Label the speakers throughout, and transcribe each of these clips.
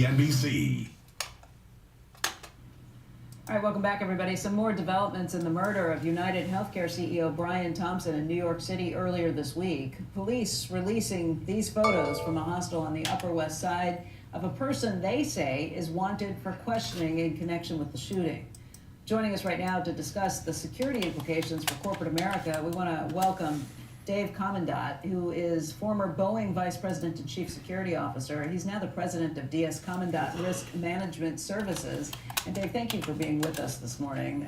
Speaker 1: NBC.
Speaker 2: All right, welcome back, everybody. Some more developments in the murder of United Healthcare CEO Brian Thompson in New York City earlier this week. Police releasing these photos from a hostel on the Upper West Side of a person they say is wanted for questioning in connection with the shooting. Joining us right now to discuss the security implications for corporate America, we want to welcome Dave Commandant, who is former Boeing Vice President and Chief Security Officer. He's now the president of DS Commandant Risk Management Services. And Dave, thank you for being with us this morning.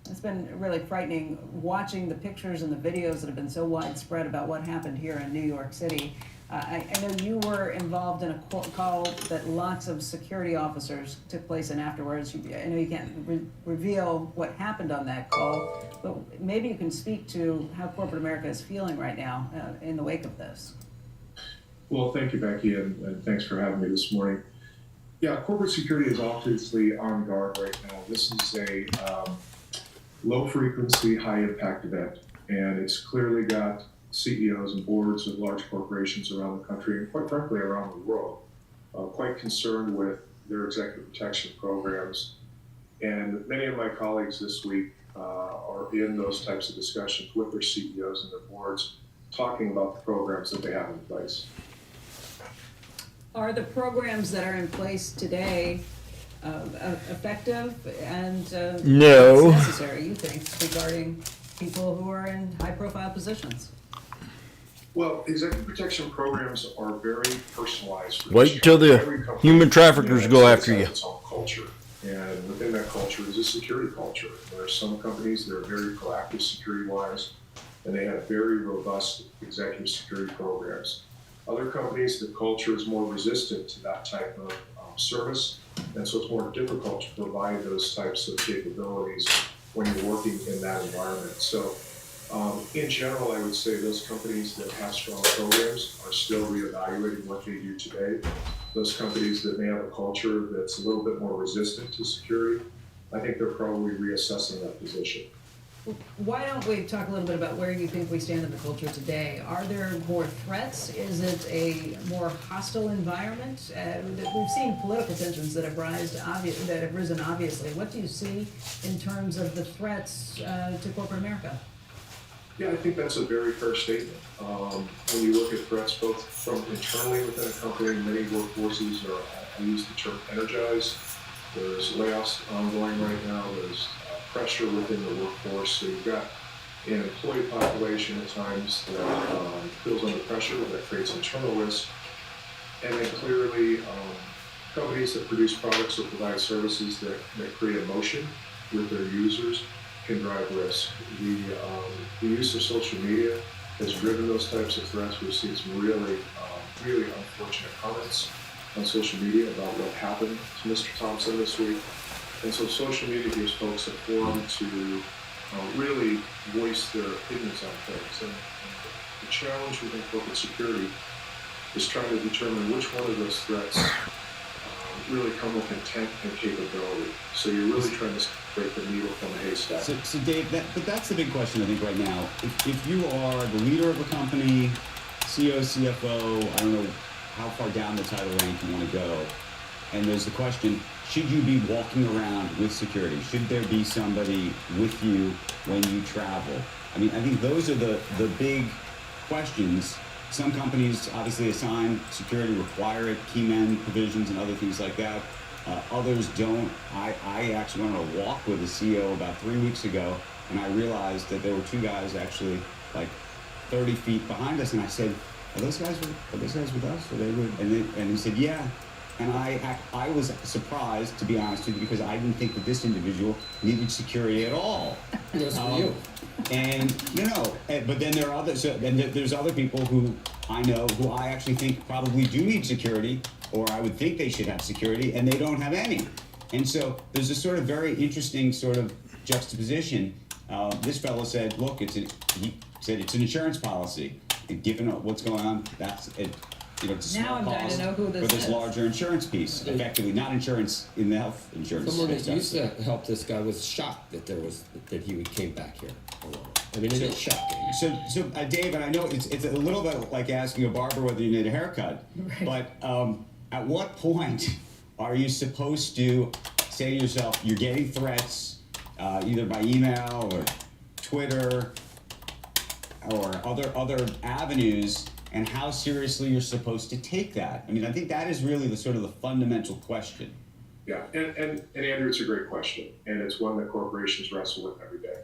Speaker 2: It's been really frightening watching the pictures and the videos that have been so widespread about what happened here in New York City. I know you were involved in a call that lots of security officers took place in afterwards. I know you can't reveal what happened on that call, but maybe you can speak to how corporate America is feeling right now in the wake of this.
Speaker 3: Well, thank you, Becky, and thanks for having me this morning. Yeah, corporate security is obviously on guard right now. This is a low-frequency, high-impact event, and it's clearly got CEOs and boards of large corporations around the country, and quite frankly around the world, quite concerned with their executive protection programs. And many of my colleagues this week are in those types of discussions with their CEOs and their boards, talking about the programs that they have in place.
Speaker 2: Are the programs that are in place today effective and
Speaker 4: No.
Speaker 2: necessary, you think, regarding people who are in high-profile positions?
Speaker 3: Well, executive protection programs are very personalized.
Speaker 4: Wait till the human traffickers go after you.
Speaker 3: Its own culture, and within that culture is a security culture. There are some companies that are very proactive security-wise, and they have very robust executive security programs. Other companies, the culture is more resistant to that type of service, and so it's more difficult to provide those types of capabilities when you're working in that environment. So in general, I would say those companies that have strong programs are still reevaluating what they do today. Those companies that may have a culture that's a little bit more resistant to security, I think they're probably reassessing that position.
Speaker 2: Why don't we talk a little bit about where you think we stand in the culture today? Are there more threats? Is it a more hostile environment? We've seen political tensions that have risen obviously. What do you see in terms of the threats to corporate America?
Speaker 3: Yeah, I think that's a very fair statement. When you look at threats both from internally within a company, many workforces are, I use the term energized. There's layoffs ongoing right now. There's pressure within the workforce. So you've got an employee population at times that feels under pressure, that creates internal risk. And then clearly, companies that produce products or provide services that create emotion with their users can drive risk. The use of social media has driven those types of threats. We've seen some really unfortunate comments on social media about what happened to Mr. Thompson this week. And so social media gives folks a forum to really voice their opinions on things. And the challenge within corporate security is trying to determine which one of those threats really come with intent and capability. So you're really trying to separate the needle from the haystack.
Speaker 5: So Dave, but that's the big question I think right now. If you are the leader of a company, CEO, CFO, I don't know how far down the title rank you want to go, and there's the question, should you be walking around with security? Should there be somebody with you when you travel? I mean, I think those are the big questions. Some companies obviously assign security, require it, key man provisions and other things like that. Others don't. I actually went on a walk with a CEO about 3 weeks ago, and I realized that there were two guys actually like 30 feet behind us, and I said, are those guys with us? Are they with? And he said, yeah. And I was surprised, to be honest with you, because I didn't think that this individual needed security at all.
Speaker 6: Yes, for you.
Speaker 5: And but then there are others, and there's other people who I know who I actually think probably do need security, or I would think they should have security, and they don't have any. And so there's a sort of very interesting sort of juxtaposition. This fellow said, look, he said it's an insurance policy. And given what's going on, that's it. It's a
Speaker 2: Now
Speaker 5: small
Speaker 2: I'm dying to
Speaker 5: cost
Speaker 2: know who this
Speaker 5: for this
Speaker 2: is.
Speaker 5: larger insurance piece. Effectively, not insurance in the health insurance.
Speaker 6: Someone that
Speaker 5: space,
Speaker 6: used to help this guy was shocked that he came back here alone. I mean, it is shocking.
Speaker 5: So Dave, and I know it's a little bit like asking a barber whether you need a haircut,
Speaker 2: Right.
Speaker 5: but at what point are you supposed to say to yourself, you're getting threats either by email or Twitter or other avenues, and how seriously you're supposed to take that? I mean, I think that is really the sort of the fundamental question.
Speaker 3: Yeah, and Andrew, it's a great question, and it's one that corporations wrestle with every day.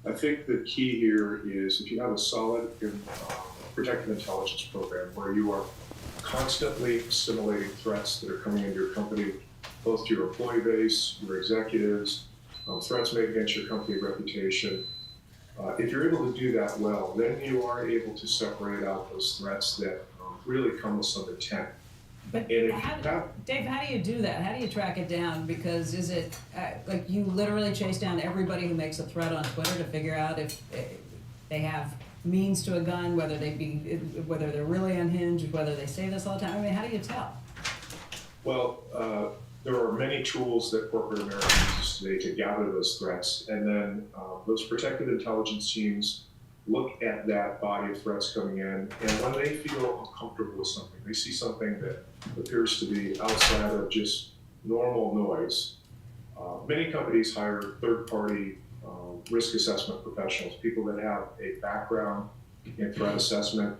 Speaker 3: I think the key here is if you have a solid protective intelligence program where you are constantly simulating threats that are coming into your company, both to your employee base, your executives, threats made against your company reputation. If you're able to do that well, then you are able to separate out those threats that really come with some intent.
Speaker 2: But
Speaker 3: Dave,
Speaker 2: how do you do that? How do you track it down? Because is it like you literally chase down everybody who makes a threat on Twitter to figure out if they have means to a gun, whether they're really unhinged, whether they say this all the time? I mean, how do you tell?
Speaker 3: Well, there are many tools that corporate America uses today to gather those threats, and then those protective intelligence teams look at that body of threats coming in, and when they feel uncomfortable with something, they see something that appears to be outside of just normal noise. Many companies hire third-party risk assessment professionals, people that have a background in threat assessment.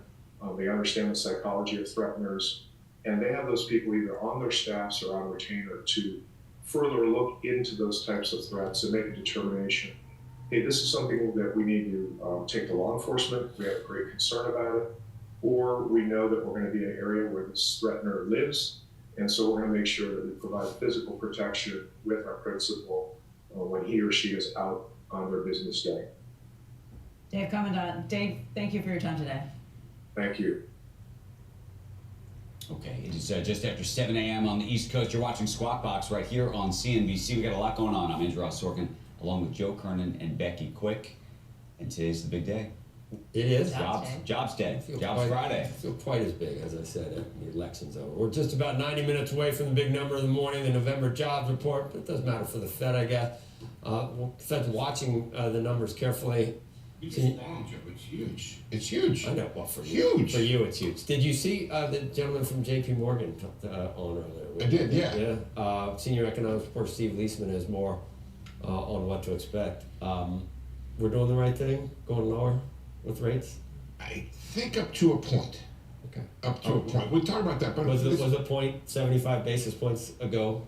Speaker 3: They understand the psychology of threateners, and they have those people either on their staffs or on retainer to further look into those types of threats and make a determination. Hey, this is something that we need to take to law enforcement. We have a great concern about it. Or we know that we're going to be in an area where this threatener lives, and so we're going to make sure that we provide physical protection with our principal when he or she is out on their business day.
Speaker 2: Dave Commandant, Dave, thank you for your time today.
Speaker 3: Thank you.
Speaker 5: Okay, it is just after 7 a.m. on the East Coast. You're watching Squawk Box right here on CNBC. We got a lot going on. I'm Andrew Ross Sorkin, along with Joe Kernan and Becky Quick. And today's the big day.
Speaker 6: It is.
Speaker 5: Jobs Day. Jobs Friday.
Speaker 6: I feel quite as big, as I said, the election's over. We're just about 90 minutes away from the big number of the morning, the November jobs report, but it doesn't matter for the Fed, I guess. Fed's watching the numbers carefully.
Speaker 1: You just acknowledge it. It's huge. It's huge.
Speaker 6: I know. Well, for
Speaker 1: Huge.
Speaker 6: For you, it's huge. Did you see the gentleman from J.P. Morgan on earlier?
Speaker 1: I did, yeah.
Speaker 6: Yeah. Senior economist report Steve Leisman has more on what to expect. We're doing the right thing, going lower with rates.
Speaker 1: I think up to a point.
Speaker 6: Okay.
Speaker 1: Up to a point. We talked about that, but
Speaker 6: Was it point 75 basis points ago?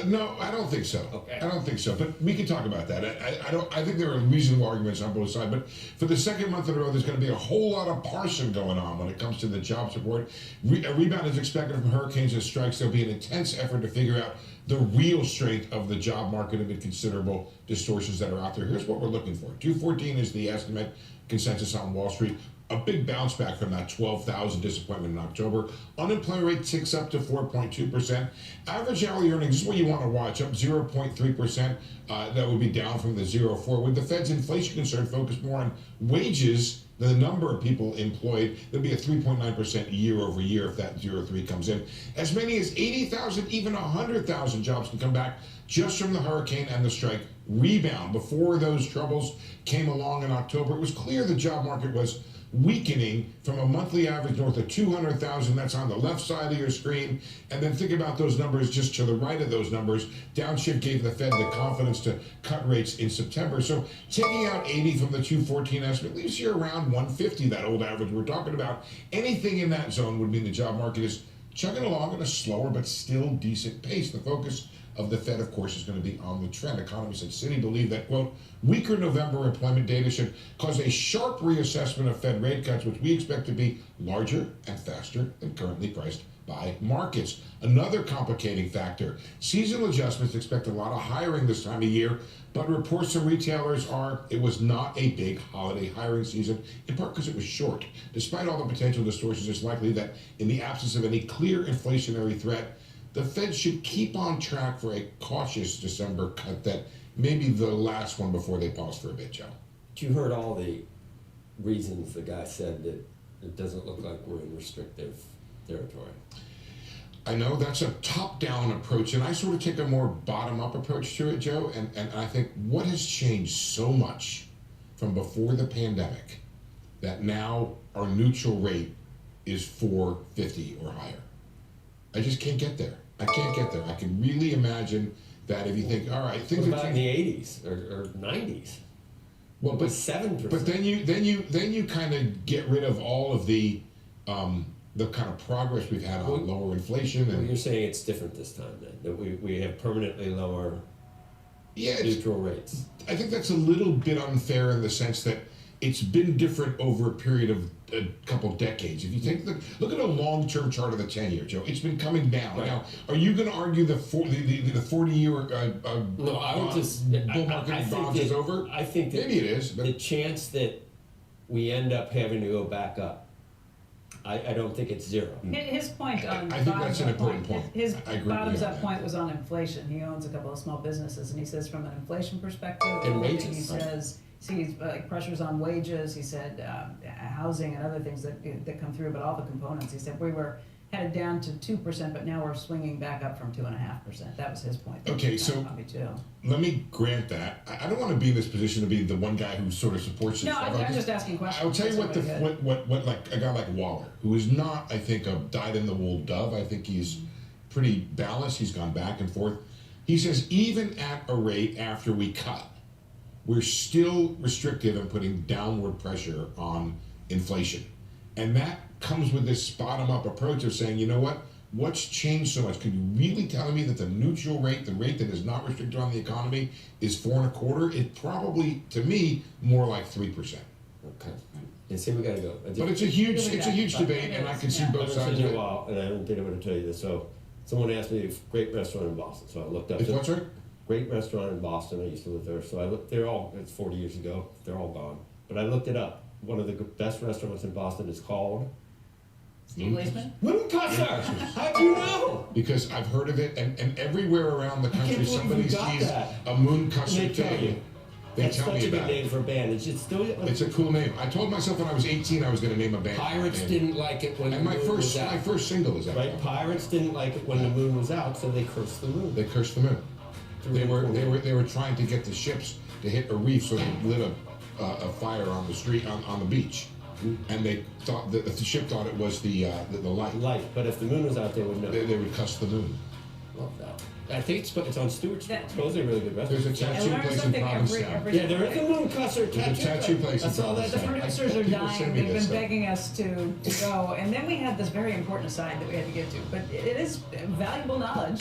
Speaker 1: No, I don't think so.
Speaker 6: Okay.
Speaker 1: I don't think so. But we can talk about that. I think there are reasonable arguments on both sides. But for the second month in a row, there's going to be a whole lot of parsing going on when it comes to the jobs report. A rebound is expected from hurricanes and strikes. There'll be an intense effort to figure out the real strength of the job market amid considerable distortions that are out there. Here's what we're looking for. 214 is the estimate consensus on Wall Street. A big bounce back from that 12,000 disappointment in October. Unemployment rate ticks up to 4.2%. Average hourly earnings, this is what you want to watch, up 0.3%. That would be down from the 0.4. With the Fed's inflation concern focused more on wages than the number of people employed, there'll be a 3.9% year over year if that 0.3 comes in. As many as 80,000, even 100,000 jobs can come back just from the hurricane and the strike rebound. Before those troubles came along in October, it was clear the job market was weakening from a monthly average north of 200,000. That's on the left side of your screen. And then think about those numbers just to the right of those numbers. Downshift gave the Fed the confidence to cut rates in September. So taking out 80 from the 214 estimate leaves you around 150, that old average we're talking about. Anything in that zone would mean the job market is chugging along at a slower but still decent pace. The focus of the Fed, of course, is going to be on the trend. Economists at Citi believe that, quote, weaker November employment data should cause a sharp reassessment of Fed rate cuts, which we expect to be larger and faster than currently priced by markets. Another complicating factor, seasonal adjustments expect a lot of hiring this time of year, but reports from retailers are it was not a big holiday hiring season, in part because it was short. Despite all the potential distortions, it's likely that in the absence of any clear inflationary threat, the Fed should keep on track for a cautious December cut that may be the last one before they pause for a bit, Joe.
Speaker 6: You heard all the reasons the guy said that it doesn't look like we're in restrictive territory.
Speaker 1: I know that's a top-down approach, and I sort of take a more bottom-up approach to it, Joe, and I think what has changed so much from before the pandemic that now our neutral rate is 4.50 or higher. I just can't get there. I can't get there. I can really imagine that if you think, all right, things
Speaker 6: What
Speaker 1: are
Speaker 6: about in the
Speaker 1: changing.
Speaker 6: 80s or 90s?
Speaker 1: Well,
Speaker 6: It
Speaker 1: but
Speaker 6: was 7%.
Speaker 1: But then you kind of get rid of all of the kind of progress we've had on lower inflation
Speaker 6: Well,
Speaker 1: and
Speaker 6: you're saying it's different this time then, that we have permanently lower
Speaker 1: yeah,
Speaker 6: neutral rates.
Speaker 1: I think that's a little bit unfair in the sense that it's been different over a period of a couple decades. If you take look at a long-term chart of the 10-year, Joe, it's been coming down.
Speaker 6: Right.
Speaker 1: Now, are you going to argue the 40-year
Speaker 6: No, I would just
Speaker 1: bull market
Speaker 6: I think
Speaker 1: bonds is over?
Speaker 6: I think that
Speaker 1: Maybe it is, but
Speaker 6: the chance that we end up having to go back up, I don't think it's zero.
Speaker 2: His point on
Speaker 1: I think that's an
Speaker 2: bottoms-up
Speaker 1: important point.
Speaker 2: His
Speaker 1: I agree with you on
Speaker 2: bottoms-up
Speaker 1: that.
Speaker 2: point was on inflation. He owns a couple of small businesses, and he says from an inflation perspective,
Speaker 6: And
Speaker 2: one thing
Speaker 6: wages,
Speaker 2: he
Speaker 6: right.
Speaker 2: says sees pressures on wages. He said housing and other things that come through, but all the components. He said we were headed down to 2%, but now we're swinging back up from 2.5%. That was his point.
Speaker 1: Okay, so
Speaker 2: me too.
Speaker 1: let me grant that. I don't want to be in this position to be the one guy who sort of supports this
Speaker 2: No,
Speaker 1: stuff.
Speaker 2: I'm just asking questions.
Speaker 1: I'll tell you
Speaker 2: That's
Speaker 1: what like a guy like Waller, who is not, I think, a dyed-in-the-wool dove. I think he's pretty balanced. He's gone back and forth. He says even at a rate after we cut, we're still restrictive and putting downward pressure on inflation. And that comes with this bottom-up approach of saying, you know what? What's changed so much? Can you really tell me that the neutral rate, the rate that is not restricted on the economy, is 4.25? It's probably, to me, more like 3%.
Speaker 6: Okay. And see, we gotta go.
Speaker 1: But it's a huge debate, and I can see
Speaker 2: Yeah.
Speaker 1: both
Speaker 6: I've
Speaker 1: sides
Speaker 6: been
Speaker 1: of
Speaker 6: in a
Speaker 1: it.
Speaker 6: while, and I haven't been able to tell you this. So, someone asked me a great restaurant in Boston, so I looked up.
Speaker 1: It's what, sir?
Speaker 6: Great restaurant in Boston. I used to live there, so I looked. They're all. It's 40 years ago. They're all gone. But I looked it up. One of the best restaurants in Boston is called
Speaker 2: Steve Leisman?
Speaker 6: Mooncusser. How do you know?
Speaker 1: Because I've heard of it, and everywhere around the country,
Speaker 6: believe
Speaker 1: somebody
Speaker 6: you got
Speaker 1: sees
Speaker 6: that.
Speaker 1: a moon cusser
Speaker 6: They tell
Speaker 1: table.
Speaker 6: you.
Speaker 1: They
Speaker 6: That's
Speaker 1: tell
Speaker 6: such
Speaker 1: me
Speaker 6: a good
Speaker 1: about it.
Speaker 6: name for a band. It's still.
Speaker 1: It's a cool name. I told myself when I was 18 I was going to name a band.
Speaker 6: Pirates
Speaker 1: And-
Speaker 6: didn't like it when
Speaker 1: And
Speaker 6: the moon was out.
Speaker 1: my first single is that.
Speaker 6: Right?
Speaker 1: song.
Speaker 6: Pirates didn't like it when the moon was out, so they cursed the moon.
Speaker 1: They cursed the moon. They were trying to get the ships to hit a reef so they lit a fire on the street on the beach, and they thought that the ship thought it was the light.
Speaker 6: Light, but if the moon was out, they would know.
Speaker 1: They would cuss the moon.
Speaker 6: Love that. I think it's on Stewart Street.
Speaker 2: That-
Speaker 6: Supposedly a really good
Speaker 1: There's a
Speaker 6: restaurant.
Speaker 2: I
Speaker 1: tattoo
Speaker 2: learn
Speaker 1: place in
Speaker 2: something
Speaker 1: Provincetown.
Speaker 2: every
Speaker 6: Yeah, there is a moon cusser
Speaker 1: There's a
Speaker 6: tattoo.
Speaker 1: tattoo place
Speaker 6: I
Speaker 1: in
Speaker 6: saw that.
Speaker 2: The
Speaker 1: Provincetown.
Speaker 2: producers are
Speaker 1: People
Speaker 2: dying.
Speaker 1: send me
Speaker 2: They've
Speaker 1: this
Speaker 2: been
Speaker 1: stuff.
Speaker 2: begging us to go. And then we had this very important aside that we had to get to. But it is valuable knowledge.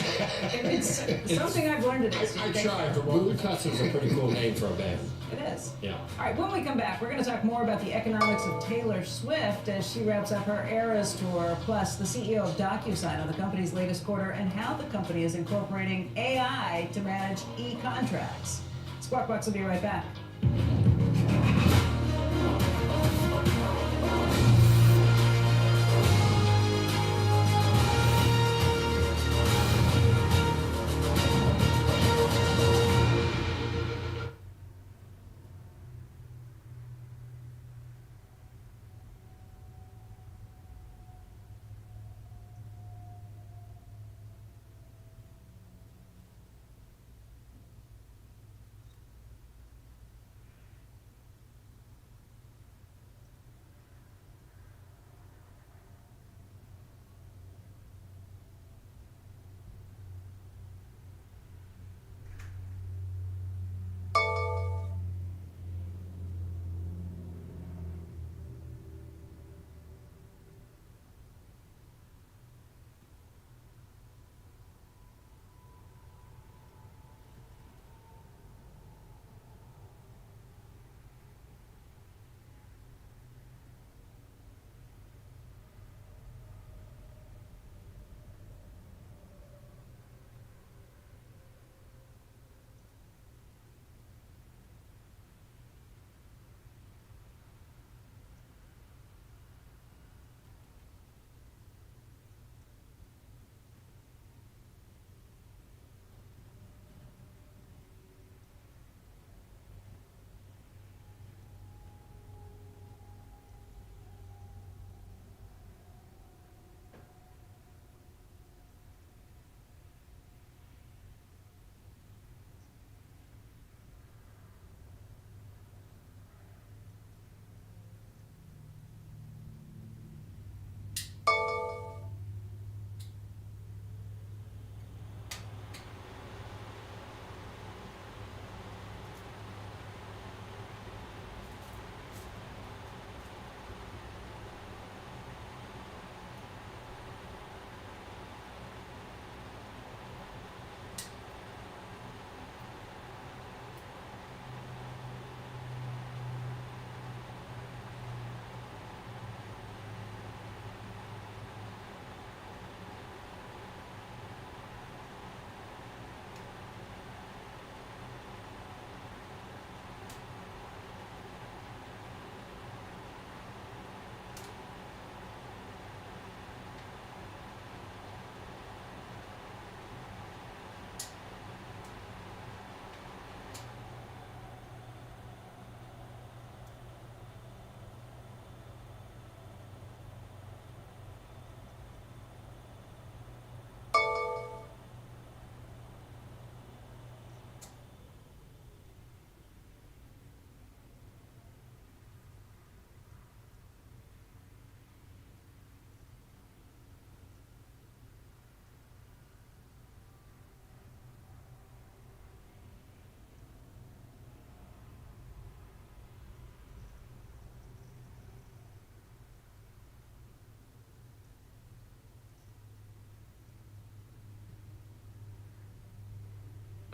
Speaker 2: It's something I've learned today. so
Speaker 1: I
Speaker 2: thank you.
Speaker 1: tried for
Speaker 6: Moon
Speaker 1: one.
Speaker 6: cusser's a pretty cool name for a band.
Speaker 2: It is.
Speaker 6: Yeah.
Speaker 2: All right, when we come back, we're going to talk more about the economics of Taylor Swift as she wraps up her Eras tour, plus the CEO of DocuSign on the company's latest quarter and how the company is incorporating AI to manage e-contracts. Squawk Box will be right back.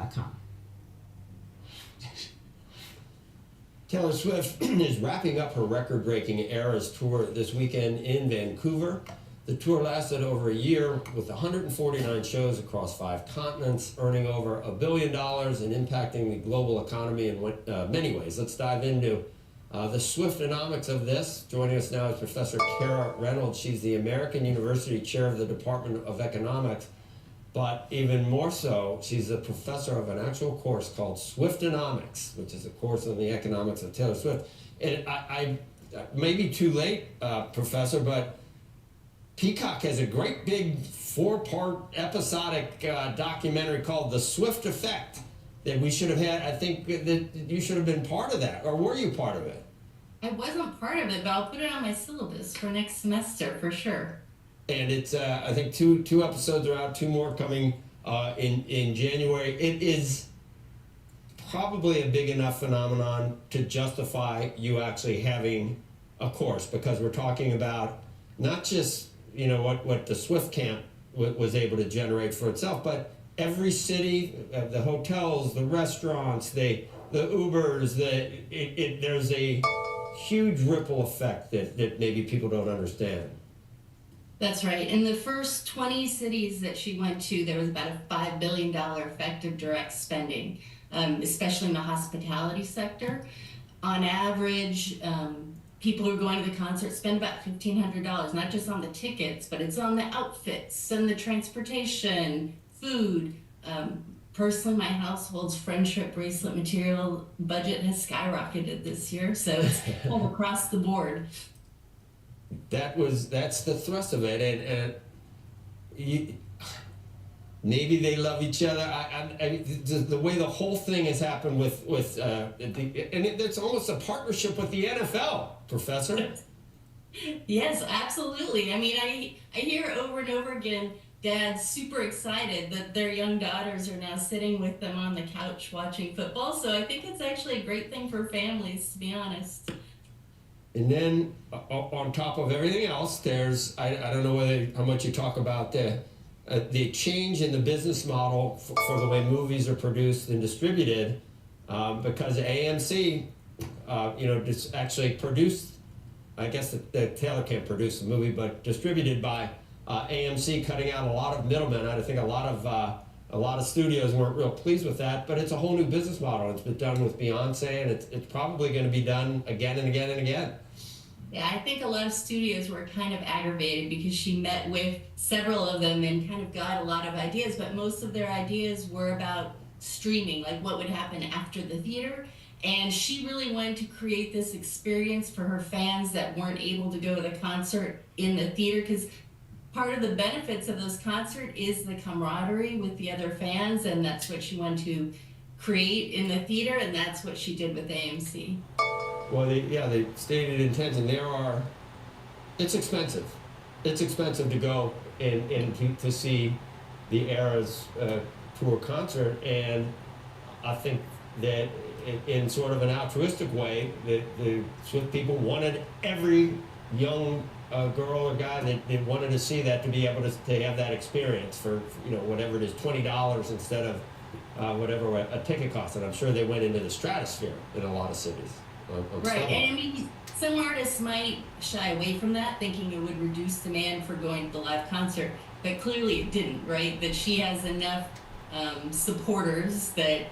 Speaker 7: Educator.com.
Speaker 6: Taylor Swift is wrapping up her record-breaking Eras tour this weekend in Vancouver. The tour lasted over a year with 149 shows across 5 continents, earning over $1 billion and impacting the global economy in many ways. Let's dive into the Swiftonomics of this. Joining us now is Professor Kara Reynolds. She's the American University Chair of the Department of Economics, but even more so, she's a professor of an actual course called Swiftonomics, which is a course on the economics of Taylor Swift. And I may be too late, Professor, but Peacock has a great big 4-part episodic documentary called The Swift Effect that we should have had. I think that you should have been part of that, or were you part of it?
Speaker 8: I wasn't part of it, but I'll put it on my syllabus for next semester for sure.
Speaker 6: And it's I think two episodes are out, 2 more coming in January. It is probably a big enough phenomenon to justify you actually having a course, because we're talking about not just what the Swift camp was able to generate for itself, but every city, the hotels, the restaurants, the Ubers, there's a huge ripple effect that maybe people don't understand.
Speaker 8: That's right. In the first 20 cities that she went to, there was about a $5 billion effective direct spending, especially in the hospitality sector. On average, people who are going to the concert spend about $1,500, not just on the tickets, but it's on the outfits and the transportation, food. Personally, my household's friendship bracelet material budget has skyrocketed this year, so it's all across the board.
Speaker 6: That's the thrust of it, and maybe they love each other. The way the whole thing has happened with it's almost a partnership with the NFL, Professor.
Speaker 8: Yes, absolutely. I mean, I hear over and over again, dads super excited that their young daughters are now sitting with them on the couch watching football. So I think it's actually a great thing for families, to be honest.
Speaker 6: And then on top of everything else, there's I don't know how much you talk about the change in the business model for the way movies are produced and distributed, because AMC, just actually produced. I guess that Taylor can't produce the movie, but distributed by AMC, cutting out a lot of middlemen. I think a lot of studios weren't real pleased with that, but it's a whole new business model. It's been done with Beyonce, and it's probably going to be done again and again and again.
Speaker 8: Yeah, I think a lot of studios were kind of aggravated because she met with several of them and kind of got a lot of ideas, but most of their ideas were about streaming, like what would happen after the theater. And she really wanted to create this experience for her fans that weren't able to go to the concert in the theater, because part of the benefits of those concerts is the camaraderie with the other fans, and that's what she wanted to create in the theater, and that's what she did with AMC.
Speaker 6: Well, they stated intention. It's expensive. It's expensive to go and to see the Eras tour concert, and I think that in sort of an altruistic way, the Swift people wanted every young girl or guy that wanted to see that to be able to have that experience for whatever it is, $20 instead of whatever a ticket cost. And I'm sure they went into the stratosphere in a lot of cities.
Speaker 8: Right, and I mean, some artists might shy away from that, thinking it would reduce demand for going to the live concert, but clearly it didn't, right? That she has enough supporters that it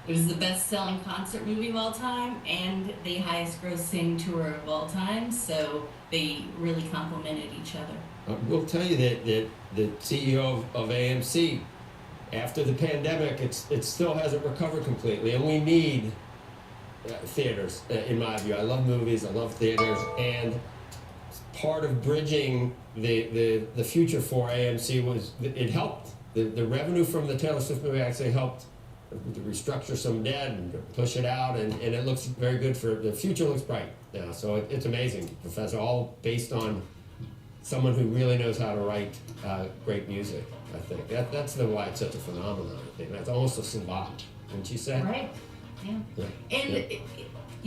Speaker 8: was the best-selling concert movie of all time and the highest-grossing tour of all time, so they really complemented each other.
Speaker 6: We'll tell you that the CEO of AMC, after the pandemic, it still hasn't recovered completely, and we need theaters, in my view. I love movies, I love theaters, and part of bridging the future for AMC was it helped. The revenue from the Taylor Swift movie actually helped to restructure some debt and to push it out, and it looks very good. For the future looks bright now, so it's amazing, Professor, all based on someone who really knows how to write great music. I think that's why it's such a phenomenon. I think that's almost a savant, wouldn't you say?
Speaker 8: Right. Yeah.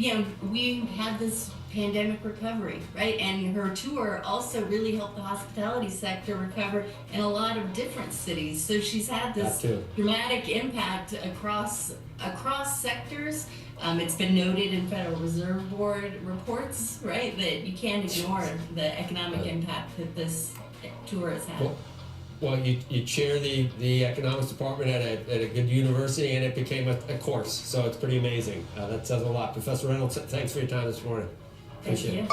Speaker 8: And we had this pandemic recovery, right? And her tour also really helped the hospitality sector recover in a lot of different cities. So she's had this dramatic impact across sectors. It's been noted in Federal Reserve Board reports, right, that you can't ignore the economic impact that this tour has had.
Speaker 6: Well, you chair the economics department at a good university, and it became a course, so it's pretty amazing. That says a lot. Professor Reynolds, thanks for your time this morning. Appreciate it.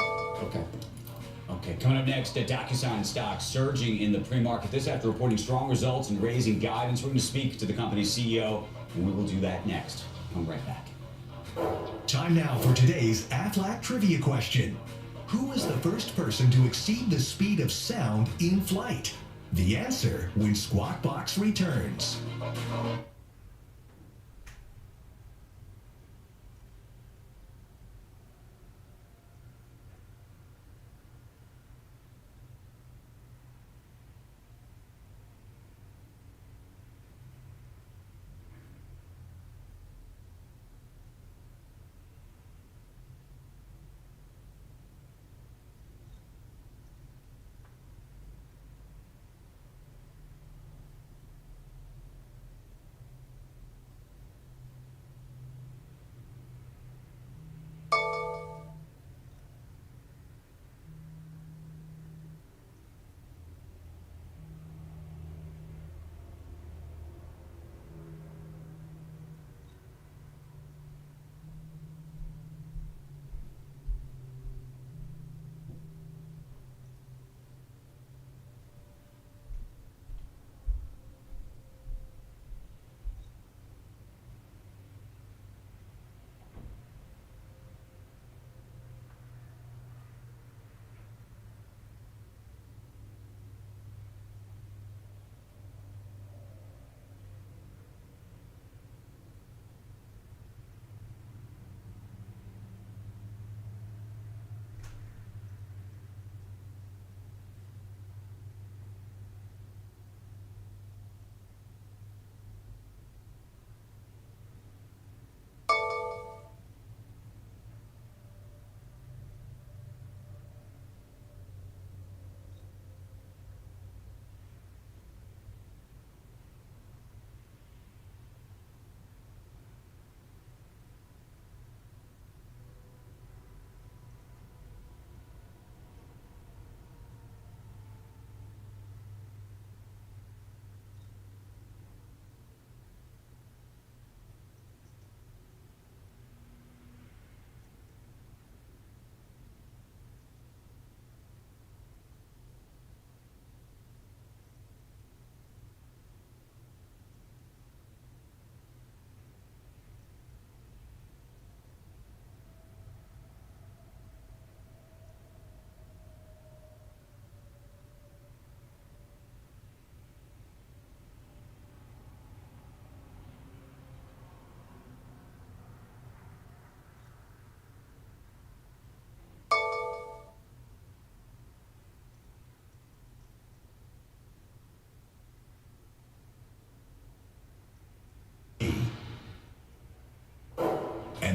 Speaker 5: Okay, coming up next, DocuSign stock surging in the pre-market. This after reporting strong results and raising guidance. We're going to speak to the company's CEO, and we will do that next. Come right back.
Speaker 7: Time now for today's Aflac trivia question. Who was the first person to exceed the speed of sound in flight? The answer when Squawk Box returns.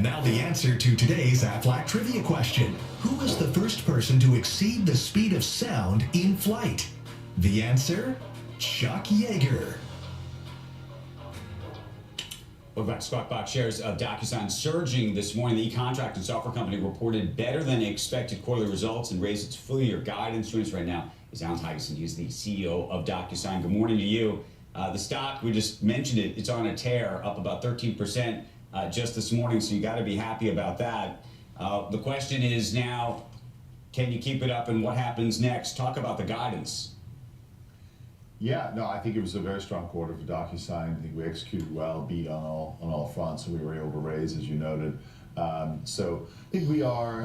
Speaker 7: And now the answer to today's Aflac trivia question. Who was the first person to exceed the speed of sound in flight? The answer, Chuck Yeager.
Speaker 5: Well, back to Squawk Box. Shares of DocuSign surging this morning. The e-contract and software company reported better than expected quarterly results and raised its full-year guidance. Joining us right now is Alan Tyson. He's the CEO of DocuSign. Good morning to you. The stock, we just mentioned it, it's on a tear, up about 13% just this morning, so you got to be happy about that. The question is now, can you keep it up, and what happens next? Talk about the guidance.
Speaker 9: Yeah, no, I think it was a very strong quarter for DocuSign. I think we executed well, beat on all fronts, and we were able to raise, as you noted. So I think we are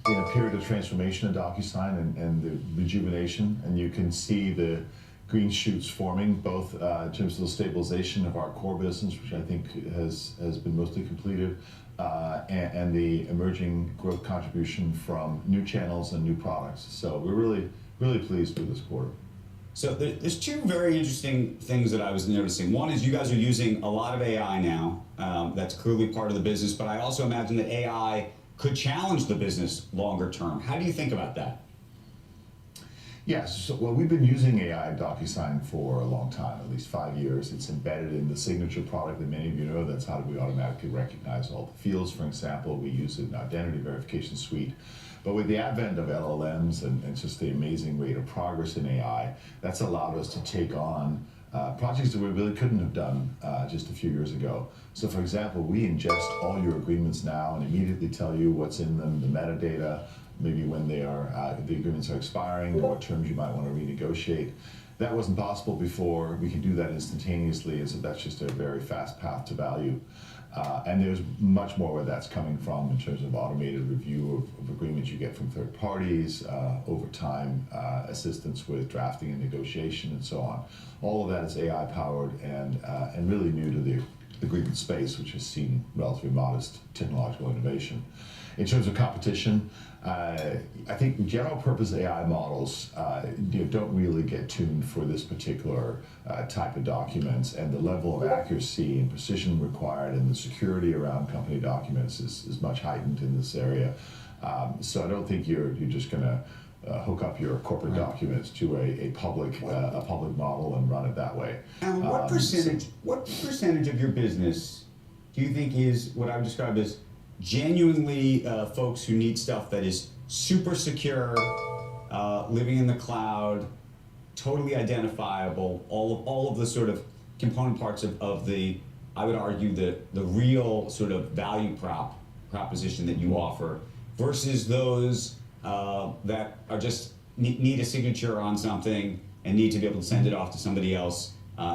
Speaker 9: in a period of transformation at DocuSign and the rejuvenation, and you can see the green shoots forming, both in terms of the stabilization of our core business, which I think has been mostly completed, and the emerging growth contribution from new channels and new products. So we're really pleased with this quarter.
Speaker 5: So there's two very interesting things that I was noticing. One is you guys are using a lot of AI now. That's clearly part of the business, but I also imagine that AI could challenge the business longer term. How do you think about that?
Speaker 9: Yes, so, well, we've been using AI in DocuSign for a long time, at least 5 years. It's embedded in the signature product that many of you know. That's how do we automatically recognize all the fields, for example. We use it in our identity verification suite. But with the advent of LLMs and just the amazing rate of progress in AI, that's allowed us to take on projects that we really couldn't have done just a few years ago. So for example, we ingest all your agreements now and immediately tell you what's in them, the metadata, maybe when they are, the agreements are expiring, or what terms you might want to renegotiate. That wasn't possible before. We can do that instantaneously, and so that's just a very fast path to value. And there's much more where that's coming from in terms of automated review of agreements you get from third parties, over time assistance with drafting and negotiation and so on. All of that is AI powered and really new to the agreement space, which has seen relatively modest technological innovation. In terms of competition, I think general purpose AI models don't really get tuned for this particular type of documents, and the level of accuracy and precision required and the security around company documents is much heightened in this area. So I don't think you're just going to hook up your corporate documents to a public model and run it that way.
Speaker 5: And what percentage of your business do you think is what I would describe as genuinely folks who need stuff that is super secure, living in the cloud, totally identifiable, all of the sort of component parts of the, I would argue, the real sort of value proposition that you offer, versus those that are just need a signature on something and need to be able to send it off to somebody else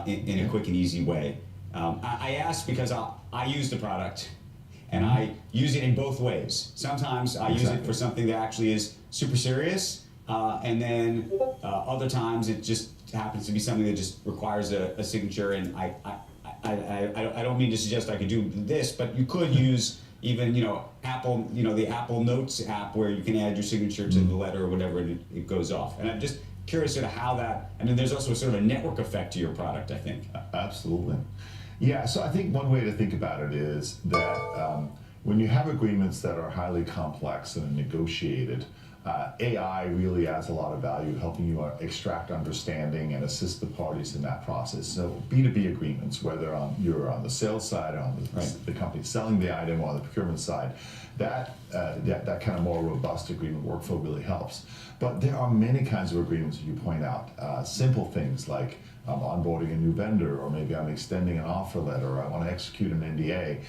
Speaker 5: in a quick and easy way. I ask because I use the product. And I use it in both ways. Sometimes I use it for something that actually is super serious, and then other times it just happens to be something that just requires a signature. And I don't mean to suggest I could do this, but you could use even Apple, the Apple Notes app where you can add your signature to the letter or whatever, and it goes off. And I'm just curious sort of how that. I mean, there's also sort of a network effect to your product, I think.
Speaker 9: Absolutely. Yeah, so I think one way to think about it is that when you have agreements that are highly complex and negotiated, AI really adds a lot of value, helping you extract understanding and assist the parties in that process. So B2B agreements, whether you're on the sales side or on the company selling the item or on the procurement side, that kind of more robust agreement workflow really helps. But there are many kinds of agreements, as you point out. Simple things like I'm onboarding a new vendor, or maybe I'm extending an offer letter, or I want to execute an NDA.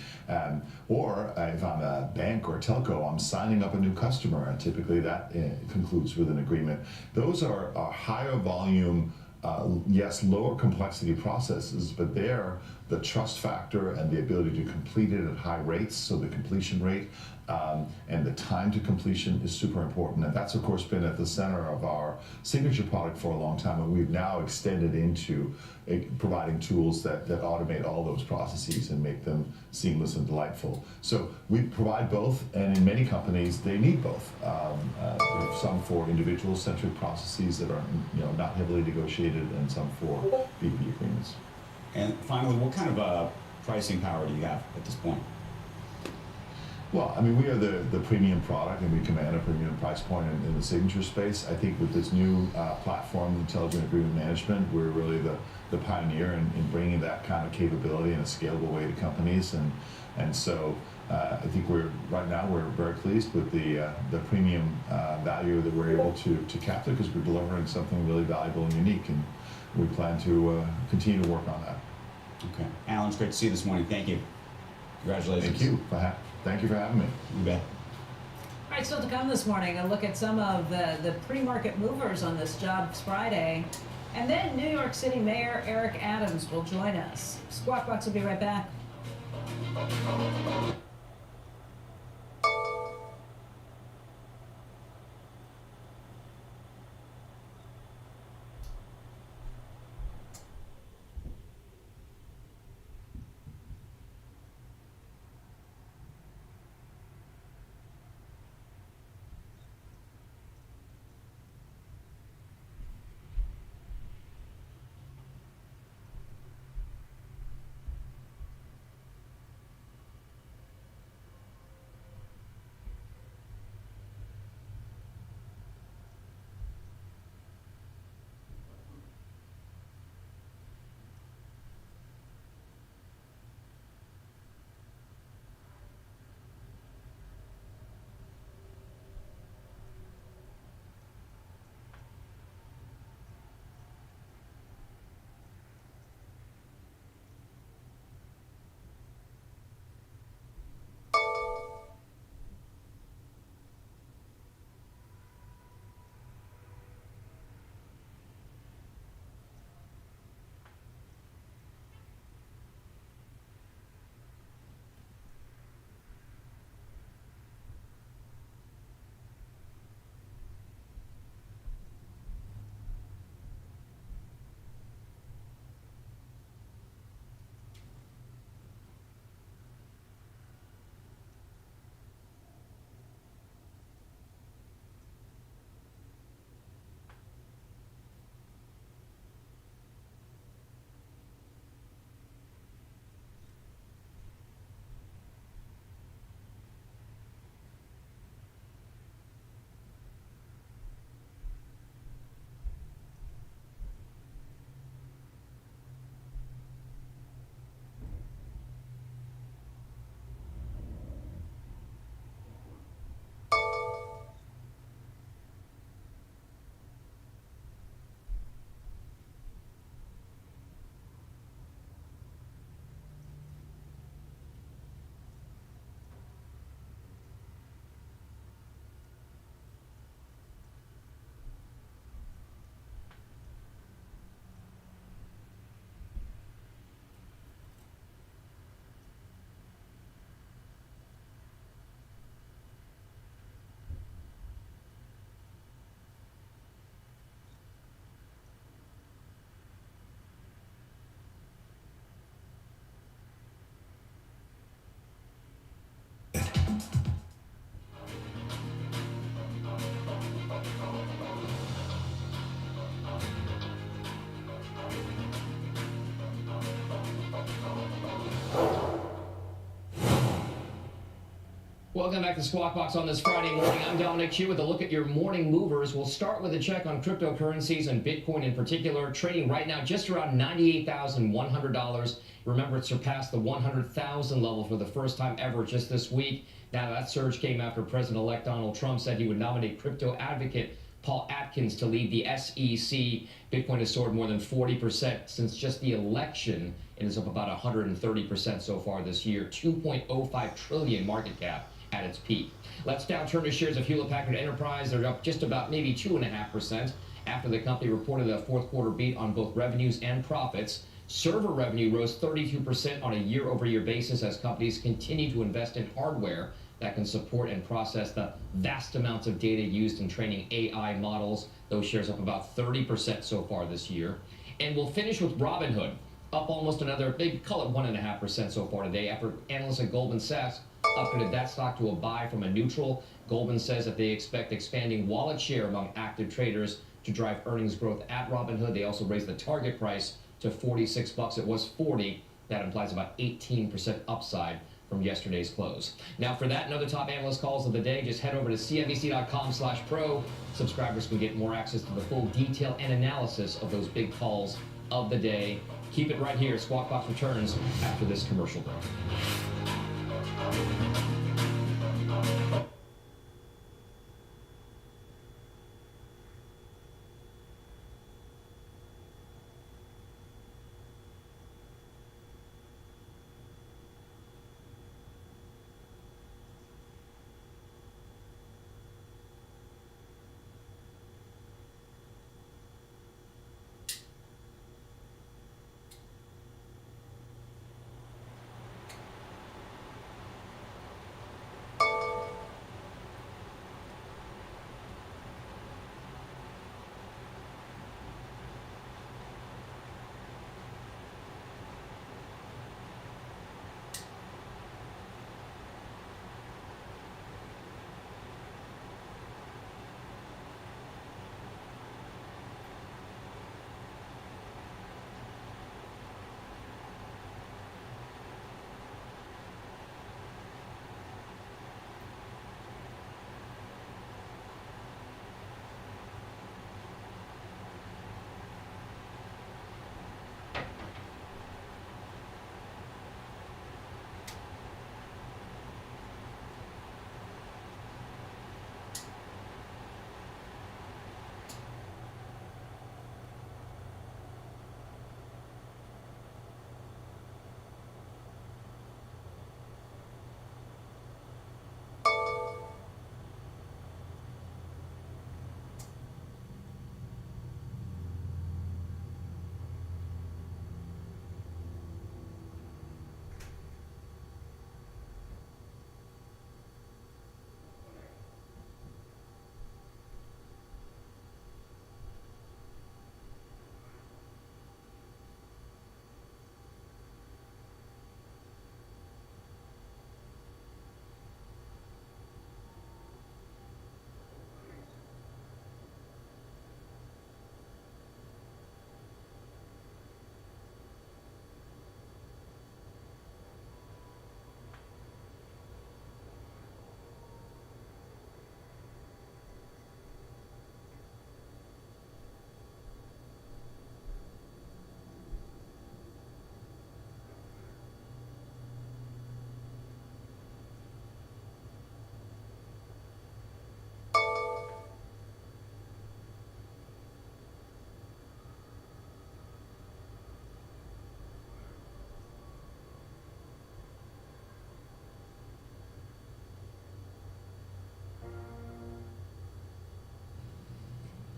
Speaker 9: Or if I'm a bank or a telco, I'm signing up a new customer, and typically that concludes with an agreement. Those are higher volume, yes, lower complexity processes, but there the trust factor and the ability to complete it at high rates, so the completion rate and the time to completion is super important. And that's of course been at the center of our signature product for a long time, and we've now extended into providing tools that automate all those processes and make them seamless and delightful. So we provide both, and in many companies they need both. Some for individual-centric processes that are not heavily negotiated, and some for B2B agreements.
Speaker 5: And finally, what kind of pricing power do you have at this point?
Speaker 9: Well, I mean, we are the premium product, and we command a premium price point in the signature space. I think with this new platform, Intelligent Agreement Management, we're really the pioneer in bringing that kind of capability in a scalable way to companies. And so I think right now we're very pleased with the premium value that we're able to capture, because we're delivering something really valuable and unique, and we plan to continue to work on that.
Speaker 5: Okay. Alan, it's great to see you this morning. Thank you. Congratulations.
Speaker 9: Thank you. Thank you for having me.
Speaker 5: You bet.
Speaker 2: All right, still to come this morning, a look at some of the pre-market movers on this Jobs Friday. And then New York City Mayor Eric Adams will join us. Squawk Box will be right back.
Speaker 10: Welcome back to Squawk Box on this Friday morning. I'm Dominic Chu with a look at your morning movers. We'll start with a check on cryptocurrencies and Bitcoin in particular. Trading right now just around $98,100. Remember, it surpassed the 100,000 level for the first time ever just this week. Now, that surge came after President-elect Donald Trump said he would nominate crypto advocate Paul Atkins to lead the SEC. Bitcoin has soared more than 40% since just the election and is up about 130% so far this year. 2.05 trillion market cap at its peak. Let's now turn to shares of Hewlett-Packard Enterprise. They're up just about maybe 2.5% after the company reported a fourth quarter beat on both revenues and profits. Server revenue rose 32% on a year-over-year basis as companies continue to invest in hardware that can support and process the vast amounts of data used in training AI models. Those shares up about 30% so far this year. And we'll finish with Robinhood, up almost another, maybe call it 1.5% so far today after analysts at Goldman Sachs upgraded that stock to a buy from a neutral. Goldman says that they expect expanding wallet share among active traders to drive earnings growth at Robinhood. They also raised the target price to $46. It was $40. That implies about 18% upside from yesterday's close. Now for that and other top analyst calls of the day, just head over to cnbc.com/pro. Subscribers can get more access to the full detail and analysis of those big calls of the day. Keep it right here. Squawk Box returns after this commercial break.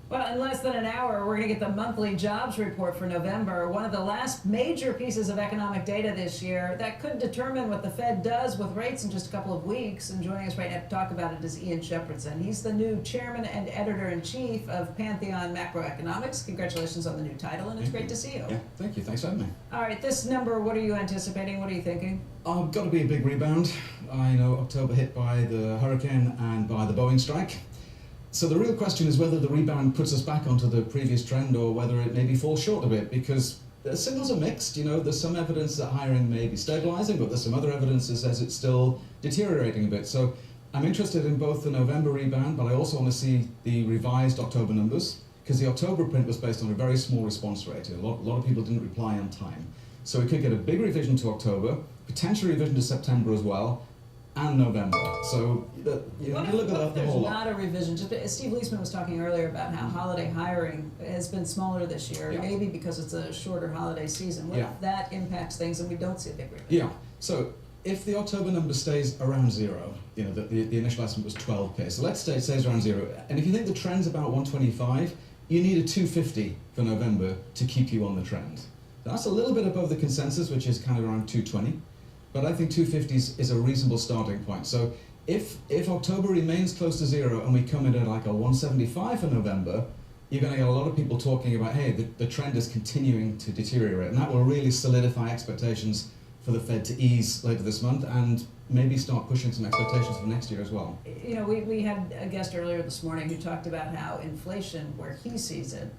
Speaker 2: Well, in less than an hour, we're going to get the monthly jobs report for November, one of the last major pieces of economic data this year that could determine what the Fed does with rates in just a couple of weeks. And joining us right now to talk about it is Ian Shepherdson. He's the new chairman and editor-in-chief of Pantheon Macroeconomics. Congratulations on the new title, and it's great to see you.
Speaker 11: Yeah, thank you. Thanks for having me.
Speaker 2: All right, this number, what are you anticipating? What are you thinking?
Speaker 11: Got to be a big rebound. I know October hit by the hurricane and by the Boeing strike. So the real question is whether the rebound puts us back onto the previous trend or whether it maybe falls short of it, because the signals are mixed. There's some evidence that hiring may be stabilizing, but there's some other evidence that says it's still deteriorating a bit. So I'm interested in both the November rebound, but I also want to see the revised October numbers, because the October print was based on a very small response rate. A lot of people didn't reply on time. So we could get a big revision to October, potential revision to September as well, and November. So you look at the
Speaker 2: There's
Speaker 11: whole lot.
Speaker 2: not a revision. Just Steve Leisman was talking earlier about how holiday hiring has been smaller this year,
Speaker 11: Yeah.
Speaker 2: maybe because it's a shorter holiday season. What
Speaker 11: Yeah.
Speaker 2: if that impacts things and we don't see a big revision?
Speaker 11: Yeah. So if the October number stays around zero, the initial estimate was 12K. So let's say it stays around zero. And if you think the trend's about 125, you need a 250 for November to keep you on the trend. That's a little bit above the consensus, which is kind of around 220. But I think 250 is a reasonable starting point. So if October remains close to zero and we come in at like a 175 for November, you're going to get a lot of people talking about, hey, the trend is continuing to deteriorate. And that will really solidify expectations for the Fed to ease later this month and maybe start pushing some expectations for next year as well.
Speaker 2: We had a guest earlier this morning who talked about how inflation, where he sees it,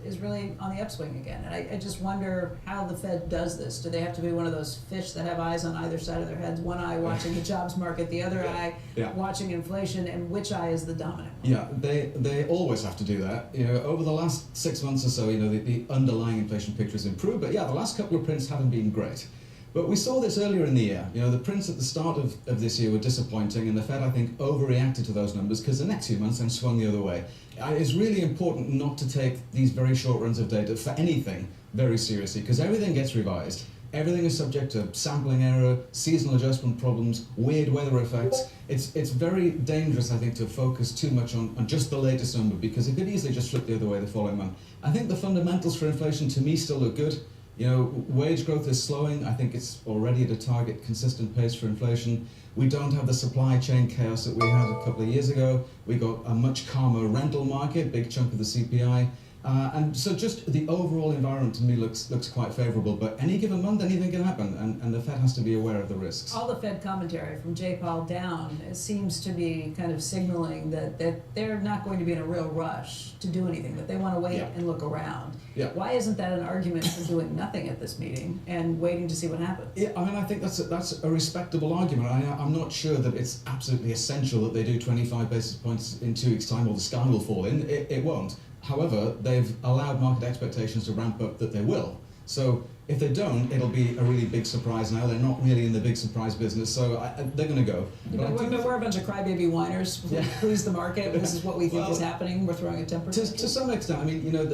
Speaker 2: is really on the upswing again. And I just wonder how the Fed does this. Do they have to be one of those fish that have eyes on either side of their heads? One eye watching the jobs market, the other eye watching inflation, and which eye is the dominant one?
Speaker 11: Yeah, they always have to do that. Over the last 6 months or so, the underlying inflation picture has improved. But yeah, the last couple of prints haven't been great. But we saw this earlier in the year. The prints at the start of this year were disappointing, and the Fed, I think, overreacted to those numbers because the next few months then swung the other way. It's really important not to take these very short runs of data for anything very seriously, because everything gets revised. Everything is subject to sampling error, seasonal adjustment problems, weird weather effects. It's very dangerous, I think, to focus too much on just the latest number, because it could easily just flip the other way the following month. I think the fundamentals for inflation, to me, still look good. Wage growth is slowing. I think it's already at a target consistent pace for inflation. We don't have the supply chain chaos that we had a couple of years ago. We got a much calmer rental market, big chunk of the CPI. And so just the overall environment to me looks quite favorable, but any given month anything can happen, and the Fed has to be aware of the risks.
Speaker 2: All the Fed commentary from J. Paul down seems to be kind of signaling that they're not going to be in a real rush to do anything, that they want to wait and look around.
Speaker 11: Yeah.
Speaker 2: Why isn't that an argument for doing nothing at this meeting and waiting to see what happens?
Speaker 11: Yeah, I think that's a respectable argument. I'm not sure that it's absolutely essential that they do 25 basis points in 2 weeks' time or the sky will fall in. It won't. However, they've allowed market expectations to ramp up that they will. So if they don't, it'll be a really big surprise now. They're not really in the big surprise business, so they're going to go.
Speaker 2: But we're a bunch of crybaby whiners.
Speaker 11: Yeah.
Speaker 2: Please the market. This is what we think is happening. We're throwing a temper.
Speaker 11: To some extent,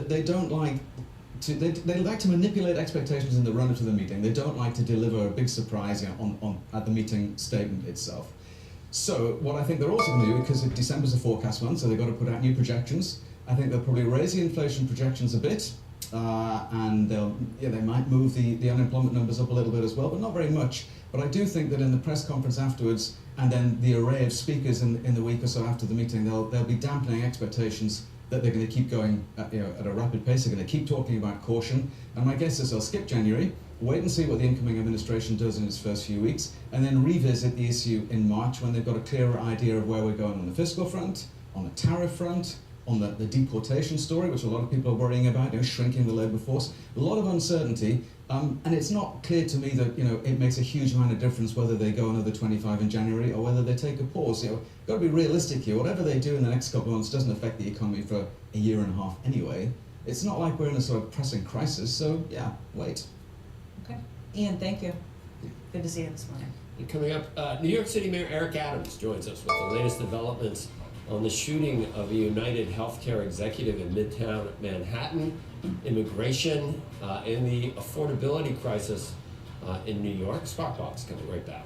Speaker 11: they don't like to. They like to manipulate expectations in the run-up to the meeting. They don't like to deliver a big surprise at the meeting statement itself. So what I think they're also going to do, because December's a forecast month, so they've got to put out new projections. I think they'll probably raise the inflation projections a bit, and they might move the unemployment numbers up a little bit as well, but not very much. But I do think that in the press conference afterwards, and then the array of speakers in the week or so after the meeting, they'll be dampening expectations that they're going to keep going at a rapid pace. They're going to keep talking about caution. And my guess is they'll skip January, wait and see what the incoming administration does in its first few weeks, and then revisit the issue in March when they've got a clearer idea of where we're going on the fiscal front, on the tariff front, on the deportation story, which a lot of people are worrying about, shrinking the labour force. A lot of uncertainty, and it's not clear to me that it makes a huge amount of difference whether they go another 25 in January or whether they take a pause. Got to be realistic here. Whatever they do in the next couple of months doesn't affect the economy for a year and a half anyway. It's not like we're in a sort of pressing crisis. So yeah, wait.
Speaker 2: Okay, Ian, thank you. Good to see you this morning.
Speaker 6: And coming up, New York City Mayor Eric Adams joins us with the latest developments on the shooting of a United Healthcare executive in Midtown Manhattan, immigration, and the affordability crisis in New York. Squawk Box coming right back.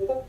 Speaker 7: To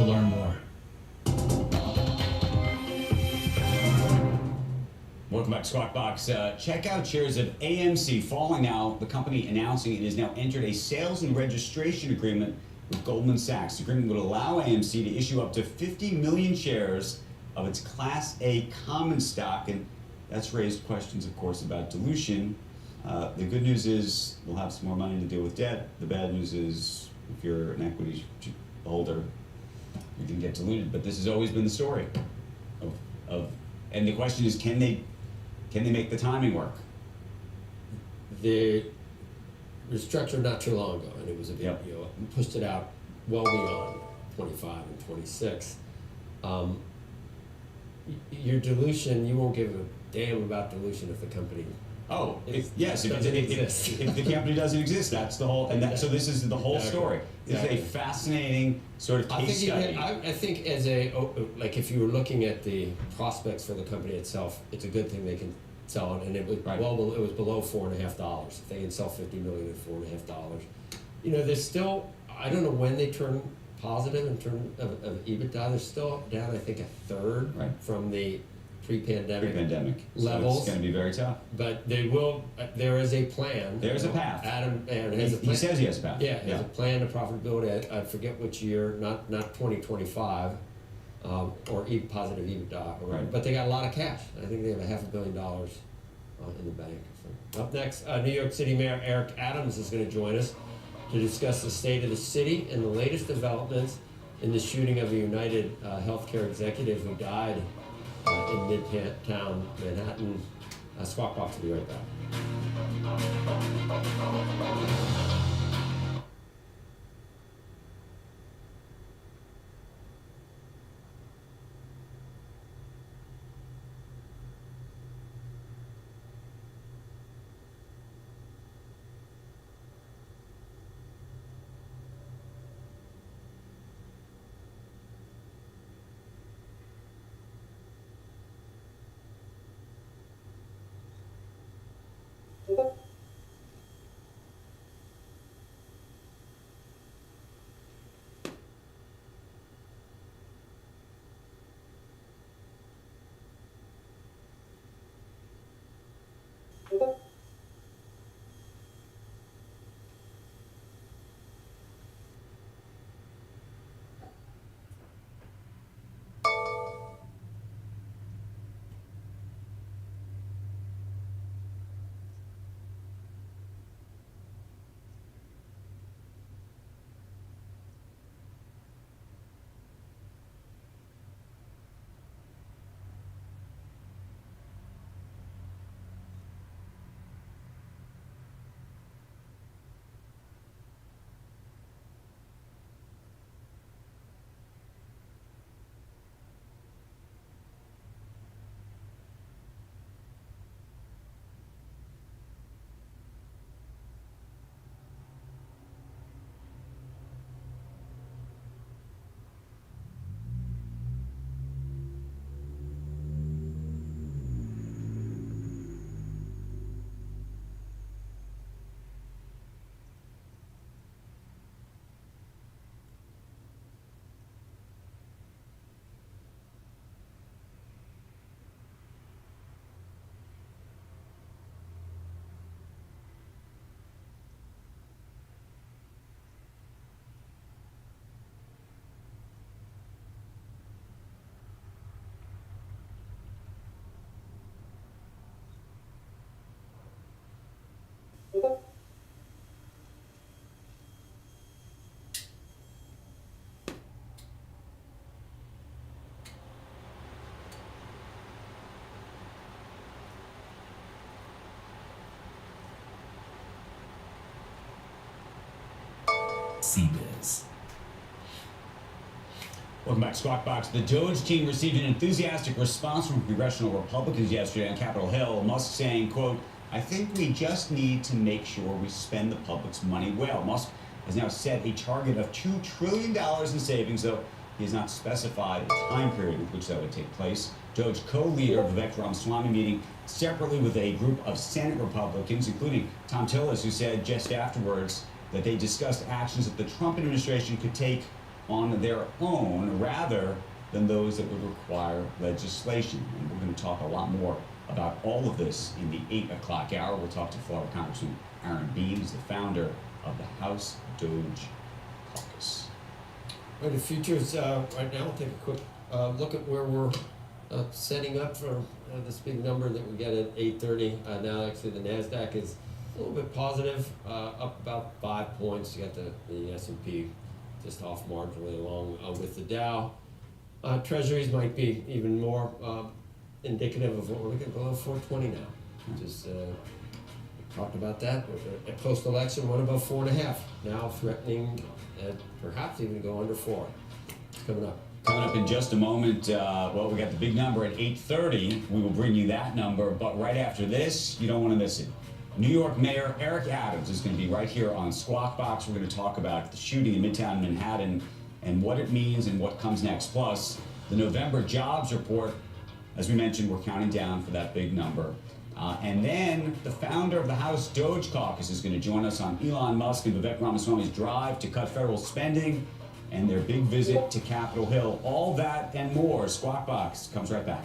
Speaker 7: learn more.
Speaker 5: Welcome back to Squawk Box. Check out shares of AMC falling now. The company announcing it has now entered a sales and registration agreement with Goldman Sachs. The agreement would allow AMC to issue up to 50 million shares of its Class A common stock, and that's raised questions, of course, about dilution. The good news is we'll have some more money to deal with debt. The bad news is if you're an equity holder, you can get diluted. But this has always been the story and the question is, can they make the timing work?
Speaker 6: The restructured not too long ago, and it was a big deal. Pushed it out well beyond 25 and 26. Your dilution, you won't give a damn about dilution if the company.
Speaker 5: If the company doesn't exist, that's the whole, so this is the whole story. This is a fascinating sort of case study.
Speaker 6: I think as like if you were looking at the prospects for the company itself, it's a good thing they can sell it, and it was it was below $4.50. If they can sell 50 million at $4.50, there's still, I don't know when they turn positive in terms of EBITDA. They're still down, I think, a third from the pre-pandemic levels.
Speaker 5: So it's going to be very tough.
Speaker 6: But they will. There is a plan.
Speaker 5: There's a path.
Speaker 6: Adam has a plan.
Speaker 5: He says he has a path.
Speaker 6: Yeah, has a plan to profitability. I forget which year. Not 2025, or positive EBITDA. But they got a lot of cash. I think they have $500 million in the bank. So. Up next, New York City Mayor Eric Adams is going to join us to discuss the state of the city and the latest developments in the shooting of a United healthcare executive who died in Midtown Manhattan. Squawk Box will be right back.
Speaker 7: CBiz.
Speaker 5: Welcome back to Squawk Box. The Doge team received an enthusiastic response from congressional Republicans yesterday on Capitol Hill. Musk saying, quote, "I think we just need to make sure we spend the public's money well." Musk has now set a target of $2 trillion in savings, though he has not specified a time period in which that would take place. Doge co-leader Vivek Ramaswamy meeting separately with a group of Senate Republicans, including Tom Tillis, who said just afterwards that they discussed actions that the Trump administration could take on their own rather than those that would require legislation. And we're going to talk a lot more about all of this in the 8 o'clock hour. We'll talk to Florida Congressman Aaron Bean, who's the founder of the House Doge Caucus.
Speaker 6: Well, the futures right now, we'll take a quick look at where we're setting up for this big number that we get at 8:30. Now, actually, the NASDAQ is a little bit positive, up about 5 points. You got the S&P just off marginally along with the Dow. Treasuries might be even more indicative of what we're looking at below 420 now. Just talked about that at post-election, one above 4.5. Now threatening perhaps even go under 4. It's coming up.
Speaker 5: Coming up in just a moment, well, we got the big number at 8:30. We will bring you that number, but right after this, you don't want to miss it. New York Mayor Eric Adams is going to be right here on Squawk Box. We're going to talk about the shooting in Midtown Manhattan and what it means and what comes next. Plus, the November jobs report. As we mentioned, we're counting down for that big number. And then the founder of the House Doge Caucus is going to join us on Elon Musk and Vivek Ramaswamy's drive to cut federal spending and their big visit to Capitol Hill. All that and more. Squawk Box comes right back.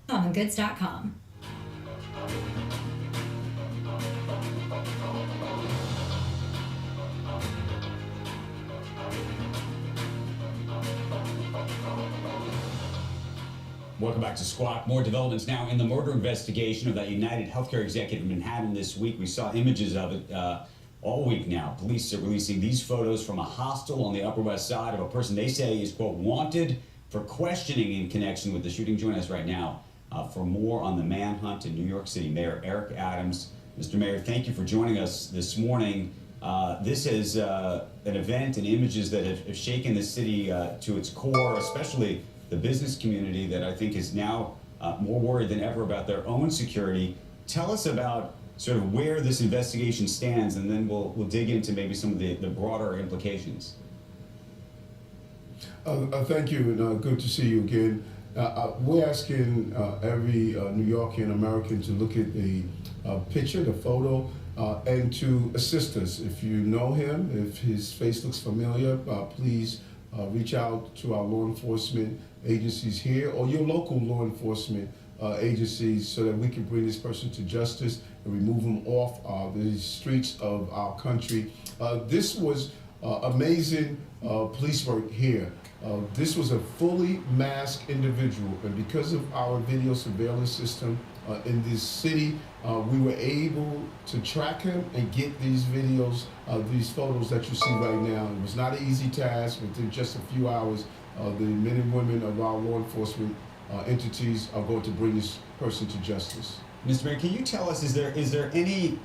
Speaker 12: CommonGoods.com.
Speaker 5: Welcome back to Squawk. More developments now in the murder investigation of that United Healthcare executive in Manhattan this week. We saw images of it all week now. Police are releasing these photos from a hostel on the Upper West Side of a person they say is, quote, wanted for questioning in connection with the shooting. Join us right now for more on the manhunt in New York City. Mayor Eric Adams. Mr. Mayor, thank you for joining us this morning. This is an event and images that have shaken the city to its core, especially the business community that I think is now more worried than ever about their own security. Tell us about sort of where this investigation stands, and then we'll dig into maybe some of the broader implications.
Speaker 13: Thank you, and good to see you again. We're asking every New Yorker and American to look at the picture, the photo, and to assist us. If you know him, if his face looks familiar, please reach out to our law enforcement agencies here or your local law enforcement agencies so that we can bring this person to justice and remove him off the streets of our country. This was amazing police work here. This was a fully masked individual, and because of our video surveillance system in this city, we were able to track him and get these videos, these photos that you see right now. It was not an easy task. Within just a few hours, the men and women of our law enforcement entities are going to bring this person to justice.
Speaker 5: Mr. Mayor, can you tell us, is there any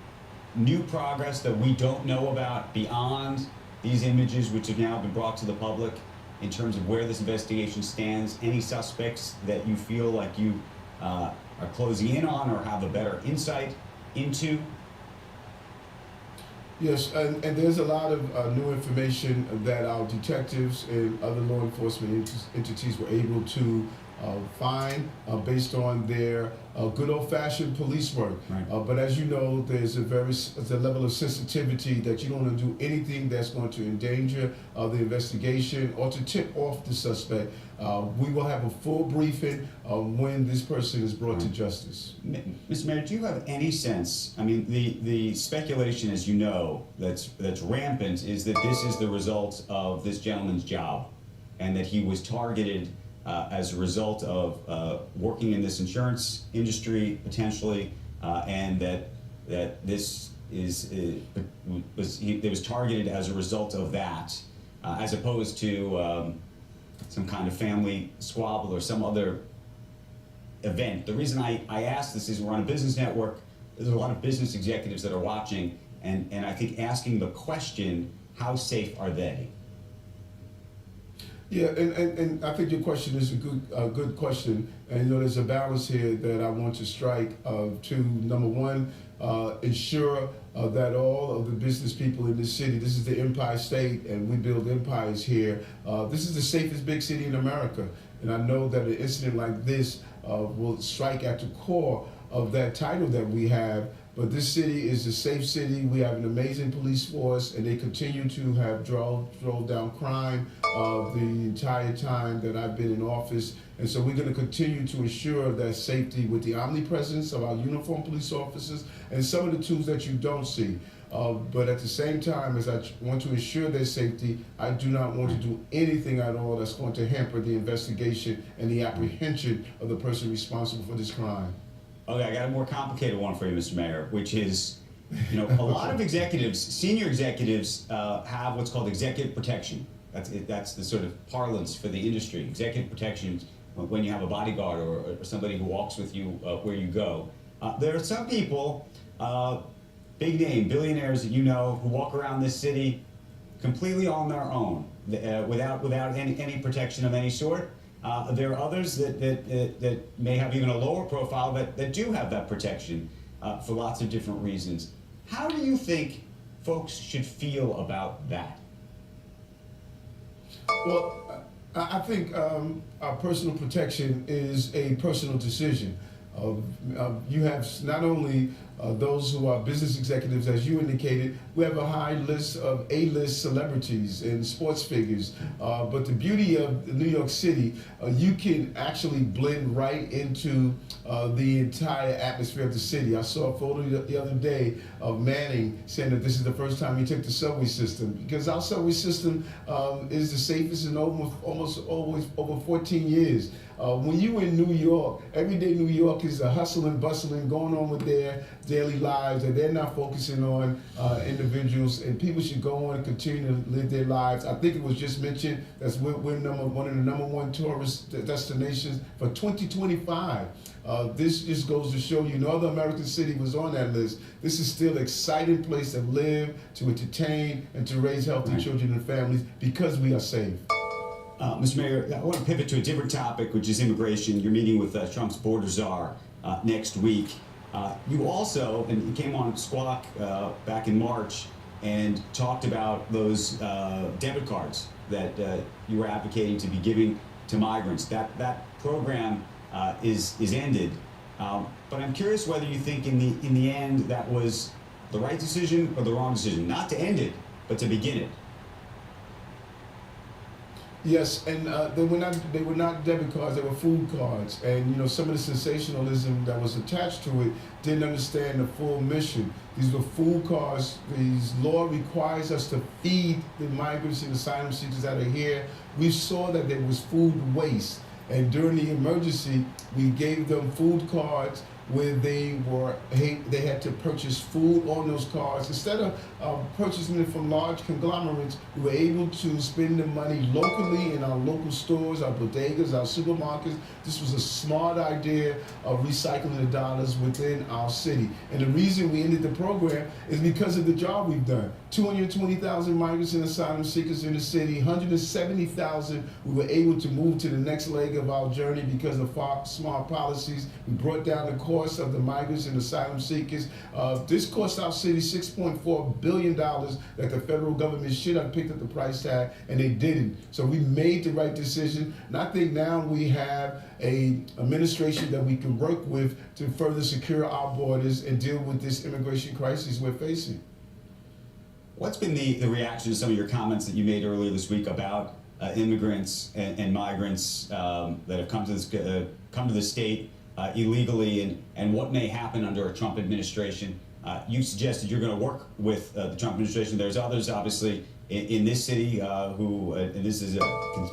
Speaker 5: new progress that we don't know about beyond these images which have now been brought to the public in terms of where this investigation stands? Any suspects that you feel like you are closing in on or have a better insight into?
Speaker 13: Yes, and there's a lot of new information that our detectives and other law enforcement entities were able to find based on their good old-fashioned police work.
Speaker 5: Right.
Speaker 13: But as you know, there's a level of sensitivity that you don't want to do anything that's going to endanger the investigation or to tip off the suspect. We will have a full briefing when this person is brought to justice.
Speaker 5: Mr. Mayor, do you have any sense, I mean, the speculation, as you know, that's rampant is that this is the result of this gentleman's job and that he was targeted as a result of working in this insurance industry potentially, and that this was targeted as a result of that, as opposed to some kind of family squabble or some other event. The reason I ask this is we're on a business network. There's a lot of business executives that are watching, and I think asking the question, how safe are they?
Speaker 13: Yeah, and I think your question is a good question. And you know, there's a balance here that I want to strike to, number one, ensure that all of the business people in this city, this is the Empire State, and we build empires here. This is the safest big city in America. And I know that an incident like this will strike at the core of that title that we have. But this city is a safe city. We have an amazing police force, and they continue to have drove down crime the entire time that I've been in office. And so we're going to continue to ensure that safety with the omnipresence of our uniformed police officers and some of the tools that you don't see. But at the same time, as I want to ensure their safety, I do not want to do anything at all that's going to hamper the investigation and the apprehension of the person responsible for this crime.
Speaker 5: Okay, I got a more complicated one for you, Mr. Mayor, which is, you know, a lot of executives, senior executives, have what's called executive protection. That's the sort of parlance for the industry. Executive protection when you have a bodyguard or somebody who walks with you where you go. There are some people, big name billionaires that you know, who walk around this city completely on their own, without any protection of any sort. There are others that may have even a lower profile that do have that protection for lots of different reasons. How do you think folks should feel about that?
Speaker 13: Well, I think our personal protection is a personal decision. You have not only those who are business executives, as you indicated, we have a high list of A-list celebrities and sports figures. But the beauty of New York City, you can actually blend right into the entire atmosphere of the city. I saw a photo the other day of Manning saying that this is the first time he took the subway system, because our subway system is the safest in almost always over 14 years. When you in New York, everyday New York is a hustle and bustling going on with their daily lives, and they're not focusing on individuals, and people should go on and continue to live their lives. I think it was just mentioned that we're one of the #1 tourist destinations for 2025. This just goes to show you no other American city was on that list. This is still an exciting place to live, to entertain, and to raise healthy children and families because we are safe.
Speaker 5: Mr. Mayor, I want to pivot to a different topic, which is immigration. You're meeting with Trump's border czar next week. You also, and you came on Squawk back in March and talked about those debit cards that you were advocating to be giving to migrants. That program is ended. But I'm curious whether you think in the end that was the right decision or the wrong decision, not to end it, but to begin it.
Speaker 13: Yes, and they were not debit cards, they were food cards. And some of the sensationalism that was attached to it didn't understand the full mission. These were food cards. These law requires us to feed the migrants and asylum seekers that are here. We saw that there was food waste. And during the emergency, we gave them food cards where they had to purchase food on those cards. Instead of purchasing it from large conglomerates, we were able to spend the money locally in our local stores, our bodegas, our supermarkets. This was a smart idea of recycling the dollars within our city. And the reason we ended the program is because of the job we've done. 220,000 migrants and asylum seekers in the city, 170,000 we were able to move to the next leg of our journey because of smart policies. We brought down the cost of the migrants and asylum seekers. This cost our city $6.4 billion that the federal government should have picked up the price tag, and they didn't. So we made the right decision, and I think now we have an administration that we can work with to further secure our borders and deal with this immigration crisis we're facing.
Speaker 5: What's been the reaction to some of your comments that you made earlier this week about immigrants and migrants that have come to the state illegally, and what may happen under a Trump administration? You suggested you're going to work with the Trump administration. There's others, obviously, in this city who, and this is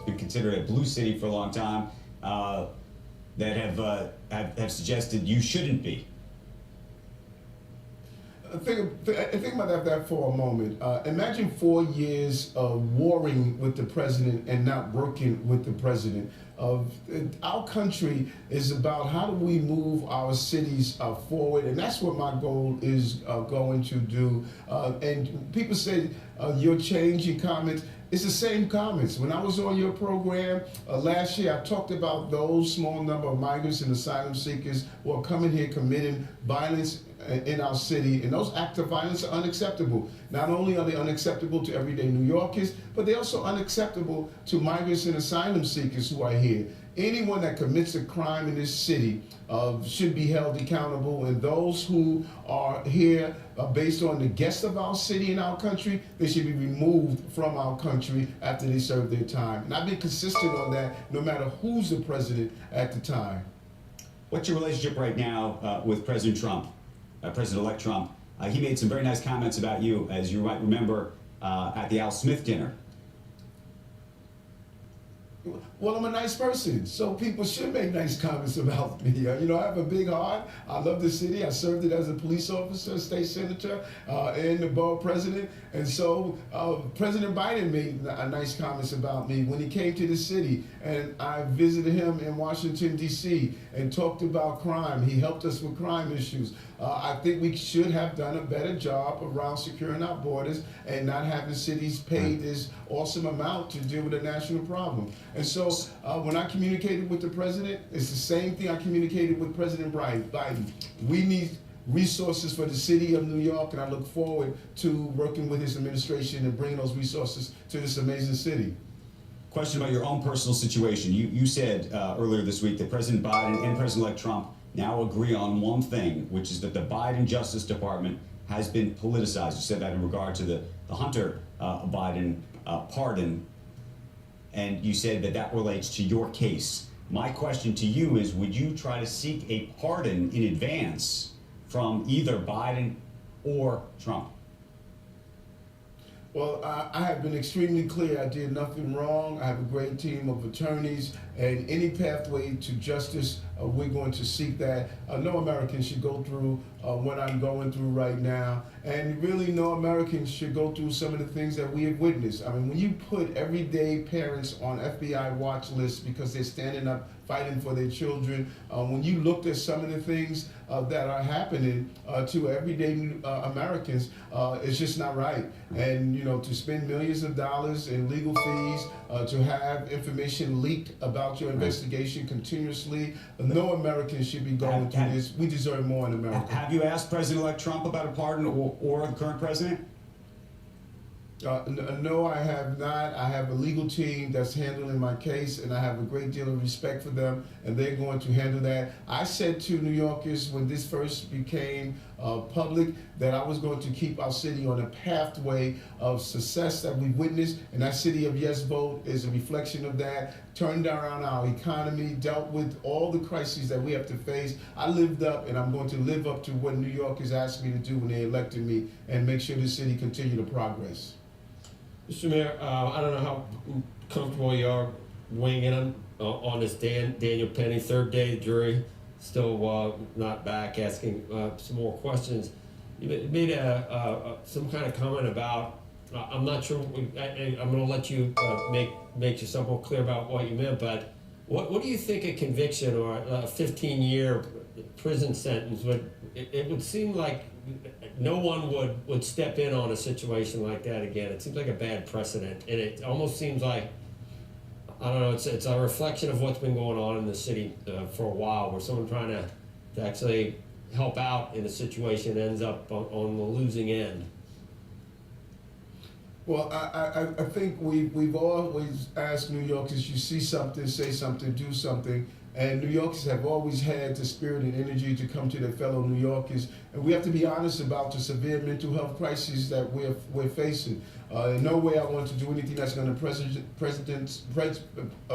Speaker 5: been considered a blue city for a long time, that have suggested you shouldn't be.
Speaker 13: Think about that for a moment. Imagine 4 years of warring with the president and not working with the president. Our country is about how do we move our cities forward, and that's what my goal is going to do. And people say you're changing comments. It's the same comments. When I was on your program last year, I talked about those small number of migrants and asylum seekers who are coming here committing violence in our city, and those acts of violence are unacceptable. Not only are they unacceptable to everyday New Yorkers, but they're also unacceptable to migrants and asylum seekers who are here. Anyone that commits a crime in this city should be held accountable, and those who are here based on the guests of our city and our country, they should be removed from our country after they serve their time. And I've been consistent on that no matter who's the president at the time.
Speaker 5: What's your relationship right now with President Trump? President-elect Trump, he made some very nice comments about you, as you might remember, at the Al Smith dinner.
Speaker 13: Well, I'm a nice person, so people should make nice comments about me. I have a big heart. I love the city. I served it as a police officer, state senator, and the borough president. And so President Biden made nice comments about me when he came to the city. And I visited him in Washington, D.C. and talked about crime. He helped us with crime issues. I think we should have done a better job around securing our borders and not having cities pay this awesome amount to deal with a national problem. And so when I communicated with the president, it's the same thing I communicated with President Biden. We need resources for the city of New York, and I look forward to working with his administration and bringing those resources to this amazing city.
Speaker 5: Question about your own personal situation. You said earlier this week that President Biden and President-elect Trump now agree on one thing, which is that the Biden Justice Department has been politicized. You said that in regard to the Hunter Biden pardon, and you said that that relates to your case. My question to you is, would you try to seek a pardon in advance from either Biden or Trump?
Speaker 13: Well, I have been extremely clear. I did nothing wrong. I have a great team of attorneys, and any pathway to justice, we're going to seek that. No American should go through what I'm going through right now, and really no American should go through some of the things that we have witnessed. I mean, when you put everyday parents on FBI watch lists because they're standing up fighting for their children, when you looked at some of the things that are happening to everyday Americans, it's just not right. And, you know, to spend millions of dollars in legal fees, to have information leaked about your investigation continuously, no American should be going through this. We deserve more in America.
Speaker 5: Have you asked President-elect Trump about a pardon or the current president?
Speaker 13: No, I have not. I have a legal team that's handling my case, and I have a great deal of respect for them, and they're going to handle that. I said to New Yorkers when this first became public that I was going to keep our city on a pathway of success that we witnessed, and that city of yes vote is a reflection of that. Turned around our economy, dealt with all the crises that we have to face. I lived up, and I'm going to live up to what New Yorkers asked me to do when they elected me, and make sure the city continue to progress.
Speaker 6: Mr. Mayor, I don't know how comfortable you are weighing in on this Daniel Penny, third day jury, still not back, asking some more questions. You made some kind of comment about, I'm not sure, I'm going to let you make yourself more clear about what you meant, but what do you think a conviction or a 15-year prison sentence would, it would seem like no one would step in on a situation like that again. It seems like a bad precedent, and it almost seems like, I don't know, it's a reflection of what's been going on in the city for a while, where someone trying to actually help out in a situation ends up on the losing end.
Speaker 13: Well, I think we've always asked New Yorkers, you see something, say something, do something. And New Yorkers have always had the spirit and energy to come to their fellow New Yorkers. And we have to be honest about the severe mental health crises that we're facing. In no way I want to do anything that's going to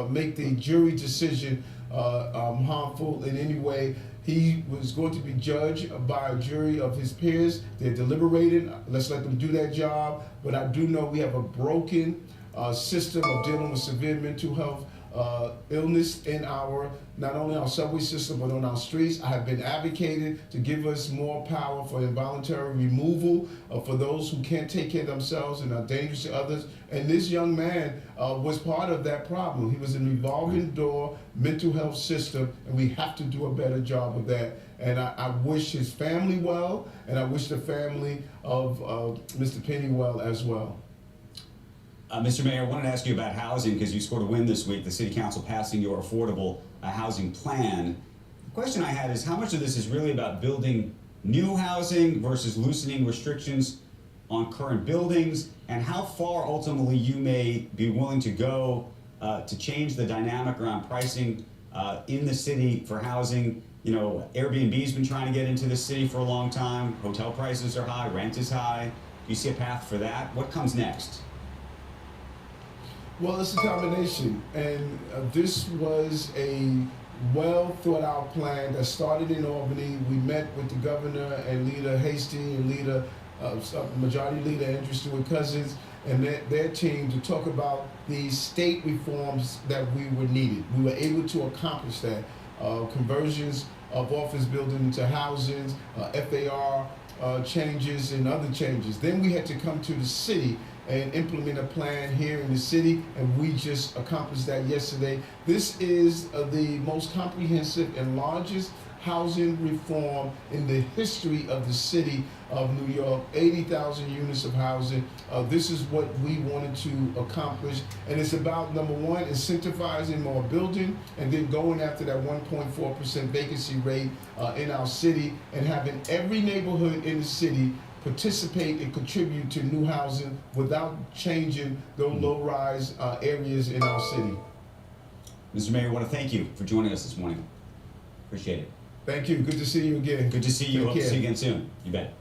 Speaker 13: make the jury decision harmful in any way. He was going to be judged by a jury of his peers. They're deliberating. Let's let them do that job. But I do know we have a broken system of dealing with severe mental health illness in not only our subway system, but on our streets. I have been advocating to give us more power for involuntary removal for those who can't take care of themselves and are dangerous to others. And this young man was part of that problem. He was in a revolving door mental health system, and we have to do a better job of that. And I wish his family well, and I wish the family of Mr. Penny well as well.
Speaker 5: Mr. Mayor, I wanted to ask you about housing because you scored a win this week, the City Council passing your affordable housing plan. The question I had is how much of this is really about building new housing versus loosening restrictions on current buildings, and how far ultimately you may be willing to go to change the dynamic around pricing in the city for housing. You know, Airbnb's been trying to get into the city for a long time. Hotel prices are high, rent is high. Do you see a path for that? What comes next?
Speaker 13: Well, it's a combination, and this was a well thought out plan that started in Albany. We met with the governor and Leader Hasty and Majority Leader Andrew Stewart-Cousins and their team to talk about the state reforms that we were needed. We were able to accomplish that. Conversions of office buildings into housing, FAR changes and other changes. Then we had to come to the city and implement a plan here in the city, and we just accomplished that yesterday. This is the most comprehensive and largest housing reform in the history of the city of New York, 80,000 units of housing. This is what we wanted to accomplish, and it's about, number one, incentivizing more building, and then going after that 1.4% vacancy rate in our city, and having every neighborhood in the city participate and contribute to new housing without changing those low-rise areas in our city.
Speaker 5: Mr. Mayor, I want to thank you for joining us this morning. Appreciate it.
Speaker 13: Thank you. Good to see you again.
Speaker 5: Good to see you.
Speaker 13: Take
Speaker 5: Hope to
Speaker 13: care.
Speaker 5: see you again soon. You bet.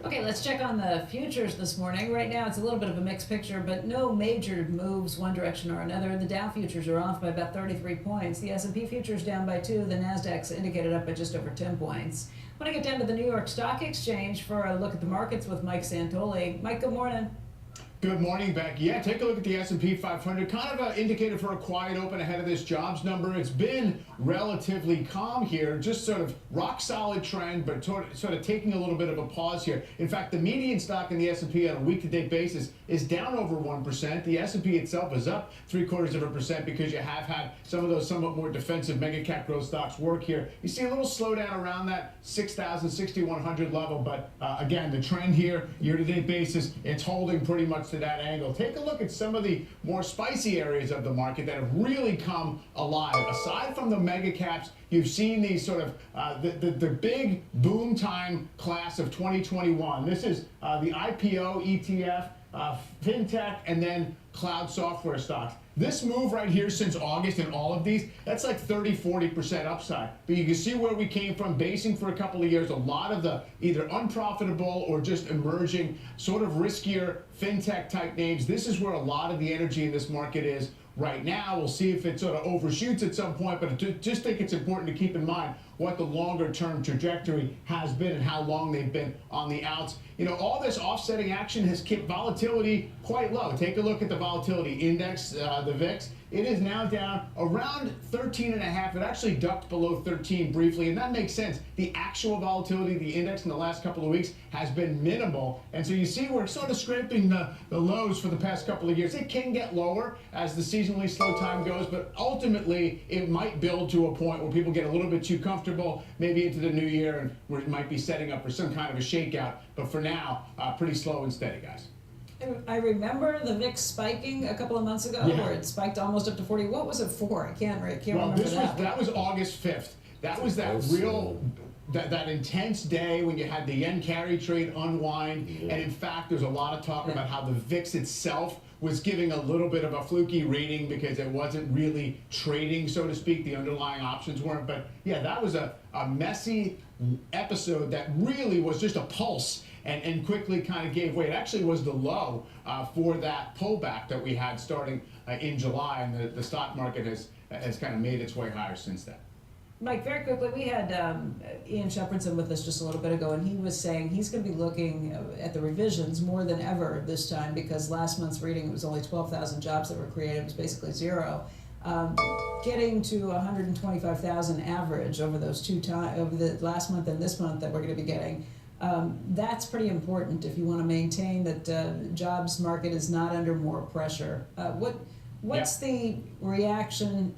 Speaker 2: Okay, let's check on the futures this morning. Right now, it's a little bit of a mixed picture, but no major moves one direction or another. The Dow futures are off by about 33 points. The S&P futures down by 2. The Nasdaq's indicated up by just over 10 points. I want to get down to the New York Stock Exchange for a look at the markets with Mike Santoli. Mike, good morning.
Speaker 14: Good morning, Becky. Yeah, take a look at the S&P 500. Kind of an indicator for a quiet open ahead of this jobs number. It's been relatively calm here, just sort of rock solid trend, but sort of taking a little bit of a pause here. In fact, the median stock in the S&P on a week-to-date basis is down over 1%. The S&P itself is up 0.75% because you have had some of those somewhat more defensive mega cap growth stocks work here. You see a little slowdown around that 6,000, 6,100 level, but again, the trend here, year-to-date basis, it's holding pretty much to that angle. Take a look at some of the more spicy areas of the market that have really come alive. Aside from the mega caps, you've seen these sort of the big boom time class of 2021. This is the IPO, ETF, fintech, and then cloud software stocks. This move right here since August in all of these, that's like 30-40% upside. But you can see where we came from, basing for a couple of years, a lot of the either unprofitable or just emerging, sort of riskier fintech type names. This is where a lot of the energy in this market is right now. We'll see if it sort of overshoots at some point, but I just think it's important to keep in mind what the longer term trajectory has been and how long they've been on the outs. You know, all this offsetting action has kept volatility quite low. Take a look at the volatility index, the VIX. It is now down around 13.5. It actually ducked below 13 briefly, and that makes sense. The actual volatility of the index in the last couple of weeks has been minimal, and so you see we're sort of scraping the lows for the past couple of years. It can get lower as the seasonally slow time goes, but ultimately it might build to a point where people get a little bit too comfortable, maybe into the new year, and we might be setting up for some kind of a shakeout. But for now, pretty slow and steady, guys.
Speaker 2: I remember the VIX spiking a couple of months ago, where it spiked almost up to 40. What was it for? I can't remember that.
Speaker 14: That was August 5th. That was that real, that intense day when you had the yen carry trade unwind. And in fact, there's a lot of talk about how the VIX itself was giving a little bit of a fluky reading because it wasn't really trading, so to speak. The underlying options weren't. But yeah, that was a messy episode that really was just a pulse and quickly kind of gave way. It actually was the low for that pullback that we had starting in July, and the stock market has kind of made its way higher since then.
Speaker 2: Mike, very quickly, we had Ian Shepherdson with us just a little bit ago, and he was saying he's going to be looking at the revisions more than ever this time because last month's reading, it was only 12,000 jobs that were created. It was basically zero. Getting to 125,000 average over those over the last month and this month that we're going to be getting, that's pretty important if you want to maintain that jobs market is not under more pressure. What's the reaction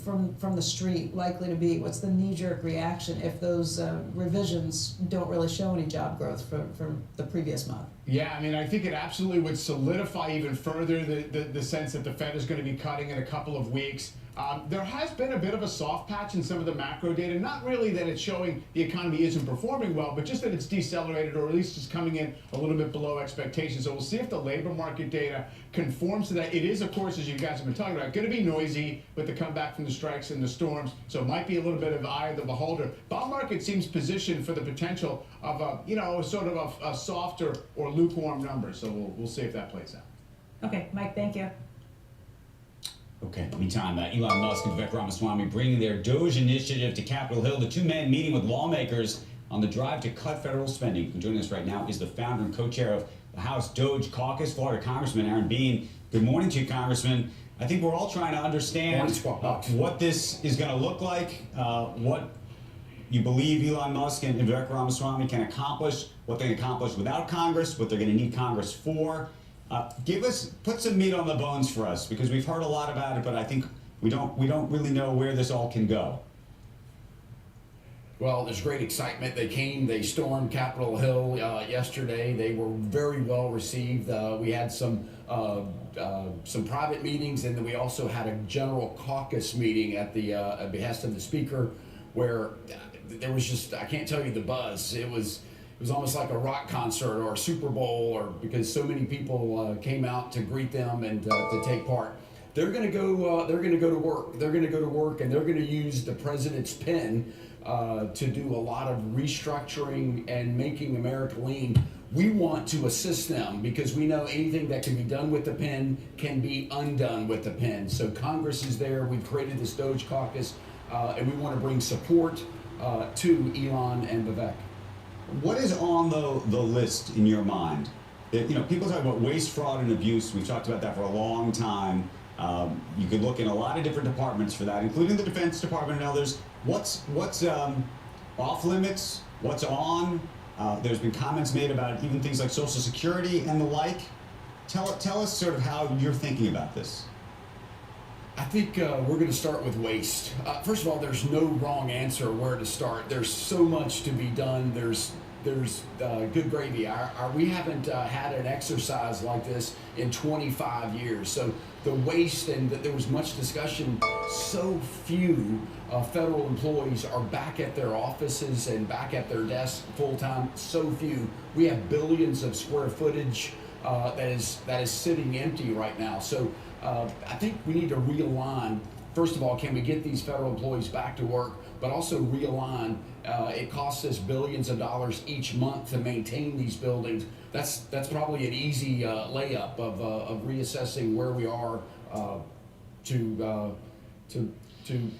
Speaker 2: from the street likely to be? What's the knee-jerk reaction if those revisions don't really show any job growth from the previous month?
Speaker 14: Yeah, I mean, I think it absolutely would solidify even further the sense that the Fed is going to be cutting in a couple of weeks. There has been a bit of a soft patch in some of the macro data. Not really that it's showing the economy isn't performing well, but just that it's decelerated or at least just coming in a little bit below expectations. So we'll see if the labor market data conforms to that. It is, of course, as you guys have been talking about, going to be noisy with the comeback from the strikes and the storms. So it might be a little bit of eye of the beholder. Bond market seems positioned for the potential of a sort of a softer or lukewarm number. So we'll see if that plays out.
Speaker 2: Okay, Mike, thank you.
Speaker 5: Okay, meantime, Elon Musk and Vivek Ramaswamy bringing their Doge initiative to Capitol Hill. The two-man meeting with lawmakers on the drive to cut federal spending. And joining us right now is the founder and co-chair of the House Doge Caucus, Florida Congressman Aaron Bean. Good morning to you, Congressman. I think we're all trying to understand what this is going to look like, what you believe Elon Musk and Vivek Ramaswamy can accomplish, what they can accomplish without Congress, what they're going to need Congress for. Put some meat on the bones for us, because we've heard a lot about it, but I think we don't really know where this all can go.
Speaker 15: Well, there's great excitement. They stormed Capitol Hill yesterday. They were very well received. We had some private meetings, and then we also had a general caucus meeting at the behest of the speaker, where there was just, I can't tell you the buzz. It was almost like a rock concert or a Super Bowl, or because so many people came out to greet them and to take part. they're going to go. They're going to go to work. They're going to go to work, and they're going to use the president's pen to do a lot of restructuring and making America lean. We want to assist them because we know anything that can be done with the pen can be undone with the pen. So Congress is there. We've created this Doge Caucus, and we want to bring support to Elon and Vivek.
Speaker 5: What is on the list in your mind? People talk about waste, fraud, and abuse. We've talked about that for a long time. You could look in a lot of different departments for that, including the Defense Department and others. What's off limits? What's on? There's been comments made about even things like Social Security and the like. Tell us sort of how you're thinking about this.
Speaker 15: I think we're going to start with waste. First of all, there's no wrong answer where to start. There's so much to be done. There's good gravy. We haven't had an exercise like this in 25 years. So the waste, and there was much discussion, so few federal employees are back at their offices and back at their desks full time. So few. We have billions of square footage that is sitting empty right now. So I think we need to realign. First of all, can we get these federal employees back to work, but also realign. It costs us billions of dollars each month to maintain these buildings. That's probably an easy layup of reassessing where we are to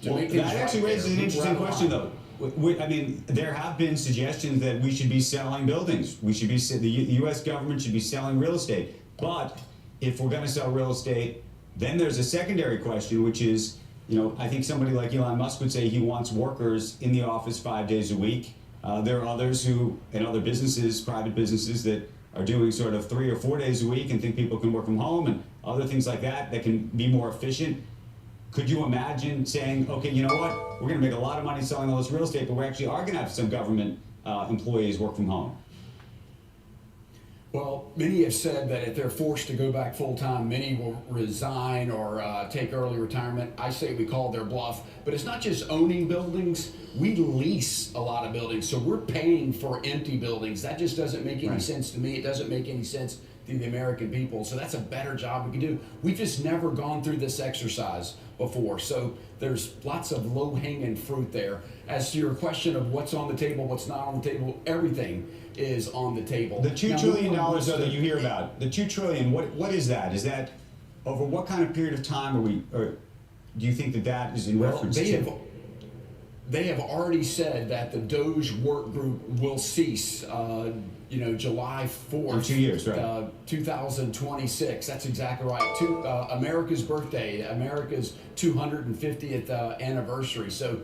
Speaker 15: make things
Speaker 5: that actually
Speaker 15: right
Speaker 5: raises
Speaker 15: there.
Speaker 5: an interesting question, though. I mean, there have been suggestions that we should be selling buildings. The U.S. government should be selling real estate. But if we're going to sell real estate, then there's a secondary question, which is, I think somebody like Elon Musk would say he wants workers in the office 5 days a week. There are others and other businesses, private businesses, that are doing sort of 3 or 4 days a week and think people can work from home, and other things like that can be more efficient. Could you imagine saying, okay, you know what, we're going to make a lot of money selling all this real estate, but we actually are going to have some government employees work from home?
Speaker 15: Well, many have said that if they're forced to go back full-time, many will resign or take early retirement. I say we call their bluff. But it's not just owning buildings. We lease a lot of buildings. So we're paying for empty buildings. That just doesn't make any sense to me. It doesn't make any sense to the American people. So that's a better job we can do. We've just never gone through this exercise before. So there's lots of low-hanging fruit there. As to your question of what's on the table, what's not on the table, everything is on the table.
Speaker 5: The $2 trillion that you hear about, the $2 trillion, what is that? Is that over what kind of period of time or do you think that is in reference to?
Speaker 15: They have already said that the Doge work group will cease, July 4th.
Speaker 5: In 2 years, right?
Speaker 15: 2026. That's exactly right. America's birthday, America's 250th anniversary. So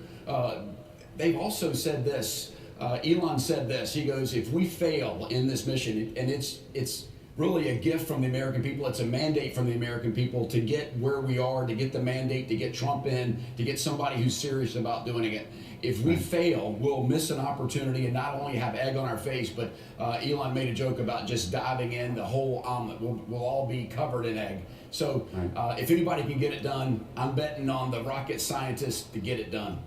Speaker 15: they've also said this. Elon said this. He goes, if we fail in this mission, and it's really a gift from the American people. It's a mandate from the American people to get where we are, to get the mandate, to get Trump in, to get somebody who's serious about doing it. If we fail, we'll miss an opportunity and not only have egg on our face, but Elon made a joke about just diving in the whole omelet. We'll all be covered in egg. So if anybody can get it done, I'm betting on the rocket scientists to get it done.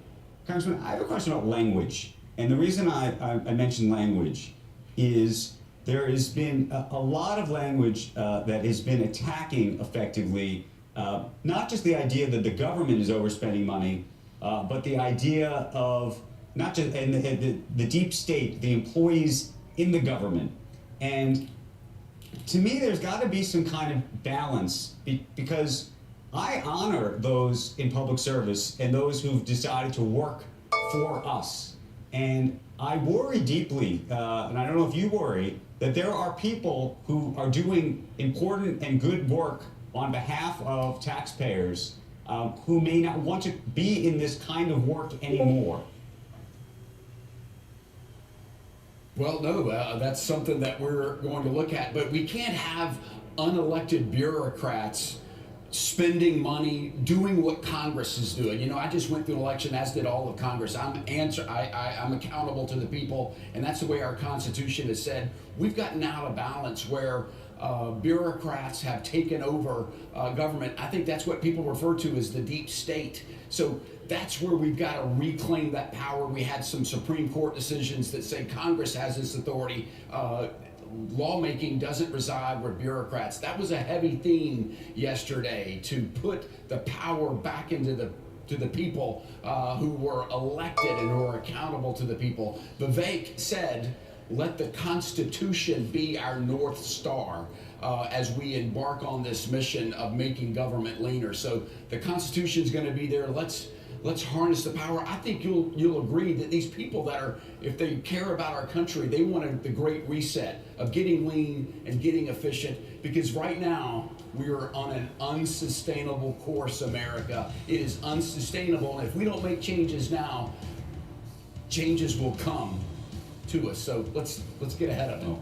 Speaker 5: Congressman, I have a question about language. And the reason I mention language is there has been a lot of language that has been attacking effectively, not just the idea that the government is overspending money, but the idea of not just the deep state, the employees in the government. And to me, there's got to be some kind of balance because I honor those in public service and those who've decided to work for us. And I worry deeply, and I don't know if you worry, that there are people who are doing important and good work on behalf of taxpayers who may not want to be in this kind of work anymore.
Speaker 15: Well, no, that's something that we're going to look at, but we can't have unelected bureaucrats spending money, doing what Congress is doing. I just went through an election, as did all of Congress. I'm accountable to the people, and that's the way our Constitution has said. We've gotten out of balance where bureaucrats have taken over government. I think that's what people refer to as the deep state. So that's where we've got to reclaim that power. We had some Supreme Court decisions that say Congress has this authority. lawmaking doesn't reside with bureaucrats. That was a heavy theme yesterday, to put the power back into the people who were elected and who are accountable to the people. Vivek said, let the Constitution be our North Star as we embark on this mission of making government leaner. So the Constitution is going to be there. Let's harness the power. I think you'll agree that these people that are, if they care about our country, they want the great reset of getting lean and getting efficient, because right now we are on an unsustainable course, America. It is unsustainable, and if we don't make changes now, changes will come to us. So let's get ahead of it.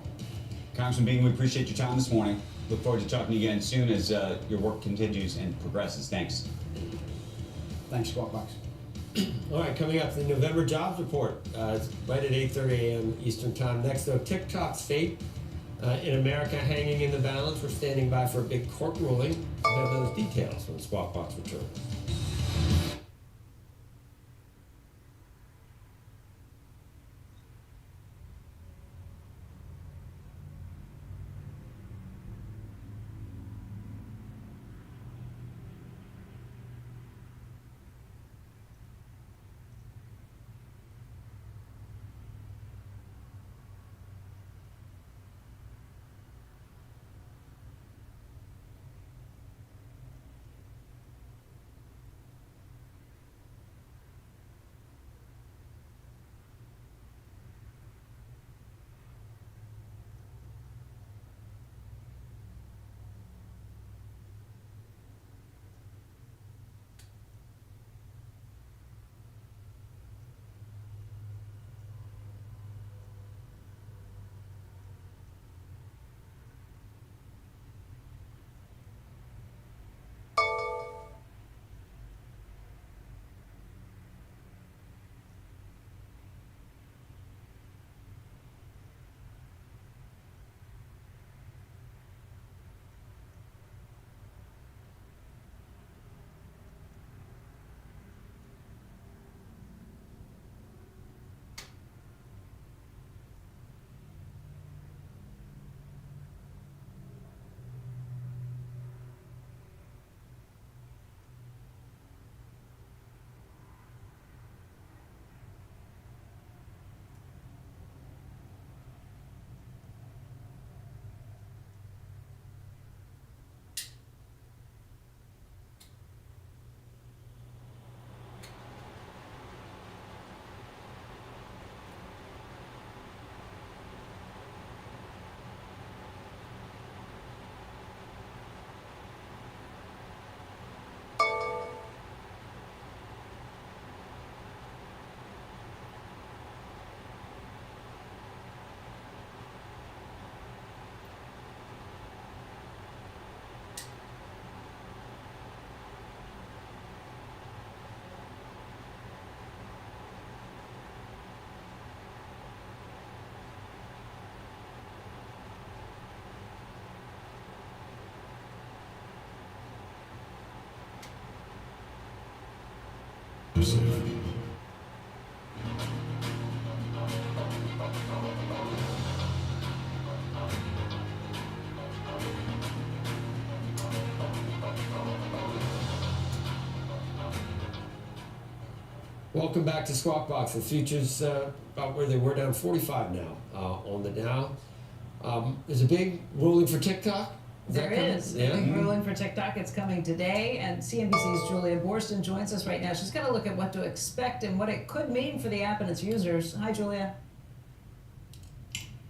Speaker 5: Congressman Bingham, we appreciate your time this morning. Look forward to talking to you again soon as your work continues and progresses. Thanks.
Speaker 15: Thanks, Squawk Box.
Speaker 6: All right, coming up, the November jobs report. It's right at 8:30 a.m. Eastern Time. Next, though, TikTok's fate in America hanging in the balance. We're standing by for a big court ruling. We'll have those details when the Squawk Box returns. Welcome back to Squawk Box. The futures about where they were, down 45 now on the Dow. There's a big ruling for TikTok.
Speaker 2: There is a big ruling for TikTok. It's coming today, and CNBC's Julia Boorstin joins us right now. She's going to look at what to expect and what it could mean for the app and its users. Hi, Julia.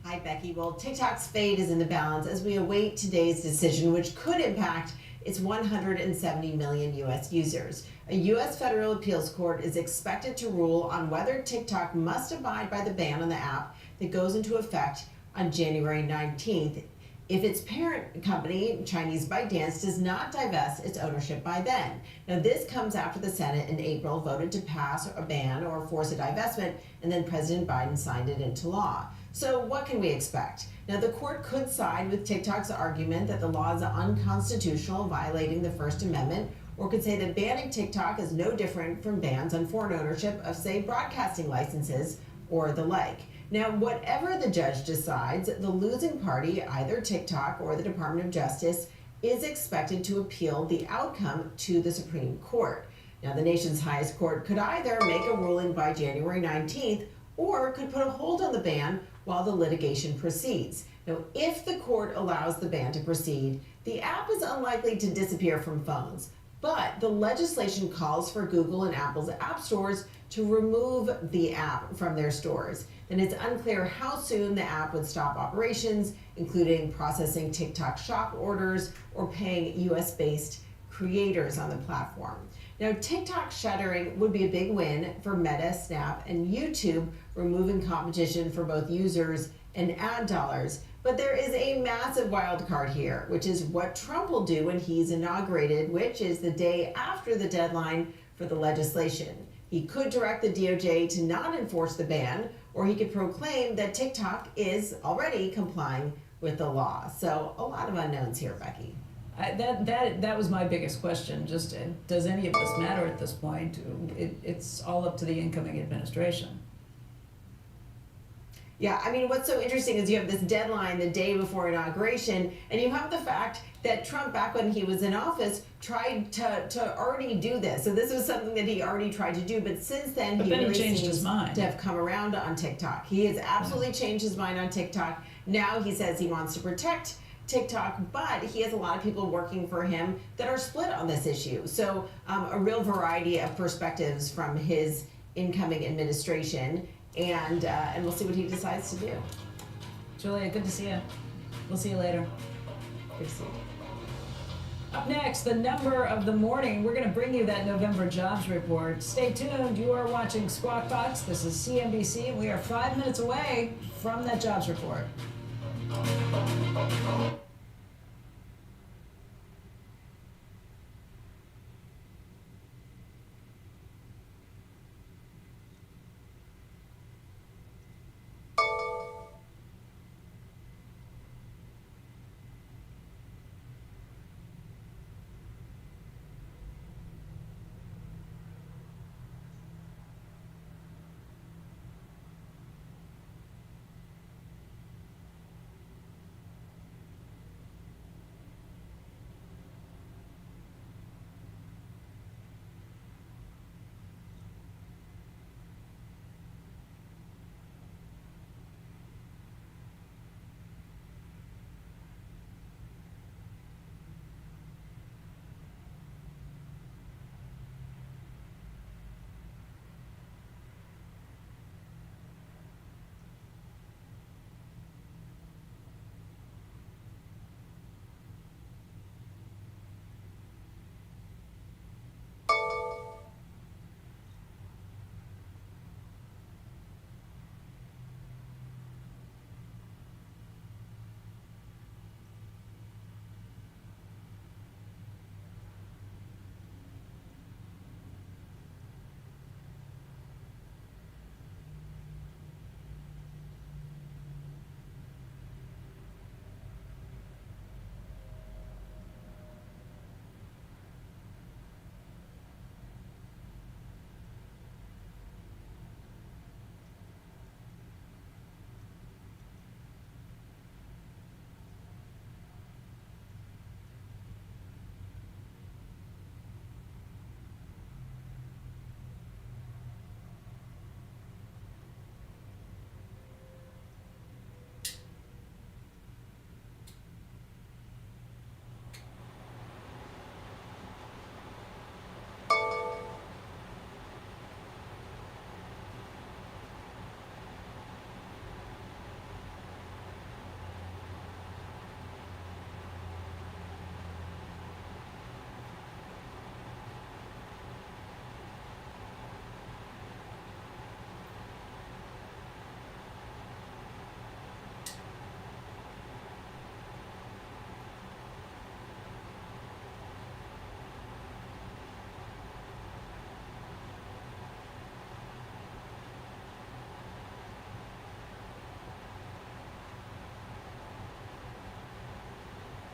Speaker 16: Hi, Becky. Well, TikTok's fate is in the balance as we await today's decision, which could impact its 170 million U.S. users. A U.S. federal appeals court is expected to rule on whether TikTok must abide by the ban on the app that goes into effect on January 19th if its parent company, Chinese ByteDance, does not divest its ownership by then. Now, this comes after the Senate in April voted to pass a ban or force a divestment, and then President Biden signed it into law. So what can we expect? Now, the court could side with TikTok's argument that the law is unconstitutional, violating the First Amendment, or could say that banning TikTok is no different from bans on foreign ownership of, say, broadcasting licenses or the like. Now, whatever the judge decides, the losing party, either TikTok or the Department of Justice, is expected to appeal the outcome to the Supreme Court. Now, the nation's highest court could either make a ruling by January 19th or could put a hold on the ban while the litigation proceeds. Now, if the court allows the ban to proceed, the app is unlikely to disappear from phones. But the legislation calls for Google and Apple's app stores to remove the app from their stores. And it's unclear how soon the app would stop operations, including processing TikTok shop orders or paying US-based creators on the platform. Now, TikTok shuttering would be a big win for Meta, Snap, and YouTube, removing competition for both users and ad dollars. But there is a massive wild card here, which is what Trump will do when he's inaugurated, which is the day after the deadline for the legislation. He could direct the DOJ to not enforce the ban, or he could proclaim that TikTok is already complying with the law. So a lot of unknowns here, Becky.
Speaker 2: That was my biggest question. Just does any of this matter at this point? It's all up to the incoming administration.
Speaker 16: Yeah, I mean, what's so interesting is you have this deadline the day before inauguration, and you have the fact that Trump, back when he was in office, tried to already do this. So this was something that he already tried to do, but since then he really
Speaker 2: changed
Speaker 16: seems
Speaker 2: his mind
Speaker 16: to have come around on TikTok. He has absolutely changed his mind on TikTok. Now he says he wants to protect TikTok, but he has a lot of people working for him that are split on this issue. So a real variety of perspectives from his incoming administration. And we'll see what he decides to do.
Speaker 2: Julia, good to see you. We'll see you later.
Speaker 16: Good to see you.
Speaker 2: Up next, the number of the morning. We're going to bring you that November jobs report. Stay tuned. You are watching Squawk Box. This is CNBC, and we are 5 minutes away from that jobs report.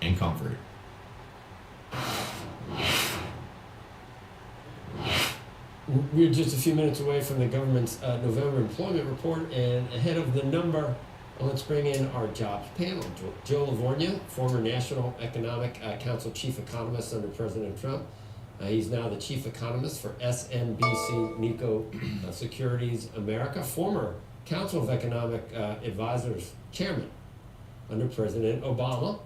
Speaker 17: And comfort.
Speaker 6: We're just a few minutes away from the government's November employment report, and ahead of the number, let's bring in our jobs panel. Joe Livornia, former National Economic Council chief economist under President Trump. He's now the chief economist for SMBC Nikko Securities America, former Council of Economic Advisors chairman under President Obama.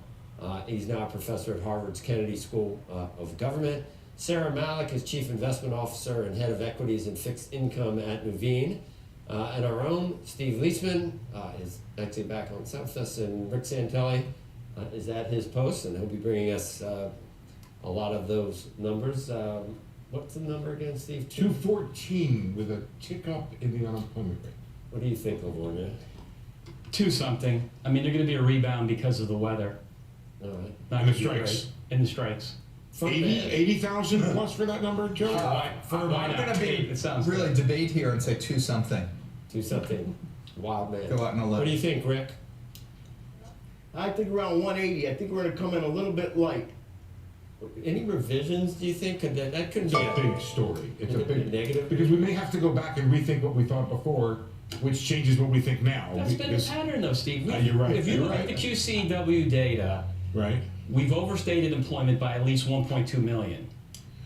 Speaker 6: He's now a professor at Harvard's Kennedy School of Government. Sarah Malik is Chief Investment Officer and Head of Equities and Fixed Income at Nuveen. And our own Steve Leisman is actually back on Southwest, and Rick Santelli is at his post, and he'll be bringing us a lot of those numbers. What's the number again, Steve?
Speaker 1: 214 with a tick up in the unemployment rate.
Speaker 6: What do you think, Livornia?
Speaker 17: 2 something. I mean, there's going to be a rebound because of the weather.
Speaker 6: All right.
Speaker 1: And the strikes.
Speaker 17: And the strikes.
Speaker 1: 80,000 plus for that number, Joe?
Speaker 17: I'm
Speaker 11: going to be really debate here and say 2 something.
Speaker 6: 2 something. Wild man.
Speaker 11: Go out and
Speaker 6: What do you think, Rick?
Speaker 18: I think around 180. I think we're going to come in a little bit light.
Speaker 6: Any revisions, do you think? That could
Speaker 1: It's
Speaker 6: be
Speaker 1: a big story. It's a big
Speaker 6: negative.
Speaker 1: Because we may have to go back and rethink what we thought before, which changes what we think now.
Speaker 17: That's been the pattern, though, Steve.
Speaker 1: You're right.
Speaker 17: If you look at the QCW data,
Speaker 1: right,
Speaker 17: we've overstated employment by at least 1.2 million.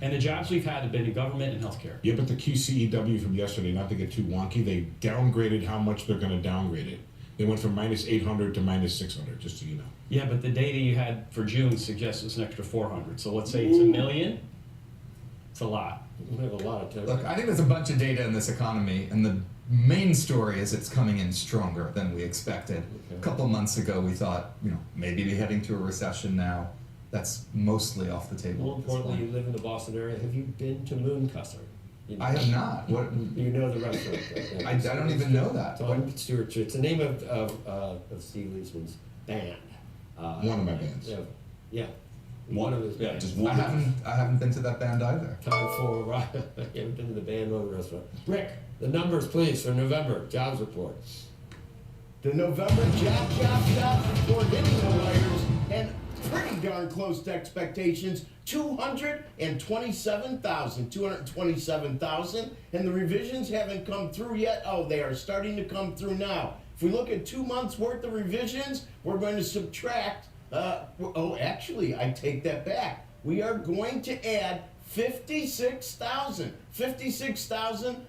Speaker 17: And the jobs we've had have been in government and healthcare.
Speaker 1: Yeah, but the QCEW from yesterday, not to get too wonky, they downgraded how much they're going to downgrade it. They went from -800 to -600, just so you know.
Speaker 17: Yeah, but the data you had for June suggests it's an extra 400. So let's say it's a million. It's a lot.
Speaker 6: We have a lot of time.
Speaker 11: Look, I think there's a bunch of data in this economy, and the main story is it's coming in stronger than we expected.
Speaker 6: Okay.
Speaker 11: A couple months ago, we thought, maybe we're heading to a recession now. That's mostly off the table.
Speaker 6: More importantly, you live in the Boston area. Have you been to Mooncusser?
Speaker 11: I have not. What?
Speaker 6: You know the restaurant. Right?
Speaker 11: I don't even know that.
Speaker 6: It's on Stewart Street. It's the name of Steve Leisman's band.
Speaker 1: One of my bands.
Speaker 6: Yeah. One of his bands.
Speaker 11: Just one. I haven't been to that band either.
Speaker 6: Time for you haven't been to the band or the restaurant. Rick, the numbers, please, for November jobs report.
Speaker 18: The November jobs report hitting the wires and pretty darn close to expectations. 227,000, and the revisions haven't come through yet. Oh, they are starting to come through now. If we look at 2 months worth of revisions, we're going to subtract, actually, I take that back. We are going to add 56,000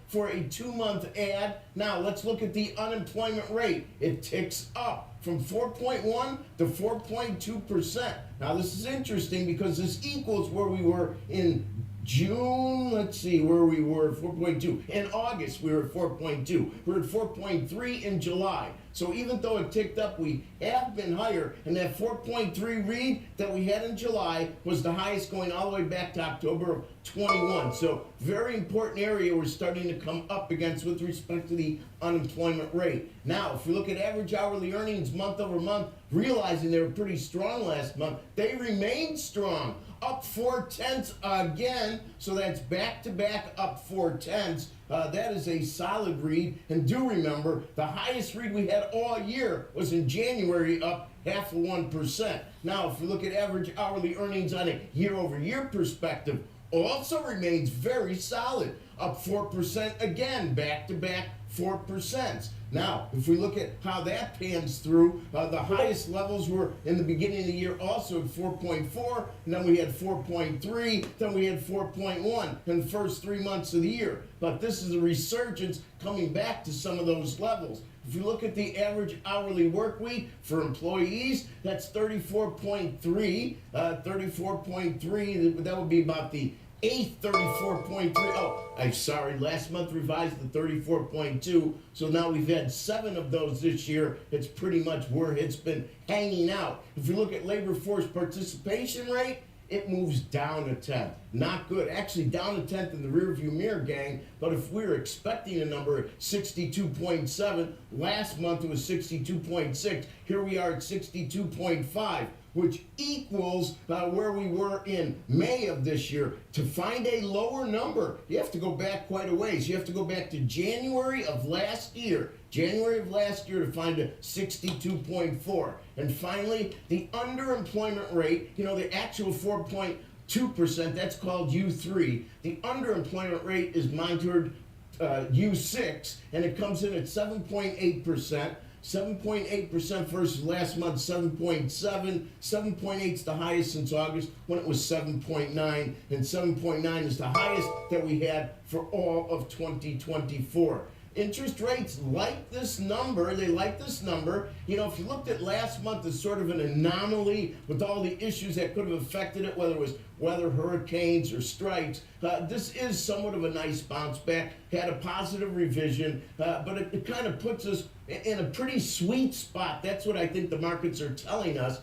Speaker 18: for a 2-month add. Now let's look at the unemployment rate. It ticks up from 4.1 to 4.2%. Now this is interesting because this equals where we were in June. Let's see where we were at 4.2. In August we were at 4.2. We're at 4.3 in July. So even though it ticked up, we have been higher, and that 4.3 read that we had in July was the highest going all the way back to October of 21. So very important area we're starting to come up against with respect to the unemployment rate. Now, if we look at average hourly earnings month over month, realizing they were pretty strong last month, they remained strong, up 0.4 again. So that's back-to-back up 0.4. That is a solid read. And do remember, the highest read we had all year was in January, up 0.5%. Now, if we look at average hourly earnings on a year-over-year perspective, also remains very solid, up 4% again, back-to-back 4%. Now, if we look at how that pans through, the highest levels were in the beginning of the year also at 4.4, and then we had 4.3, then we had 4.1 in the first 3 months of the year. But this is a resurgence coming back to some of those levels. If you look at the average hourly work week for employees, that's 34.3. 34.3, that would be about the 8th 34.3. Oh, I'm sorry, last month revised to 34.2. So now we've had 7 of those this year. It's pretty much where it's been hanging out. If you look at labor force participation rate, it moves down a 10th. Not good. Actually down a 10th in the rearview mirror, gang. But if we're expecting a number at 62.7, last month it was 62.6. Here we are at 62.5. Which equals where we were in May of this year. To find a lower number, you have to go back quite a ways. You have to go back to January of last year. January of last year to find a 62.4. And finally, the underemployment rate, the actual 4.2 2%. That's called U3. The underemployment rate is monitored U6, and it comes in at 7.8%. 7.8% versus last month 7.7. 7.8 is the highest since August when it was 7.9, and 7.9 is the highest that we had for all of 2024. Interest rates like this number. They like this number. You know, if you looked at last month as sort of an anomaly with all the issues that could have affected it, whether it was weather, hurricanes, or strikes, this is somewhat of a nice bounce back. Had a positive revision, but it kind of puts us in a pretty sweet spot. That's what I think the markets are telling us.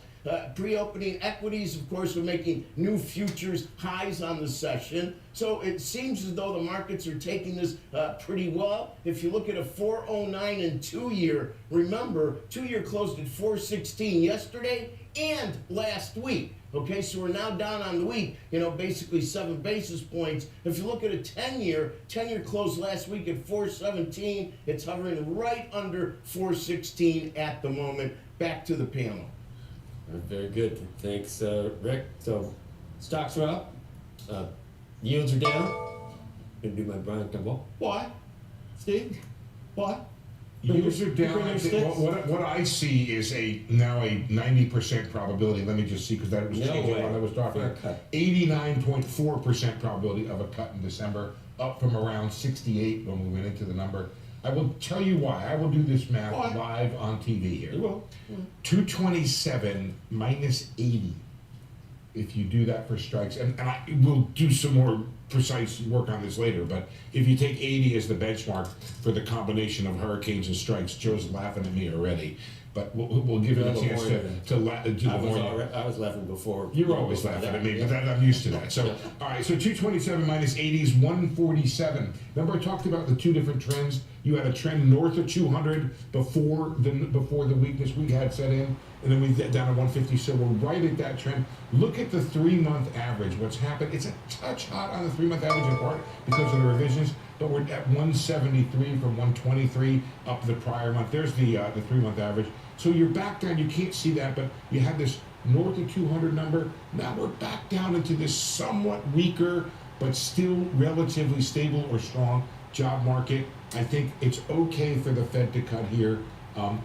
Speaker 18: Pre-opening equities, of course, are making new futures highs on the session. So it seems as though the markets are taking this pretty well. If you look at a 409 and 2-year, remember, 2-year closed at 416 yesterday and last week. Okay, so we're now down on the week, you know, basically 7 basis points. If you look at a 10-year closed last week at 417. It's hovering right under 416 at the moment. Back to the panel.
Speaker 6: Very good. Thanks, Rick. So, stocks are up. Yields are down. Gonna do my Brian Campbell. Why? Steve? Why?
Speaker 1: Yields are down. I think what I see is now a 90% probability. Let me just see, because that was changing while I was talking. 89.4% probability of a cut in December, up from around 68 when we went into the number. I will tell you why. I will do this math live on TV here.
Speaker 6: You will.
Speaker 1: 227 minus 80. If you do that for strikes, and I will do some more precise work on this later, but if you take 80 as the benchmark for the combination of hurricanes and strikes, Joe's laughing at me already, but we'll give him a chance to
Speaker 6: I was laughing before.
Speaker 1: You're always laughing at me, but I'm used to that. So, all right, so 227 minus 80 is 147. Remember I talked about the two different trends? You had a trend north of 200 before the weakness we had set in, and then we get down to 150, so we're right at that trend. Look at the 3-month average. What's happened? It's a touch hot on the 3-month average in part because of the revisions, but we're at 173 from 123 up the prior month. There's the 3-month average. So you're back down. You can't see that, but you had this north of 200 number. Now we're back down into this somewhat weaker, but still relatively stable or strong job market. I think it's okay for the Fed to cut here,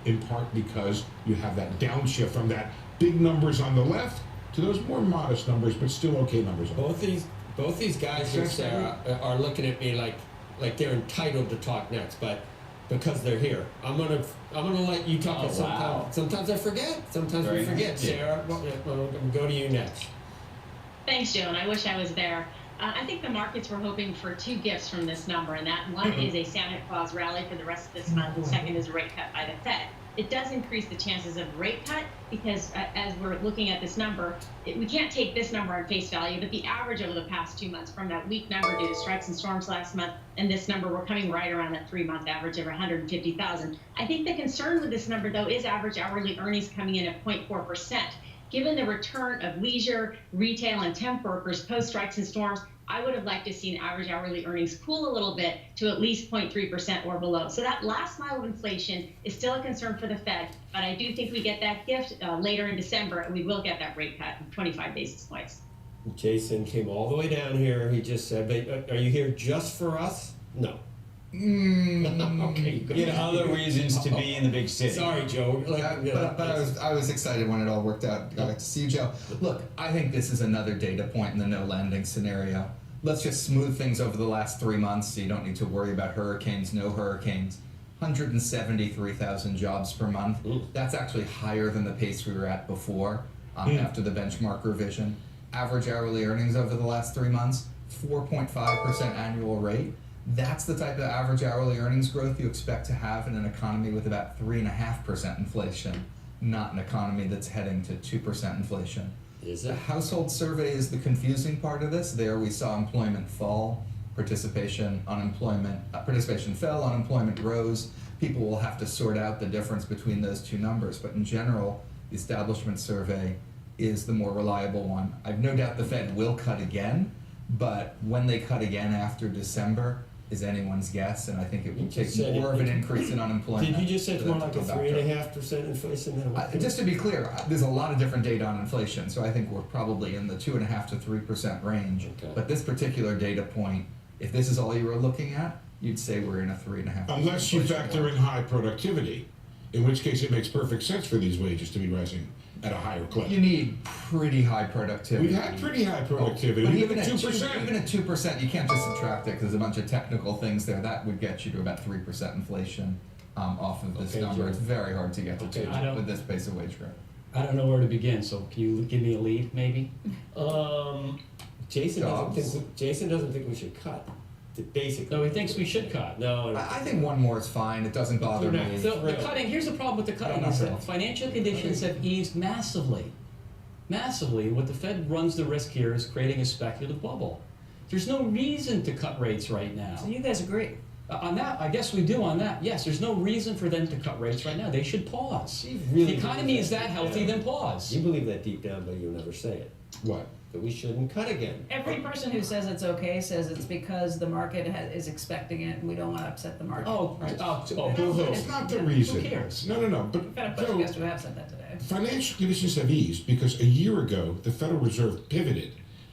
Speaker 1: in part because you have that downshift from that big numbers on the left to those more modest numbers, but still okay numbers.
Speaker 6: Both these guys here, Sarah, are looking at me like they're entitled to talk next, but because they're here, I'm gonna let you talk. Sometimes I forget. Sometimes we forget. Sarah, we'll go to you next.
Speaker 19: Thanks, Joe, and I wish I was there. I think the markets were hoping for 2 gifts from this number, and that one is a Santa Claus rally for the rest of this month, and second is a rate cut by the Fed. It does increase the chances of a rate cut because as we're looking at this number, we can't take this number on face value, but the average over the past 2 months from that weak number due to strikes and storms last month and this number, we're coming right around that 3-month average of 150,000. I think the concern with this number, though, is average hourly earnings coming in at 0.4%. Given the return of leisure, retail, and temp workers post-strikes and storms, I would have liked to see average hourly earnings cool a little bit to at least 0.3% or below. So that last mile of inflation is still a concern for the Fed, but I do think we get that gift later in December, and we will get that rate cut of 25 basis points.
Speaker 6: Jason came all the way down here. He just said, but are you here just for us? No.
Speaker 11: Okay. You had other reasons to be in the big city.
Speaker 6: Sorry, Joe.
Speaker 20: But I was excited when it all worked out. I got to see you, Joe. Look, I think this is another data point in the no landing scenario. Let's just smooth things over the last 3 months so you don't need to worry about hurricanes, no hurricanes. 173,000 jobs per month. That's actually higher than the pace we were at before after the benchmark revision. Average hourly earnings over the last 3 months, 4.5% annual rate. That's the type of average hourly earnings growth you expect to have in an economy with about 3.5% inflation, not an economy that's heading to 2% inflation.
Speaker 6: Is it?
Speaker 20: The household survey is the confusing part of this. There we saw employment fall, participation fell, unemployment rose. People will have to sort out the difference between those two numbers, but in general, the establishment survey is the more reliable one. I've no doubt the Fed will cut again, but when they cut again after December, is anyone's guess, and I think it will take
Speaker 6: just said
Speaker 20: more
Speaker 6: it-
Speaker 20: of an increase in unemployment.
Speaker 6: Did you just say it's
Speaker 20: for
Speaker 6: more
Speaker 20: that
Speaker 6: like
Speaker 20: to
Speaker 6: a
Speaker 20: go back up.
Speaker 6: 3.5% inflation than what?
Speaker 20: Just to be clear, there's a lot of different data on inflation, so I think we're probably in the 2.5% to 3% range.
Speaker 6: Okay.
Speaker 20: But this particular data point, if this is all you were looking at, you'd say we're in a 3.5%.
Speaker 1: Unless you
Speaker 20: inflation
Speaker 1: factor
Speaker 20: world.
Speaker 1: in high productivity, in which case it makes perfect sense for these wages to be rising at a higher clip.
Speaker 20: You need pretty high productivity.
Speaker 1: We've had pretty high productivity.
Speaker 20: But
Speaker 1: We've
Speaker 20: even
Speaker 1: been
Speaker 20: at
Speaker 1: at
Speaker 20: 2%,
Speaker 1: 2%.
Speaker 20: even at 2%, you can't just subtract it because there's a bunch of technical things there. That would get you to about 3% inflation off of this
Speaker 6: Okay,
Speaker 20: number.
Speaker 6: Jim.
Speaker 20: It's very hard to get to
Speaker 17: Okay,
Speaker 20: 2
Speaker 17: I don't-
Speaker 20: with this pace of wage growth.
Speaker 17: I don't know where to begin, so can you give me a lead, maybe?
Speaker 6: Jason doesn't
Speaker 20: Jobs.
Speaker 6: think Jason doesn't think we should cut. Basically,
Speaker 17: No, he thinks we should cut.
Speaker 6: No,
Speaker 20: I think one more is fine. It doesn't bother
Speaker 6: You're not
Speaker 20: me.
Speaker 17: The cutting, here's the problem with the cutting,
Speaker 20: not
Speaker 17: is that
Speaker 20: thrilled.
Speaker 17: financial conditions have eased massively. Massively. What the Fed runs the risk here is creating a speculative bubble. There's no reason to cut rates right now.
Speaker 2: So you guys agree?
Speaker 17: On that, I guess we do on that. Yes, there's no reason for them to cut rates right now. They should pause.
Speaker 6: You really
Speaker 17: The economy
Speaker 6: believe
Speaker 17: is that healthy,
Speaker 6: Yeah.
Speaker 17: then pause.
Speaker 6: You believe that deep down, but you never say it.
Speaker 1: What?
Speaker 6: That we shouldn't cut again.
Speaker 2: Every person who says it's okay says it's because the market is expecting it, and we don't want to upset the market.
Speaker 17: Boo-hoo.
Speaker 1: It's not the reason.
Speaker 17: Who cares?
Speaker 1: No. But
Speaker 2: We've got a bunch of guests who have said that today.
Speaker 1: financial conditions have eased because a year ago the Federal Reserve pivoted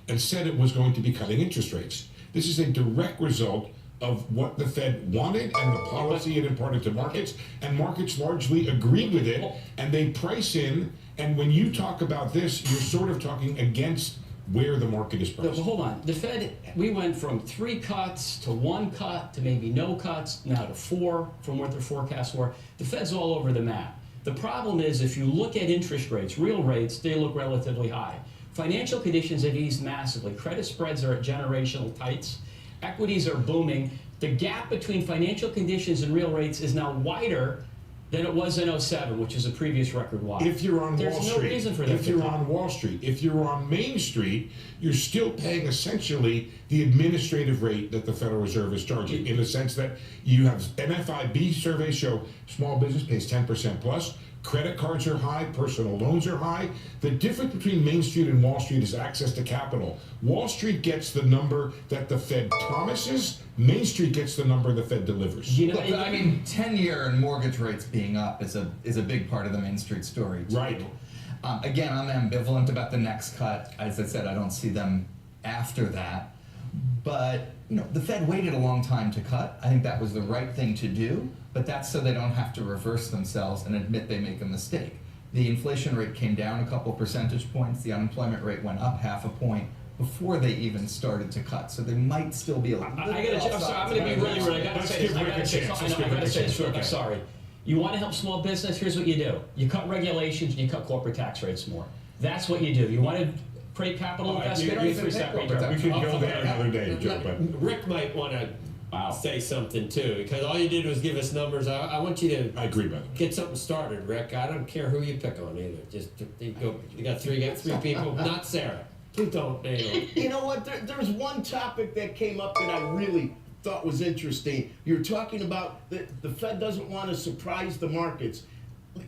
Speaker 1: and said it was going to be cutting interest rates. This is a direct result of what the Fed wanted and the policy it imparted to markets, and markets largely agreed with it, and they price in. And when you talk about this, you're sort of talking against where the market is
Speaker 17: No,
Speaker 1: priced.
Speaker 17: but hold on. The Fed, we went from 3 cuts to 1 cut to maybe no cuts, now to 4 from what their forecasts were. The Fed's all over the map. The problem is if you look at interest rates, real rates, they look relatively high. Financial conditions have eased massively. Credit spreads are at generational tights. Equities are booming. The gap between financial conditions and real rates is now wider than it was in 07, which is a previous record wide.
Speaker 1: If you're on
Speaker 17: There's
Speaker 1: Wall
Speaker 17: no
Speaker 1: Street,
Speaker 17: reason for them
Speaker 1: if
Speaker 17: to
Speaker 1: you're
Speaker 17: cut.
Speaker 1: on Wall Street, if you're on Main Street, you're still paying essentially the administrative rate that the Federal Reserve is charging, in the sense that you have NFIB surveys show small business pays 10% plus. Credit cards are high, personal loans are high. The difference between Main Street and Wall Street is access to capital. Wall Street gets the number that the Fed promises. Main Street gets the number the Fed delivers.
Speaker 17: You know,
Speaker 20: Look, I mean, 10-year and mortgage rates being up is a big part of the Main Street story, too.
Speaker 1: Right.
Speaker 20: Again, I'm ambivalent about the next cut. As I said, I don't see them after that. But, the Fed waited a long time to cut. I think that was the right thing to do, but that's so they don't have to reverse themselves and admit they make a mistake. The inflation rate came down a couple percentage points. The unemployment rate went up 0.5 point before they even started to cut. So they might still be a little bit
Speaker 17: I'm sorry, I'm going to be really rude. I got to
Speaker 1: Let's
Speaker 17: say
Speaker 1: give
Speaker 17: this. I
Speaker 1: Rick
Speaker 17: got
Speaker 1: a
Speaker 17: to say
Speaker 1: chance.
Speaker 17: something.
Speaker 1: Let's give
Speaker 17: I got
Speaker 1: Rick
Speaker 17: to
Speaker 1: a
Speaker 17: say
Speaker 1: chance.
Speaker 17: this. I'm
Speaker 1: Okay.
Speaker 17: sorry. You want to help small business? Here's what you do. You cut regulations and you cut corporate tax rates more. That's what you do. You want to create capital investment or increase that rate.
Speaker 1: We could go there another day, Joe, but
Speaker 6: Rick might want to say something too, because all you did was give us numbers. I want you to.
Speaker 1: I agree, by the way.
Speaker 6: Get something started, Rick. I don't care who you pick on either. Just you got three people. Not Sarah. Please don't.
Speaker 18: You know what? There's one topic that came up that I really thought was interesting. You're talking about the Fed doesn't want to surprise the markets.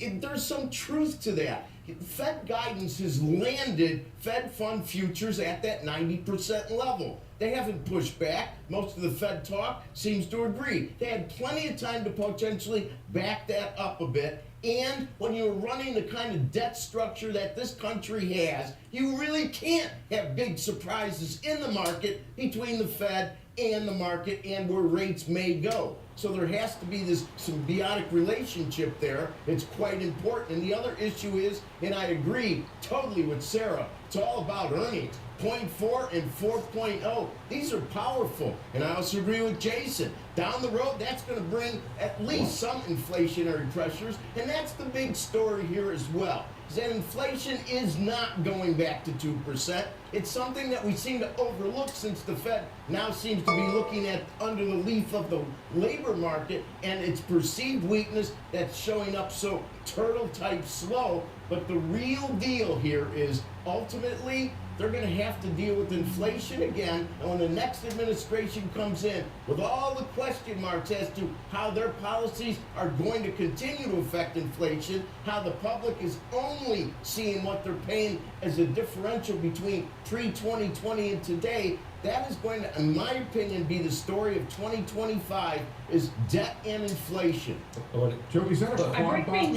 Speaker 18: There's some truth to that. Fed guidance has landed Fed fund futures at that 90% level. They haven't pushed back. Most of the Fed talk seems to agree. They had plenty of time to potentially back that up a bit. And when you're running the kind of debt structure that this country has, you really can't have big surprises in the market between the Fed and the market and where rates may go. So there has to be this symbiotic relationship there. It's quite important. And the other issue is, and I agree totally with Sarah, it's all about earnings. 0.4 and 4.0. These are powerful. And I also agree with Jason. Down the road, that's going to bring at least some inflationary pressures. And that's the big story here as well. Is that inflation is not going back to 2%. It's something that we seem to overlook since the Fed now seems to be looking at under the leaf of the labor market and its perceived weakness that's showing up so turtle-type slow. But the real deal here is ultimately they're going to have to deal with inflation again, and when the next administration comes in with all the question marks as to how their policies are going to continue to affect inflation, how the public is only seeing what they're paying as a differential between pre-2020 and today, that is going to, in my opinion, be the story of 2025 is debt and inflation.
Speaker 1: Joe, is that a quad box?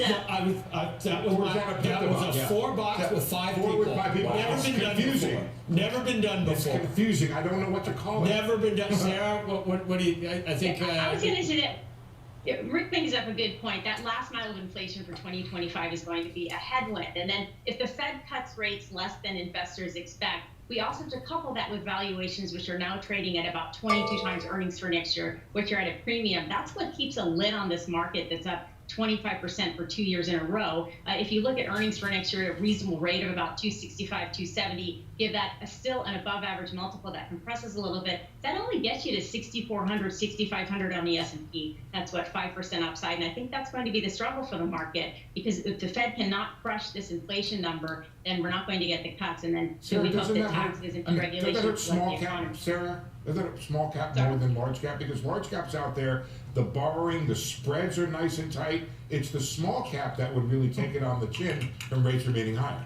Speaker 21: That was a 4-box with 5 people. Never been done before. Never been done before.
Speaker 1: It's confusing. I don't know what to call it.
Speaker 21: Never been done. Sarah, what do you? I think.
Speaker 19: I was going to say that. Yeah, Rick brings up a good point. That last mile of inflation for 2025 is going to be a headwind. And then if the Fed cuts rates less than investors expect, we also have to couple that with valuations, which are now trading at about 22 times earnings for next year, which are at a premium. That's what keeps a lid on this market that's up 25% for 2 years in a row. If you look at earnings for next year at a reasonable rate of about 265, 270, give that still an above average multiple that compresses a little bit, that only gets you to 6,400, 6,500 on the S&P. That's what, 5% upside. And I think that's going to be the struggle for the market, because if the Fed cannot crush this inflation number, then we're not going to get the cuts. And then
Speaker 1: Sarah,
Speaker 19: we hope
Speaker 1: doesn't
Speaker 19: that
Speaker 1: that
Speaker 19: taxes
Speaker 1: hurt?
Speaker 19: and regulations
Speaker 1: Doesn't that hurt small
Speaker 19: like the
Speaker 1: cap,
Speaker 19: economy.
Speaker 1: Sarah? Doesn't that hurt small cap more than large cap? Because large cap's out there, the borrowing, the spreads are nice and tight. It's the small cap that would really take it on the chin from rates remaining higher.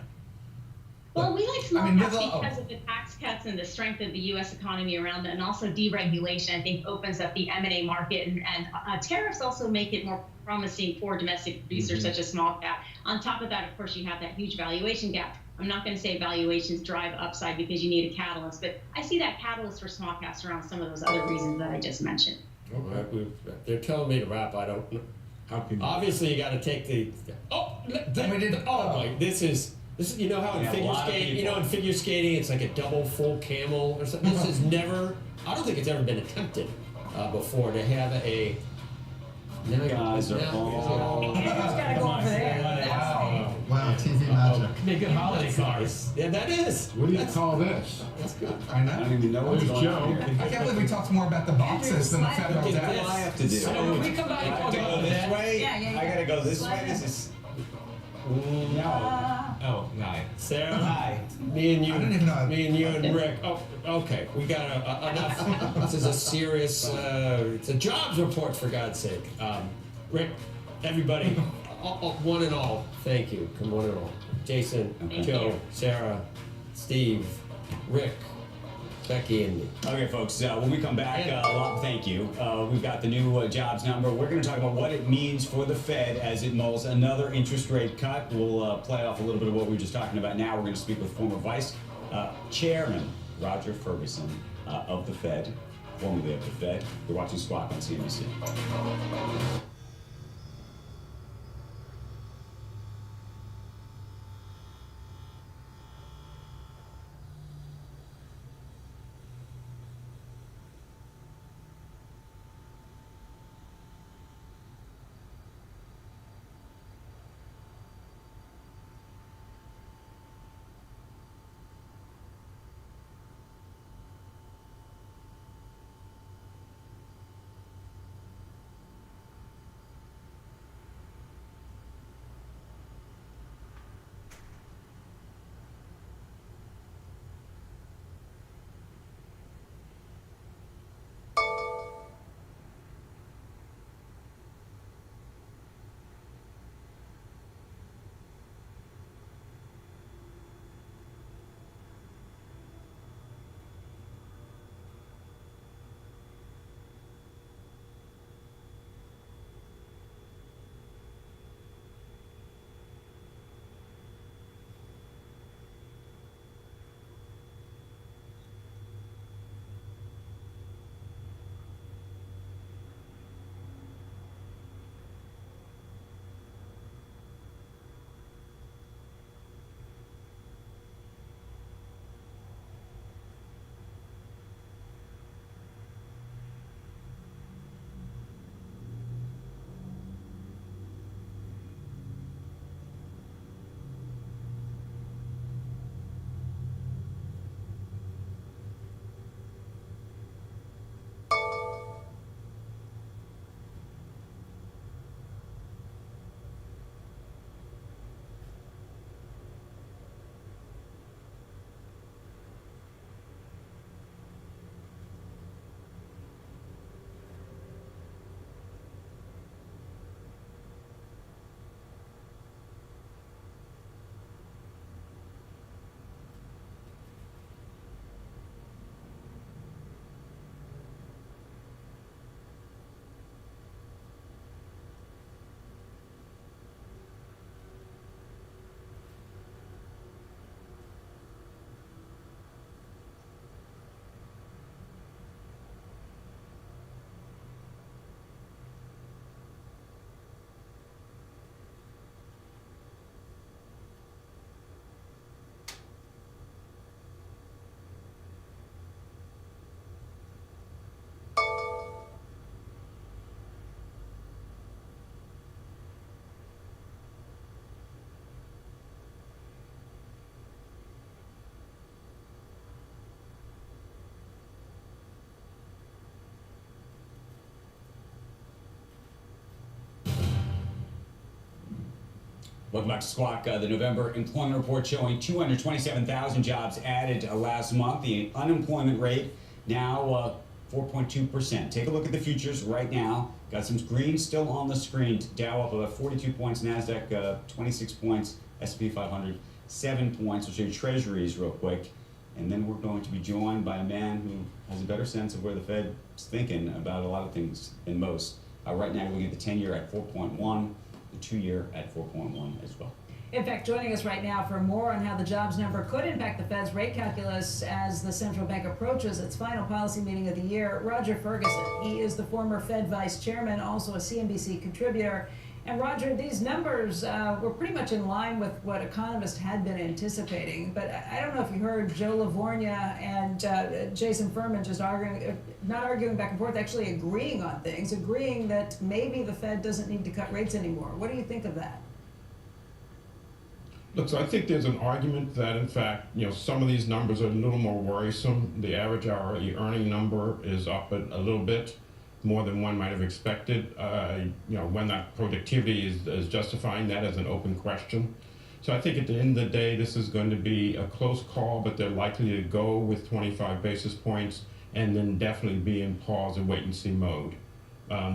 Speaker 19: Well, we like small caps because of the tax cuts and the strength of the U.S. economy around it, and also deregulation, I think, opens up the M&A market, and tariffs also make it more promising for domestic producers such as small cap. On top of that, of course, you have that huge valuation gap. I'm not going to say valuations drive upside because you need a catalyst, but I see that catalyst for small caps around some of those other reasons that I just mentioned.
Speaker 6: They're telling me to wrap. I don't know. How can obviously you got to take the. This is. You know how in figure skating, in figure skating, it's like a double full camel or something. This is never. I don't think it's ever been attempted before to have a.
Speaker 20: Guys are all.
Speaker 2: gotta go over there.
Speaker 20: Wow, TV magic.
Speaker 17: Be a good holiday card.
Speaker 6: Yeah, that is.
Speaker 1: What do you call this?
Speaker 6: That's good.
Speaker 20: I know.
Speaker 21: I don't even know what's going on here.
Speaker 20: I can't believe we talked more about the boxes than the federal
Speaker 6: Look at
Speaker 20: debt.
Speaker 6: this.
Speaker 20: I have
Speaker 6: to do.
Speaker 17: So when we come back and talk about
Speaker 15: This
Speaker 17: that,
Speaker 15: way?
Speaker 2: Yeah.
Speaker 15: I gotta go this way? This is.
Speaker 20: No.
Speaker 15: Oh, no.
Speaker 6: Sarah,
Speaker 15: Hi.
Speaker 6: me and you,
Speaker 20: I don't even know.
Speaker 6: me and you and Rick. Oh, okay. We got enough. This is a serious. It's a jobs report, for God's sake. Rick, everybody, one and all, thank you. Come one and all. Jason, Joe, Sarah, Steve, Rick, Becky, and me.
Speaker 5: Okay, folks, when we come back, thank you. We've got the new jobs number. We're going to talk about what it means for the Fed as it mulls another interest rate cut. We'll play off a little bit of what we were just talking about now. We're going to speak with former Vice Chairman Roger Ferguson of the Fed, formerly of the Fed. You're watching Squawk on CNBC. Welcome back to Squawk. The November employment report showing 227,000 jobs added last month. The unemployment rate now 4.2%. Take a look at the futures right now. Got some green still on the screen. Dow up about 42 points, NASDAQ 26 points, S&P 500 7 points. We'll show you treasuries real quick. And then we're going to be joined by a man who has a better sense of where the Fed's thinking about a lot of things than most. Right now, we're looking at the 10-year at 4.1. The 2-year at 4.1 as well.
Speaker 2: In fact, joining us right now for more on how the jobs number could impact the Fed's rate calculus as the central bank approaches its final policy meeting of the year, Roger Ferguson. He is the former Fed vice chairman, also a CNBC contributor. And Roger, these numbers were pretty much in line with what economists had been anticipating. But I don't know if you heard Joe Lavorgna and Jason Furman just arguing, not arguing back and forth, actually agreeing on things, agreeing that maybe the Fed doesn't need to cut rates anymore. What do you think of that?
Speaker 4: Look, so I think there's an argument that, in fact, some of these numbers are a little more worrisome. The average hourly earning number is up a little bit, more than one might have expected. When that productivity is justifying that as an open question. So I think at the end of the day, this is going to be a close call, but they're likely to go with 25 basis points and then definitely be in pause and wait and see mode.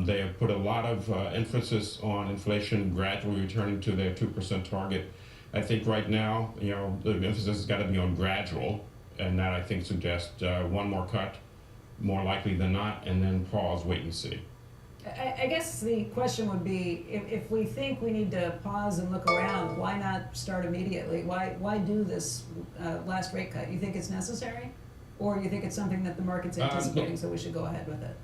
Speaker 4: They have put a lot of emphasis on inflation gradually returning to their 2% target. I think right now, the emphasis has got to be on gradual, and that I think suggests one more cut, more likely than not, and then pause, wait and see.
Speaker 2: I guess the question would be, if we think we need to pause and look around, why not start immediately? Why do this last rate cut? You think it's necessary? Or you think it's something that the market's anticipating, so we should go ahead with it?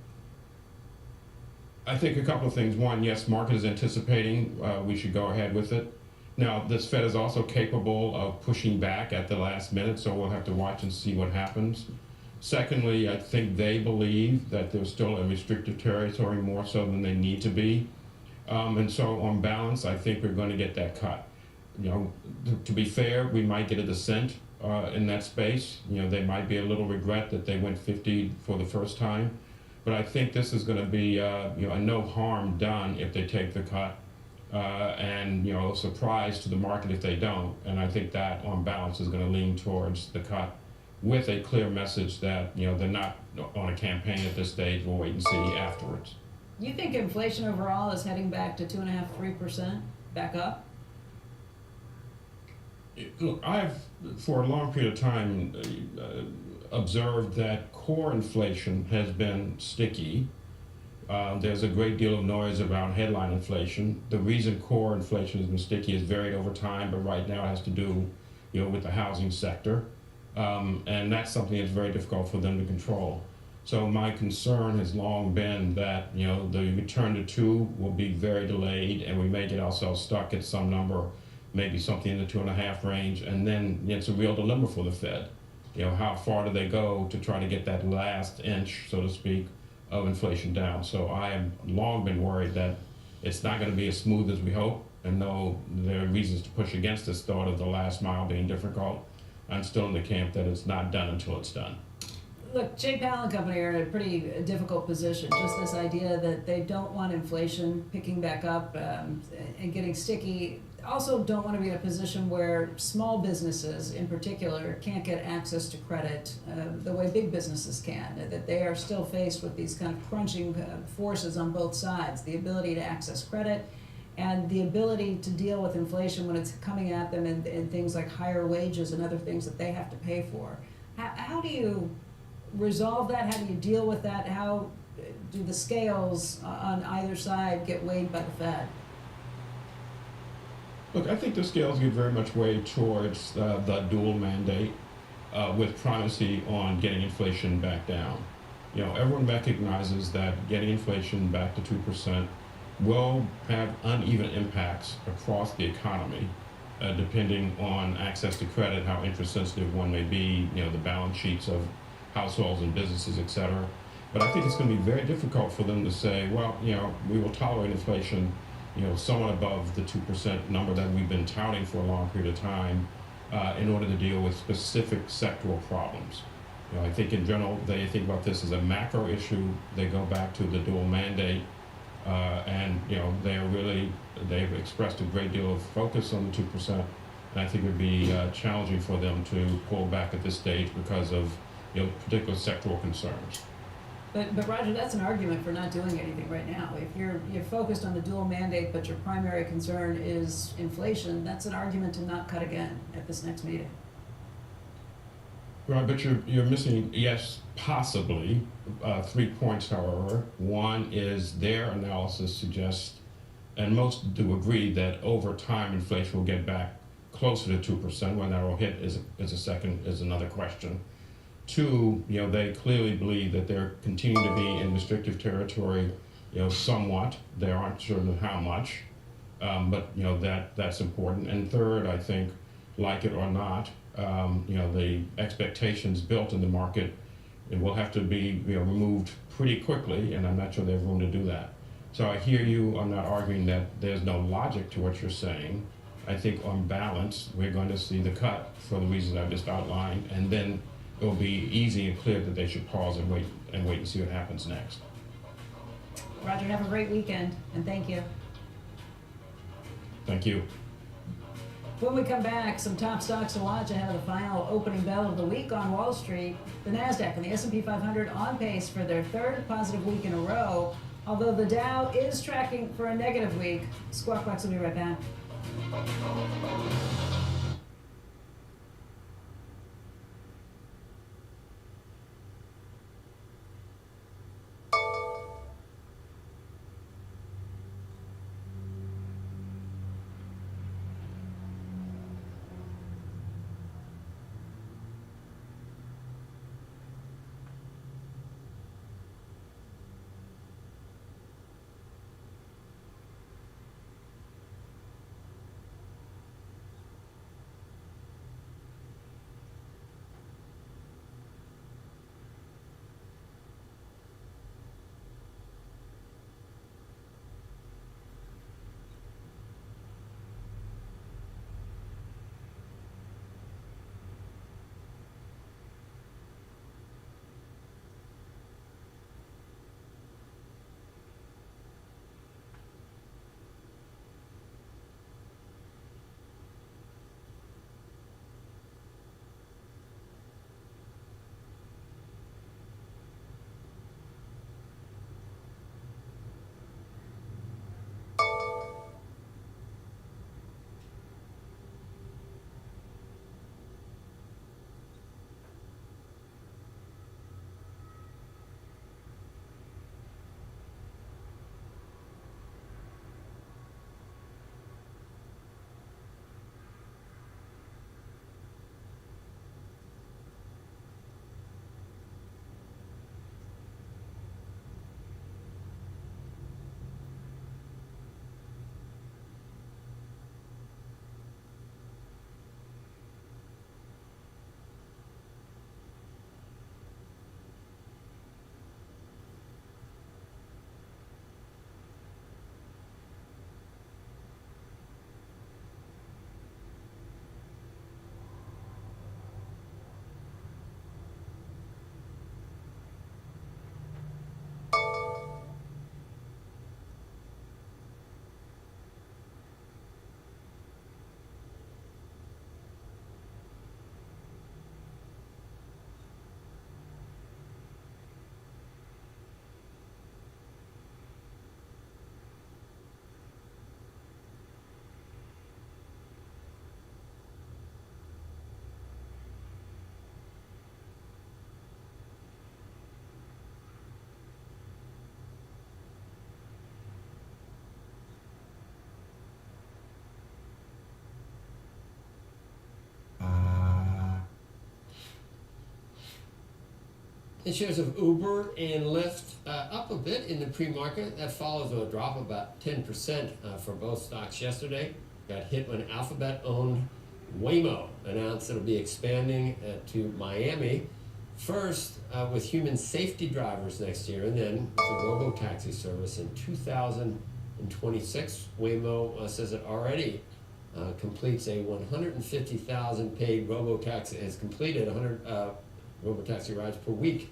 Speaker 4: I think a couple of things. One, yes, market is anticipating we should go ahead with it. Now, this Fed is also capable of pushing back at the last minute, so we'll have to watch and see what happens. Secondly, I think they believe that they're still in restrictive territory more so than they need to be. And so on balance, I think we're going to get that cut. To be fair, we might get a dissent in that space. They might be a little regret that they went 50 for the first time. But I think this is going to be a no harm done if they take the cut. And a surprise to the market if they don't. And I think that on balance is going to lean towards the cut, with a clear message that they're not on a campaign at this stage. We'll wait and see afterwards.
Speaker 2: You think inflation overall is heading back to 2.5–3%, back up?
Speaker 4: Look, I've for a long period of time observed that core inflation has been sticky. There's a great deal of noise around headline inflation. The reason core inflation has been sticky is varied over time, but right now it has to do with the housing sector. And that's something that's very difficult for them to control. So my concern has long been that the return to 2 will be very delayed, and we may get ourselves stuck at some number, maybe something in the 2.5 range, and then it's a real dilemma for the Fed. How far do they go to try to get that last inch, so to speak, of inflation down? So I have long been worried that it's not going to be as smooth as we hope, and though there are reasons to push against this thought of the last mile being difficult, I'm still in the camp that it's not done until it's done.
Speaker 2: Look, Jay Powell and company are in a pretty difficult position. Just this idea that they don't want inflation picking back up and getting sticky. Also don't want to be in a position where small businesses in particular can't get access to credit the way big businesses can, that they are still faced with these kind of crunching forces on both sides, the ability to access credit and the ability to deal with inflation when it's coming at them in things like higher wages and other things that they have to pay for. How do you resolve that? How do you deal with that? How do the scales on either side get weighed by the Fed?
Speaker 4: Look, I think the scales get very much weighed towards the dual mandate with primacy on getting inflation back down. Everyone recognizes that getting inflation back to 2% will have uneven impacts across the economy, depending on access to credit, how interest sensitive one may be, the balance sheets of households and businesses, et cetera. But I think it's going to be very difficult for them to say, well, we will tolerate inflation, somewhat above the 2% number that we've been touting for a long period of time in order to deal with specific sectoral problems. I think in general, they think about this as a macro issue. They go back to the dual mandate. And they've expressed a great deal of focus on the 2%, and I think it would be challenging for them to pull back at this stage because of particular sectoral concerns.
Speaker 2: But Roger, that's an argument for not doing anything right now. If you're focused on the dual mandate, but your primary concern is inflation, that's an argument to not cut again at this next meeting.
Speaker 4: Right, but you're missing, yes, possibly 3 points, however. One is their analysis suggests, and most do agree, that over time inflation will get back closer to 2%. When that will hit is another question. Two, they clearly believe that they're continuing to be in restrictive territory, somewhat. They aren't certain of how much, but that's important. And third, I think, like it or not, the expectations built in the market, it will have to be removed pretty quickly, and I'm not sure they have room to do that. So I hear you. I'm not arguing that there's no logic to what you're saying. I think on balance, we're going to see the cut for the reasons I just outlined, and then it will be easy and clear that they should pause and wait and see what happens next.
Speaker 2: Roger, have a great weekend, and thank you.
Speaker 4: Thank you.
Speaker 2: When we come back, some top stocks to watch ahead of the final opening bell of the week on Wall Street. The NASDAQ and the S&P 500 on pace for their third positive week in a row, although the Dow is tracking for a negative week. Squawk Box will be right back.
Speaker 6: The shares of Uber and Lyft up a bit in the pre-market. That follows a drop of about 10% for both stocks yesterday. Got hit when Alphabet-owned Waymo announced it'll be expanding to Miami. First with human safety drivers next year, and then with a robo-taxi service in 2026. Waymo says it already completes a 150,000 paid robo-taxi, has completed 100 robo-taxi rides per week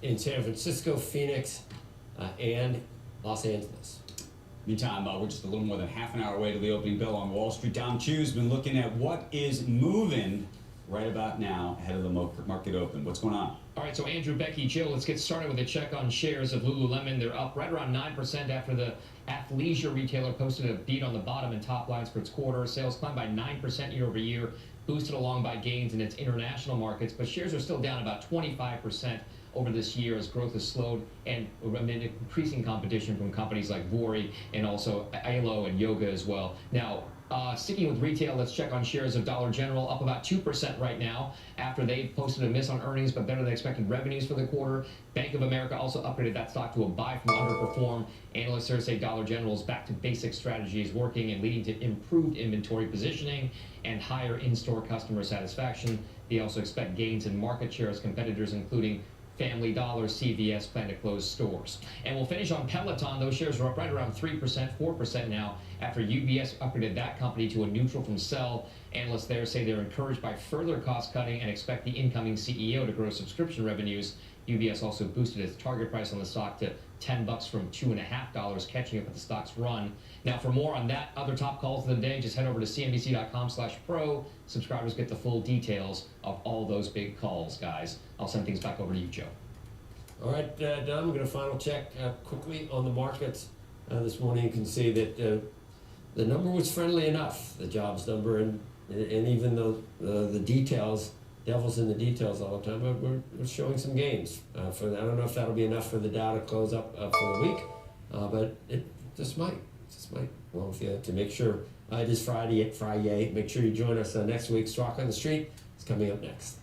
Speaker 6: in San Francisco, Phoenix, and Los Angeles.
Speaker 5: Meantime, we're just a little more than half an hour away to the opening bell on Wall Street. Dom Chu's been looking at what is moving right about now ahead of the market open. What's going on?
Speaker 10: All right, so Andrew, Becky, Jill, let's get started with a check on shares of Lululemon. They're up right around 9% after the athleisure retailer posted a beat on the bottom and top lines for its quarter. Sales climbed by 9% year over year, boosted along by gains in its international markets, but shares are still down about 25% over this year as growth has slowed and amid increasing competition from companies like Vori and also Alo and Yoga as well. Now, sticking with retail, let's check on shares of Dollar General, up about 2% right now after they posted a miss on earnings but better than expected revenues for the quarter. Bank of America also upgraded that stock to a buy from underperform. Analysts here say Dollar General is back to basic strategies working and leading to improved inventory positioning and higher in-store customer satisfaction. They also expect gains in market share as competitors, including Family Dollar, CVS, plan to close stores. And we'll finish on Peloton. Those shares are up right around 3%, 4% now after UBS upgraded that company to a neutral from sell. Analysts there say they're encouraged by further cost cutting and expect the incoming CEO to grow subscription revenues. UBS also boosted its target price on the stock to $10 from $2.50, catching up with the stock's run. Now, for more on that, other top calls of the day, just head over to cnbc.com/pro. Subscribers get the full details of all those big calls, guys. I'll send things back over to you, Joe.
Speaker 6: All right, Don, we're going to final check quickly on the markets. This morning you can see that the number was friendly enough, the jobs number, and even though the details, devil's in the details all the time, but we're showing some gains. I don't know if that'll be enough for the Dow to close up for the week, but it just might. Well, with you to make sure it is Friday. Make sure you join us next week. Strock on the Street is coming up next.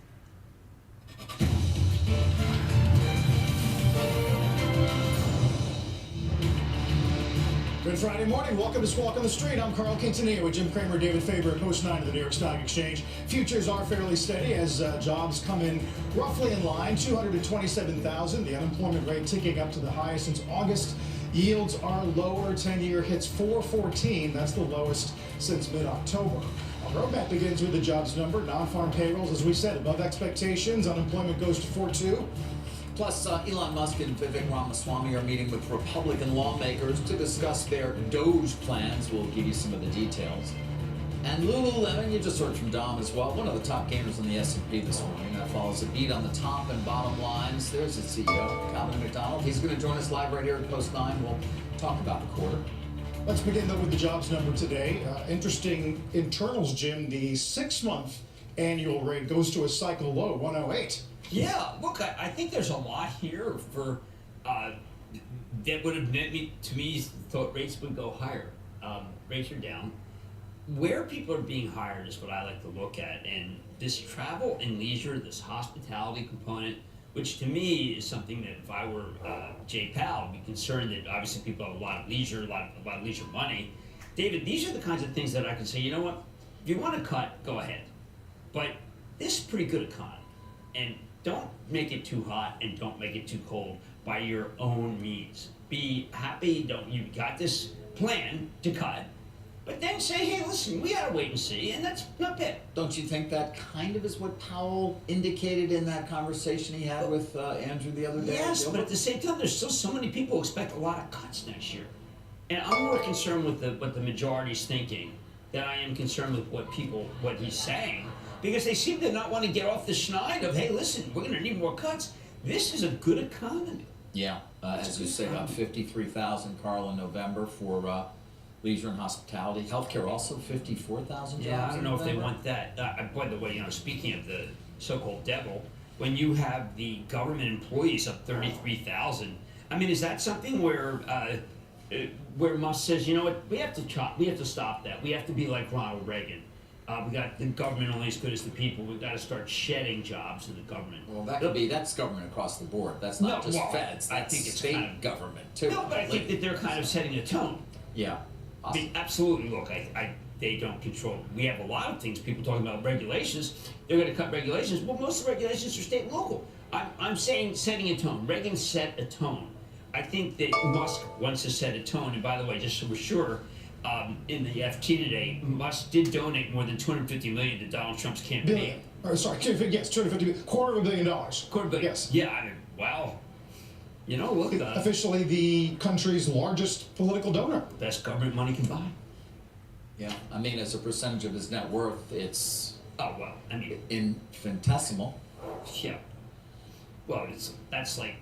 Speaker 14: Good Friday morning. Welcome to Squawk on the Street. I'm Carl Quintanilla with Jim Cramer, David Faber at Post 9 of the New York Stock Exchange. Futures are fairly steady as jobs come in roughly in line, 227,000. The unemployment rate ticking up to the highest since August. Yields are lower. 10-year hits 4.14. That's the lowest since mid-October. Our roadmap begins with the jobs number. Non-farm payrolls, as we said, above expectations. Unemployment goes to 4.2.
Speaker 3: Plus, Elon Musk and Vivek Ramaswamy are meeting with Republican lawmakers to discuss their DOGE plans. We'll give you some of the details. And Lululemon, you just heard from Dom as well, one of the top gainers on the S&P this morning. That follows a beat on the top and bottom lines. There's its CEO, Calvin McDonald. He's going to join us live right here at Post 9. We'll talk about the quarter.
Speaker 14: Let's begin, though, with the jobs number today. Interesting internals, Jim. The 6-month annual rate goes to a cycle low, 108.
Speaker 22: Yeah, look, I think there's a lot here for that would have meant to me thought rates would go higher. Rates are down. Where people are being hired is what I like to look at, and this travel and leisure, this hospitality component, which to me is something that if I were Jay Powell, I'd be concerned that obviously people have a lot of leisure, a lot of leisure money. David, these are the kinds of things that I can say, you know what, if you want to cut, go ahead. But this is pretty good economy, and don't make it too hot and don't make it too cold by your own means. Be happy, you've got this plan to cut, but then say, hey, listen, we gotta wait and see, and that's not bad.
Speaker 3: Don't you think that kind of is what Powell indicated in that conversation he had with Andrew the other day?
Speaker 22: Yes, but at the same time, there's still so many people who expect a lot of cuts next year. And I'm more concerned with what the majority's thinking than I am concerned with what he's saying. Because they seem to not want to get off the schneid of, hey, listen, we're gonna need more cuts. This is a good economy.
Speaker 3: Yeah, as you say, about 53,000, Carl, in November for leisure and hospitality. Healthcare also 54,000 jobs.
Speaker 22: Yeah, I don't know if they want that. By the way, speaking of the so-called devil, when you have the government employees up 33,000, I mean, is that something where Musk says, you know what, we have to stop that. We have to be like Ronald Reagan. We got the government only as good as the people. We've got to start shedding jobs in the government.
Speaker 3: Well, that's government across the board. That's not just feds. That's state government too.
Speaker 22: No, but I think that they're kind of setting a tone.
Speaker 3: Yeah. Awesome.
Speaker 22: Absolutely. Look, they don't control. We have a lot of things. People talking about regulations. They're going to cut regulations. Well, most of the regulations are state and local. I'm saying setting a tone. Reagan set a tone. I think that Musk wants to set a tone. And by the way, just so we're sure, in the FT today, Musk did donate more than $250 million to Donald Trump's campaign.
Speaker 14: Yes, $250 million. $250 million. $250 million.
Speaker 22: $250 million.
Speaker 14: Yes.
Speaker 22: Yeah, I mean, wow. You know, look at that.
Speaker 8: Officially the country's largest political donor.
Speaker 22: Best government money can buy.
Speaker 3: Yeah, I mean, as a percentage of his net worth, it's
Speaker 22: I mean,
Speaker 3: infinitesimal.
Speaker 22: Yeah. Well, that's like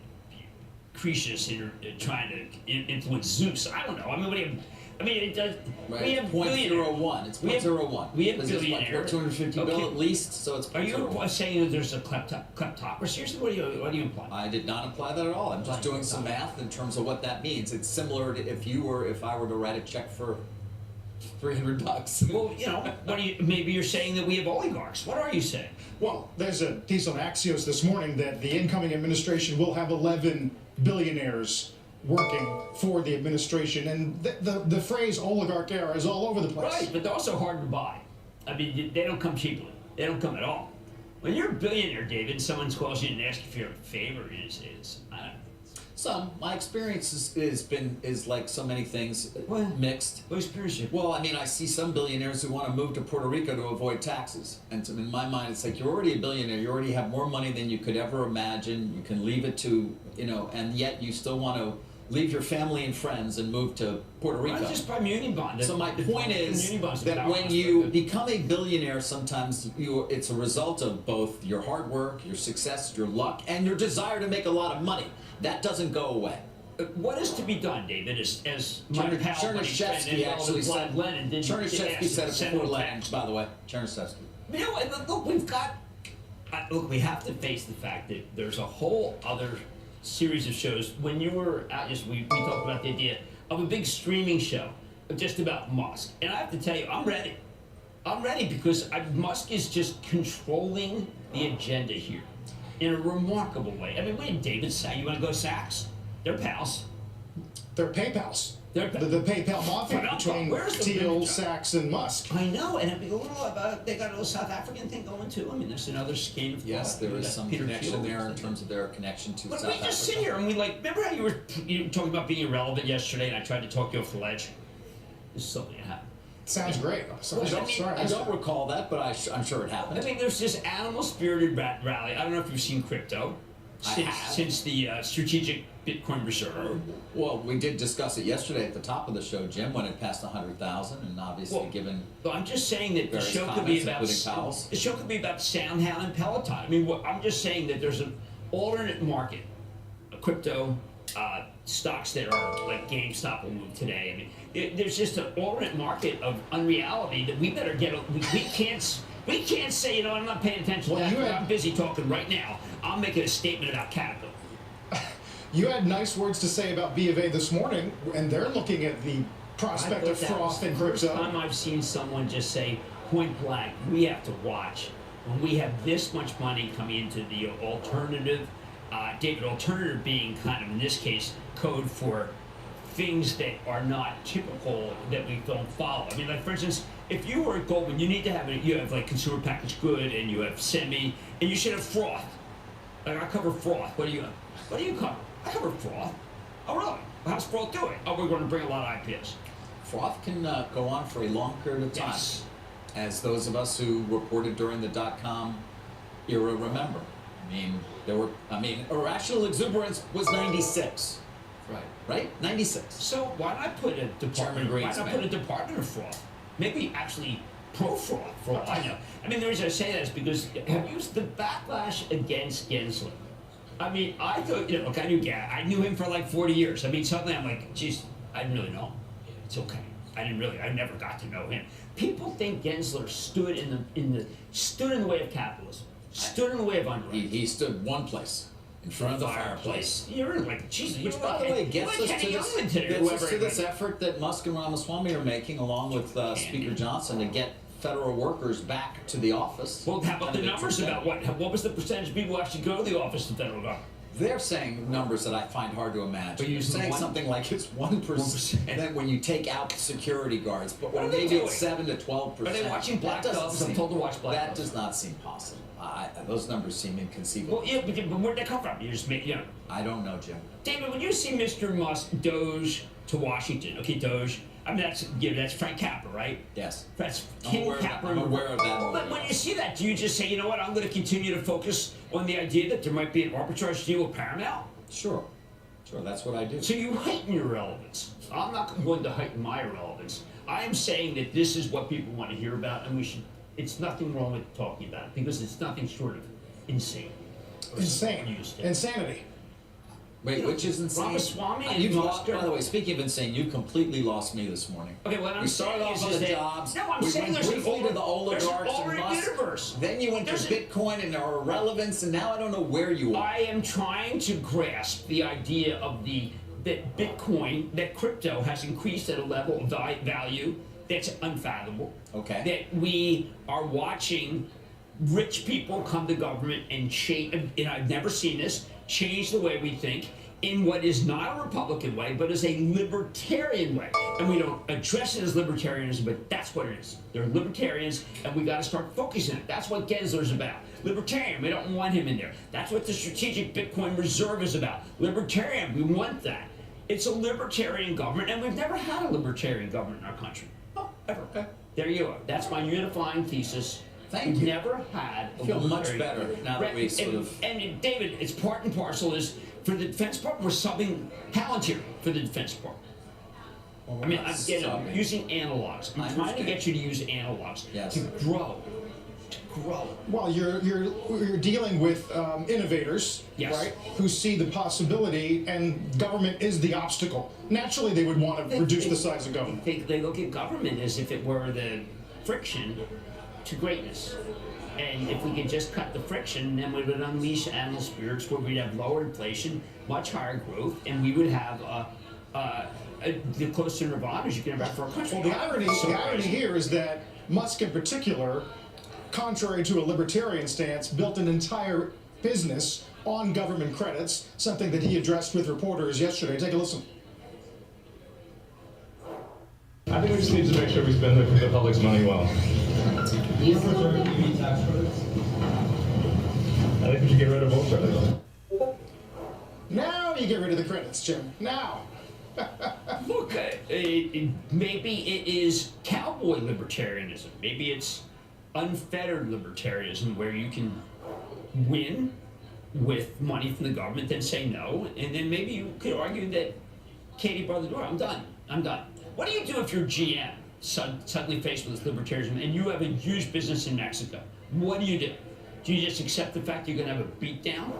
Speaker 22: Croesus trying to influence Zeus. I don't know. I mean, what do you? I mean, it does.
Speaker 3: Right.
Speaker 22: We have
Speaker 3: 0.01. It's 0.01.
Speaker 22: We have
Speaker 3: Because it's
Speaker 22: billionaires.
Speaker 3: 250 bill at least, so it's 0.01.
Speaker 22: Are you saying that there's a kleptocracy? Seriously, what do you imply?
Speaker 3: I did not imply that at all. I'm just doing some math in terms of what that means. It's similar to if I were to write a check for $300.
Speaker 22: Well, you know, maybe you're saying that we have oligarchs. What are you saying?
Speaker 8: Well, there's a piece on Axios this morning that the incoming administration will have 11 billionaires working for the administration, and the phrase oligarch era is all over the place.
Speaker 22: Right, but they're also hard to buy. I mean, they don't come cheaply. They don't come at all. When you're a billionaire, David, and someone calls you and asks you for a favor, is I don't know.
Speaker 3: My experience is like so many things, mixed.
Speaker 22: What experience?
Speaker 3: Well, I mean, I see some billionaires who want to move to Puerto Rico to avoid taxes, and in my mind, it's like you're already a billionaire. You already have more money than you could ever imagine. You can leave it to, and yet you still want to leave your family and friends and move to Puerto Rico.
Speaker 22: Why just buy muni bond?
Speaker 3: So my point is that when you become a billionaire, sometimes it's a result of both your hard work, your success, your luck, and your desire to make a lot of money. That doesn't go away.
Speaker 22: What is to be done, David? As my pal
Speaker 3: Chernyshevsky actually said.
Speaker 22: Lenin did.
Speaker 3: Chernyshevsky said it before Lenin, by the way. Chernyshevsky.
Speaker 22: You know, look, we have to face the fact that there's a whole other series of shows. When you were out, we talked about the idea of a big streaming show just about Musk, and I have to tell you, I'm ready. I'm ready because Musk is just controlling the agenda here in a remarkable way. I mean, wait, David, you want to go to Saks? They're pals.
Speaker 8: They're PayPals.
Speaker 22: They're
Speaker 8: the PayPal mafia between Thiel, Sachs, and Musk.
Speaker 22: I know, and they got a little South African thing going too. I mean, there's another scheme of
Speaker 3: yes, there is some connection there in terms of their connection to South Africa.
Speaker 22: But we just sit here and we remember how you were talking about being irrelevant yesterday, and I tried to talk you off the ledge. This is something that happened.
Speaker 8: Sounds great.
Speaker 3: I don't recall that, but I'm sure it happened.
Speaker 22: I mean, there's this animal-spirited rally. I don't know if you've seen crypto since the strategic Bitcoin reserve.
Speaker 3: Well, we did discuss it yesterday at the top of the show, Jim, when it passed 100,000, and obviously given.
Speaker 22: Well, I'm just saying that the show could be about SoundHound and Peloton. I mean, I'm just saying that there's an alternate market, a crypto. Stocks that are like GameStop will move today. I mean, there's just an alternate market of unreality that we better get. We can't say, I'm not paying attention to that. I'm busy talking right now. I'm making a statement about Caterpillar.
Speaker 8: You had nice words to say about B of A this morning, and they're looking at the prospect of froth in crypto.
Speaker 22: First time I've seen someone just say point blank, we have to watch when we have this much money coming into the alternative. David, alternative being kind of, in this case, code for things that are not typical that we don't follow. I mean, like, for instance, if you were at Goldman, you have like consumer packaged good, and you have semi, and you should have froth. Like, I cover froth. What do you cover? I cover froth. Oh, really? How's froth doing? Oh, we're going to bring a lot of IPS.
Speaker 3: Froth can go on for a long period of time.
Speaker 22: Yes.
Speaker 3: As those of us who reported during the .com era remember. Irrational exuberance was 96. Right? 96.
Speaker 22: So why not put a department of fraud? Maybe actually pro-fraud, for all I know. I mean, the reason I say that is because have you the backlash against Gensler? I mean, I thought, look, I knew him for like 40 years. I mean, suddenly I'm like, geez, I didn't really know him. It's okay. I never got to know him. People think Gensler stood in the way of capitalism. Stood in the way of underwriting.
Speaker 3: He stood one place, in front of the fireplace.
Speaker 22: You're like, Jesus.
Speaker 3: Which, by the way, gets us to this effort that Musk and Ramaswamy are making, along with Speaker Johnson, to get federal workers back to the office.
Speaker 22: Well, how about the numbers about what was the percentage of people who actually go to the office of the federal government?
Speaker 3: They're saying numbers that I find hard to imagine. But you're saying something like it's 1%, and then when you take out security guards, but maybe it's 7 to 12%.
Speaker 22: Are they watching Black Doves? I'm told to watch Black Doves.
Speaker 3: That does not seem possible. Those numbers seem inconceivable.
Speaker 22: Well, yeah, but where'd they come from?
Speaker 3: I don't know, Jim.
Speaker 22: David, when you see Mr. Musk Doge to Washington, okay, Doge. I mean, that's Frank Capra, right?
Speaker 3: Yes.
Speaker 22: That's King Capra.
Speaker 3: I'm aware of that.
Speaker 22: But when you see that, do you just say, you know what, I'm going to continue to focus on the idea that there might be an arbitrage deal with Paramount?
Speaker 3: Sure. Sure, that's what I do.
Speaker 22: So you heighten your relevance. I'm not going to heighten my relevance. I am saying that this is what people want to hear about, and we should. It's nothing wrong with talking about it because it's nothing short of insane.
Speaker 8: Insane. Insanity.
Speaker 3: Wait, which is insane?
Speaker 22: Ramaswamy and
Speaker 3: You've lost,
Speaker 22: Musker.
Speaker 3: by the way, speaking of insane, you completely lost me this morning.
Speaker 22: Okay, what I'm
Speaker 3: we started
Speaker 22: saying
Speaker 3: off
Speaker 22: is
Speaker 3: on the
Speaker 22: that-
Speaker 3: jobs.
Speaker 22: No, I'm
Speaker 3: we
Speaker 22: saying
Speaker 3: went
Speaker 22: there's an
Speaker 3: briefly to the
Speaker 22: there's an
Speaker 3: oligarchs and
Speaker 22: alternate
Speaker 3: Musk.
Speaker 22: universe.
Speaker 3: Then you went to Bitcoin and our irrelevance, and now I don't know where you are.
Speaker 22: I am trying to grasp the idea of that Bitcoin, that crypto has increased at a level of value that's unfathomable.
Speaker 3: Okay.
Speaker 22: That we are watching rich people come to government and change, and I've never seen this, change the way we think in what is not a Republican way, but is a libertarian way. And we don't address it as libertarianism, but that's what it is. They're libertarians, and we got to start focusing on it. That's what Gensler's about. Libertarian, we don't want him in there. That's what the Strategic Bitcoin Reserve is about. Libertarian, we want that. It's a libertarian government, and we've never had a libertarian government in our country. Oh, ever. Okay. There you are. That's my unifying thesis.
Speaker 3: Thank
Speaker 22: We've
Speaker 3: you.
Speaker 22: never had a
Speaker 3: I feel much
Speaker 22: libertarian-
Speaker 3: better now that we sort of...
Speaker 22: And David, it's part and parcel is for the Defense Department, we're subbing Palantir for the Defense Department.
Speaker 3: Well,
Speaker 22: I mean,
Speaker 3: not
Speaker 22: I'm
Speaker 3: subbing.
Speaker 22: using analogs. I'm
Speaker 3: I
Speaker 22: trying to
Speaker 3: understand.
Speaker 22: get you to use analogs
Speaker 3: Yes.
Speaker 22: to grow. To grow.
Speaker 8: Well, you're dealing with innovators,
Speaker 22: Yes.
Speaker 8: right? Who see the possibility, and government is the obstacle. Naturally, they would want to reduce the size of government.
Speaker 22: They look at government as if it were the friction to greatness. And if we could just cut the friction, then we would unleash animal spirits where we'd have lower inflation, much higher growth, and we would have the close to nirvana as you can ever have for a country.
Speaker 8: Well, the irony here is that Musk in particular, contrary to a libertarian stance, built an entire business on government credits, something that he addressed with reporters yesterday. Take a listen.
Speaker 7: I think we just need to make sure we spend the public's money well. I think we should get rid of both credits.
Speaker 8: Now you get rid of the credits, Jim. Now.
Speaker 22: Look, maybe it is cowboy libertarianism. Maybe it's unfettered libertarianism where you can win with money from the government, then say no, and then maybe you could argue that Katie brought the door. I'm done. What do you do if you're GM suddenly faced with this libertarianism and you have a huge business in Mexico? What do? Do you just accept the fact you're going to have a beatdown?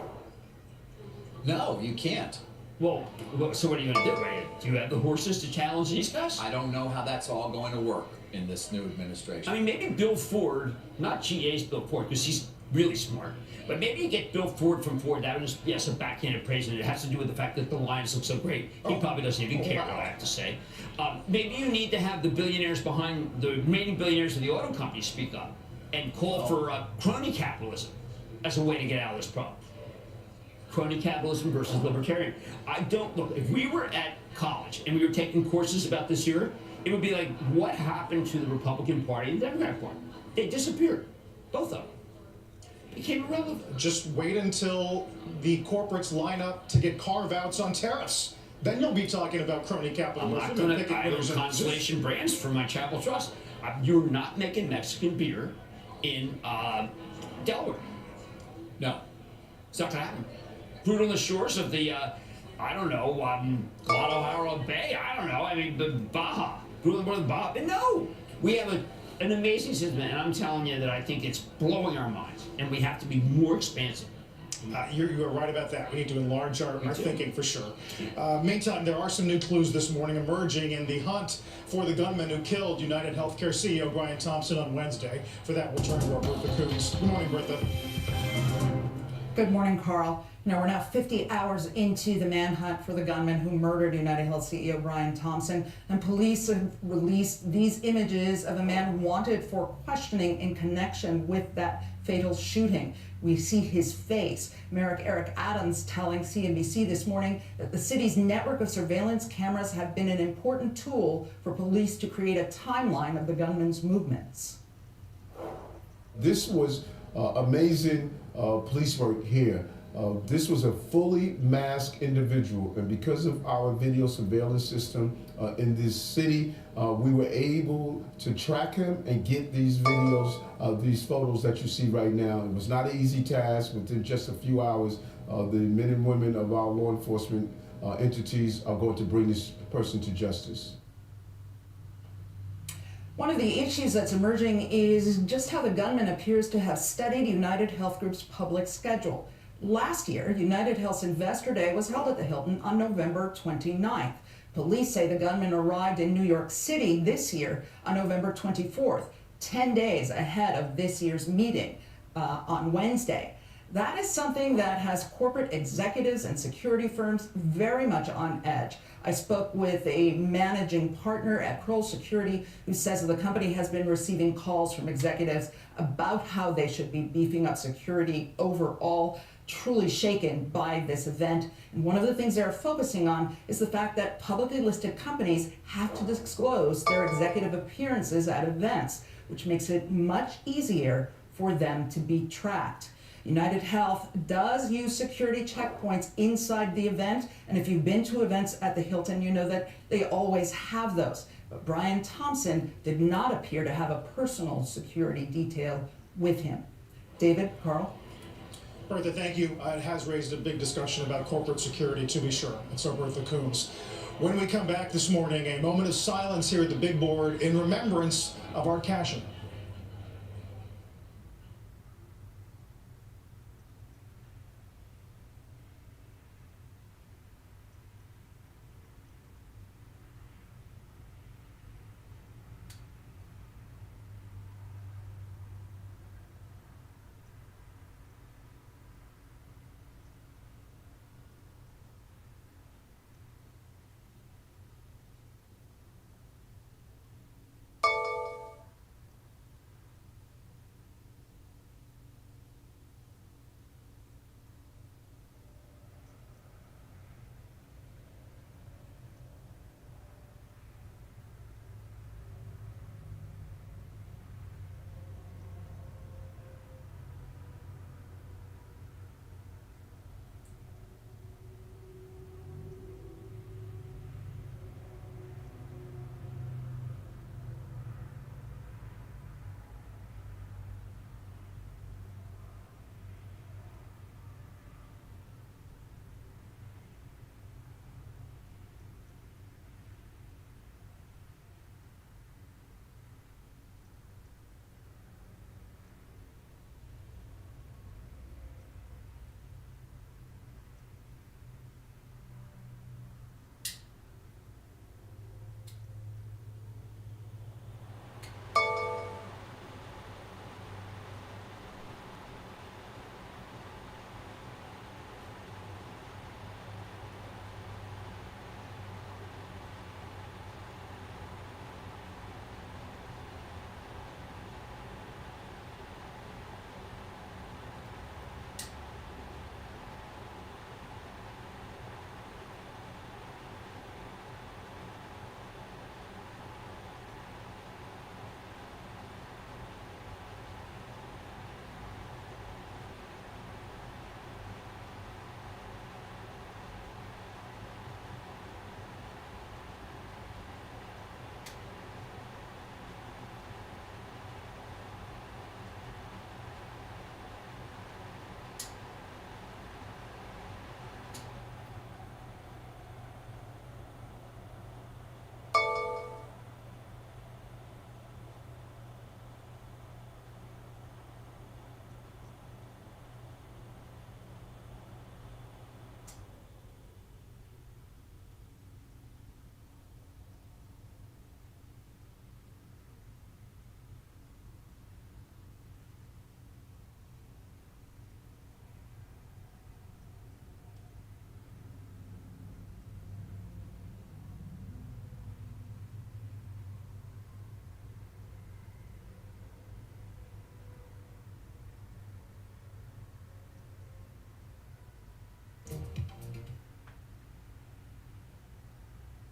Speaker 3: No, you can't.
Speaker 22: Well, so what are you going to do? Right? Do you have the horses to challenge these guys?
Speaker 3: I don't know how that's all going to work in this new administration.
Speaker 22: I mean, maybe Bill Ford, not GA's Bill Ford, because he's really smart, but maybe you get Bill Ford from Ford. That was, yes, a backhanded praise, and it has to do with the fact that the Lions look so great. He probably doesn't even care what I have to say. Maybe you need to have the billionaires behind, the remaining billionaires of the auto companies speak up and call for crony capitalism as a way to get out of this problem. Crony capitalism versus libertarian. I don't, look, if we were at college and we were taking courses about this here, it would be like, what happened to the Republican Party and the Democratic Party? They disappeared, both of them. Became irrelevant.
Speaker 8: Just wait until the corporates line up to get carve-outs on tariffs. Then you'll be talking about crony
Speaker 22: I'm
Speaker 8: capitalism.
Speaker 22: not
Speaker 8: and
Speaker 22: going
Speaker 8: picking
Speaker 22: to, I
Speaker 8: winners
Speaker 22: own
Speaker 8: and losers.
Speaker 22: Constellation Brands for my Chapel Trust. You're not making Mexican beer in Delaware. No. It's not going to happen. Brewed on the shores of the, I don't know, Guadalajara Bay, I don't know, I mean, the Baja. Brewed on the Baja. But no! We have an amazing system, and I'm telling you that I think it's blowing our minds, and we have to be more expansive.
Speaker 8: You are right about that. We need to enlarge our thinking for sure. Meantime, there are some new clues this morning emerging in the hunt for the gunman who killed United Healthcare CEO Brian Thompson on Wednesday. For that, we'll turn to our Bertha Coombs. Good morning, Bertha.
Speaker 9: Good morning, Carl. Now, we're now 50 hours into the manhunt for the gunman who murdered United Health CEO Brian Thompson, and police have released these images of a man wanted for questioning in connection with that fatal shooting. We see his face. Mayor Eric Adams telling CNBC this morning that the city's network of surveillance cameras have been an important tool for police to create a timeline of the gunman's movements.
Speaker 13: This was amazing police work here. This was a fully masked individual, and because of our video surveillance system in this city, we were able to track him and get these videos, these photos that you see right now. It was not an easy task. Within just a few hours, the men and women of our law enforcement entities are going to bring this person to justice.
Speaker 9: One of the issues that's emerging is just how the gunman appears to have studied United Health Group's public schedule. Last year, United Health's Investor Day was held at the Hilton on November 29th. Police say the gunman arrived in New York City this year on November 24th, 10 days ahead of this year's meeting on Wednesday. That is something that has corporate executives and security firms very much on edge. I spoke with a managing partner at Kroll Security who says that the company has been receiving calls from executives about how they should be beefing up security overall, truly shaken by this event. And one of the things they're focusing on is the fact that publicly listed companies have to disclose their executive appearances at events, which makes it much easier for them to be tracked. United Health does use security checkpoints inside the event, and if you've been to events at the Hilton, you know that they always have those. But Brian Thompson did not appear to have a personal security detail with him. David, Carl?
Speaker 8: Bertha, thank you. It has raised a big discussion about corporate security, to be sure. And so, Bertha Coombs. When we come back this morning, a moment of silence here at the big board in remembrance of Art Cashin.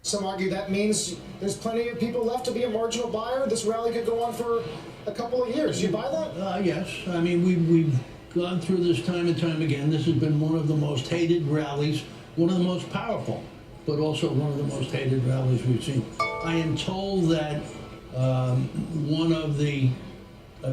Speaker 8: Some argue that means there's plenty of people left to be a marginal buyer. This rally could go on for a couple of years. You buy that?
Speaker 12: Yes. I mean, we've gone through this time and time again. This has been one of the most hated rallies, one of the most powerful, but also one of the most hated rallies we've seen. I am told that one of the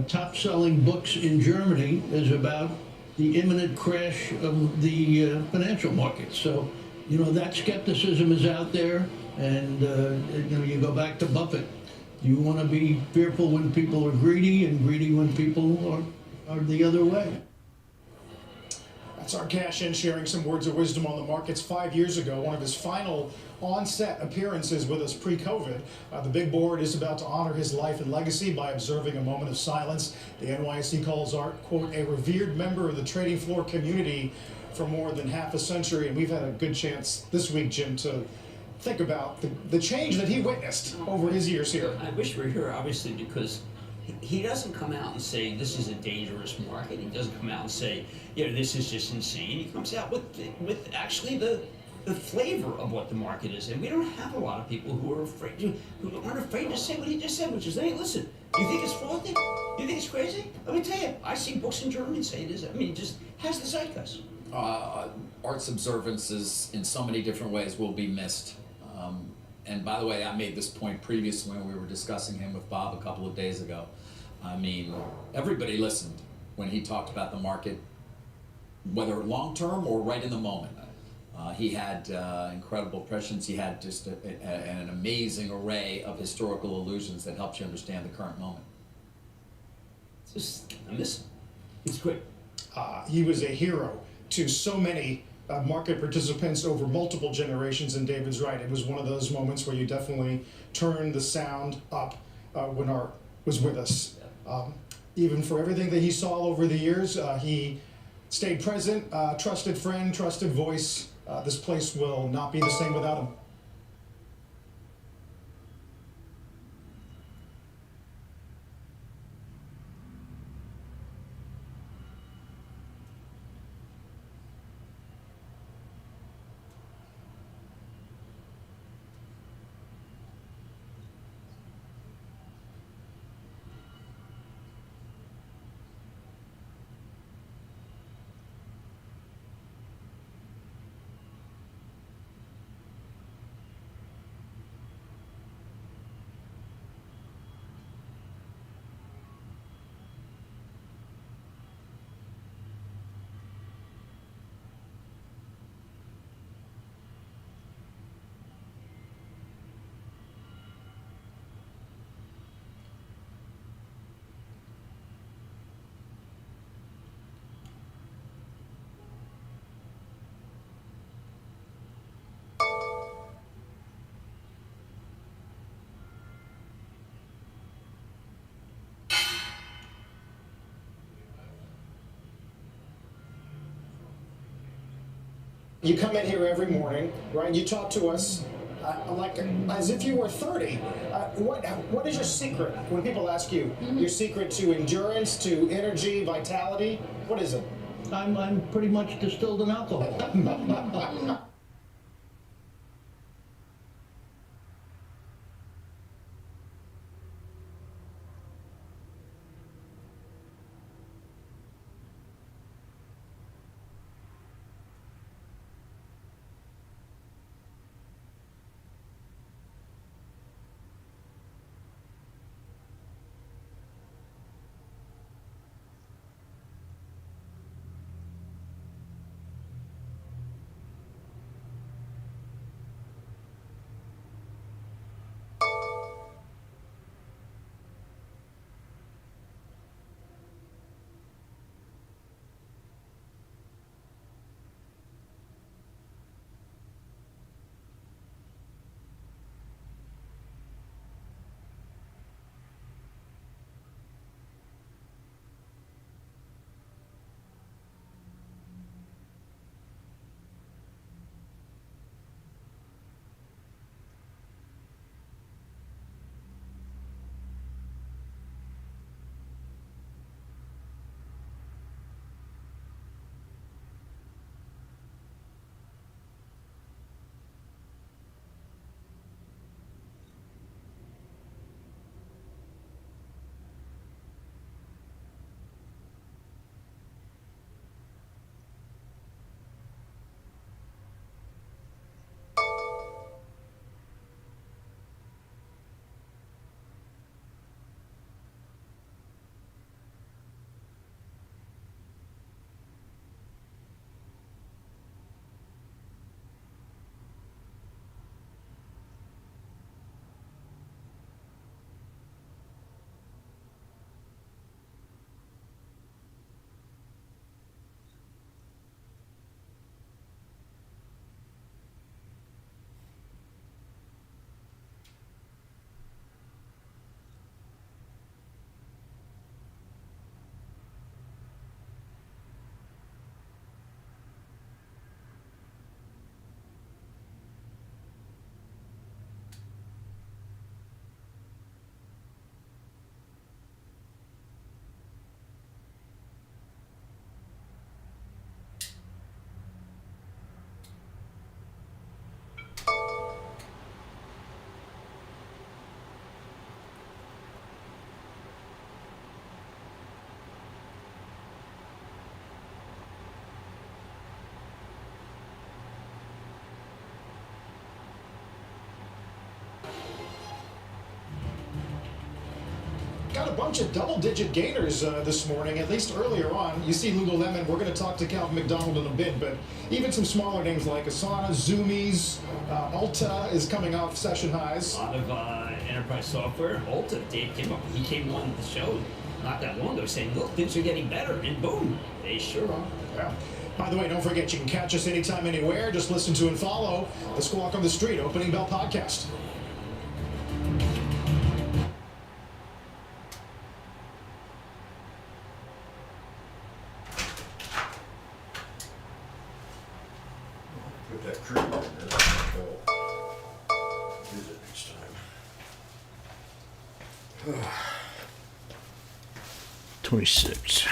Speaker 12: top-selling books in Germany is about the imminent crash of the financial markets. So You know, that skepticism is out there, and you know, you go back to Buffett. You want to be fearful when people are greedy, and greedy when people are the other way.
Speaker 8: That's our cash in sharing some words of wisdom on the markets. 5 years ago, one of his final on-set appearances with us pre-COVID. The big board is about to honor his life and legacy by observing a moment of silence. The NYSE calls Art, quote, a revered member of the trading floor community for more than half a century. And we've had a good chance this week, Jim, to think about the change that he witnessed over his years here.
Speaker 22: I wish we were here, obviously, because he doesn't come out and say this is a dangerous market. He doesn't come out and say, you know, this is just insane. He comes out with actually the flavor of what the market is. And we don't have a lot of people who are afraid who aren't afraid to say what he just said, which is, hey, listen, you think it's fraudy? You think it's crazy? Let me tell you, I see books in German say it is. I mean, it just has the zeitgeist.
Speaker 3: Art's observances in so many different ways will be missed. And by the way, I made this point previously when we were discussing him with Bob a couple of days ago. I mean, everybody listened when he talked about the market, whether long-term or right in the moment. He had incredible prescience. He had just an amazing array of historical allusions that helped you understand the current moment.
Speaker 22: I miss him. He's great.
Speaker 8: He was a hero to so many market participants over multiple generations, and David's right. It was one of those moments where you definitely turned the sound up when Art was with us. Even for everything that he saw over the years, he stayed present, trusted friend, trusted voice. This place will not be the same without him. You come in here every morning, right? You talk to us like as if you were 30. What is your secret? When people ask you your secret to endurance, to energy, vitality, what is it?
Speaker 12: I'm pretty much distilled in alcohol.
Speaker 8: got a bunch of double-digit gainers this morning, at least earlier on. You see Lululemon. We're going to talk to Calvin McDonald in a bit, but even some smaller names like Asana, Zoomies, Ulta is coming off session highs.
Speaker 22: A lot of enterprise software. Ulta, Dave came up. He came on the show not that long ago saying, look, things are getting better, and boom, they sure are.
Speaker 8: Yeah. By the way, don't forget, you can catch us anytime, anywhere. Just listen to and follow the Squawk on the Street Opening Bell podcast.
Speaker 11: Put that cream in there. I'll use it next time.
Speaker 16: 26.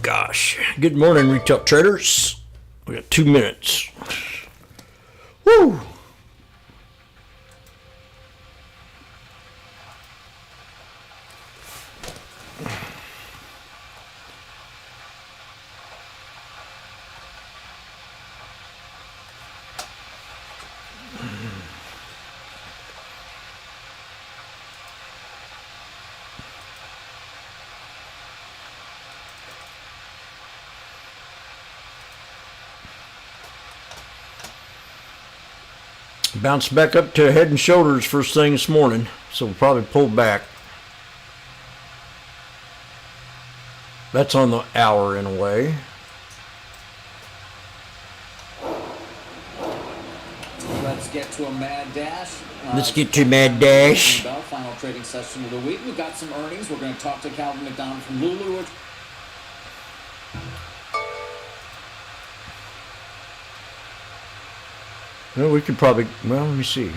Speaker 16: Gosh. Good morning, retail traders. We got 2 minutes. Woo! Bounced back up to head and shoulders first thing this morning, so we'll probably pull back. That's on the hour in a way.
Speaker 3: Let's get to a mad dash.
Speaker 16: Let's get to mad dash.
Speaker 3: Final trading session of the week. We've got some earnings. We're going to talk to Calvin McDonald from Lulu.
Speaker 16: Well, we could probably, well, let me see.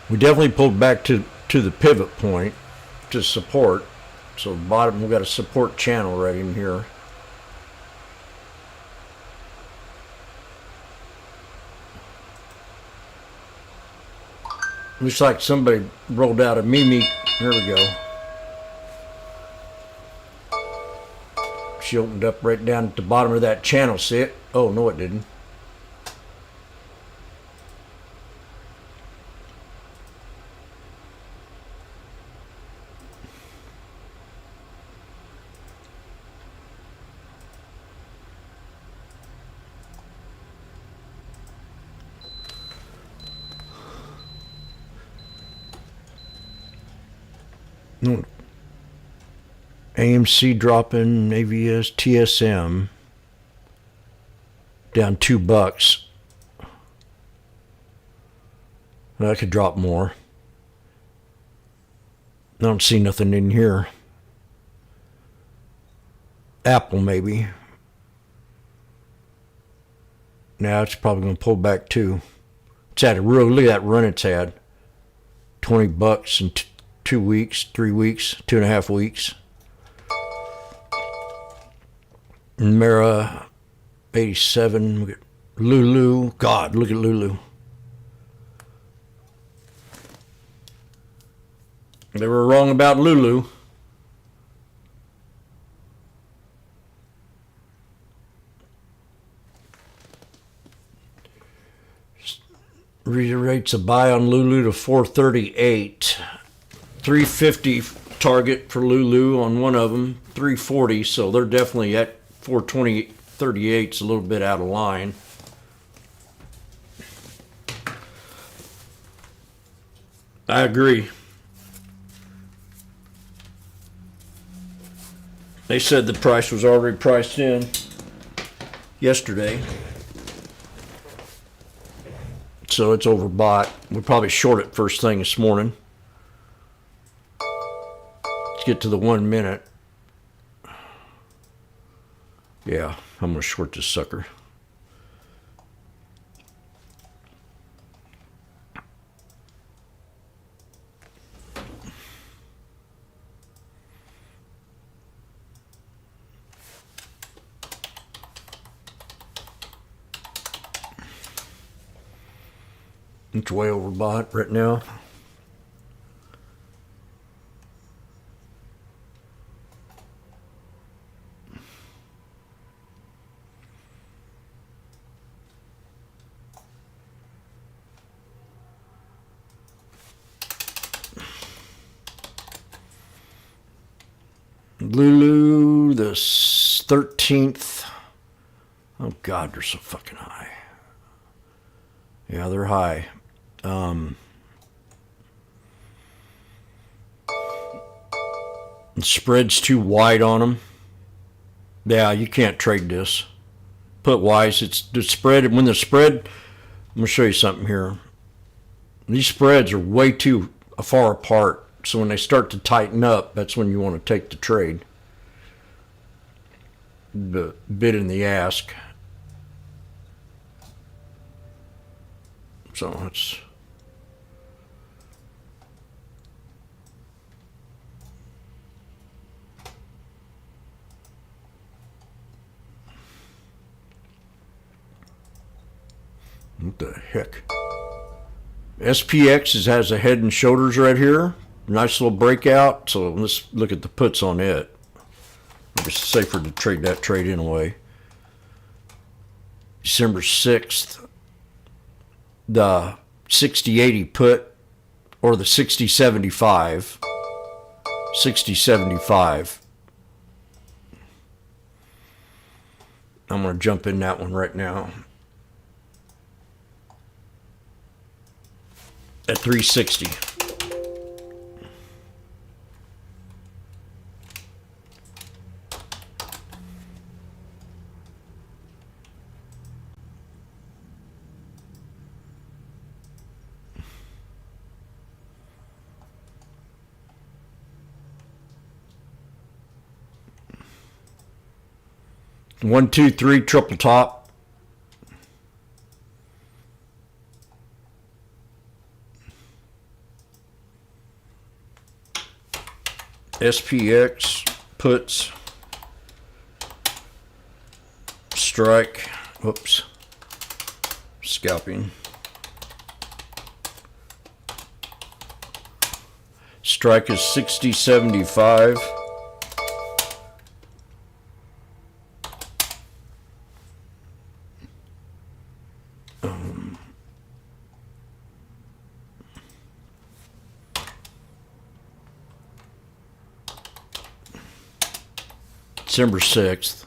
Speaker 16: We definitely pulled back to the pivot point to support. So bottom, we've got a support channel right in here. Looks like somebody rolled out a Mimi. Here we go. She opened up right down at the bottom of that channel. See it? Oh, no, it didn't. No. AMC dropping, AVS, TSM down $2. That could drop more. I don't see nothing in here. Apple maybe. Now it's probably going to pull back too. It's had a real, look at that run it's had. $20 in 2 weeks, 3 weeks, 2.5 weeks. Mara 87. Look at Lulu. God, look at Lulu. They were wrong about Lulu. Reiterates a buy on Lulu to 438. 350 target for Lulu on one of them. 340, so they're definitely at 420. 38's a little bit out of line. I agree. They said the price was already priced in yesterday. So it's overbought. We'll probably short it first thing this morning. Let's get to the 1 minute. Yeah, I'm going to short this sucker. It's way overbought right now. Lulu, the 13th. Oh God, they're so fucking high. Yeah, they're high. The spread's too wide on them. Yeah, you can't trade this. Put wise, it's the spread. When the spread, I'm gonna show you something here. These spreads are way too far apart. So when they start to tighten up, that's when you want to take the trade. The bid in the ask. So it's what the heck? SPX has a head and shoulders right here. Nice little breakout. So let's look at the puts on it. It's safer to trade that trade anyway. December 6th. The 60-80 put or the 60-75. 60-75. I'm going to jump in that one right now. At 360. One, two, three, triple top. SPX puts. Strike. Whoops. Scalping. Strike is 60-75. December 6th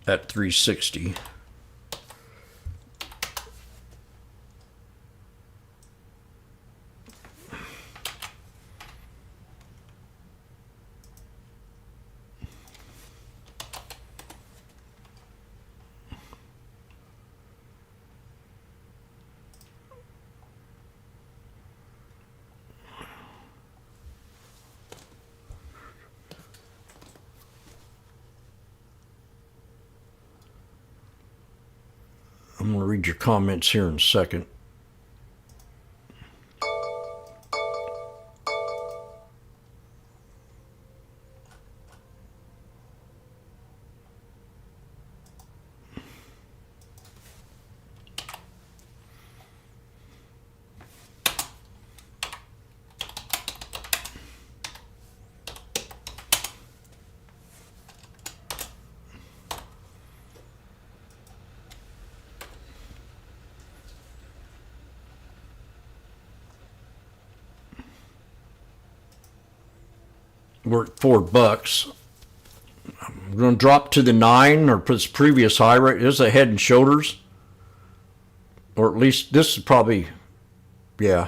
Speaker 16: at 360. I'm going to read your comments here in a second. We're at $4. I'm going to drop to the 9 or put this previous high right. This is a Head and Shoulders, or at least this is probably, yeah.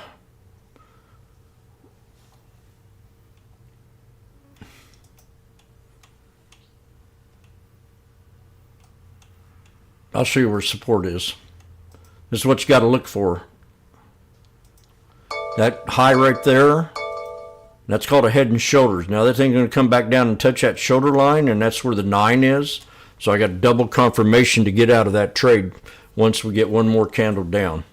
Speaker 16: I'll show you where support is. This is what you got to look for. That high right there. That's called a Head and Shoulders. Now that thing's going to come back down and touch that shoulder line, and that's where the 9 is. So I got double confirmation to get out of that trade once we get one more candle down.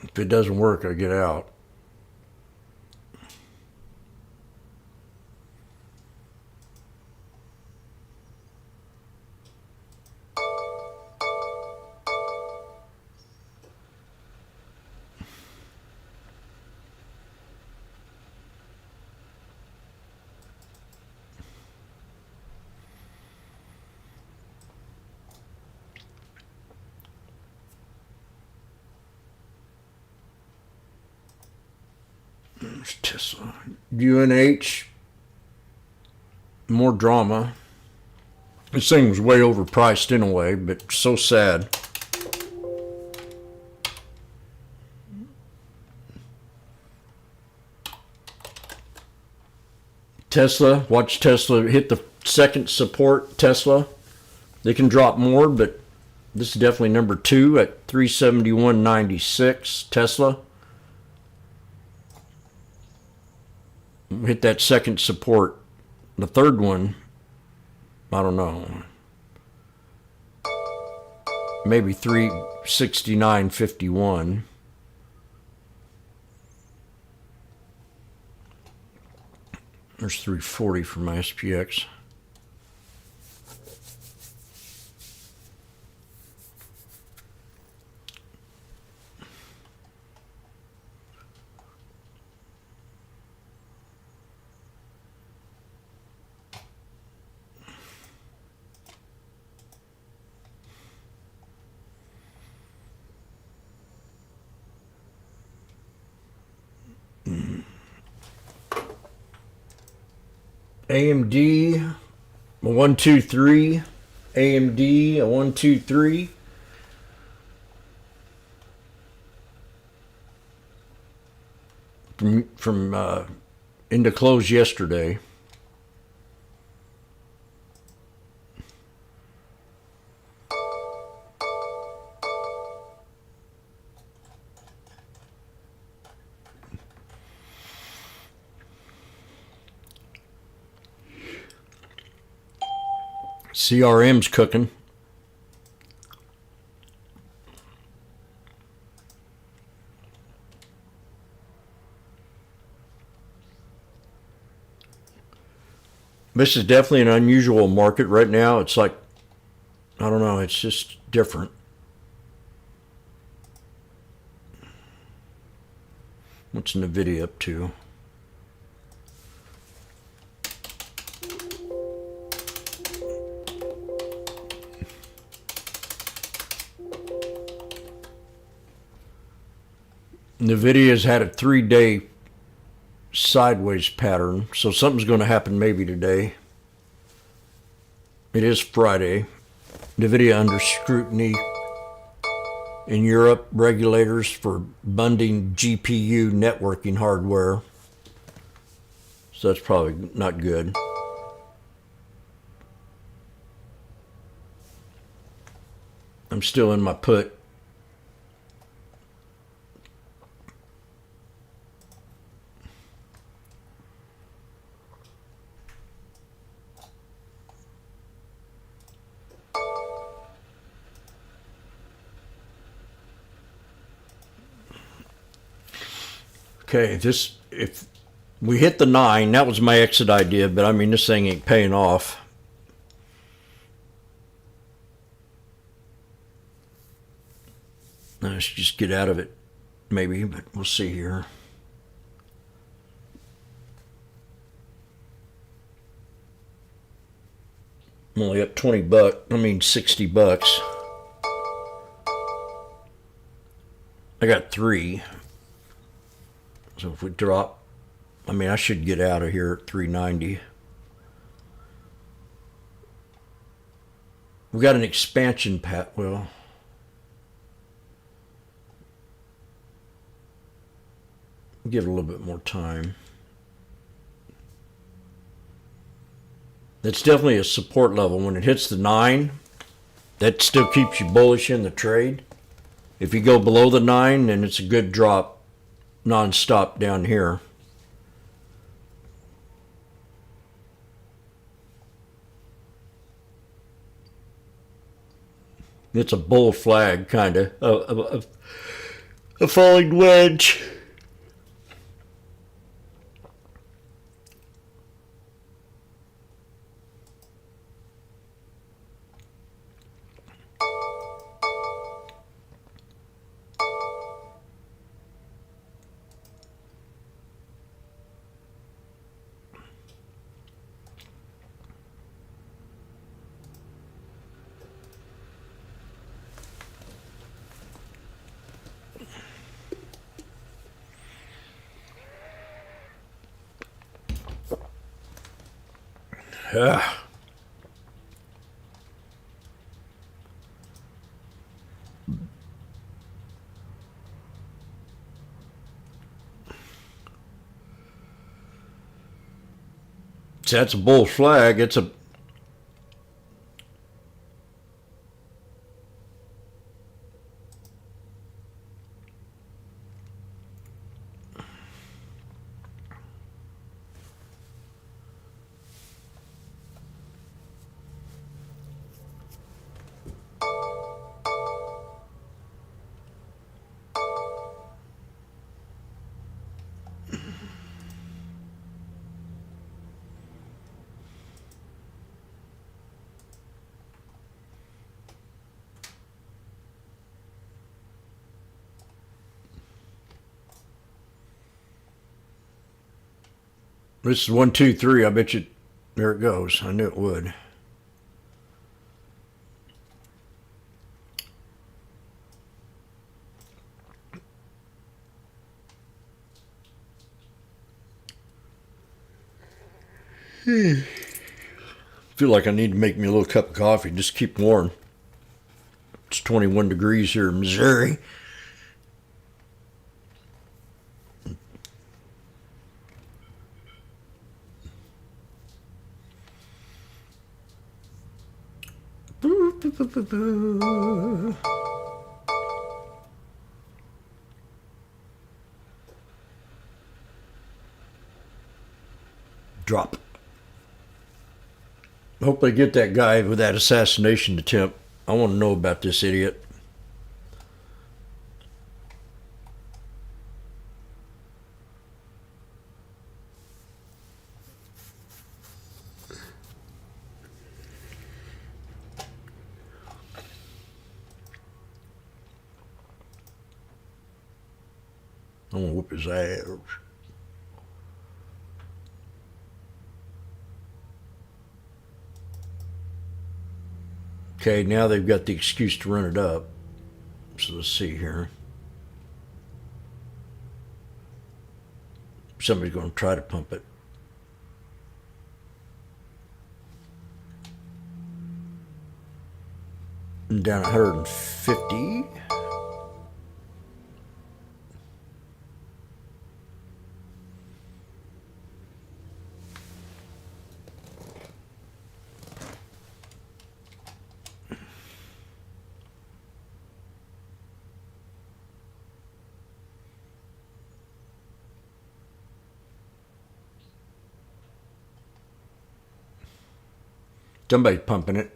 Speaker 16: If it doesn't work, I get out. Tesla. UNH, more drama. This thing was way overpriced in a way, but so sad. Tesla, watch Tesla hit the second support. Tesla, they can drop more, but this is definitely number 2 at 371.96. Tesla. Hit that second support. The third one, I don't know. Maybe 369.51. There's 340 for my SPX. AMD, a 1, 2, 3. AMD, a 1, 2, 3. From into close yesterday. CRM's cooking. This is definitely an unusual market right now. It's like, I don't know, it's just different. What's NVIDIA up to? NVIDIA's had a 3-day sideways pattern, so something's going to happen maybe today. It is Friday. NVIDIA under scrutiny in Europe. Regulators for bundling GPU networking hardware. So that's probably not good. I'm still in my put. Okay, if we hit the 9, that was my exit idea, but I mean, this thing ain't paying off. Let's just get out of it, maybe, but we'll see here. I'm only up 60 bucks. I got 3. So if we drop, I mean, I should get out of here at 390. We got an expansion well, give it a little bit more time. That's definitely a support level. When it hits the 9, that still keeps you bullish in the trade. If you go below the 9, then it's a good drop non-stop down here. It's a bull flag, kind of a falling wedge. So that's a bull flag. It's a This is 1, 2, 3. I bet you. There it goes. I knew it would. Feel like I need to make me a little cup of coffee. Just keep warm. It's 21 degrees here in Missouri. Drop. Hope they get that guy with that assassination attempt. I want to know about this idiot. I'm gonna whoop his ass. Okay, now they've got the excuse to run it up. So let's see here. Somebody's going to try to pump it. I'm down 150. Somebody's pumping it.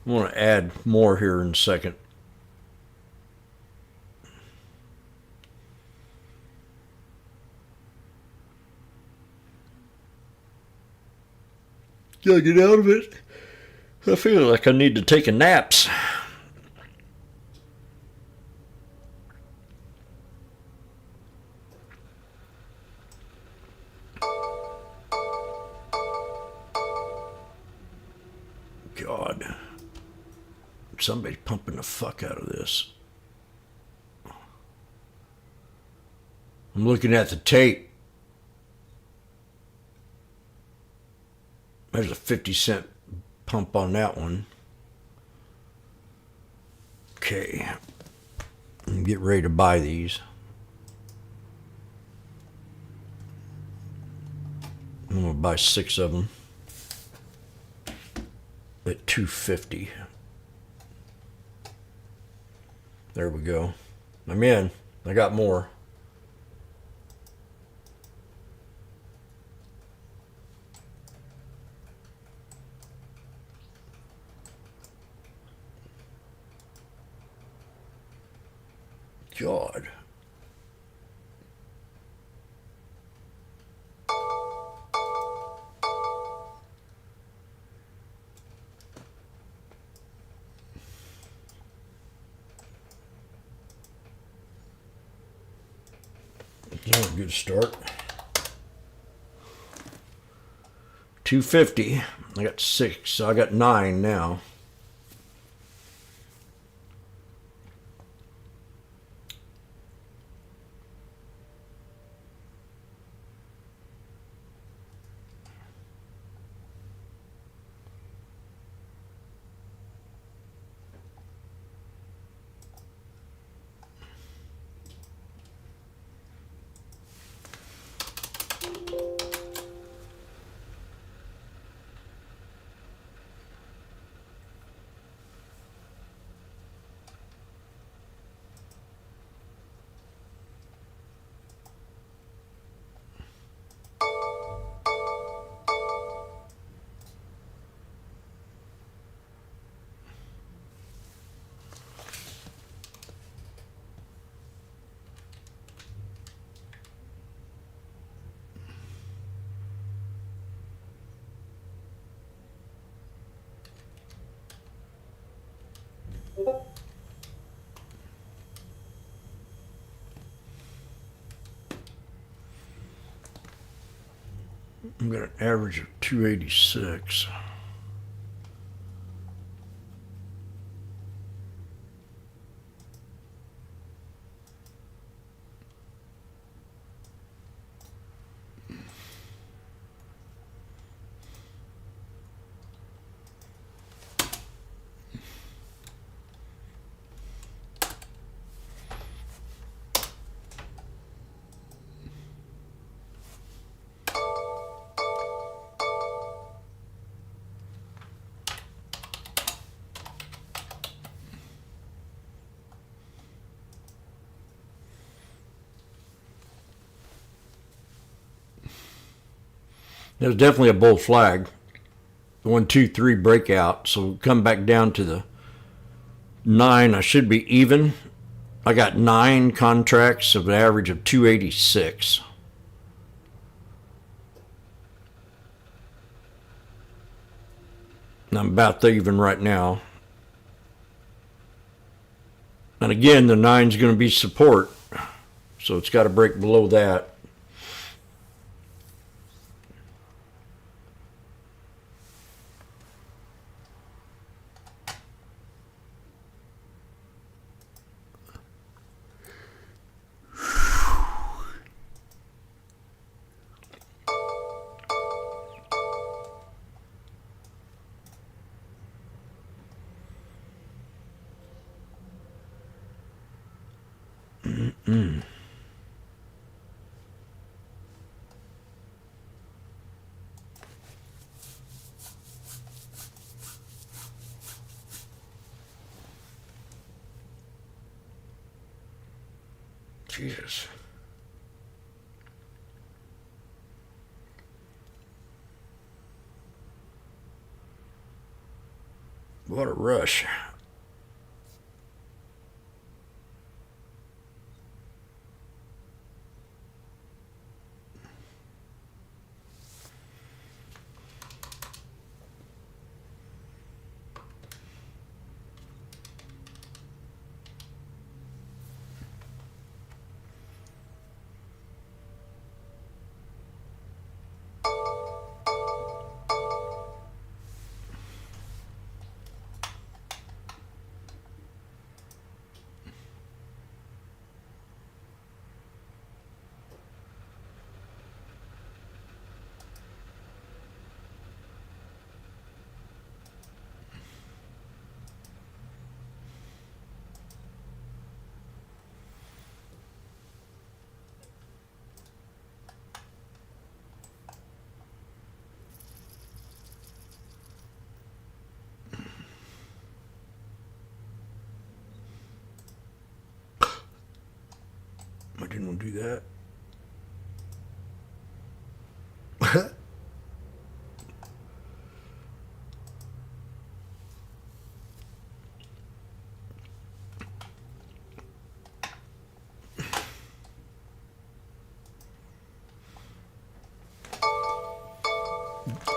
Speaker 16: I want to add more here in a second. Gotta get out of it. I feel like I need to take a naps. God. Somebody's pumping the fuck out of this. I'm looking at the tape. There's a 50-cent pump on that one. Okay. I'm getting ready to buy these. I'm going to buy 6 of them at $2.50. There we go. I'm in. I got more. God. That was a good start. 250. I got 6, so I got 9 now. I'm got an average of 286. There's definitely a bull flag. 1, 2, 3 breakout. So come back down to the 9. I should be even. I got 9 contracts of an average of 286. I'm about even right now. And again, the 9's going to be support. So it's got to break below that. Jesus. What a rush. I didn't want to do that.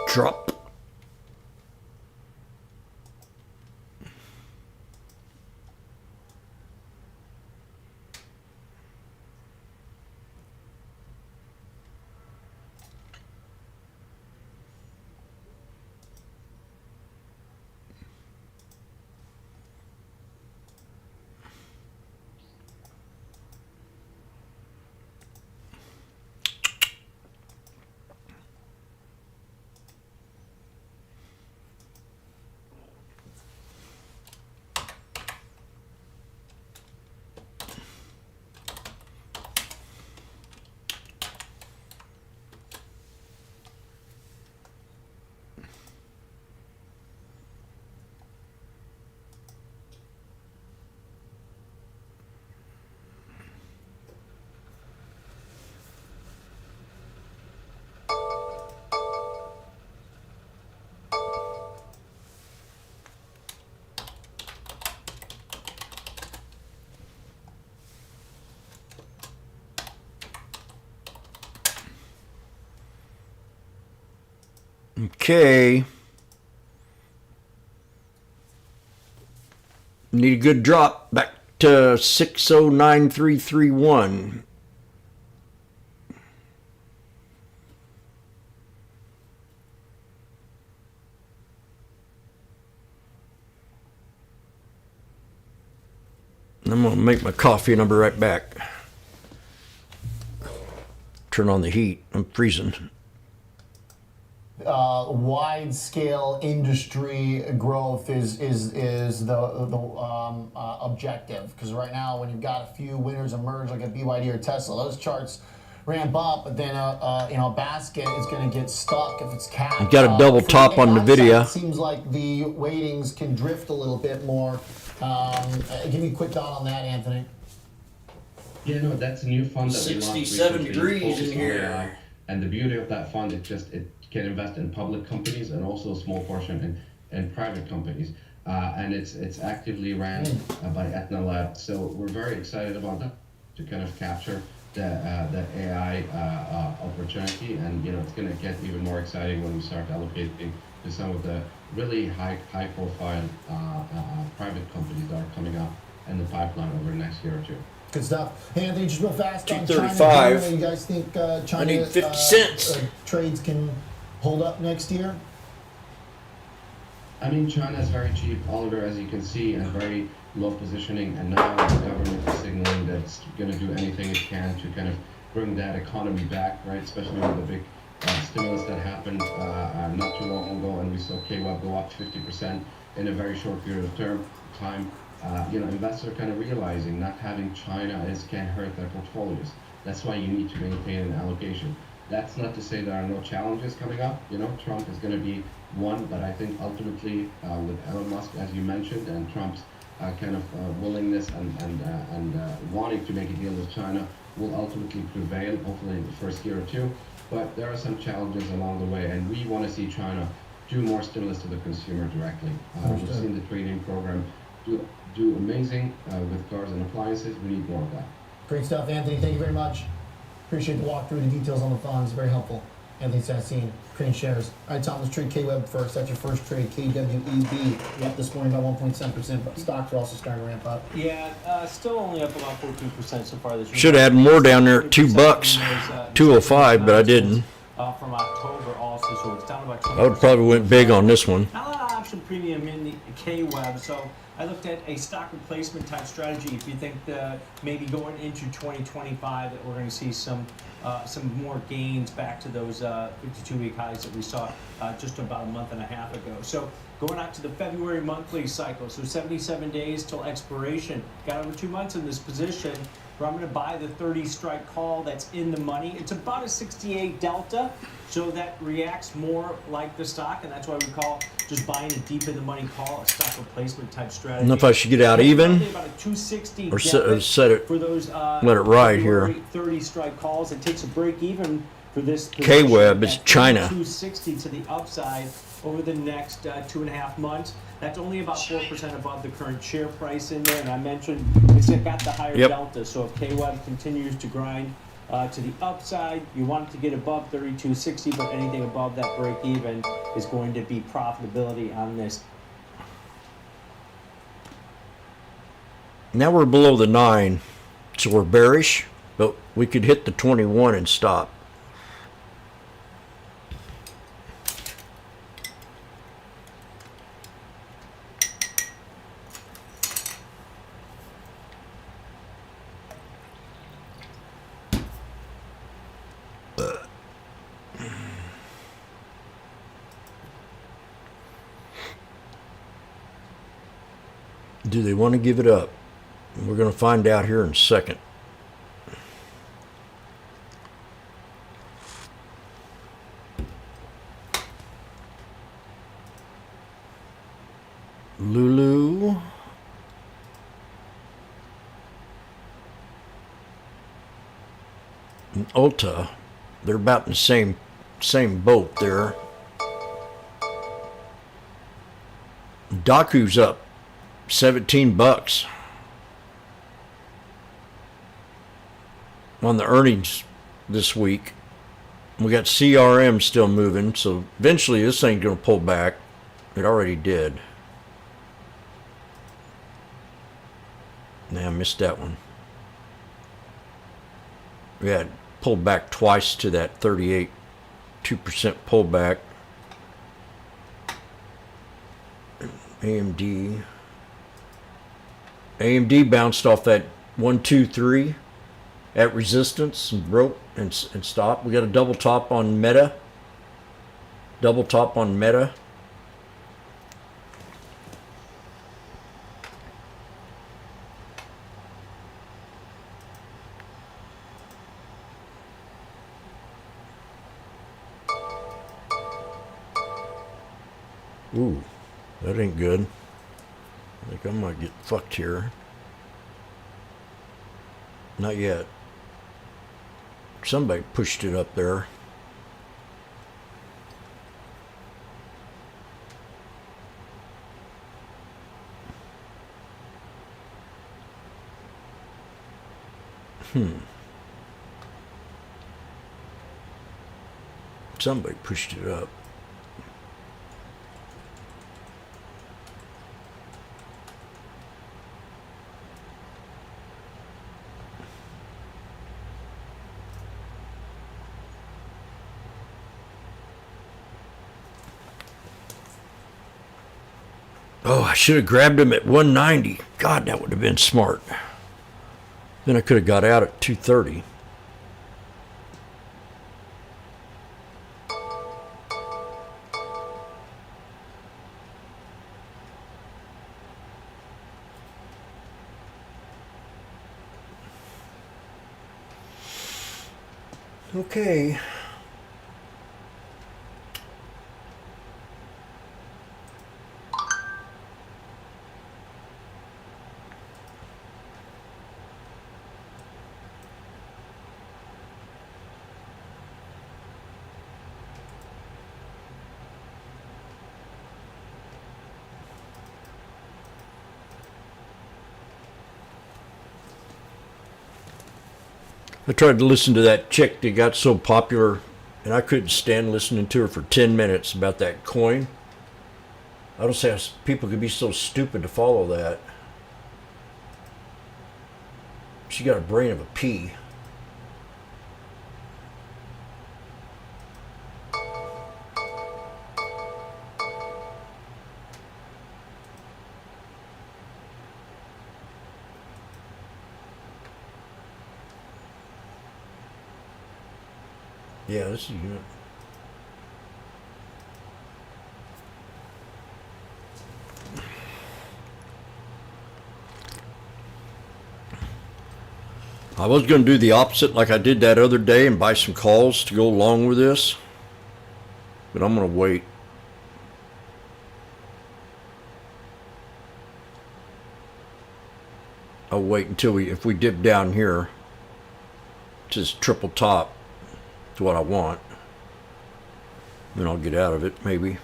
Speaker 16: Drop. Okay. Need a good drop back to 609331. I'm going to make my coffee and I'll be right back. Turn on the heat. I'm freezing.
Speaker 18: Wide-scale industry growth is the objective, because right now when you've got a few winners emerge like a BYD or Tesla, those charts ramp up, but then a basket is going to get stuck if it's capped.
Speaker 16: You got a double top on the video.
Speaker 18: It seems like the weightings can drift a little bit more. Give me a quick thought on that, Anthony.
Speaker 19: Yeah, no, that's a new fund that we launched
Speaker 16: 67
Speaker 19: recently,
Speaker 16: degrees in
Speaker 19: focused on
Speaker 16: here.
Speaker 19: AI. And the beauty of that fund, it can invest in public companies and also a small portion in private companies. And it's actively ran by Etna Lab. So we're very excited about that, to kind of capture the AI opportunity. And it's going to get even more exciting when we start allocating to some of the really high profile private companies that are coming up in the pipeline over the next year or two.
Speaker 18: Good stuff. Hey, Anthony, just real fast on China.
Speaker 16: 235.
Speaker 18: You guys think China
Speaker 16: I need 50 cents.
Speaker 18: Trades can hold up next year?
Speaker 19: I mean, China is very cheap, Oliver, as you can see, and very low positioning. And now the government is signaling that it's going to do anything it can to kind of bring that economy back, right? Especially with the big stimulus that happened not too long ago, and we saw KWAB go up 50% in a very short period of time. Investors are kind of realizing not having China can hurt their portfolios. That's why you need to maintain an allocation. That's not to say there are no challenges coming up. Trump is going to be one, but I think ultimately with Elon Musk, as you mentioned, and Trump's kind of willingness and wanting to make a deal with China will ultimately prevail, hopefully in the first year or two. But there are some challenges along the way, and we want to see China do more stimulus to the consumer directly. We've seen the trade-in program do amazing with cars and appliances. We need more of that.
Speaker 18: Great stuff, Anthony. Thank you very much. Appreciate the walkthrough, the details on the funds. Very helpful. Anthony Sassine, Crane Shares. All right, Tom, let's trade KWeb first. That's your first trade. KWEB up this morning by 1.7%, but stocks are also starting to ramp up.
Speaker 1: Yeah, still only up about 14% so far this year.
Speaker 16: Should add more down there at $2, 205, but I didn't.
Speaker 1: From October also, so it's down about 20%.
Speaker 16: I would probably went big on this one.
Speaker 1: Not a lot of option premium in the KWeb, so I looked at a stock replacement type strategy. If you think maybe going into 2025 that we're going to see some more gains back to those 52-week highs that we saw just about a month and a half ago. So going out to the February monthly cycle, so 77 days till expiration. Got over 2 months in this position where I'm going to buy the 30 strike call that's in the money. It's about a 68 delta, so that reacts more like the stock, and that's why we call just buying a deep in the money call a stock replacement type strategy.
Speaker 16: I don't know if I should get out even
Speaker 1: about a 260
Speaker 16: or set it,
Speaker 1: for those,
Speaker 16: let it ride here.
Speaker 1: 30 strike calls. It takes a break even for this
Speaker 16: KWeb is China.
Speaker 1: 260 to the upside over the next 2.5 months. That's only about 4% above the current share price in there. And I mentioned it's got the higher delta. So if KWeb continues to grind to the upside, you want it to get above 32.60, but anything above that break even is going to be profitability on this.
Speaker 16: Now we're below the 9, so we're bearish, but we could hit the 21 and stop. Do they want to give it up? We're going to find out here in a second. Lulu. And Ulta, they're about in the same boat there. Daku's up $17 on the earnings this week. We got CRM still moving, so eventually this thing's going to pull back. It already did. Nah, I missed that one. We had pulled back twice to that 2% pullback. AMD bounced off that 1, 2, 3 at resistance and broke and stopped. We got a double top on Meta. Double top on Meta. Ooh, that ain't good. I think I might get fucked here. Not yet. Somebody pushed it up there. Somebody pushed it up. Oh, I should have grabbed him at 190. God, that would have been smart. Then I could have got out at 230. Okay. I tried to listen to that chick that got so popular, and I couldn't stand listening to her for 10 minutes about that coin. I don't see how people could be so stupid to follow that. She got a brain of a pea. Yeah, this is unit. I was going to do the opposite like I did that other day and buy some calls to go along with this, but I'm going to wait. I'll wait until if we dip down here to this triple top to what I want, then I'll get out of it maybe.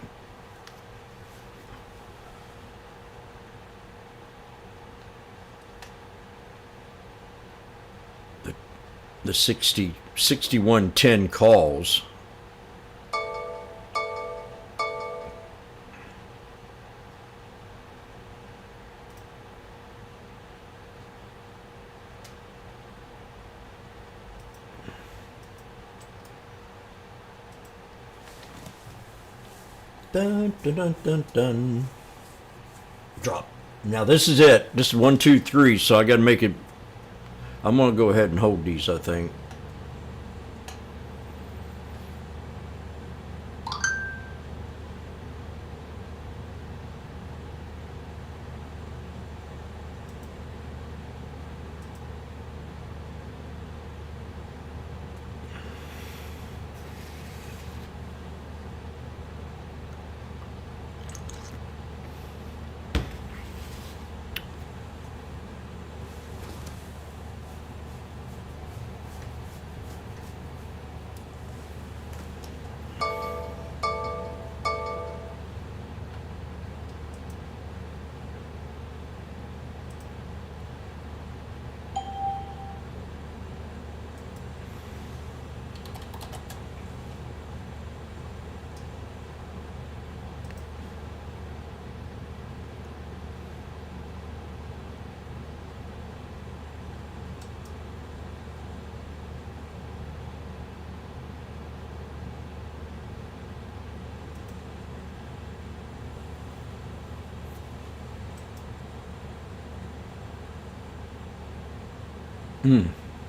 Speaker 16: The 6110 calls. Dun, dun, dun, dun, dun. Drop. Now this is it. This is 1, 2, 3. So I got to make it. I'm going to go ahead and hold these, I think.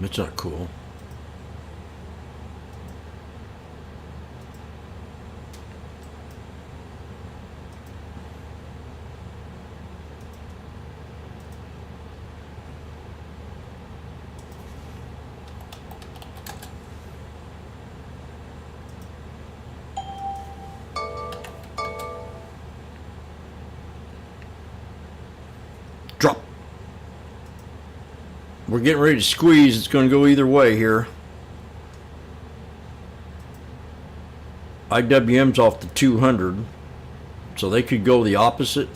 Speaker 16: That's not cool. Drop. We're getting ready to squeeze. It's going to go either way here. IWM's off the 200, so they could go the opposite.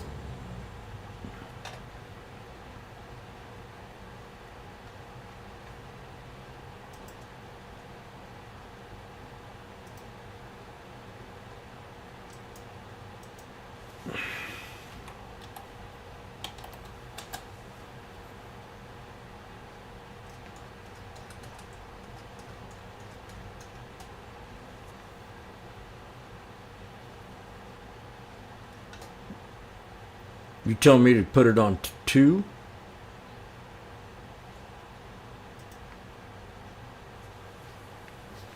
Speaker 16: You telling me to put it on 2?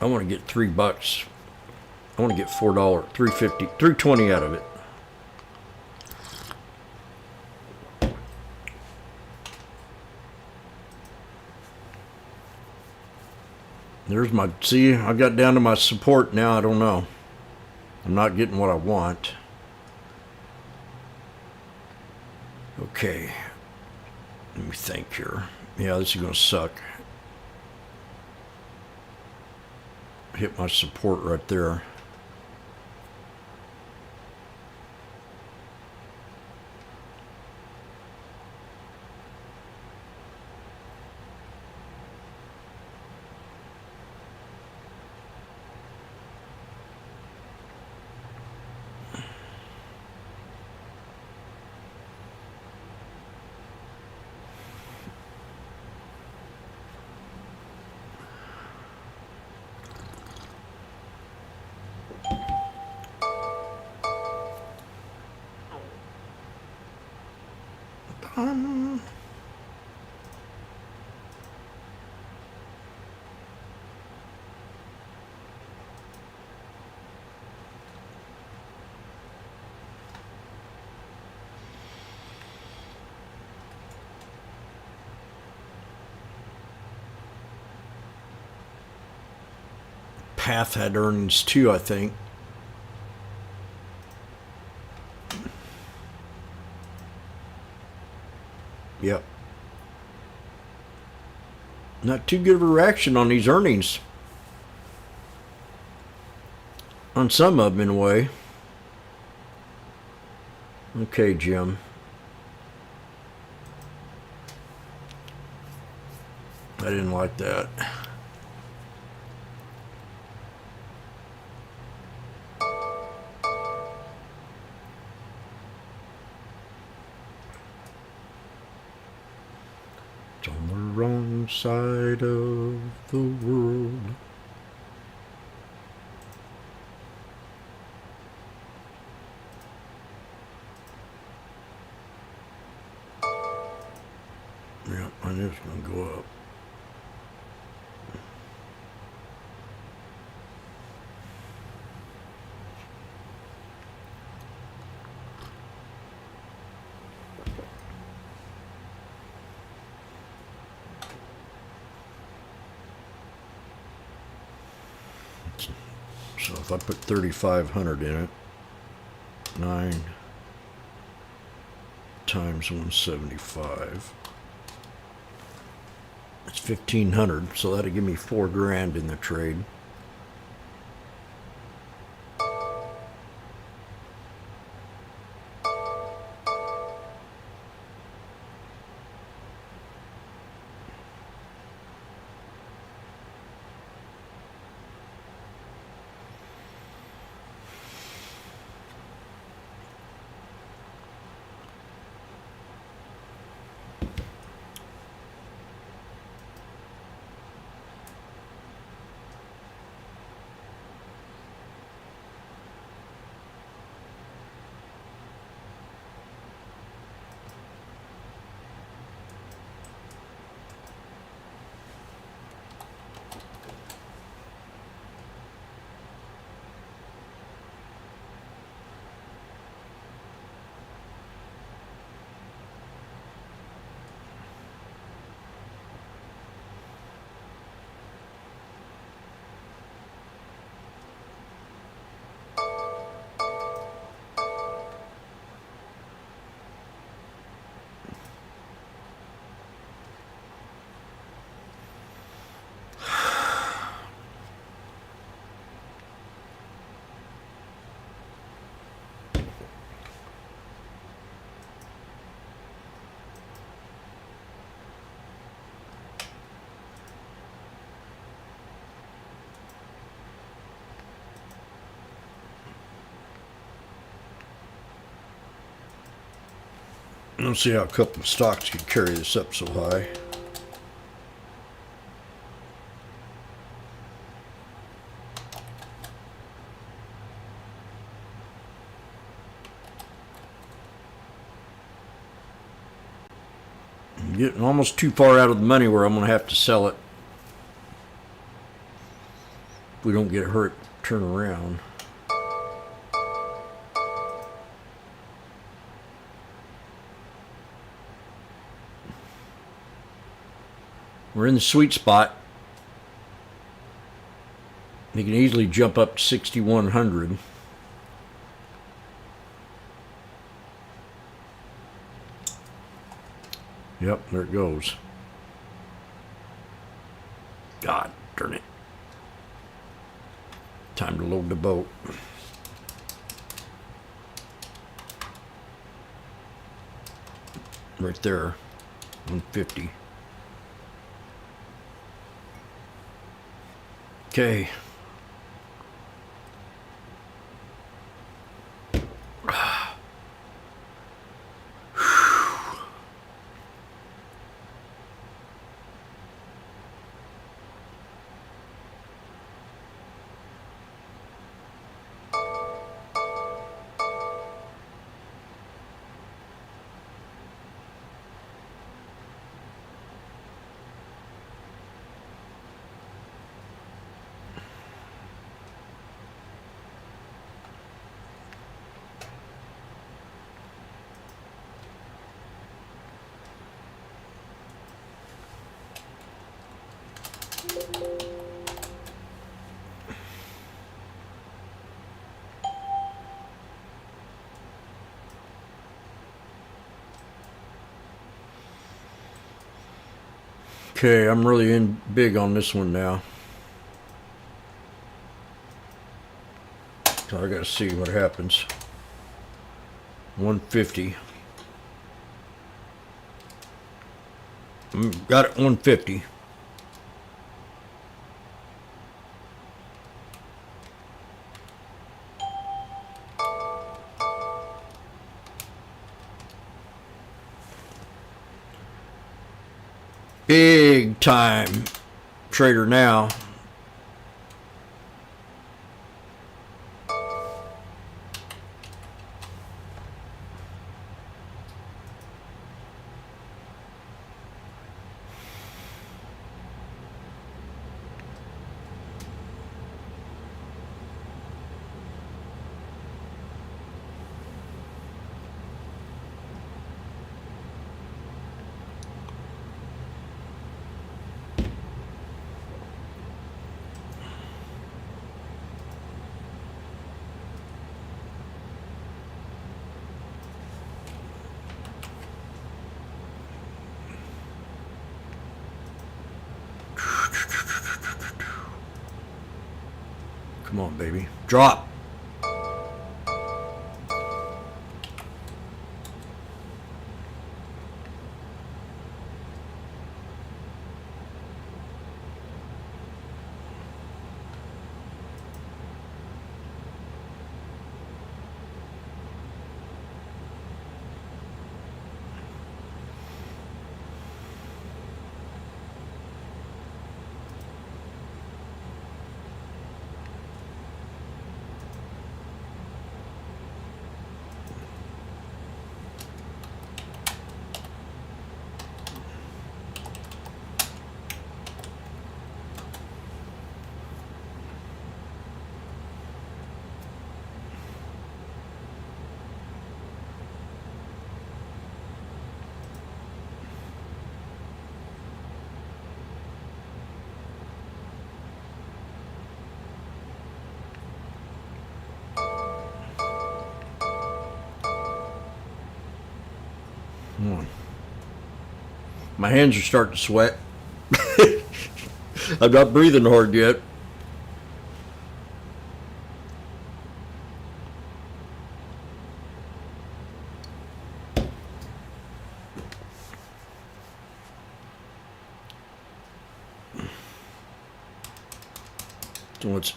Speaker 16: I want to get $3. I want to get $4, $3.50, $3.20 out of it. There's my, see, I got down to my support now. I don't know. I'm not getting what I want. Okay, let me think here. Yeah, this is going to suck. Hit my support right there. on. Path had earnings too, I think. Yep. Not too good of a reaction on these earnings. On some of them, in a way. Okay, Jim. I didn't like that. It's on the wrong side of the world. Yeah, I knew it was going to go up. So if I put 3,500 in it, 9 times 175, it's 1,500. So that'll give me $4,000 in the trade. I don't see how a couple of stocks could carry this up so high. I'm getting almost too far out of the money where I'm going to have to sell it. If we don't get hurt, turn around. We're in the sweet spot. You can easily jump up to 6,100. Yep, there it goes. God darn it. Time to load the boat. Right there, 150. Okay. Okay, I'm really in big on this one now. So I gotta see what happens. 150. Got it 150. Big time trader now. Come on, baby. Drop. My hands are starting to sweat. I'm not breathing hard yet. So it's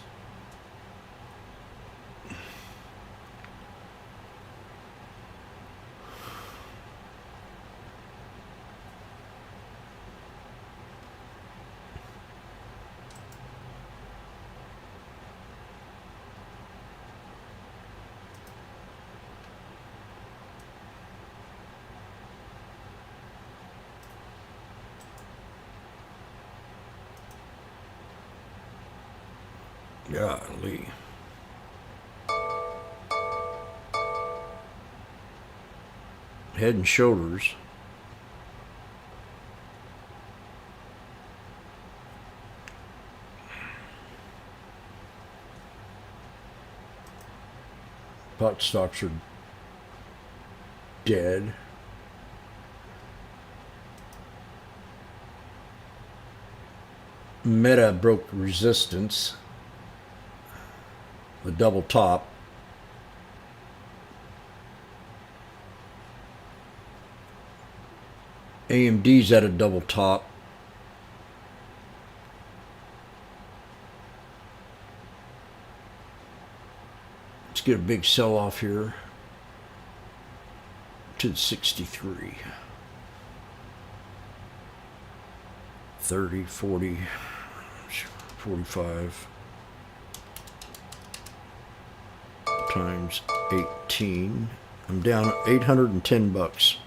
Speaker 16: golly. Head and Shoulders. Pot stocks are dead. Meta broke resistance. The double top. AMD's at a double top. Let's get a big sell off here to the 63. 30, 40, 45 times 18. I'm down 810 bucks.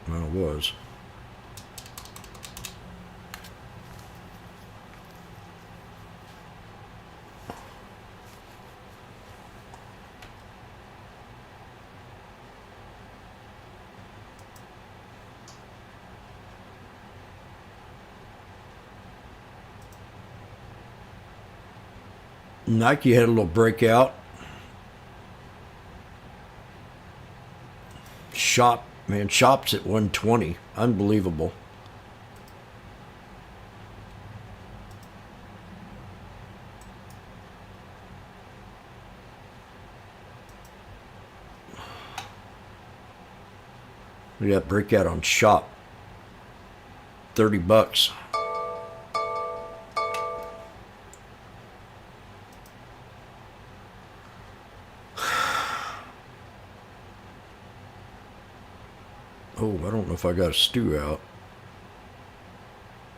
Speaker 16: Well, it was. Nike had a little breakout. Shop's at 120. Unbelievable. We got breakout on Shop. $30. Oh, I don't know if I got a stew out.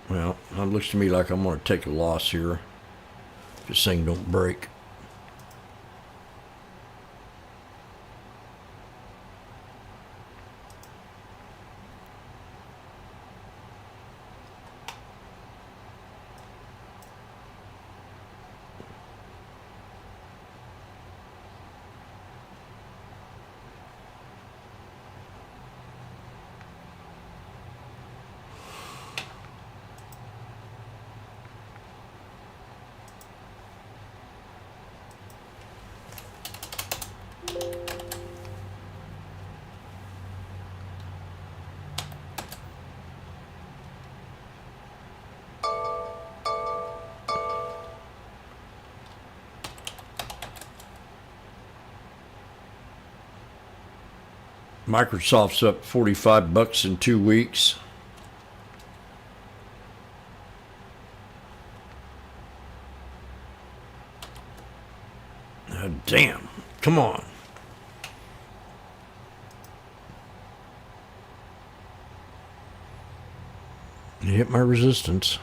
Speaker 16: Well, it looks to me like I'm going to take a loss here. This thing don't break. Microsoft's up $45 in 2 weeks. Damn. Come on. You hit my resistance.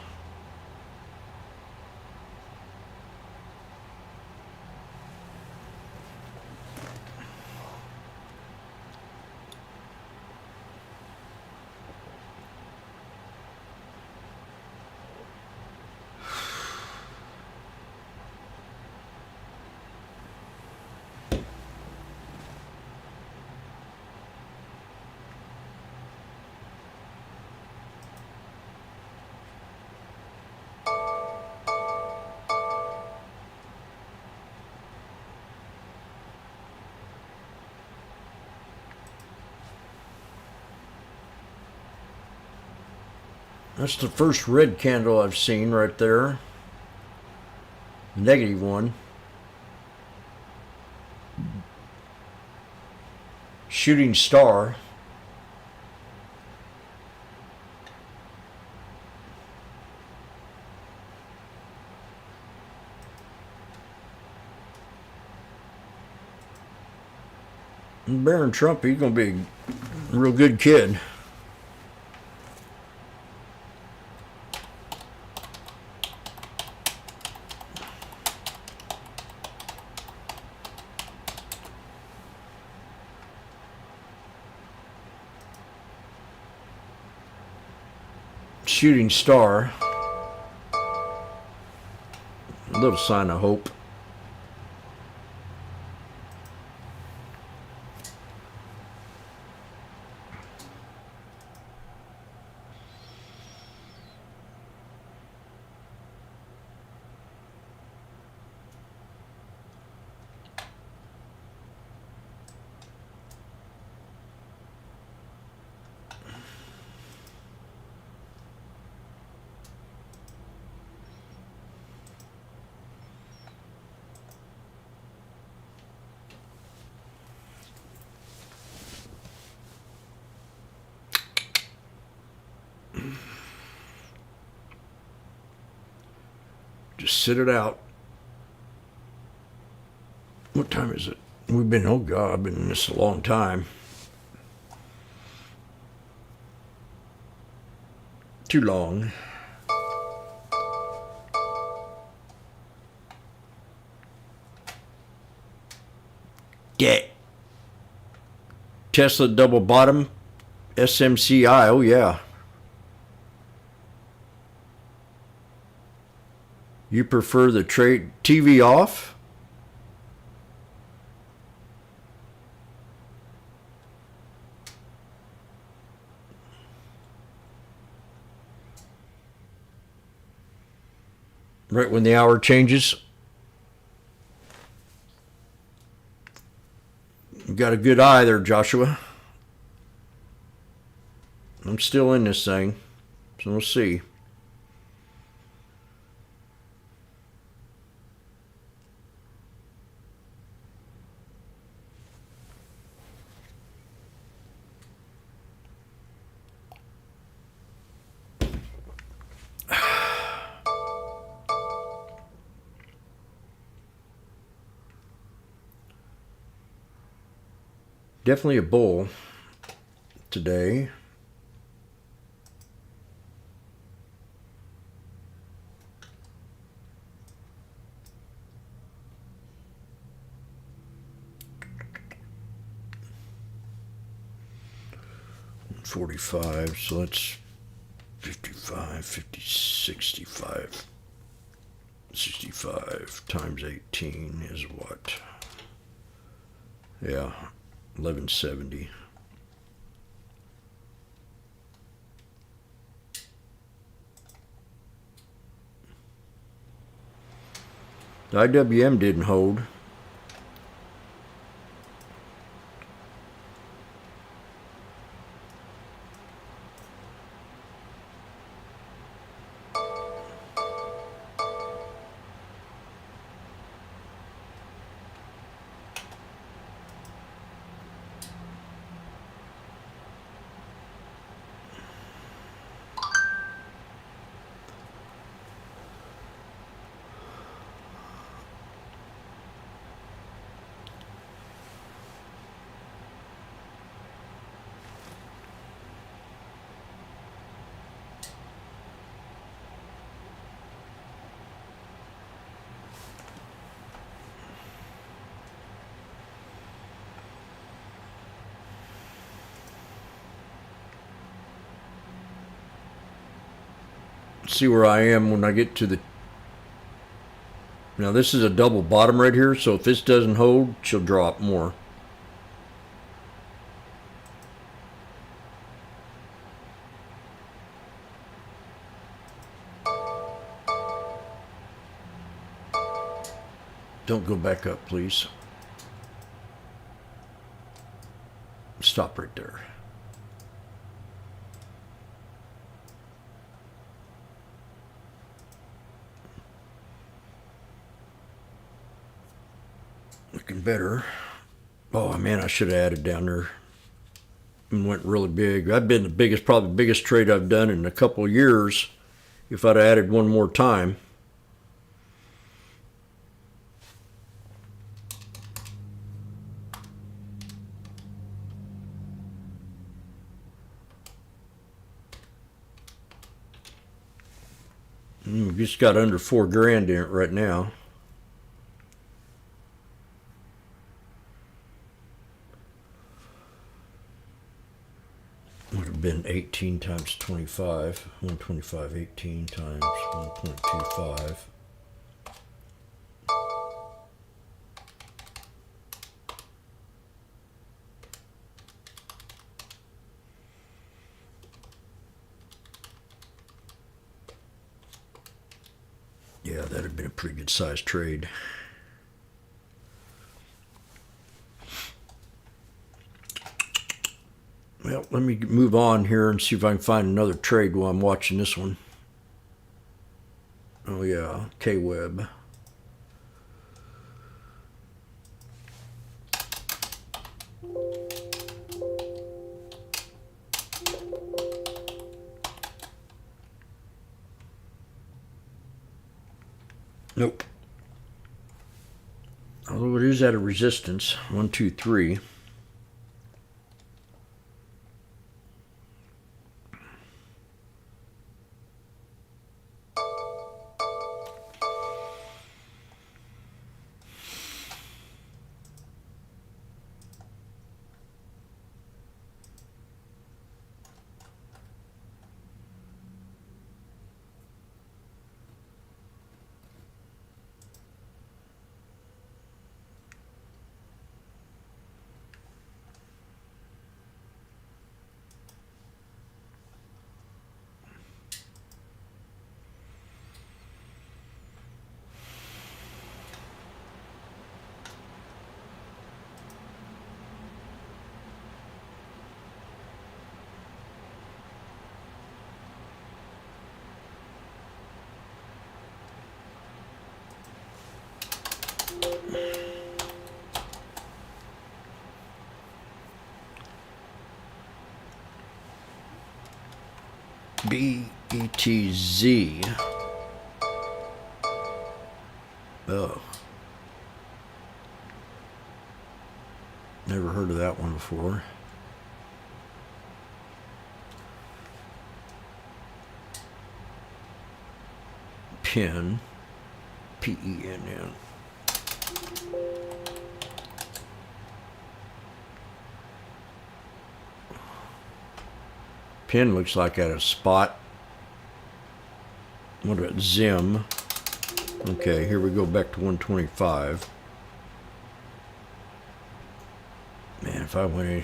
Speaker 16: That's the first red candle I've seen right there. Negative one. Shooting star. And Barron Trump, he's gonna be a real good kid. Shooting star. A little sign of hope. Just sit it out. What time is it? We've been, oh God, I've been in this a long time. Too long. Yeah. Tesla double bottom. SMCI, oh yeah. You prefer the trade TV off? Right when the hour changes? got a good eye there, Joshua. I'm still in this thing, so we'll see. Definitely a bull today. $45, so that's 55, 50, 65. 65 times 18 is what? Yeah, 1170. The IWM didn't hold. See where I am when I get to the... Now this is a double bottom right here, so if this doesn't hold, she'll drop more. Don't go back up, please. Stop right there. Looking better. Oh man, I should have added down there and went really big. I've been the biggest, probably the biggest trade I've done in a couple of years if I'd added one more time. We just got under $4,000 in it right now. Would have been 18 times 25, 125, 18 times 1.25. Yeah, that'd have been a pretty good sized trade. Well, let me move on here and see if I can find another trade while I'm watching this one. Oh yeah, K-Web. Nope. Although it is at a resistance. 1, 2, 3. BETZ. Oh. Never heard of that one before. PENN. PENN. PENN looks like at a spot. What about Zim? Okay, here we go back to 125. Man, if I went in...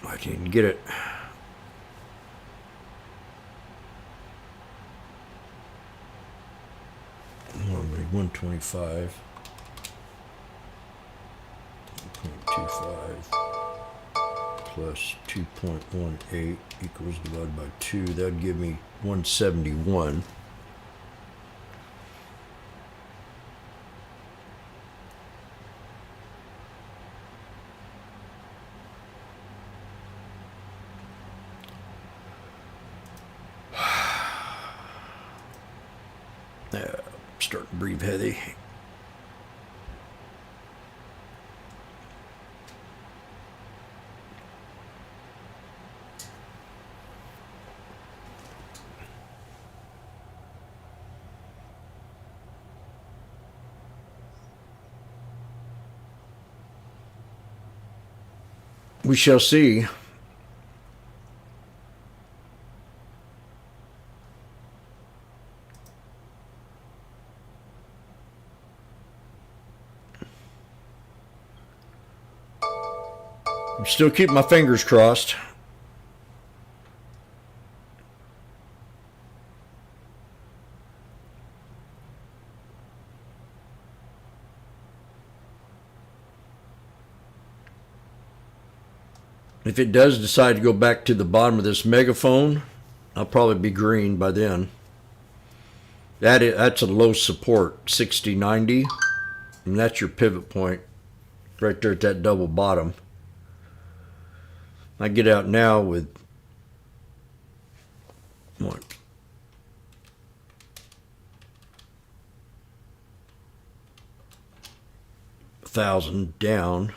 Speaker 16: I didn't get it. Normally 125. 2.25 plus 2.18 equals divided by 2. That'd give me 171. Starting to breathe heavy. We shall see. I'm still keeping my fingers crossed. If it does decide to go back to the bottom of this megaphone, I'll probably be green by then. That's a low support, 60-90, and that's your pivot point right there at that double bottom. I get out now with what? $1,000 down,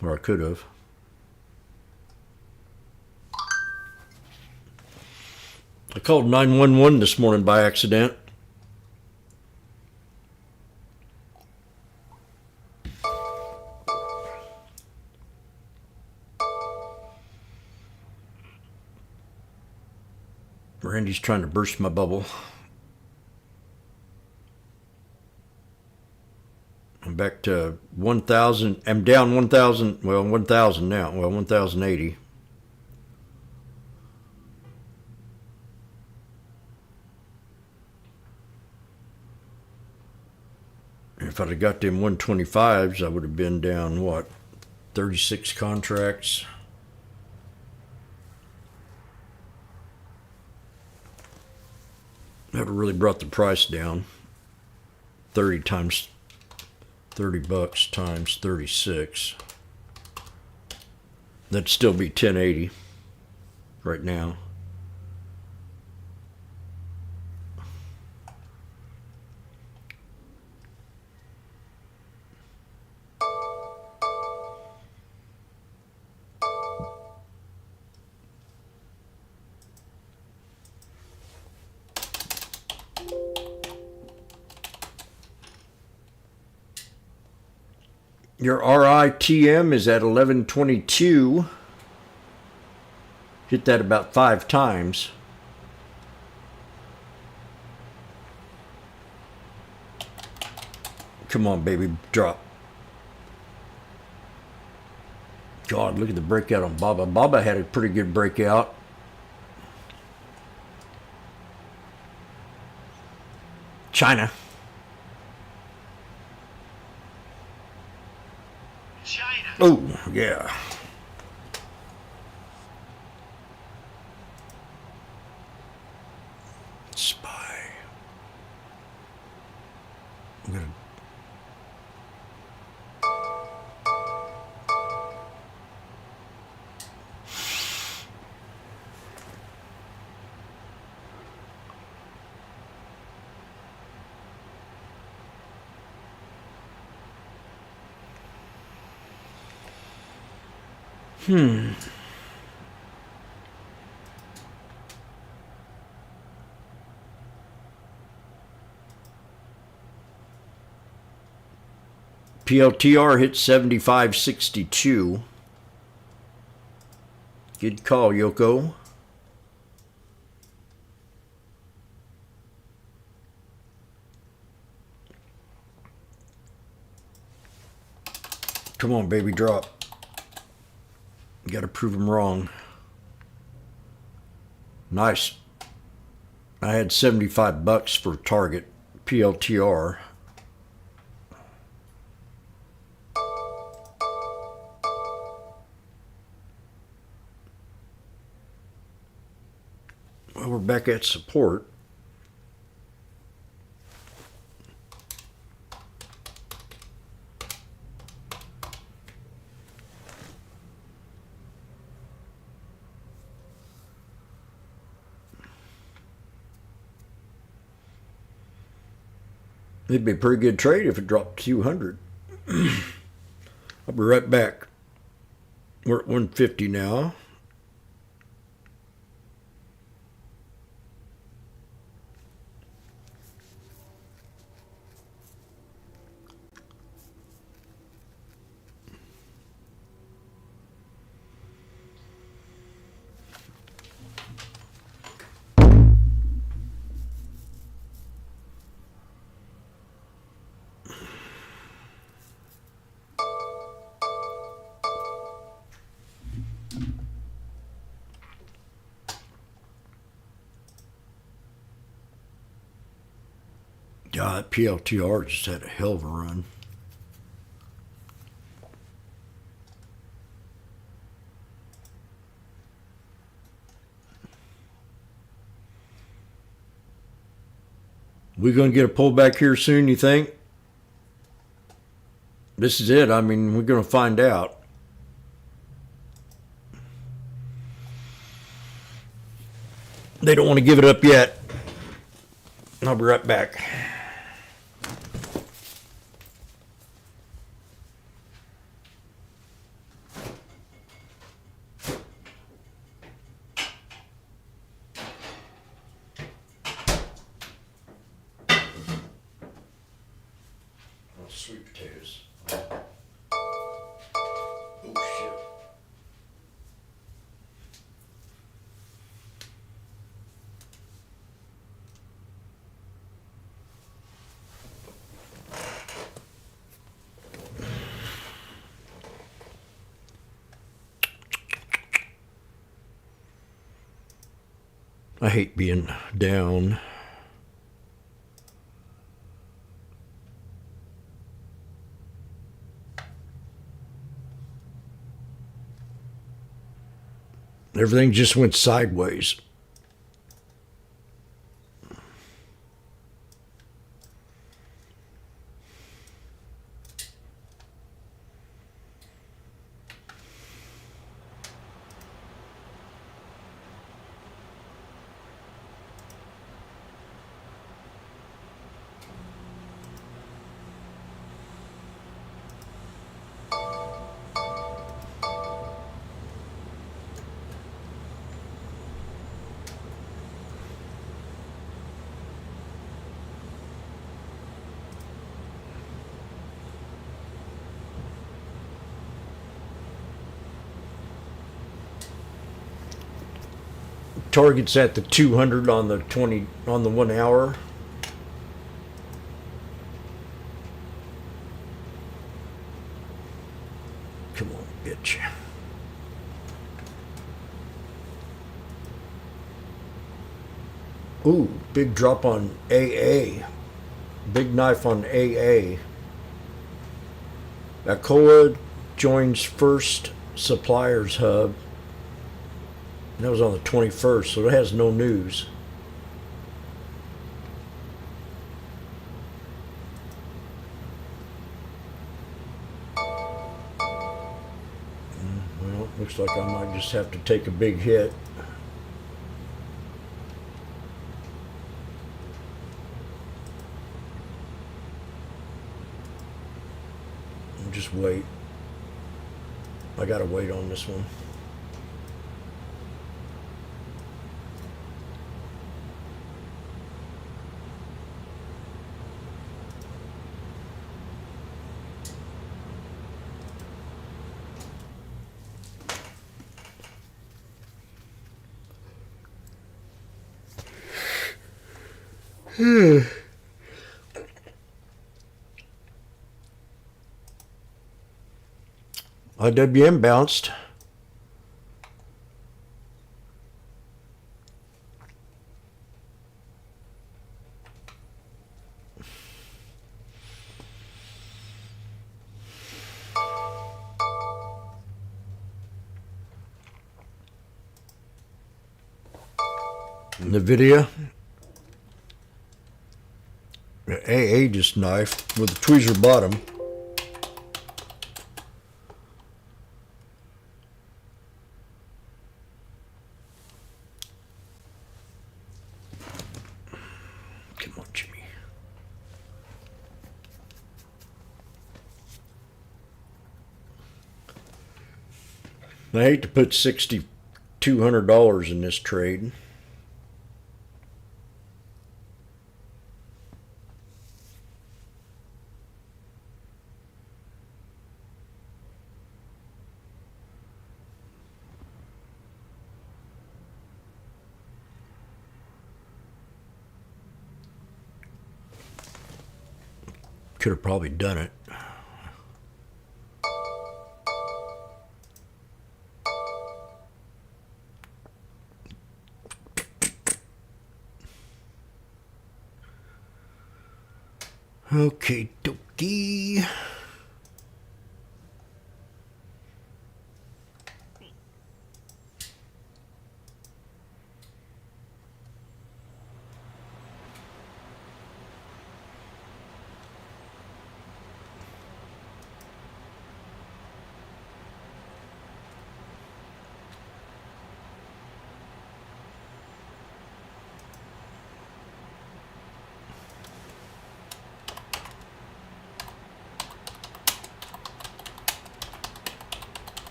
Speaker 16: or I could have. I called 911 this morning by accident. Randy's trying to burst my bubble. I'm back to 1,000. I'm down 1,000. Well, 1,000 now. Well, 1,080. If I'd have got them 125s, I would have been down, what, 36 contracts. That would have really brought the price down. 30 times $30 times 36. That'd still be 1080 right now. Your RITM is at 1122. Hit that about 5 times. Come on, baby, drop. God, look at the breakout on Baba. Baba had a pretty good breakout. China. Oh, yeah. Spy. I'm going to PLTR hit 75.62. Good call, Yoko. Come on, baby, drop. You gotta prove them wrong. Nice. I had $75 for target PLTR. Well, we're back at support. It'd be a pretty good trade if it dropped to 200. I'll be right back. We're at 150 now. God, PLTR just had a hell of a run. We gonna get a pullback here soon, you think? This is it. I mean, we're gonna find out. They don't want to give it up yet. I'll be right back. Sweet potatoes. Oh shit. I hate being down. Everything just went sideways. Target's at the 200 on the 1 hour. Come on, bitch. Ooh, big drop on AA. Big knife on AA. Alcoa joins first suppliers hub. That was on the 21st, so it has no news. Well, looks like I might just have to take a big hit. And just wait. I gotta wait on this one. IWM bounced. NVIDIA. AA just knifed with a tweezer bottom. Come on, Jimmy. I hate to put $6,200 in this trade. Could have probably done it. Okay, dokie.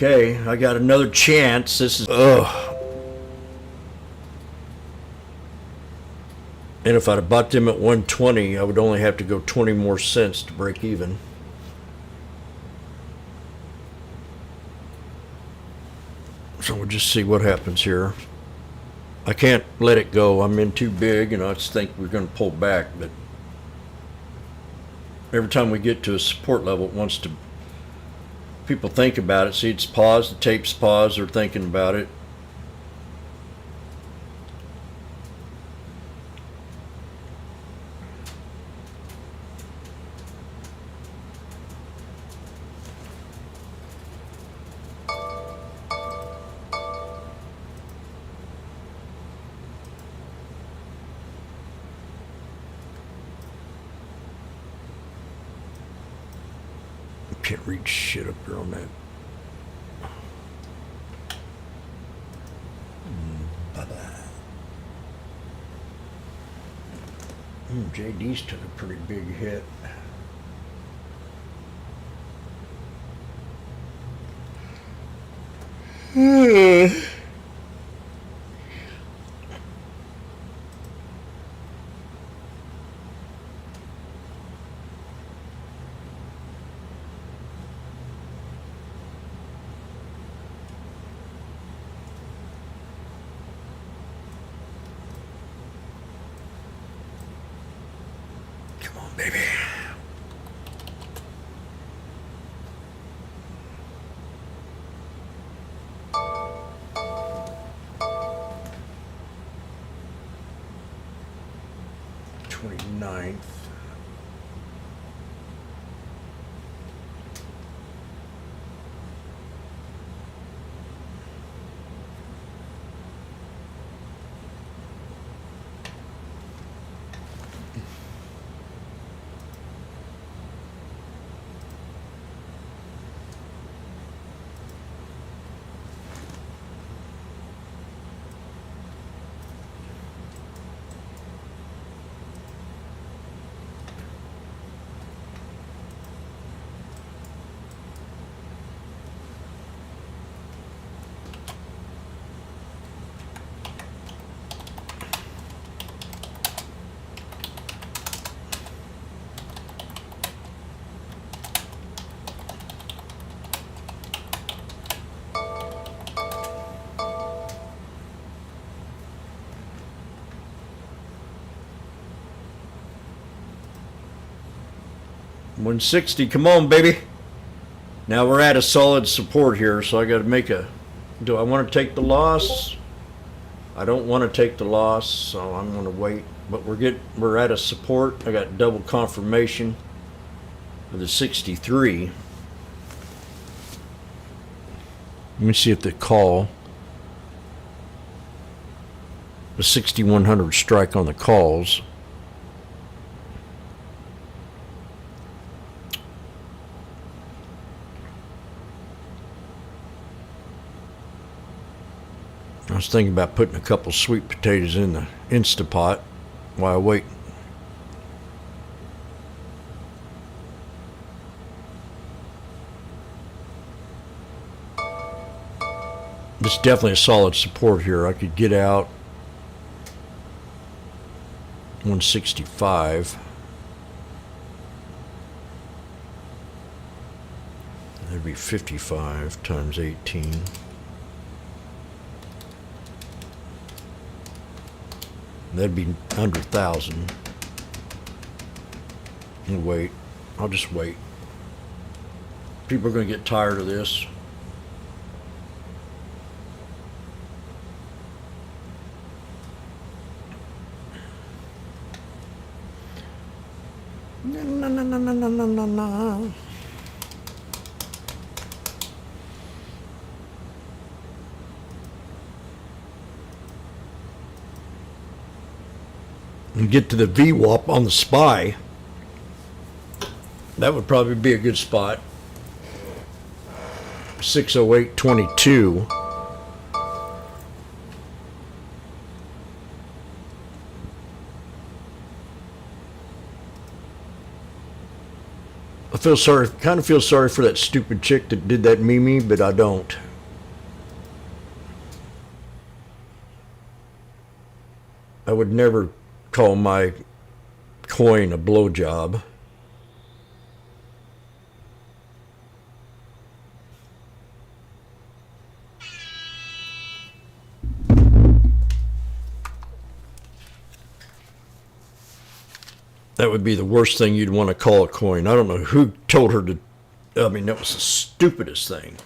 Speaker 16: Okay, I got another chance. This is, ugh. And if I'd have bought them at 120, I would only have to go 20 more cents to break even. So we'll just see what happens here. I can't let it go. I'm in too big, and I just think we're going to pull back. But every time we get to a support level, it wants to. People think about it. See, it's paused. The tape's paused. They're thinking about it. Can't read shit up here on that. JD's took a pretty big hit. Come on, baby. Ninth. $160, come on, baby. Now we're at a solid support here, so I got to make a. Do I want to take the loss? I don't want to take the loss, so I'm going to wait. But we're at a support. I got double confirmation of the 63. Let me see if the call, the 6100 strike on the calls. I was thinking about putting a couple sweet potatoes in the Instapot while I wait. This is definitely a solid support here. I could get out 165. That'd be 55 times 18. That'd be under 1,000. And wait. I'll just wait. People are going to get tired of this. No. And get to the VWAP on the SPY. That would probably be a good spot. 608.22. I feel sorry, kind of feel sorry for that stupid chick that did that Mimi, but I don't. I would never call my coin a blowjob. That would be the worst thing you'd want to call a coin. I don't know who told her to. I mean, that was the stupidest thing.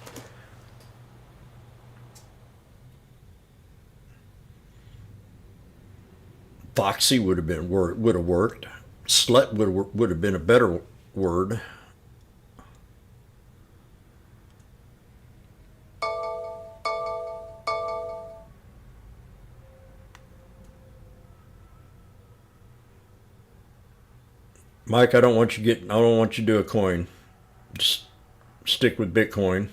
Speaker 16: Foxy would have worked. Slut would have been a better word. Mike, I don't want you to do a coin. Just stick with Bitcoin.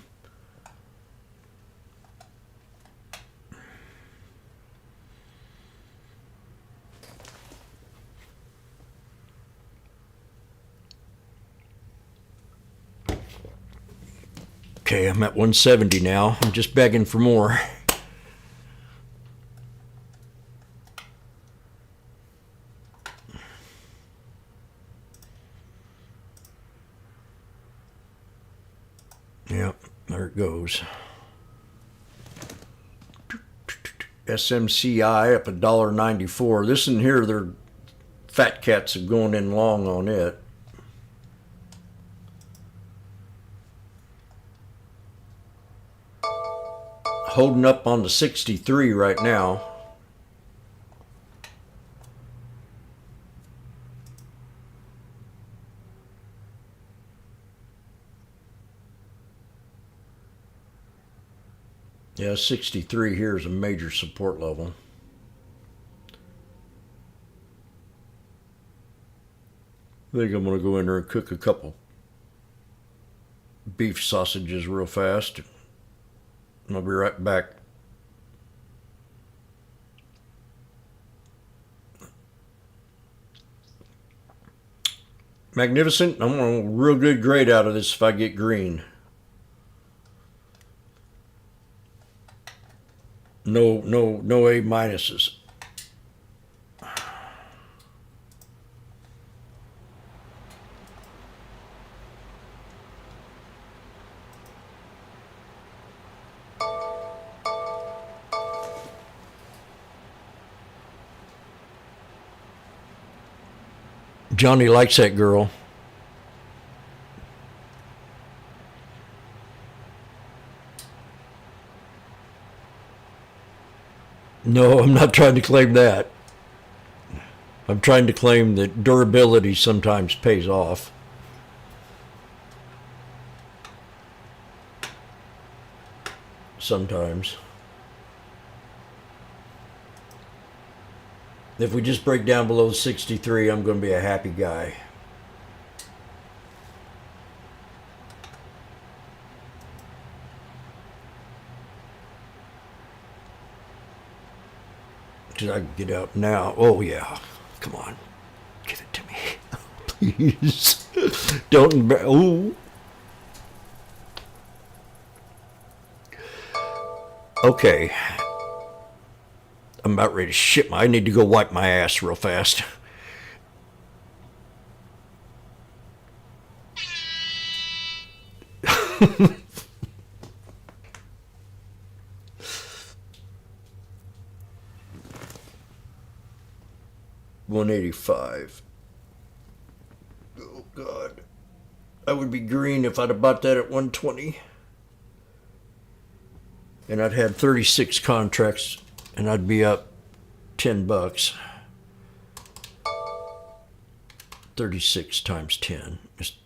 Speaker 16: Okay, I'm at 170 now. I'm just begging for more. Yep, there it goes. SMCI up $1.94. This in here, they're fat cats are going in long on it. Holding up on the 63 right now. Yeah, 63 here is a major support level. I think I'm going to go in there and cook a couple beef sausages real fast. And I'll be right back. Magnificent. I'm going to real good grade out of this if I get green. No A minuses. Johnny likes that girl. No, I'm not trying to claim that. I'm trying to claim that durability sometimes pays off. Sometimes. If we just break down below 63, I'm going to be a happy guy. Did I get out now? Oh, yeah. Come on. Give it to me. Please. Don't. Ooh. Okay. I'm about ready to shit. I need to go wipe my ass real fast. $185. Oh God. I would be green if I'd have bought that at 120. And I'd had 36 contracts and I'd be up $10. 36 times 10 is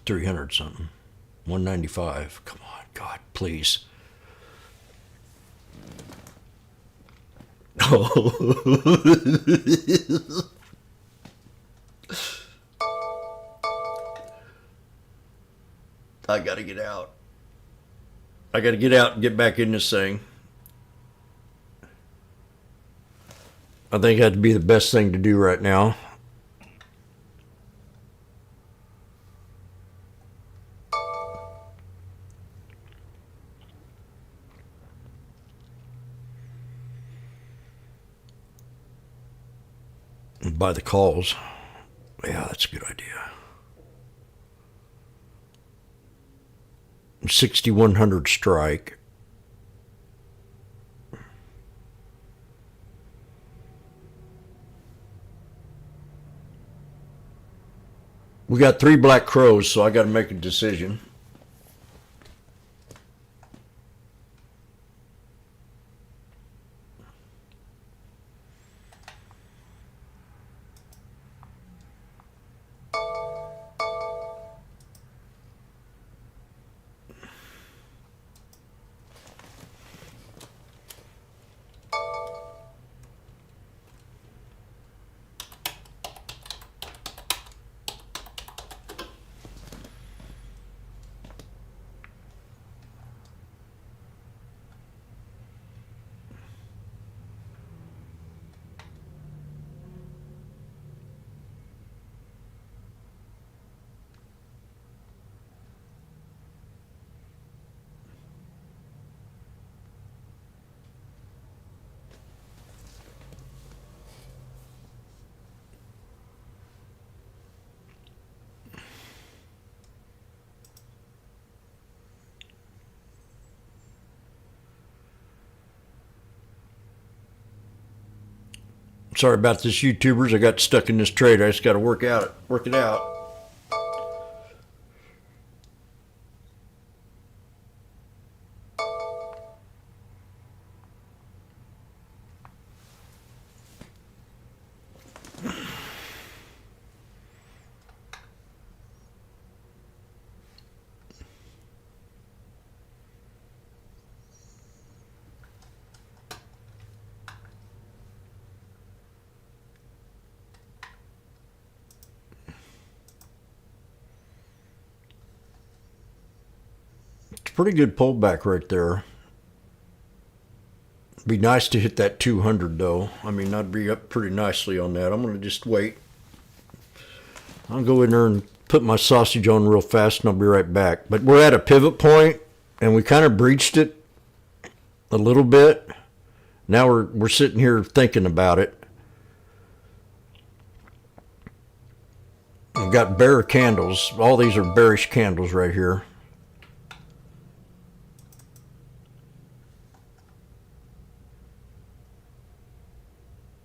Speaker 16: $300 something. 195. Come on, God, please. Oh. I gotta get out. I gotta get out and get back in this thing. I think that'd be the best thing to do right now. And buy the calls. Yeah, that's a good idea. 6,100 strike. We got 3 black crows, so I got to make a decision. Sorry about this, YouTubers. I got stuck in this trade. I just got to work it out. Pretty good pullback right there. Be nice to hit that 200 though. I mean, I'd be up pretty nicely on that. I'm going to just wait. I'll go in there and put my sausage on real fast and I'll be right back. But we're at a pivot point and we kind of breached it a little bit. Now we're sitting here thinking about it. We've got bear candles. All these are bearish candles right here.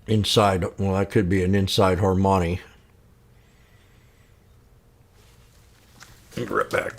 Speaker 16: Inside, well, that could be an inside harmony. I'll be right back.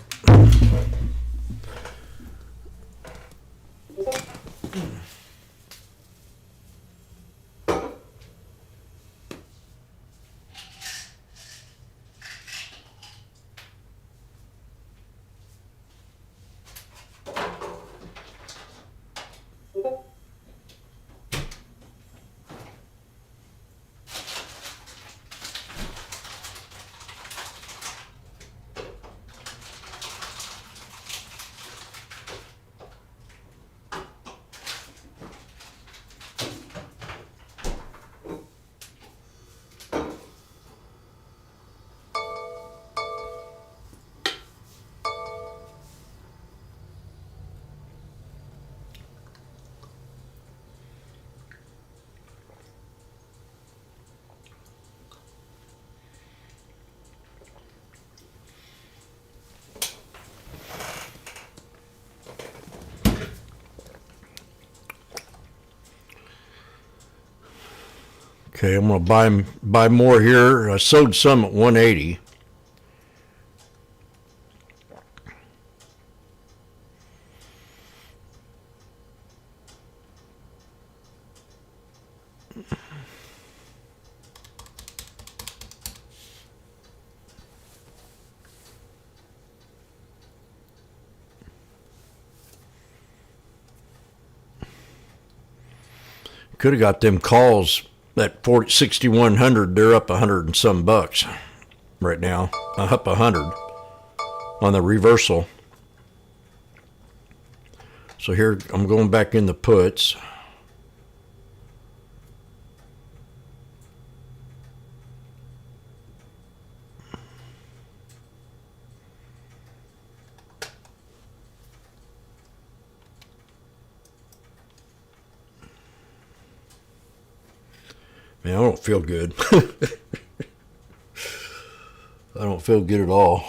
Speaker 16: Okay, I'm going to buy more here. I sold some at 180. Could have got them calls. That 6,100, they're up 100 and some bucks right now. Up 100 on the reversal. So here I'm going back in the puts. Man, I don't feel good. I don't feel good at all.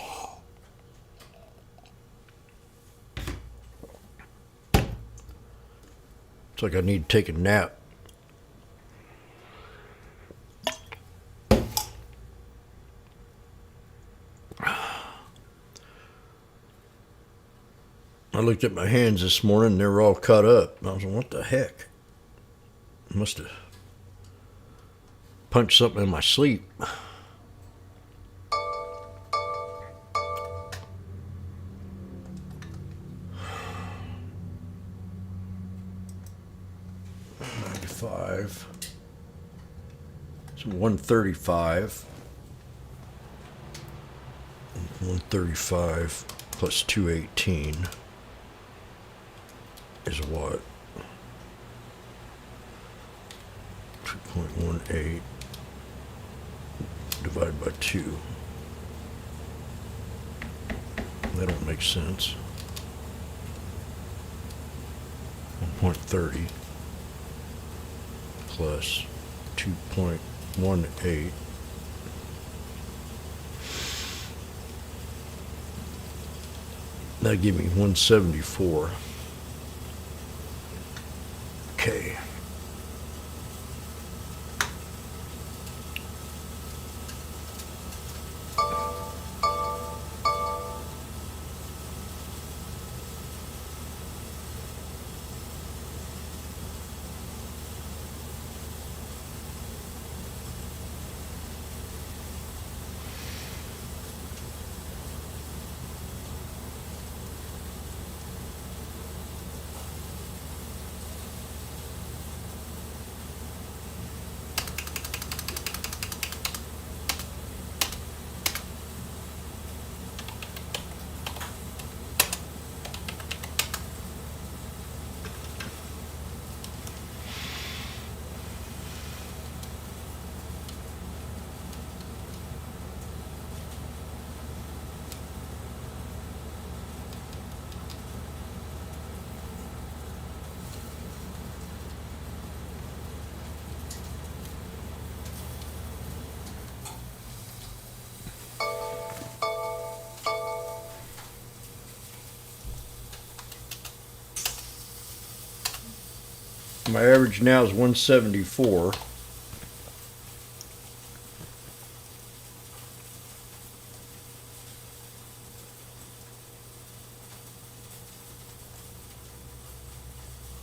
Speaker 16: It's like I need to take a nap. I looked at my hands this morning and they were all cut up. I was like, what the heck? I must have punched something in my sleep. So 135. 135 plus 218 is what? 2.18 divided by 2. That don't make sense. 1.30 plus 2.18. That give me 174. Okay. My average now is 174.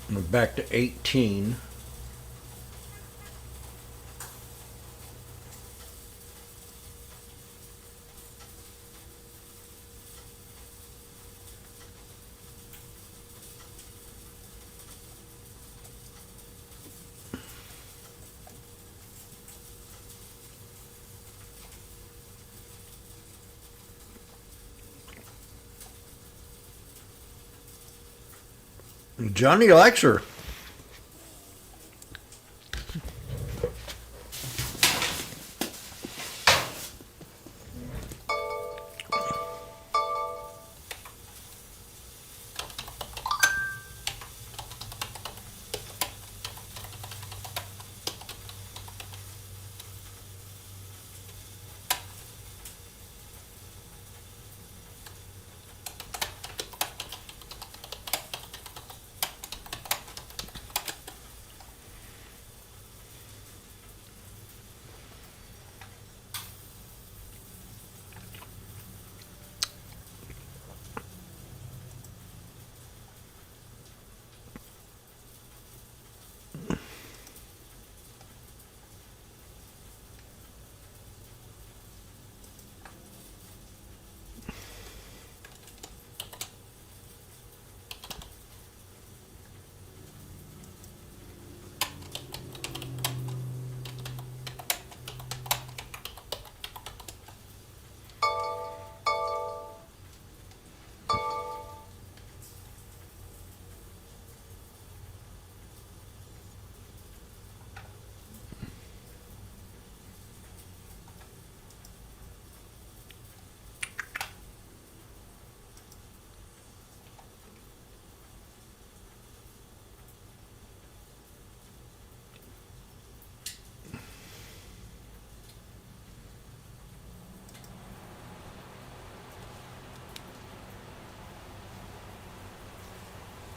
Speaker 16: I'm back to 18. Johnny likes her.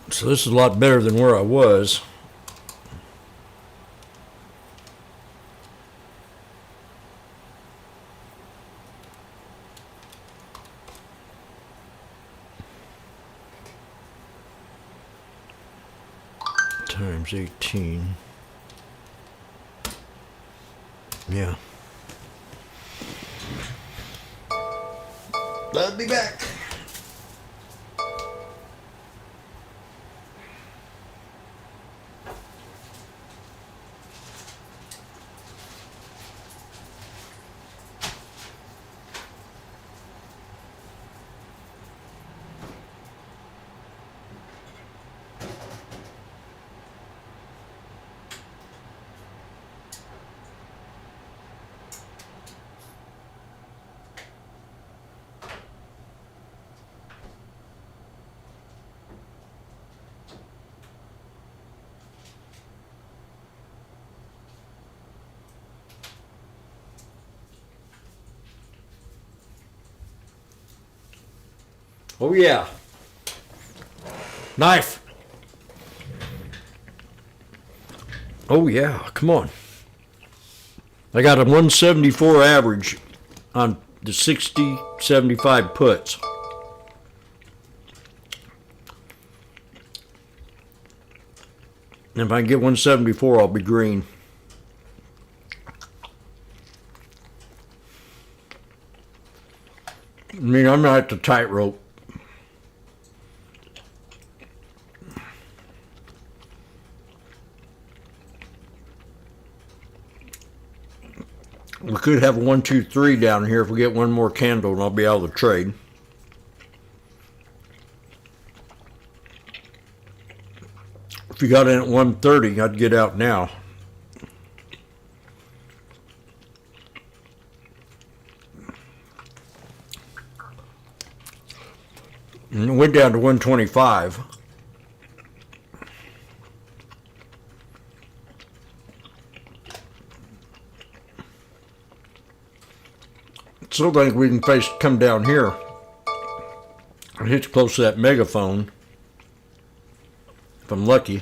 Speaker 16: So this is a lot better than where I was. Times 18. Yeah. I'll be back. Oh yeah. Knife. Oh yeah, come on. I got a 174 average on the 60, 75 puts. And if I can get 174, I'll be green. I mean, I'm not at the tightrope. We could have a 1, 2, 3 down here if we get one more candle, and I'll be out of the trade. If you got in at 130, I'd get out now. And it went down to 125. Still think we can come down here and hit close to that megaphone if I'm lucky.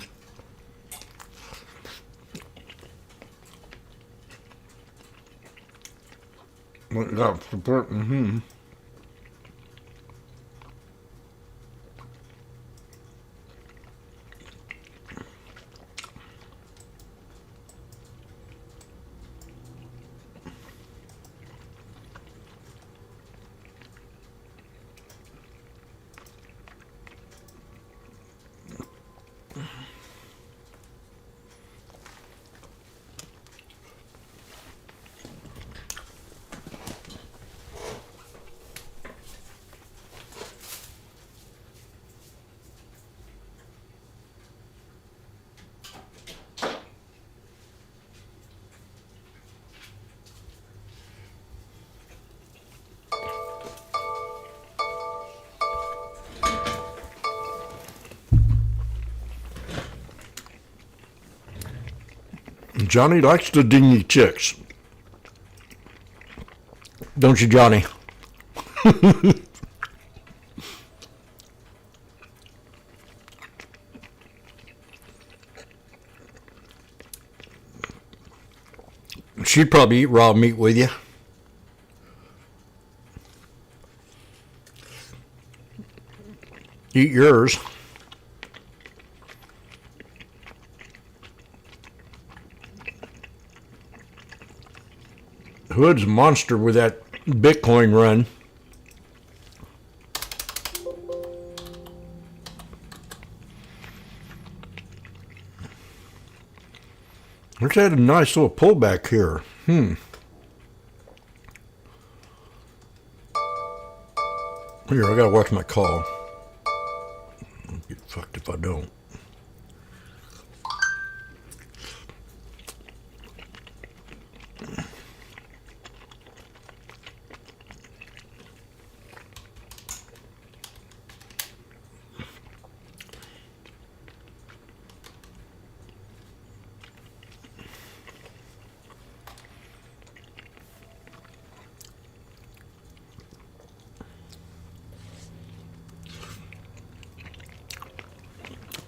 Speaker 16: got support. Mm-hmm. Johnny likes the dingy chicks. Don't you, Johnny? She'd probably eat raw meat with you. Eat yours. Hood's a monster with that Bitcoin run. Let's had a nice little pullback here. Here, I gotta watch my call. I'll get fucked if I don't.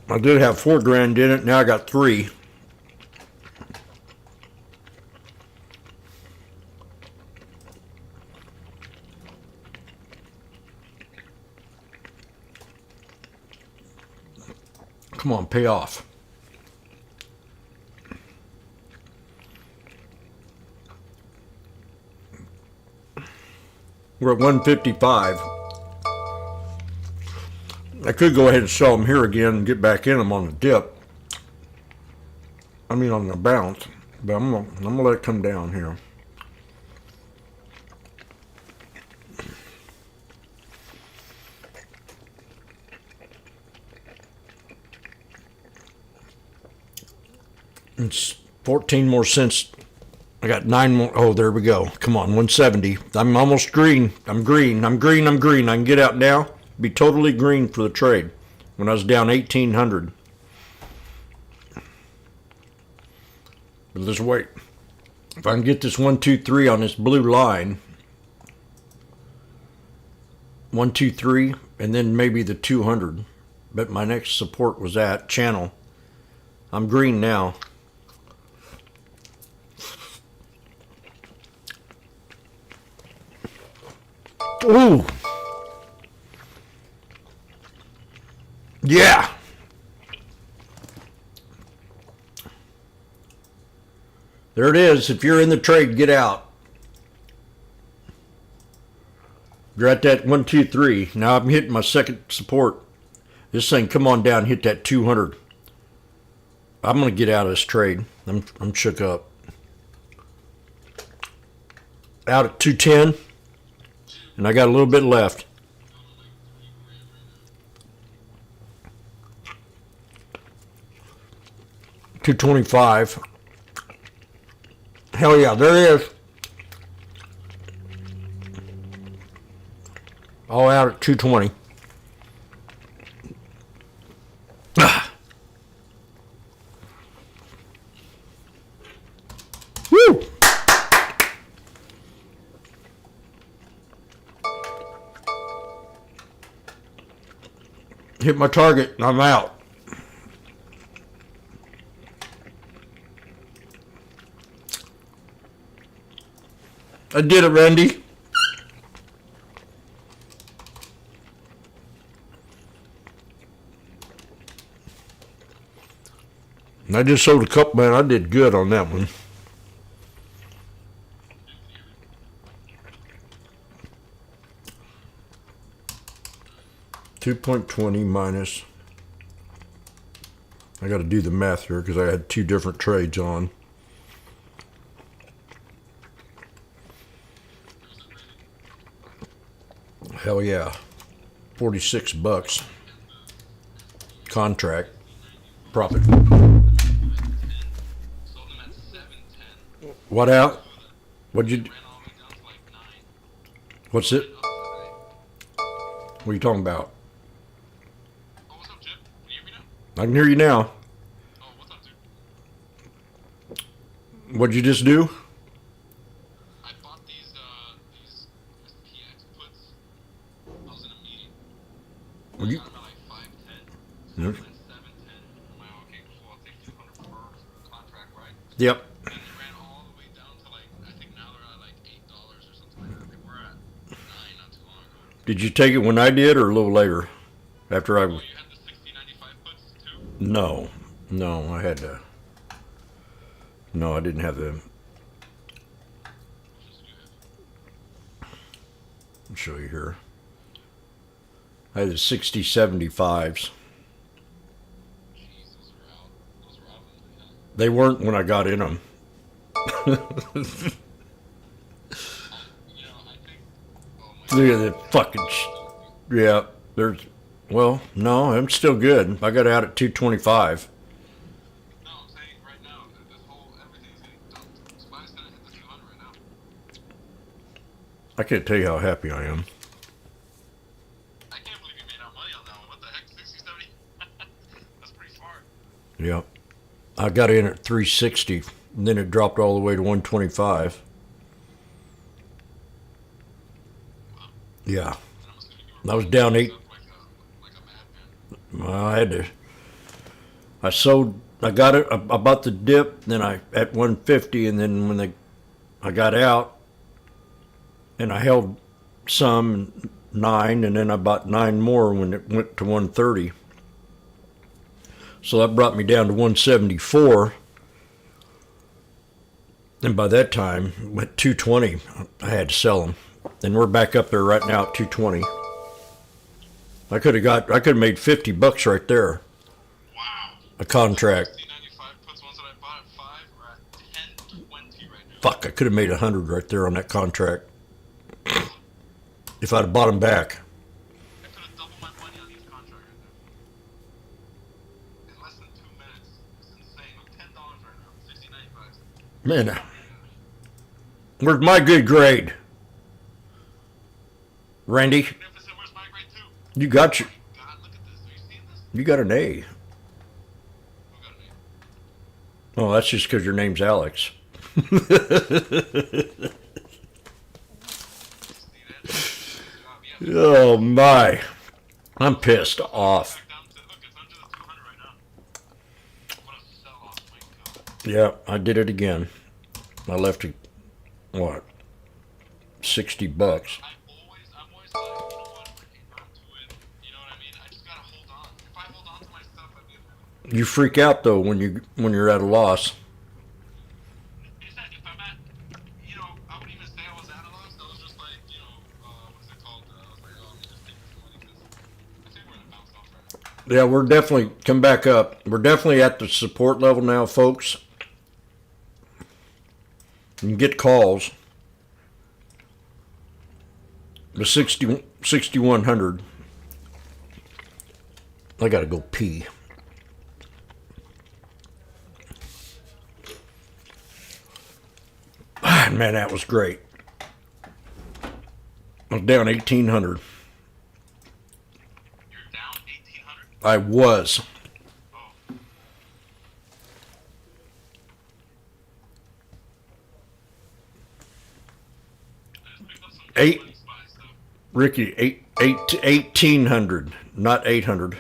Speaker 16: I did have $4,000 in it. Now I got 3. Come on, pay off. We're at 155. I could go ahead and sell them here again and get back in them on the dip. I mean on the bounce, but I'm gonna let it come down here. It's 14 more cents. I got 9 more. Oh, there we go. Come on, 170. I'm almost green. I'm green. I can get out now. Be totally green for the trade when I was down 1,800. But let's wait. If I can get this 1, 2, 3 on this blue line, 1, 2, 3, and then maybe the 200. But my next support was that channel. I'm green now. Ooh. Yeah. There it is. If you're in the trade, get out. You're at that 1, 2, 3. Now I'm hitting my second support. This thing, come on down, hit that 200. I'm gonna get out of this trade. I'm shook up. Out at 210, and I got a little bit left. $225. Hell yeah, there it is. All out at 220. Woo! Hit my target and I'm out. I did it, Randy. I just sold a couple, man. I did good on that one. $2.20 minus. I got to do the math here because I had two different trades on. Hell yeah. $46. Contract. Profit. What out? What'd you do? What's it? What are you talking about? I can hear you now. What'd you just do?
Speaker 17: I bought these PX puts. I was in a meeting.
Speaker 16: Were you?
Speaker 17: I got them at like 510.
Speaker 16: Yep.
Speaker 17: So I went 710. I'm like, okay, cool. I'll take 200 per contract, right?
Speaker 16: Yep.
Speaker 17: And it ran all the way down to like, I think now they're at like $8 or something like that. They were at 9 not too long ago.
Speaker 16: Did you take it when I did or a little later? After I.
Speaker 17: Oh, you had the 6095 puts too?
Speaker 16: No. No, I had to. No, I didn't have them. I'll show you here. I had the 6075s. They weren't when I got in them. Look at that fucking yeah, there's, well, no, I'm still good. I got out at 225.
Speaker 17: No, I'm saying right now, this whole, everything's getting dumped. Spy's gonna hit the 200 right now.
Speaker 16: I can't tell you how happy I am.
Speaker 17: I can't believe you made out money on that one. What the heck? 60, 70? That's pretty smart.
Speaker 16: Yeah. I got in at 360, and then it dropped all the way to 125. Yeah. I was down 8. I had to. I sold. I got it. I bought the dip. Then I at 150, and then when I got out, and I held some 9, and then I bought 9 more when it went to 130. So that brought me down to 174. And by that time, at 220, I had to sell them. And we're back up there right now at 220. I could have made $50 right there.
Speaker 17: Wow.
Speaker 16: A contract.
Speaker 17: 6095 puts ones that I bought at 5 are at 10, 20 right now.
Speaker 16: Fuck, I could have made 100 right there on that contract. If I'd have bought them back.
Speaker 17: I could have doubled my money on each contract right there. In less than 2 minutes. It's insane. Look, $10 right now. 6095.
Speaker 16: Man, where's my good grade? Randy? You got your. You got an A. Oh, that's just because your name's Alex. Oh my. I'm pissed off. Yeah, I did it again. I left it, what, $60. You freak out though when you're at a loss. Yeah, we're definitely come back up. We're definitely at the support level now, folks. You can get calls. The 6100. I gotta go pee. Man, that was great. I was down 1,800.
Speaker 17: You're down 1,800?
Speaker 16: I was. Ricky, 1,800, not 800.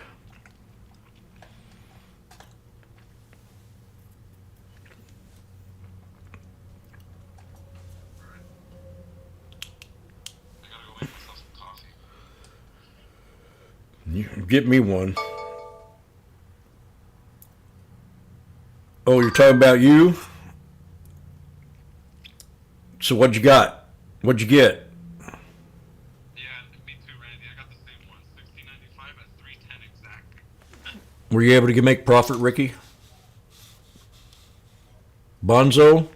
Speaker 16: Get me one. Oh, you're talking about you? So what'd you got? What'd you get?
Speaker 17: Yeah, me too, Randy. I got the same one, $16.95 at 310 exactly.
Speaker 16: Were you able to make profit, Ricky? Bonzo,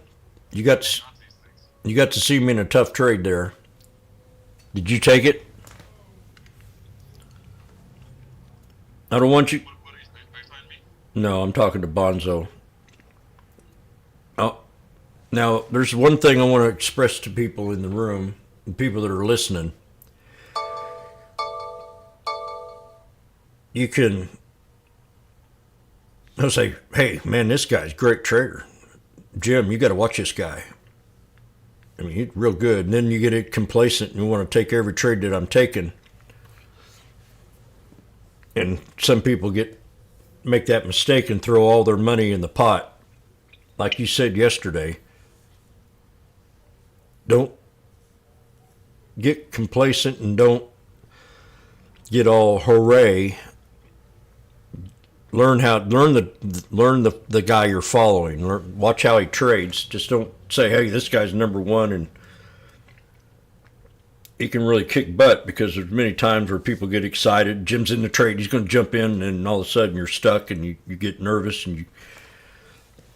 Speaker 16: you got to see me in a tough trade there. Did you take it? I don't want you.
Speaker 17: What are you talking me?
Speaker 16: No, I'm talking to Bonzo. Oh, now there's one thing I want to express to people in the room, and people that are listening. You can. I'll say, hey, man, this guy's a great trader. Jim, you got to watch this guy. I mean, he's real good. And then you get it complacent and you want to take every trade that I'm taking. And some people make that mistake and throw all their money in the pot. Like you said yesterday, don't get complacent and don't get all hooray. Learn the guy you're following. Watch how he trades. Just don't say, hey, this guy's number one, and he can really kick butt, because there's many times where people get excited. Jim's in the trade, he's going to jump in, and all of a sudden you're stuck, and you get nervous, and you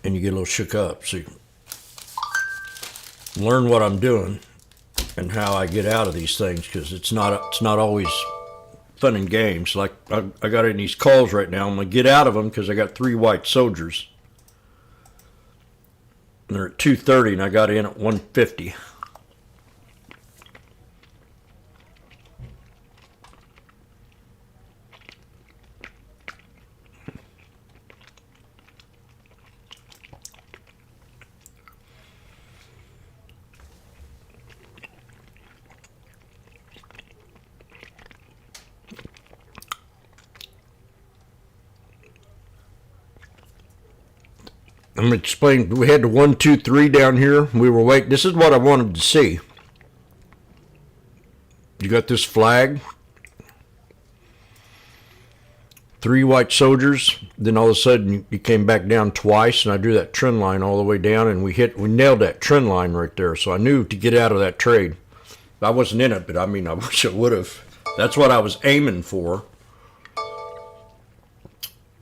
Speaker 16: get a little shook up. So learn what I'm doing and how I get out of these things, because it's not always fun and games. Like I got in these calls right now. I'm going to get out of them because I got 3 white soldiers. And they're at 230, and I got in at 150. I'm going to explain. We had the 1, 2, 3 down here. We were waiting. This is what I wanted to see. You got this flag. 3 white soldiers. Then all of a sudden you came back down twice, and I drew that trend line all the way down, and we nailed that trend line right there. So I knew to get out of that trade. I wasn't in it, but I mean, I wish I would have. That's what I was aiming for.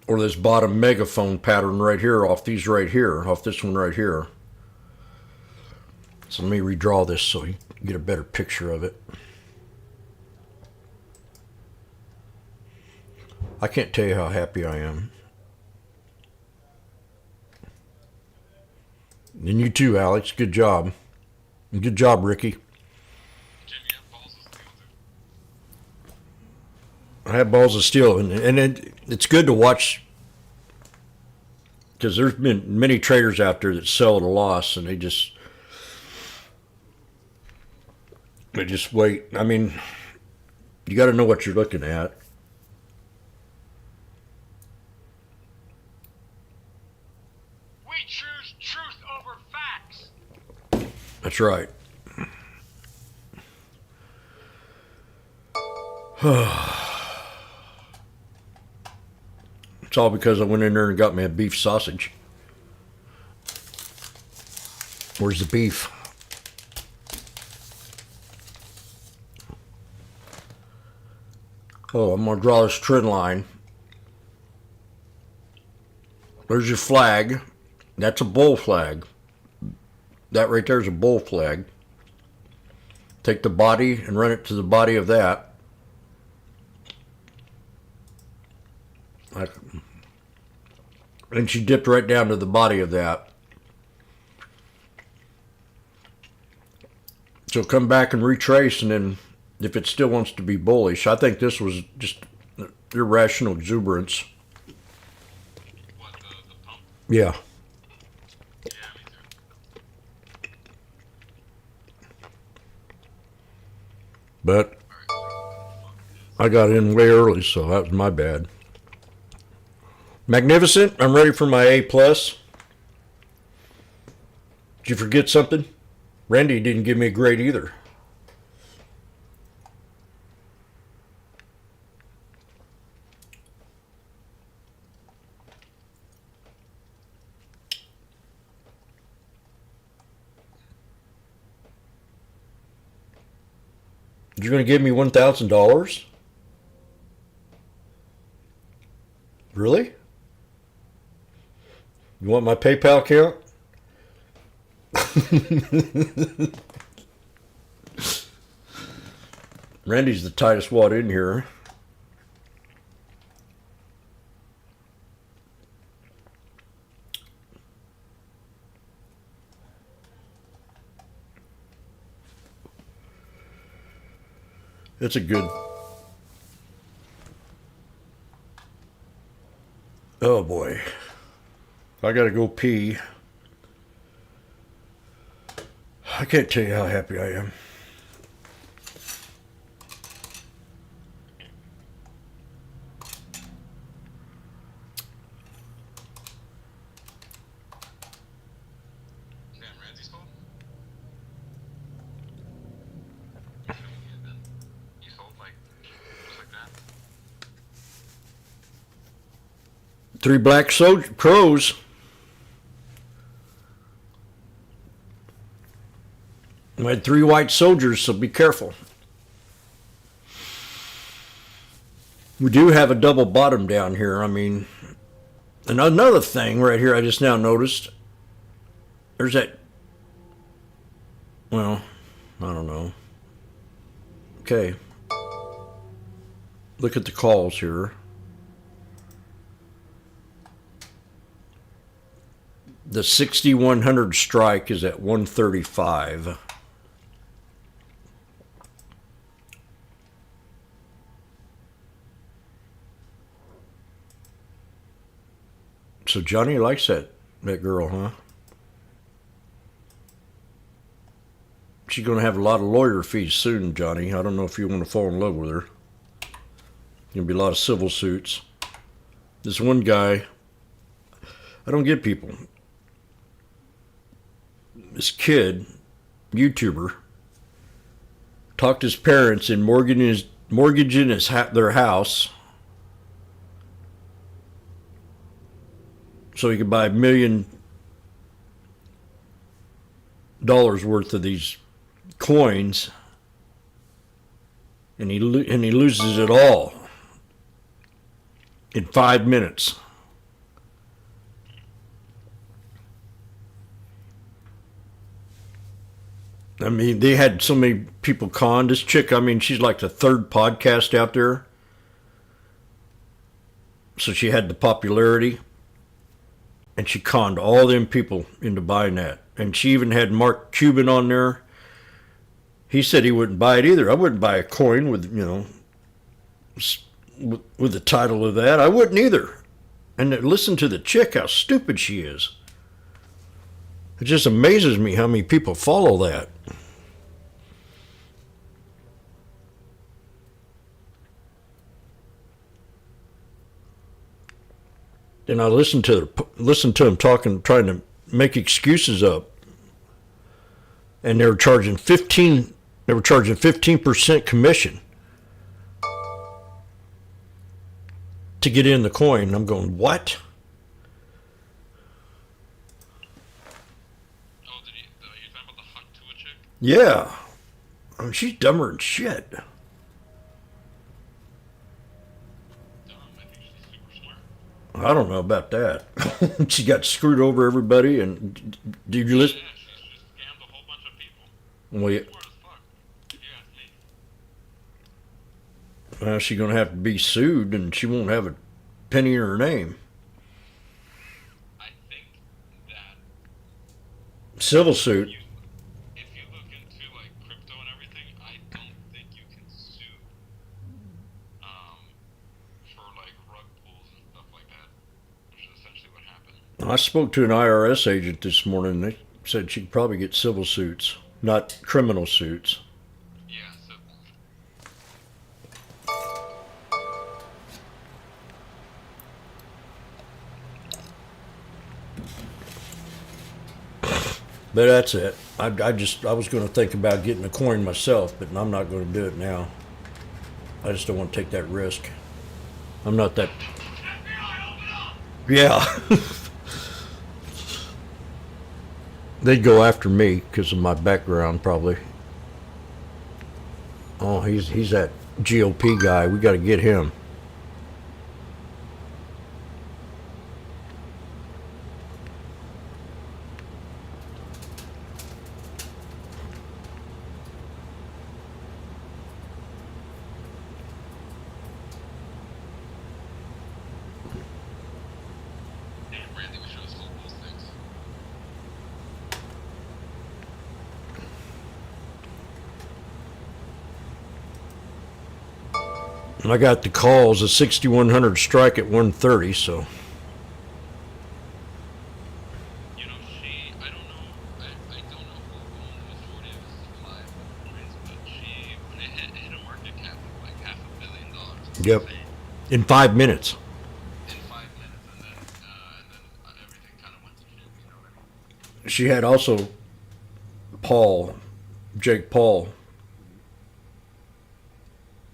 Speaker 16: Or this bottom megaphone pattern right here, off this one right here. So let me redraw this so you get a better picture of it. I can't tell you how happy I am. And you too, Alex. Good job. And good job, Ricky. I have balls of steel, and it's good to watch, because there's been many traders out there that sell at a loss, and they just wait. I mean, you got to know what you're looking at.
Speaker 17: We choose truth over facts.
Speaker 16: That's right. It's all because I went in there and got me a beef sausage. Where's the beef? Oh, I'm going to draw this trend line. There's your flag. That's a bull flag. That right there is a bull flag. Take the body and run it to the body of that. And she dipped right down to the body of that. So come back and retrace, and then if it still wants to be bullish, I think this was just irrational exuberance.
Speaker 17: What, the pump?
Speaker 16: Yeah.
Speaker 17: Yeah, me too.
Speaker 16: But I got in way early, so that was my bad. Magnificent. I'm ready for my A+. Did you forget something? Randy didn't give me a grade either. You're going to give me $1,000? Really? You want my PayPal account? Randy's the tightest wad in here. It's a good. Oh boy. I gotta go pee. I can't tell you how happy I am.
Speaker 17: Damn, Randy's home? He's home, like, just like that.
Speaker 16: 3 black crows. I had 3 white soldiers, so be careful. We do have a double bottom down here. I mean, and another thing right here I just now noticed. There's that, well, I don't know. Okay. Look at the calls here. The 6100 strike is at 135. So Johnny likes that girl, huh? She's going to have a lot of lawyer fees soon, Johnny. I don't know if you want to fall in love with her. There'll be a lot of civil suits. This one guy, I don't get people. This kid, YouTuber, talked his parents in mortgaging their house so he could buy $1 million worth of these coins, and he loses it all in 5 minutes. I mean, they had so many people conned. This chick, I mean, she's like the 3rd podcast out there. So she had the popularity. And she conned all them people into buying that. And she even had Mark Cuban on there. He said he wouldn't buy it either. I wouldn't buy a coin with, you know, with the title of that. I wouldn't either. And listen to the chick, how stupid she is. It just amazes me how many people follow that. And I listened to him talking, trying to make excuses up. And they were charging 15% commission to get in the coin. I'm going, what? Yeah. I mean, she's dumber than shit. I don't know about that. She got screwed over everybody, and did you listen? Well, yeah. Well, she's going to have to be sued, and she won't have a penny in her name.
Speaker 17: I think that
Speaker 16: Civil suit.
Speaker 17: if you look into like crypto and everything, I don't think you can sue for like rug pulls and stuff like that, which is essentially what happened.
Speaker 16: I spoke to an IRS agent this morning. They said she could probably get civil suits, not criminal suits. But that's it. I was going to think about getting a coin myself, but I'm not going to do it now. I just don't want to take that risk. I'm not that. Yeah. They'd go after me because of my background, probably. Oh, he's that GOP guy. We got to get him. And I got the calls, a 6100 strike at 1:30, so.
Speaker 17: You know, I don't know who owned the majority of this live coins, but when it hit a market cap of like $500 million.
Speaker 16: Yep. In 5 minutes.
Speaker 17: In 5 minutes, and then everything kind of went to shit, you know what I mean?
Speaker 16: She had also Jake Paul,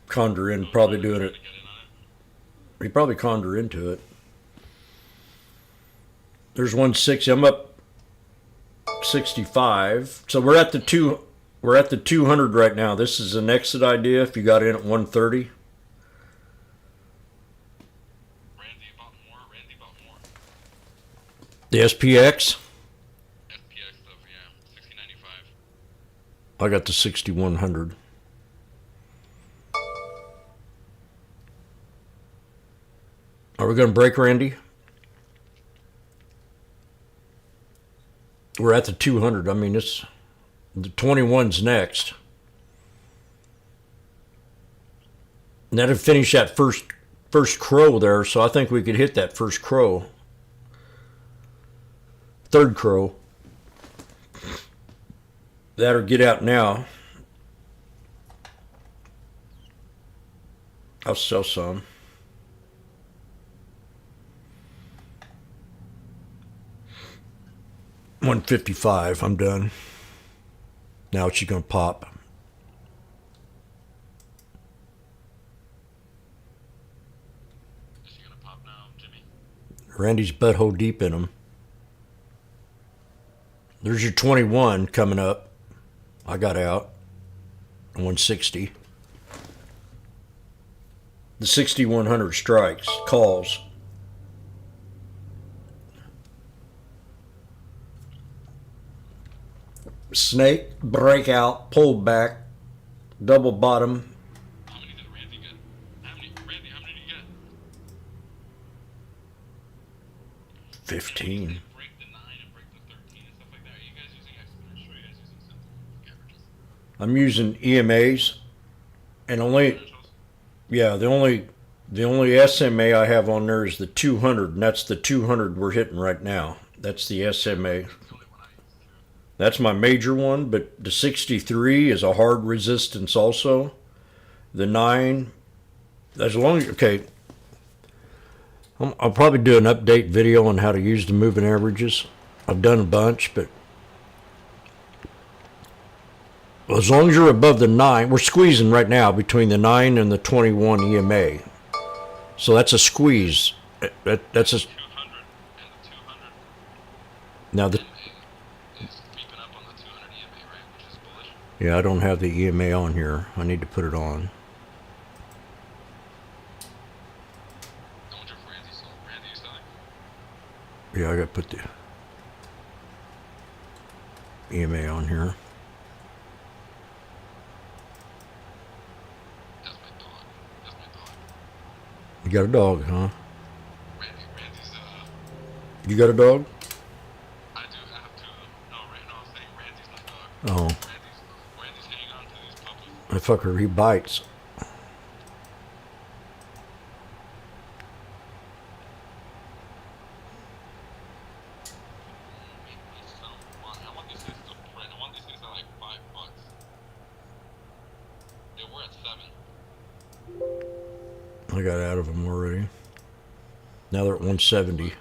Speaker 16: conned in, probably doing it. He probably conned her into it. There's 160. I'm up 65. So we're at the 200 right now. This is an exit idea if you got in at 130. The SPX?
Speaker 17: SPX stuff, yeah. 6095.
Speaker 16: I got the 6100. Are we going to break, Randy? We're at the 200. I mean, the 21's next. And that'd finish that first crow there, so I think we could hit that first crow. Third crow. That'll get out now. I'll sell some. $155. I'm done. Now she's gonna pop.
Speaker 17: Is she gonna pop now, Jimmy?
Speaker 16: Randy's butthole deep in them. There's your 21 coming up. I got out. 160. The 6100 strikes, calls. Snake, breakout, pulled back, double bottom.
Speaker 17: How many did Randy get? How many did you get?
Speaker 16: 15.
Speaker 17: Break the 9 and break the 13 and stuff like that. Are you guys using exponents or are you guys using simple averages?
Speaker 16: I'm using EMAs, and the only SMA I have on there is the 200, and that's the 200 we're hitting right now. That's the SMA. That's my major one, but the 63 is a hard resistance also. The 9, as long as, okay, I'll probably do an update video on how to use the moving averages. I've done a bunch, but as long as you're above the 9, we're squeezing right now between the 9 and the 21 EMA. So that's a squeeze. That's a. Now the. Yeah, I don't have the EMA on here. I need to put it on. Yeah, I got to put the EMA on here. You got a dog, huh? You got a dog?
Speaker 17: I do. I have 2 of them. No, I'm saying Randy's my dog.
Speaker 16: Oh.
Speaker 17: Randy's hanging on to these puppies.
Speaker 16: That fucker, he bites.
Speaker 17: I want these things to print. I want these things at like $5. Yeah, we're at 7.
Speaker 16: I got out of them already. Now they're at 170.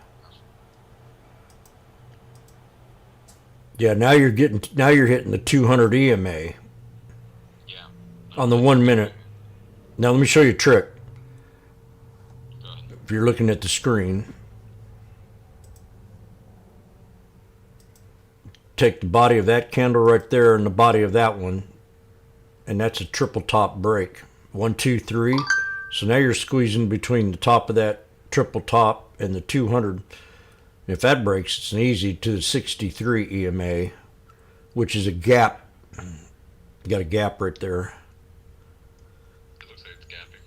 Speaker 16: Yeah, now you're hitting the 200 EMA. On the 1 minute. Now let me show you a trick. If you're looking at the screen, take the body of that candle right there and the body of that one and that's a triple top brake. 1, 2, 3. So now you're squeezing between the top of that triple top and the 200. If that breaks, it's an easy to the 63 EMA, which is a gap. You got a gap right there.
Speaker 17: It looks like it's gapping.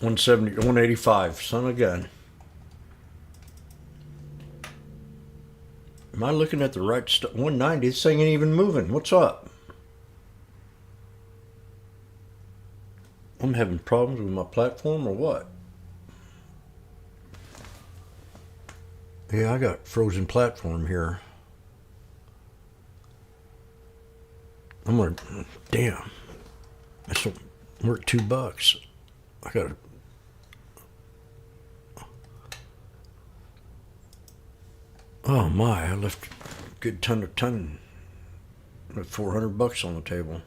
Speaker 16: 170, 185, son of a gun. Am I looking at the right stuff? 190, this thing ain't even moving. What's up? I'm having problems with my platform or what? Yeah, I got frozen platform here. I'm gonna, damn. That's worth $2. I gotta. Oh my, I left a good ton, with $400 on the table.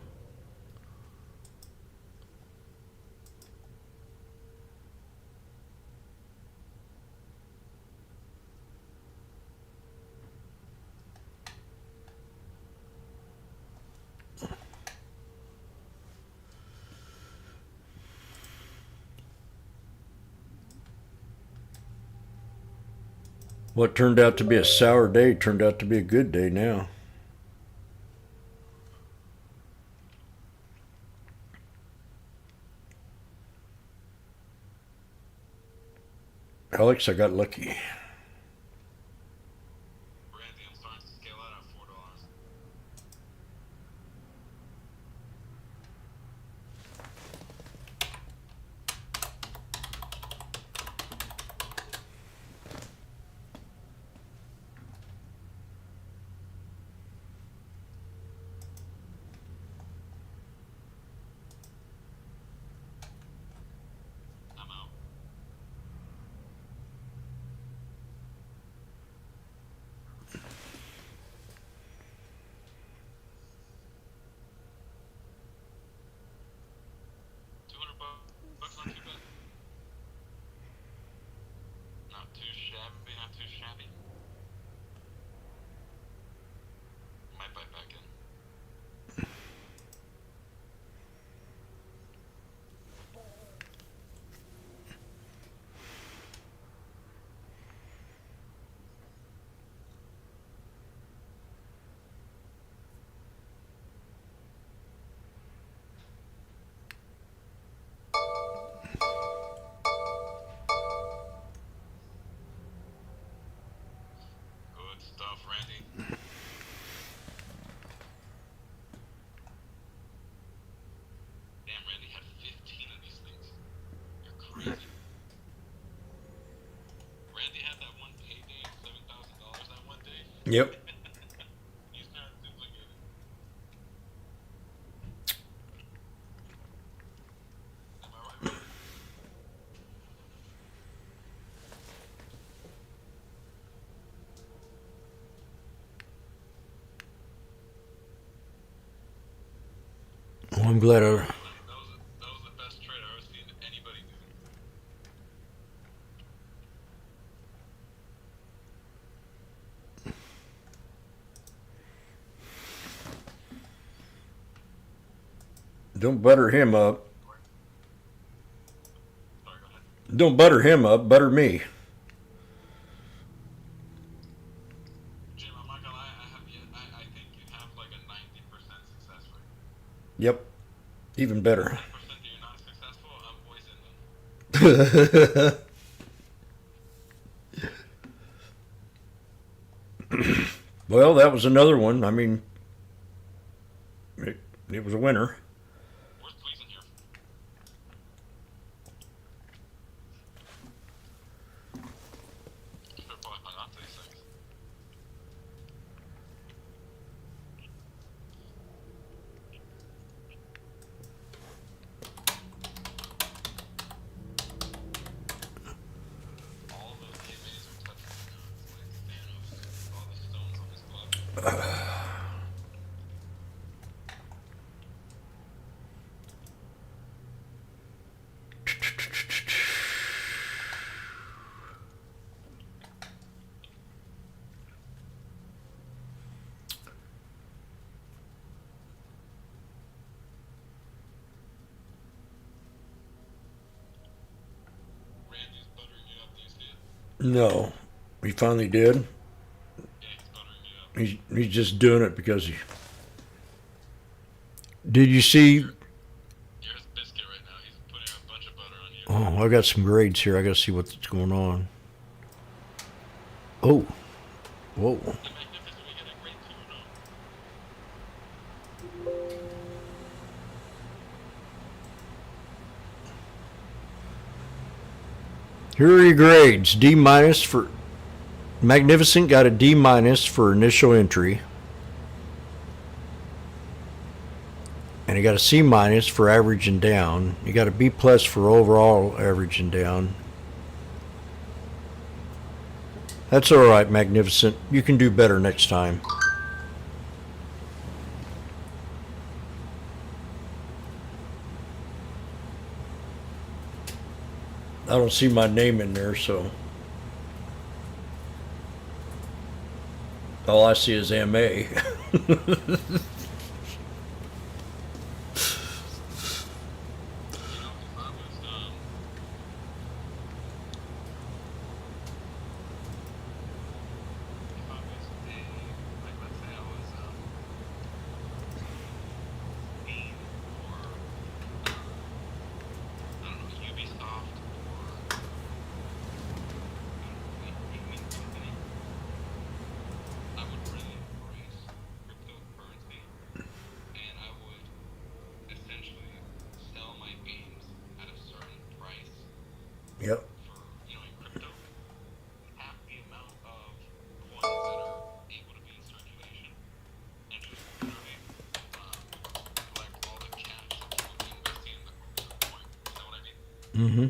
Speaker 16: What turned out to be a sour day turned out to be a good day now. Alex, I got lucky.
Speaker 17: Randy, I'm starting to scale out at $4. I'm out. $200 not too bad. Not too shabby, not too shabby. Might buy back in. Good stuff, Randy. Damn, Randy had 15 of these things. You're crazy. Randy had that one payday of $7,000 that one day.
Speaker 16: Yep.
Speaker 17: He's trying to duplicate it. Am I right, Randy?
Speaker 16: Well, I'm glad I.
Speaker 17: That was the best trade I've ever seen anybody do.
Speaker 16: Don't butter him up. Don't butter him up, butter me.
Speaker 17: Jim, I'm not gonna lie, I think you have like a 90% success rate.
Speaker 16: Yep. Even better.
Speaker 17: 10% that you're not successful, I'm poisoning them.
Speaker 16: Well, that was another one. I mean, it was a winner.
Speaker 17: Where's Gleason here? You better probably hang on to these things. All of those EMAs are touching me now. It's like Thanos. All the stones on his glove.
Speaker 16: No, he finally did. He's just doing it because he. Did you see? Oh, I got some grades here. I got to see what's going on. Oh, whoa. Here are your grades. D minus for Magnificent, got a D minus for initial entry. And he got a C minus for average and down. You got a B plus for overall average and down. That's all right, Magnificent. You can do better next time. I don't see my name in there, so all I see is MA. Yep. Mm-hmm.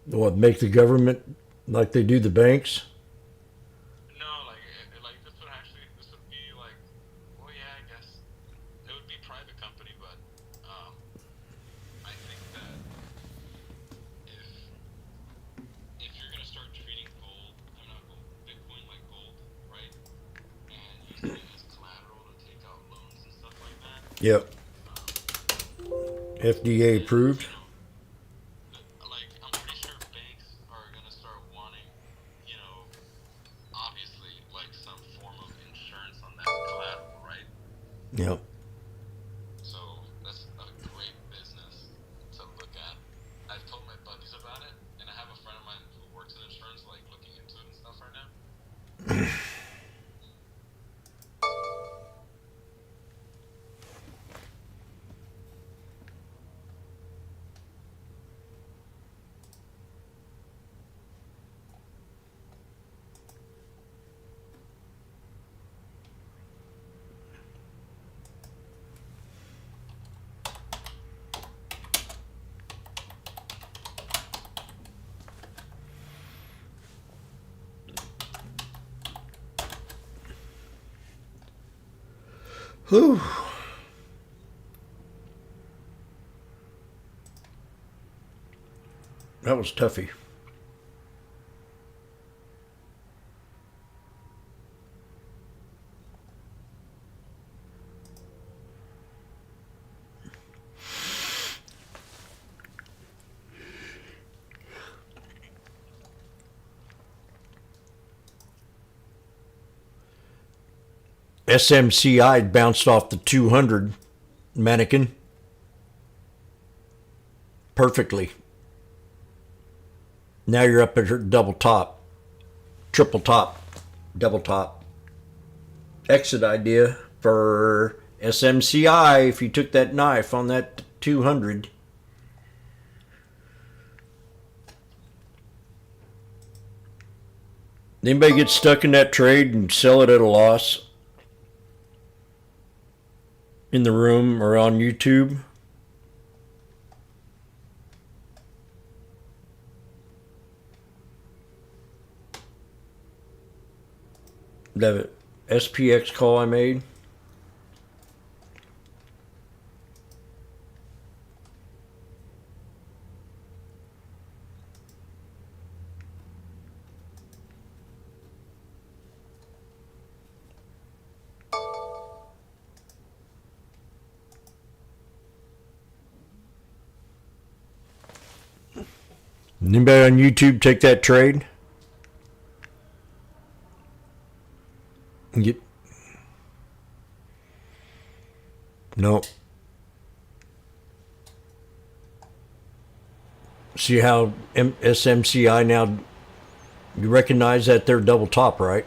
Speaker 16: What, make the government like they do the banks? Yep. FDA approved. Yep.
Speaker 17: So that's a great business to look at. I've told my buddies about it, and I have a friend of mine who works in insurance, like looking into it and stuff right now.
Speaker 16: Whew. That was toughy. SMCI bounced off the 200 mannequin perfectly. Now you're up at her double top, triple top, double top. Exit idea for SMCI if you took that knife on that 200. Anybody get stuck in that trade and sell it at a loss? In the room or on YouTube? The SPX call I made. Anybody on YouTube take that trade? Get no. See how SMCI now, you recognize that they're double top, right?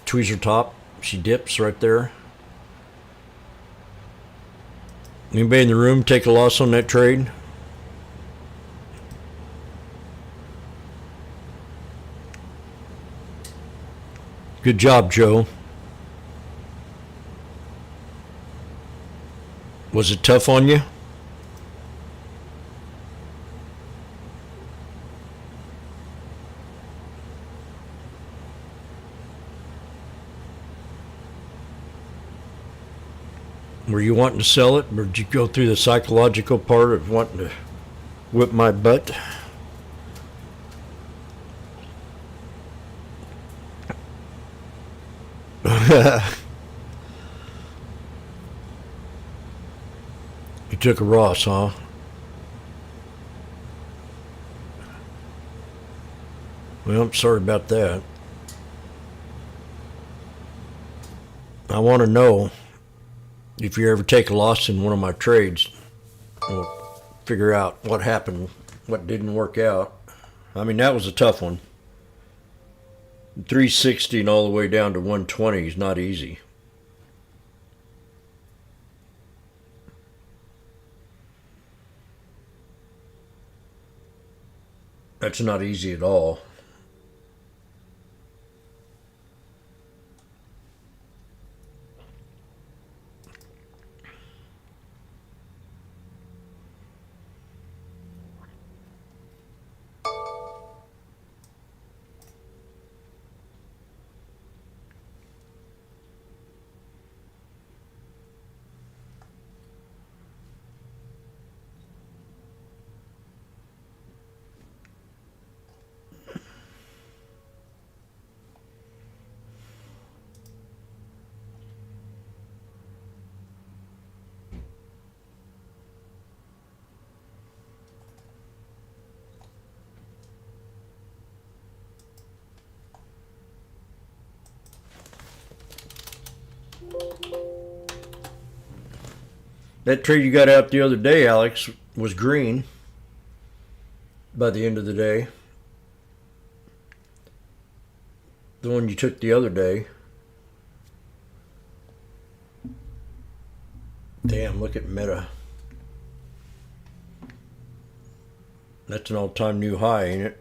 Speaker 16: Tweezer top. She dips right there. Anybody in the room take a loss on that trade? Good job, Joe. Was it tough on you? Were you wanting to sell it, or did you go through the psychological part of wanting to whip my butt? You took a Ross, huh? Well, I'm sorry about that. I want to know if you ever take a loss in one of my trades. We'll figure out what happened, what didn't work out. I mean, that was a tough one. 360 and all the way down to 120 is not easy. That's not easy at all. That trade you got out the other day, Alex, was green by the end of the day. The one you took the other day. Damn, look at Meta. That's an all-time new high, ain't it?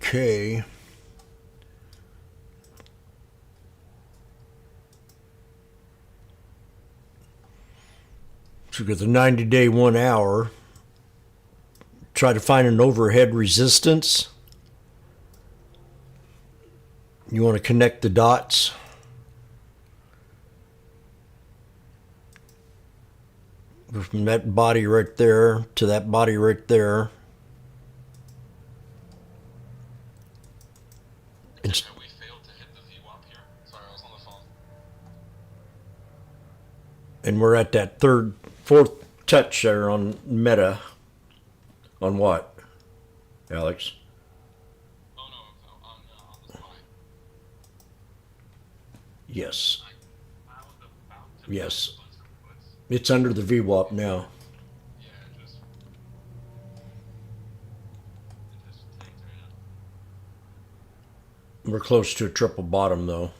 Speaker 16: Okay. So we got the 90-day 1 hour. Try to find an overhead resistance. You want to connect the dots. From that body right there to that body right there. And we're at that fourth touch there on meta. On what, Alex? Yes. Yes. It's under the VWAP now. We're close to a triple bottom though.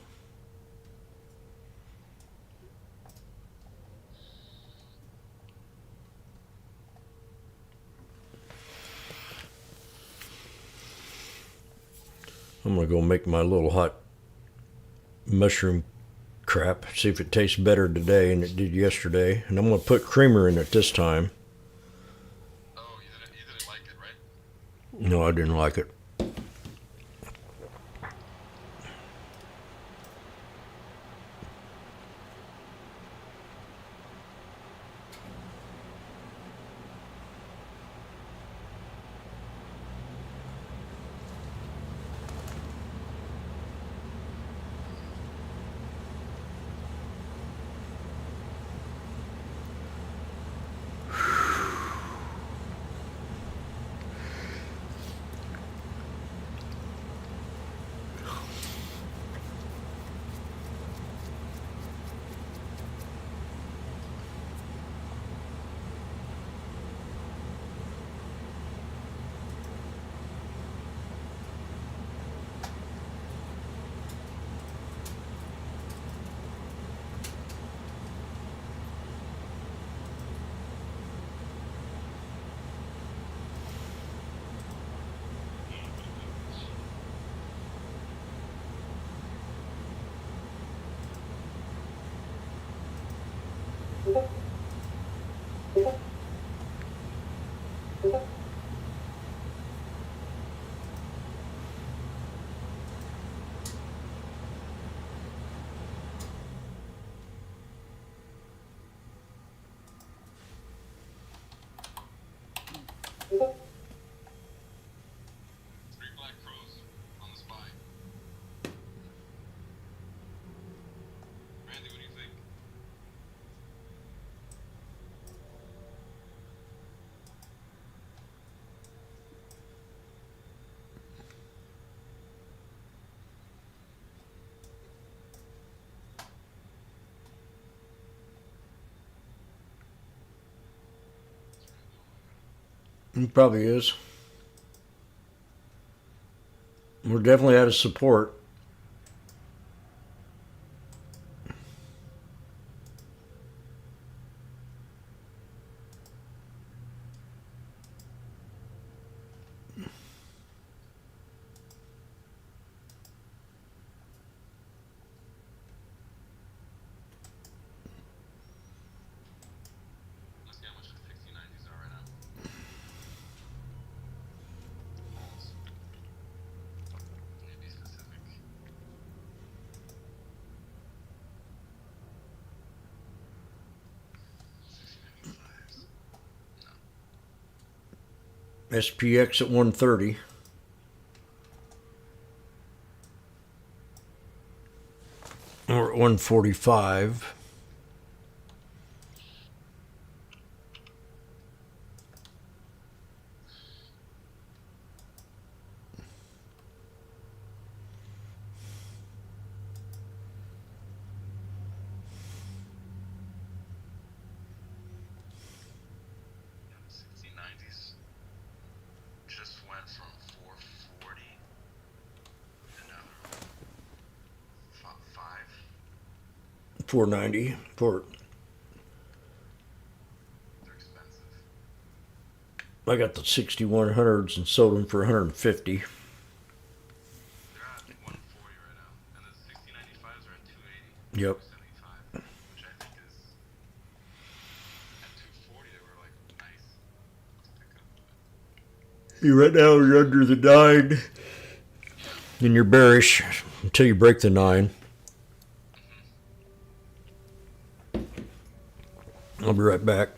Speaker 16: I'm gonna go make my little hot mushroom crap, see if it tastes better today than it did yesterday. And I'm gonna put creamer in it this time.
Speaker 17: Oh, you didn't like it, right?
Speaker 16: No, I didn't like it. It probably is. We're definitely out of support. SPX at 130. Or at 145.
Speaker 17: Just went from 440 to now 5.
Speaker 16: 490. I got the 6100s and sold them for 150. Yep.
Speaker 17: which I think is at 240 they were like nice to pick up.
Speaker 16: You right now you're under the 9. Then you're bearish until you break the 9. I'll be right back.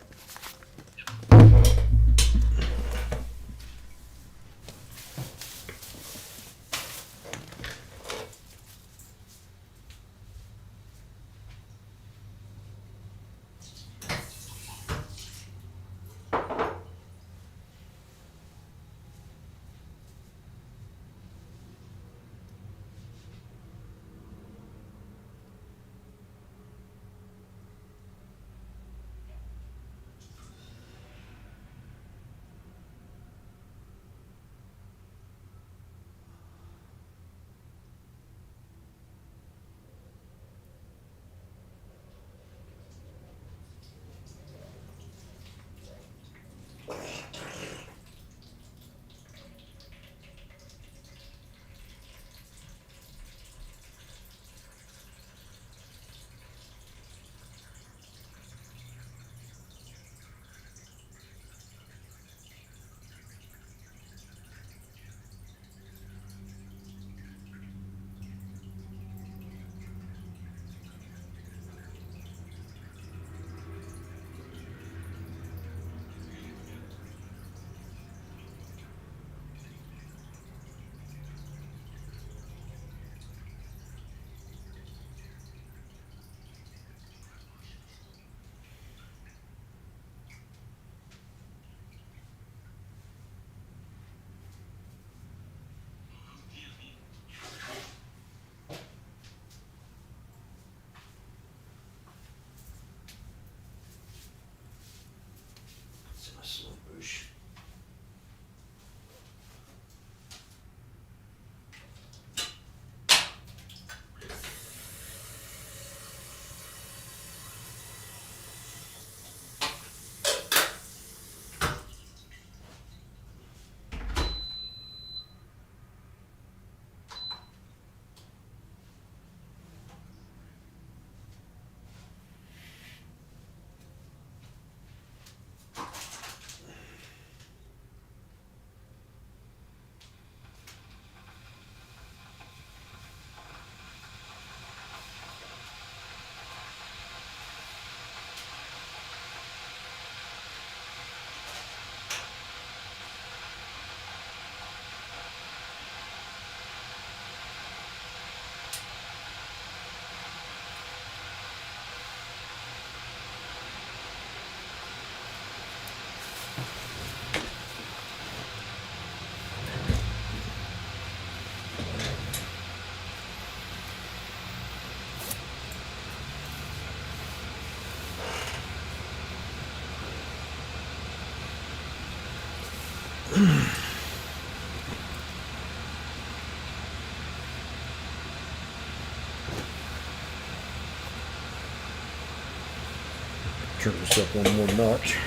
Speaker 16: Turn this up one more notch.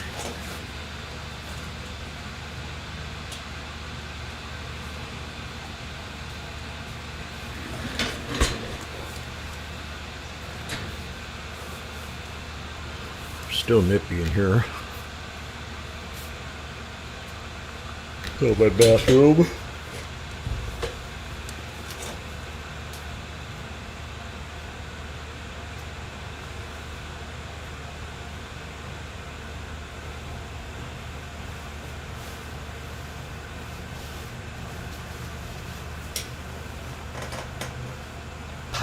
Speaker 16: Still nippy in here. Oh, my bathrobe.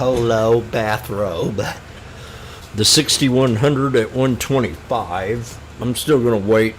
Speaker 16: Polo bathrobe. The 6100 at 125. I'm still gonna wait.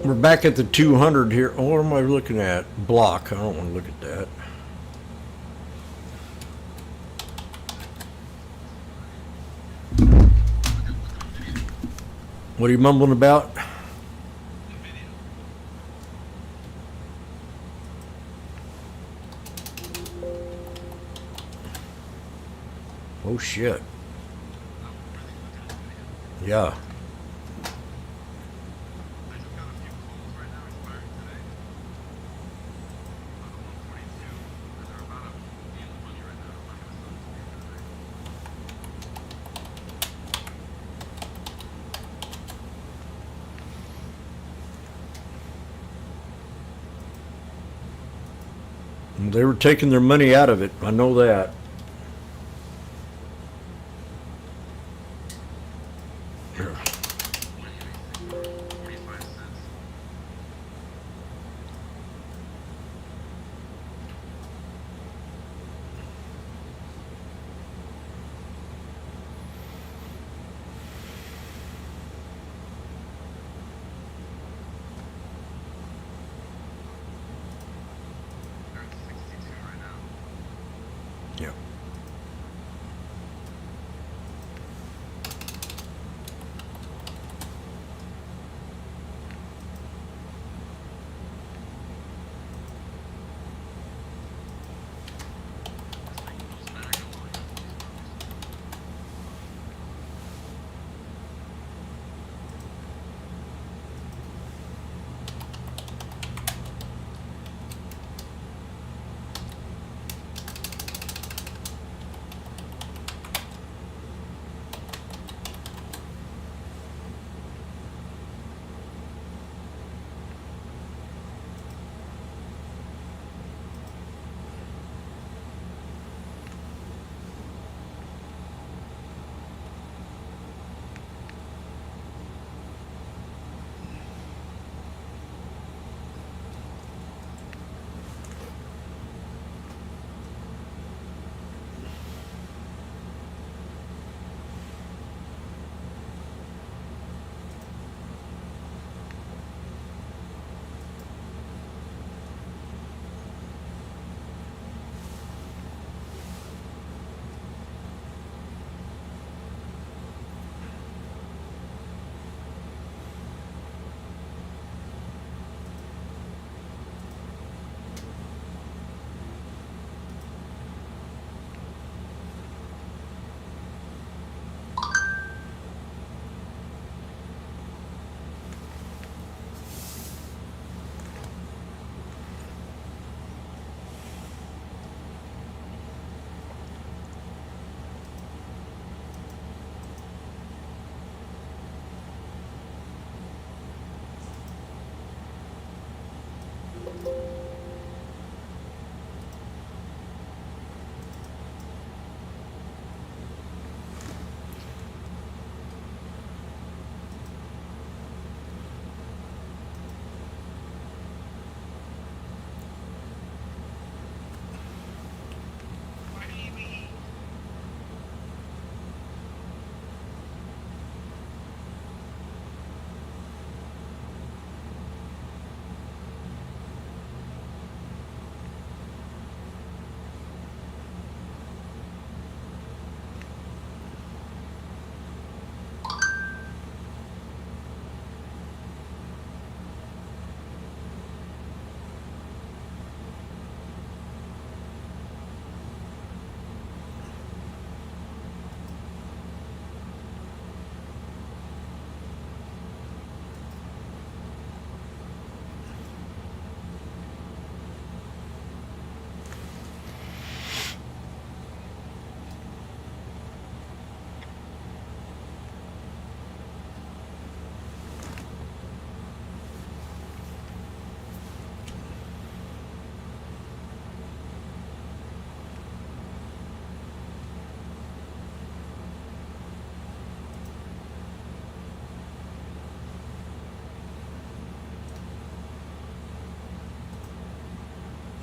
Speaker 16: We're back at the 200 here. Oh, what am I looking at? Block. I don't want to look at that. What are you mumbling about? Oh shit. Yeah. They were taking their money out of it. I know that. Yeah.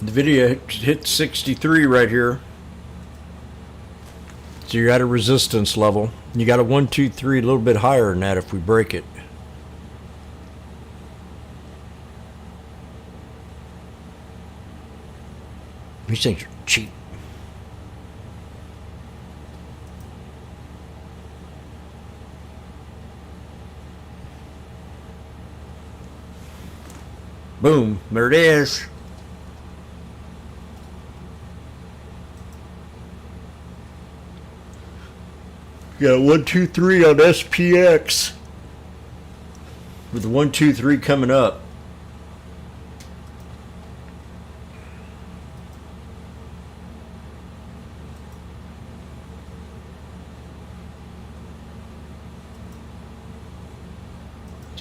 Speaker 16: The video hit 63 right here. So you're at a resistance level. You got a 1, 2, 3 a little bit higher than that if we break it. These things are cheap. Boom, there it is. Got 1, 2, 3 on SPX. With the 1, 2, 3 coming up.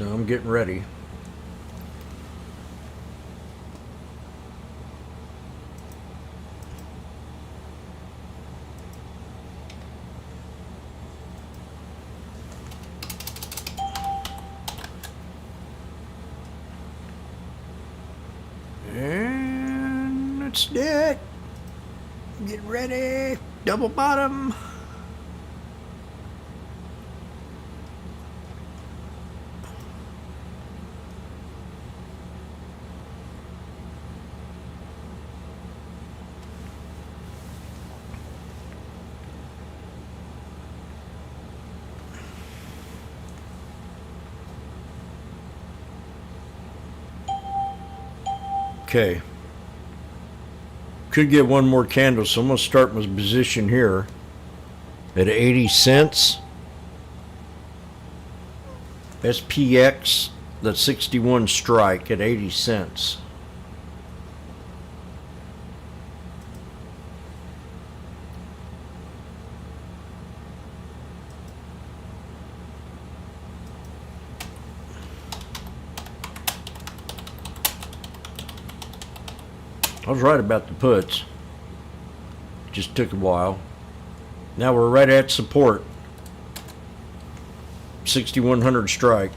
Speaker 16: So I'm getting ready. And that's it. Get ready. Double bottom. Okay. Could get one more candle, so I'm going to start my position here at 80 cents. SPX, the 61 strike at 80 cents. I was right about the puts. Just took a while. Now we're right at support. 6100 strike.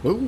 Speaker 16: Ooh.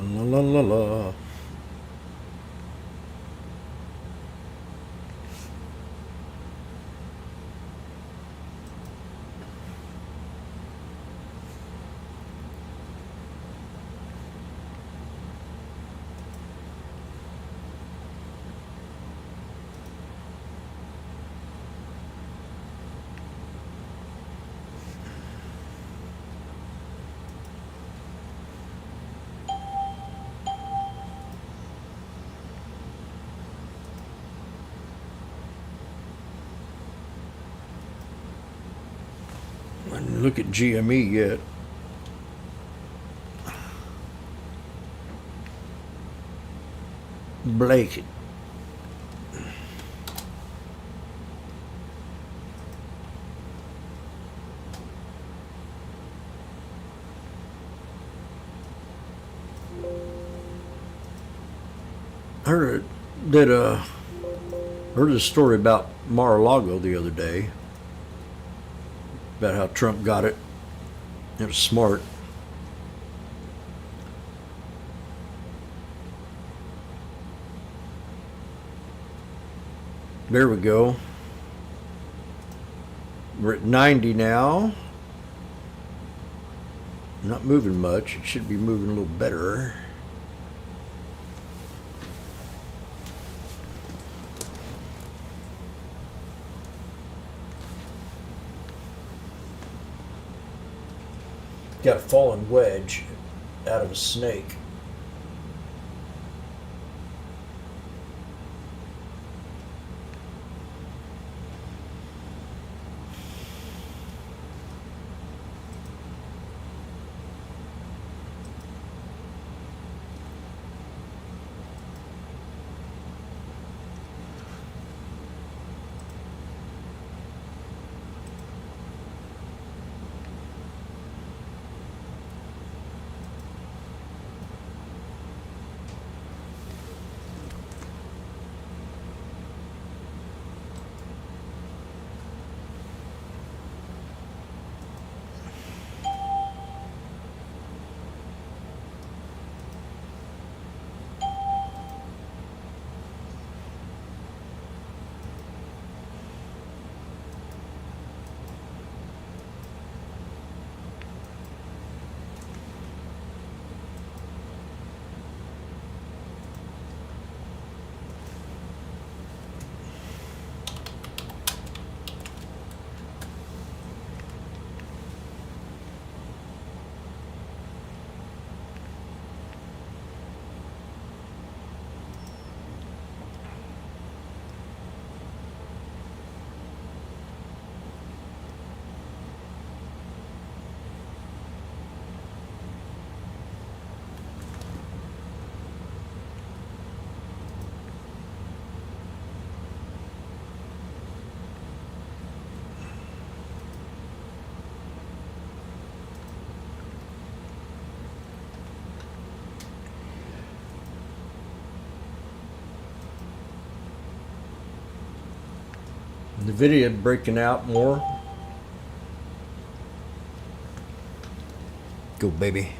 Speaker 16: La la la la. I didn't look at GME yet. Blake. Heard a story about Mar-a-Lago the other day about how Trump got it. It was smart. There we go. We're at 90 now. Not moving much. It should be moving a little better. Got a fallen wedge out of a snake. The video breaking out more. Go, baby.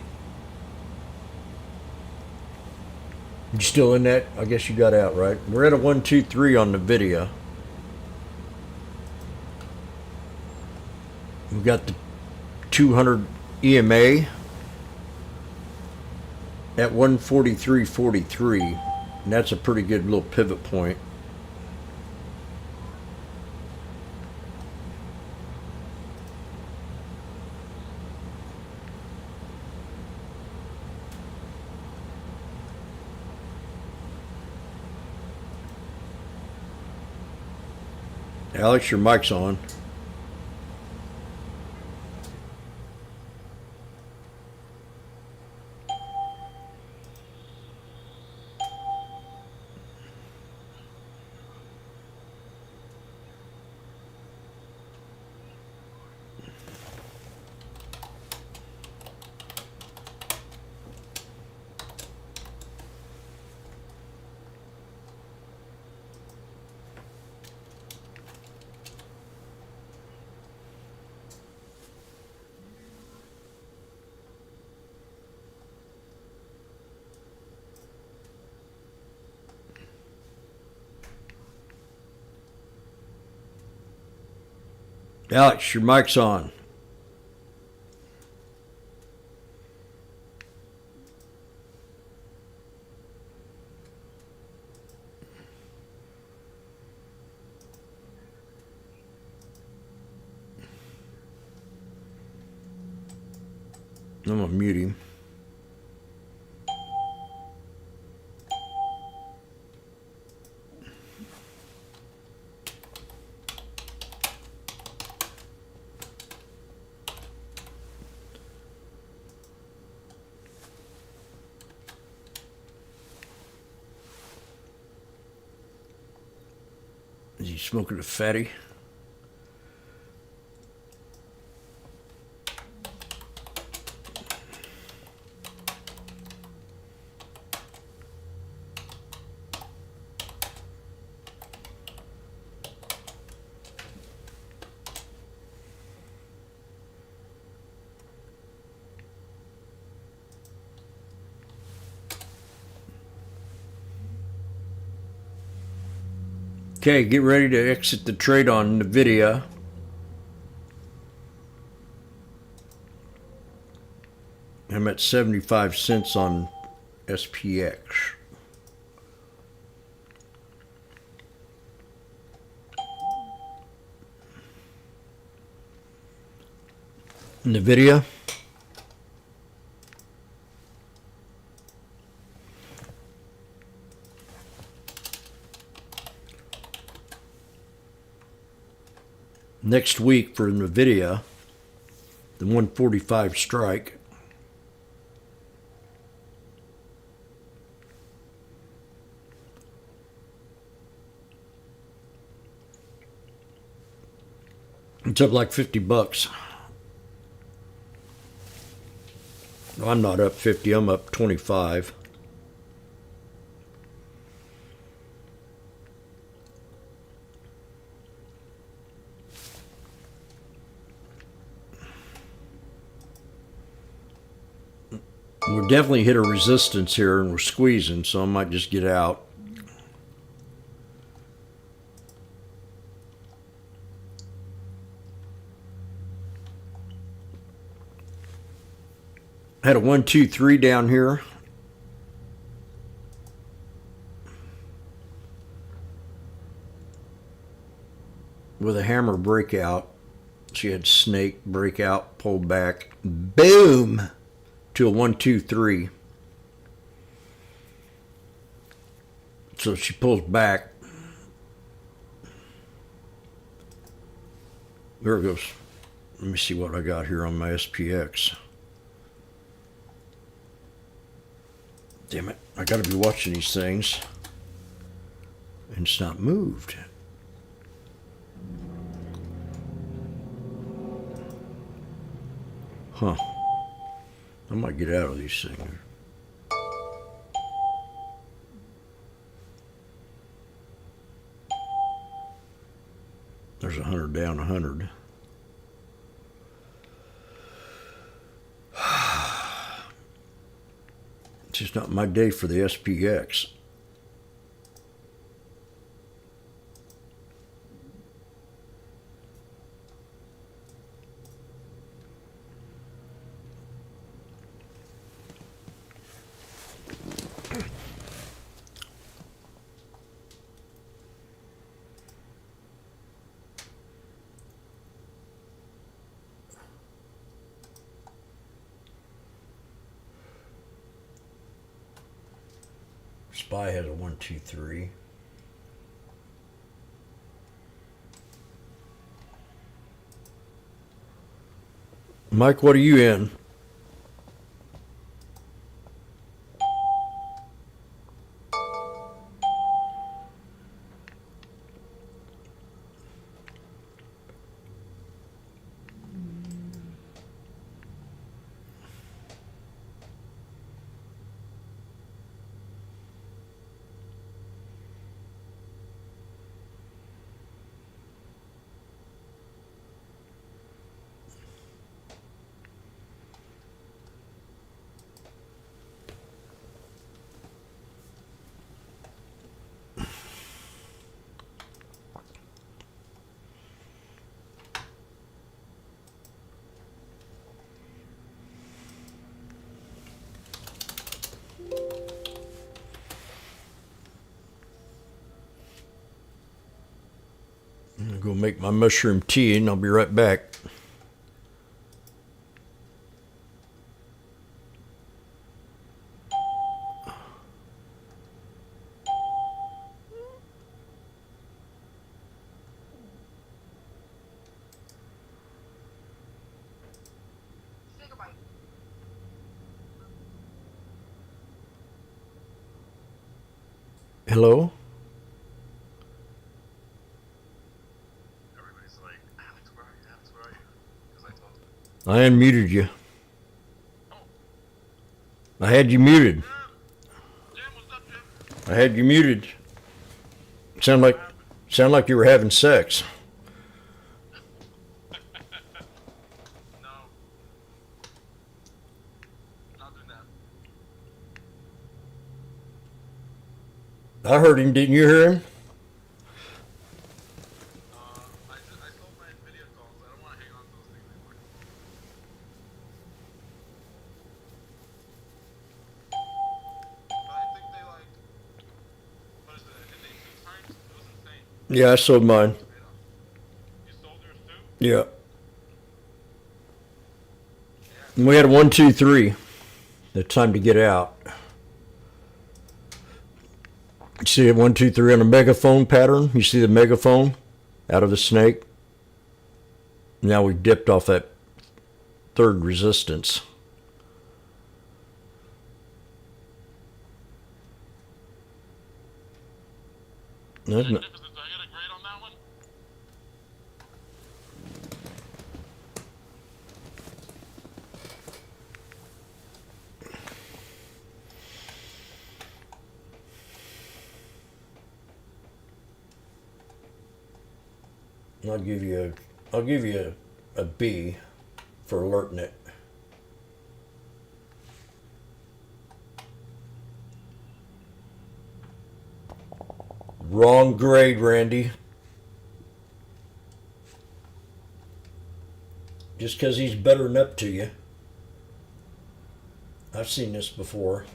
Speaker 16: You still in that? I guess you got out, right? We're at a 1, 2, 3 on the video. We've got the 200 EMA at 143.43, and that's a pretty good little pivot point. Alex, your mic's on. Alex, your mic's on. I'm gonna mute him. Is he smoking a fatty? Okay, get ready to exit the trade on NVIDIA. I'm at 75 cents on SPX. NVIDIA. Next week for NVIDIA, the 145 strike. It's up like 50 bucks. No, I'm not up 50, I'm up 25. We're definitely hit a resistance here and we're squeezing, so I might just get out. Had a 1, 2, 3 down here. With a hammer breakout. She had snake breakout, pull back, boom, to a 1, 2, 3. So she pulls back. There it goes. Let me see what I got here on my SPX. Damn it, I gotta be watching these things. And it's not moved. Huh. I might get out of these things. There's 100 down, 100. It's just not my day for the SPX. SPY has a 1, 2, 3. Mike, what are you in? go make my mushroom tea and I'll be right back. Hello? I unmuted you. I had you muted. I had you muted. Sound like you were having sex. I heard him. Didn't you hear him? Yeah, I sold mine. Yeah. And we had a 1, 2, 3. The time to get out. You see a 1, 2, 3 on a megaphone pattern? You see the megaphone out of the snake? Now we dipped off that third resistance. Isn't it? I'll give you a B for alerting it. Wrong grade, Randy. Just because he's bettering up to you. I've seen this before.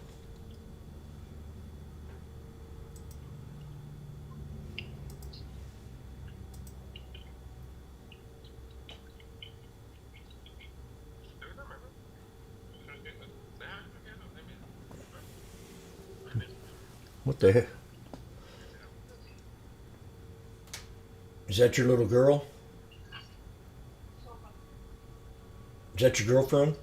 Speaker 16: What the heck? Is that your little girl? Is that your girlfriend?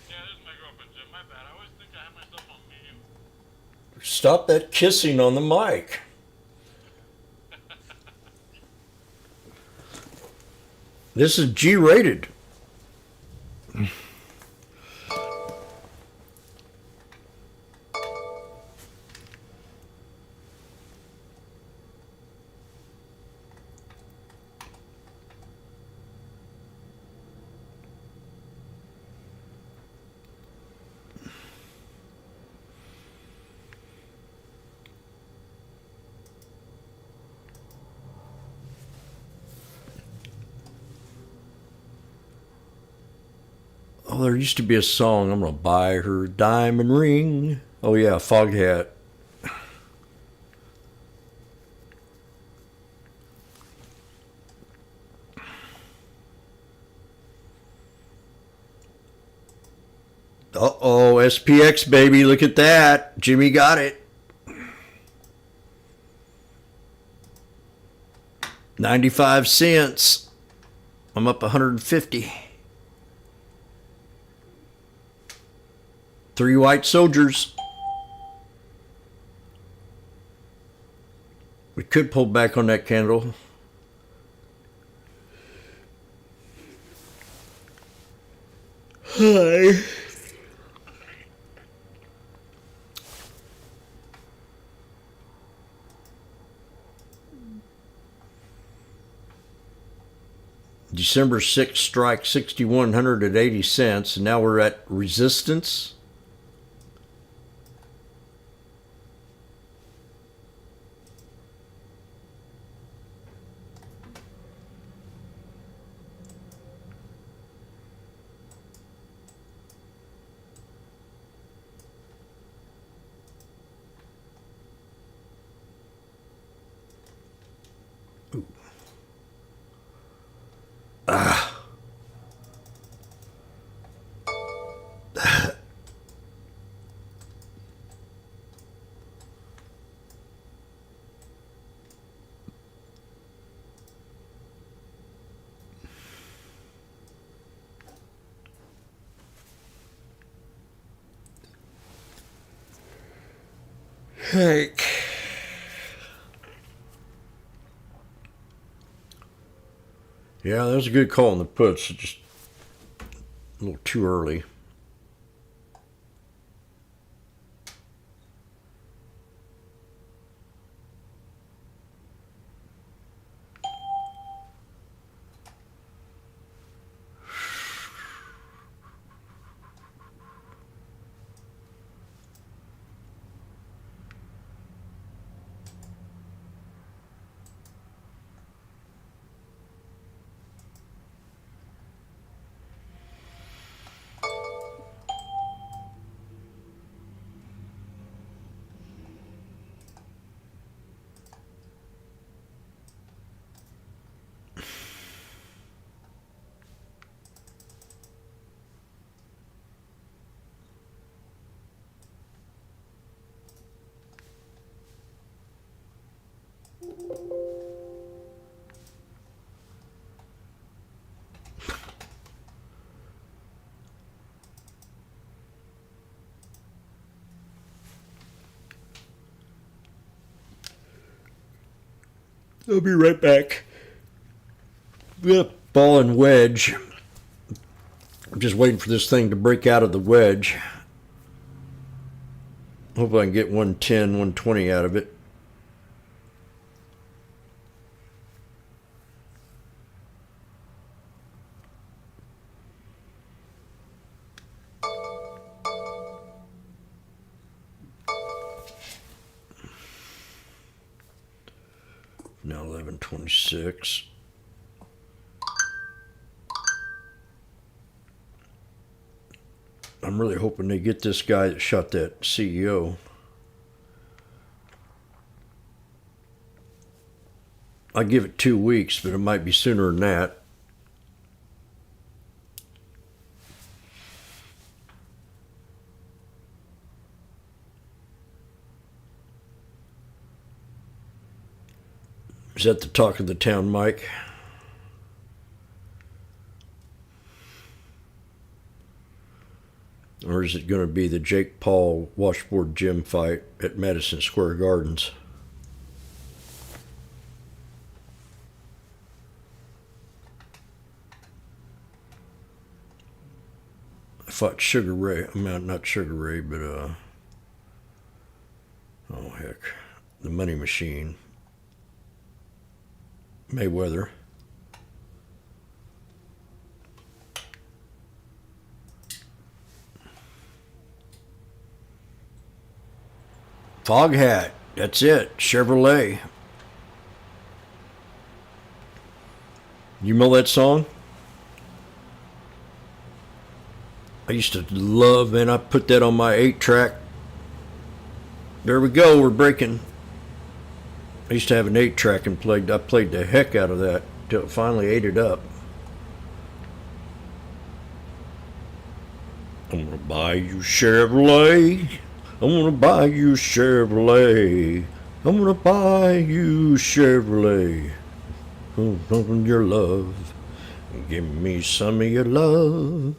Speaker 17: Yeah, this is my girlfriend, Jim. My bad. I always think I have myself on mute.
Speaker 16: Stop that kissing on the mic. This is G-rated. Oh, there used to be a song, I'm going to buy her a diamond ring. Oh, yeah, Foghat. Uh-oh, SPX, baby, look at that. Jimmy got it. 95 cents. I'm up 150. 3 white soldiers. We could pull back on that candle. Hi. December 6th strike 6,100 at 80 cents. And now we're at resistance. Heck. Yeah, that was a good call on the puts. Just a little too early. I'll be right back. Yep, ball and wedge. I'm just waiting for this thing to break out of the wedge. Hope I can get 110, 120 out of it. Now 11:26. I'm really hoping they get this guy that shot that CEO. I give it 2 weeks, but it might be sooner than that. Is that the talk of the town, Mike? Or is it going to be the Jake Paul Washboardjim fight at Madison Square Gardens? I fought Sugar Ray. I mean, not Sugar Ray, but oh heck, the Money Machine. Mayweather. Fog hat. That's it. Chevrolet. You know that song? I used to love, and I put that on my 8-track. There we go. We're breaking. I used to have an 8-track and I played the heck out of that till it finally ate it up. I'm gonna buy you Chevrolet. I'm gonna buy you Chevrolet. I'm gonna buy you Chevrolet. From your love. Give me some of your love.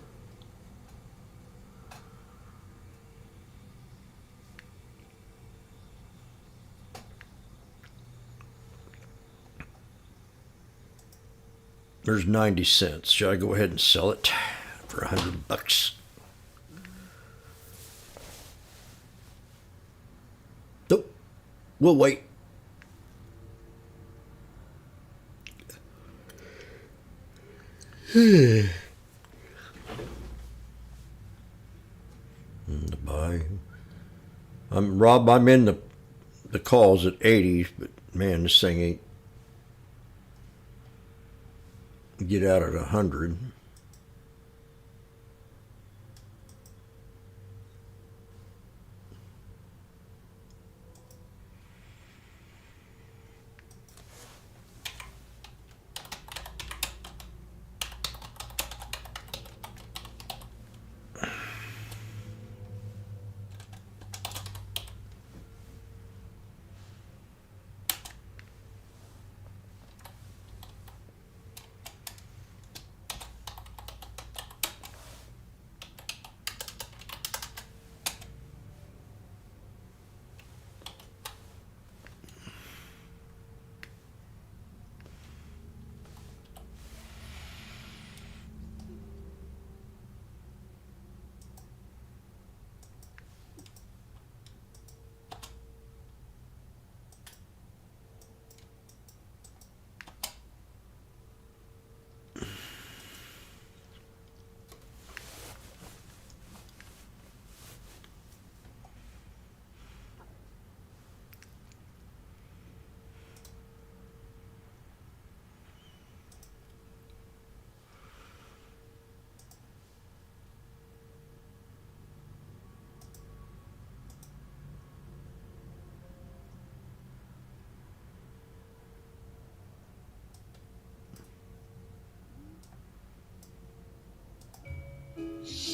Speaker 16: There's 90 cents. Should I go ahead and sell it for $100? Nope. We'll wait. The buy. Rob, I'm in the calls at 80, but man, this thing ain't. Get out at 100.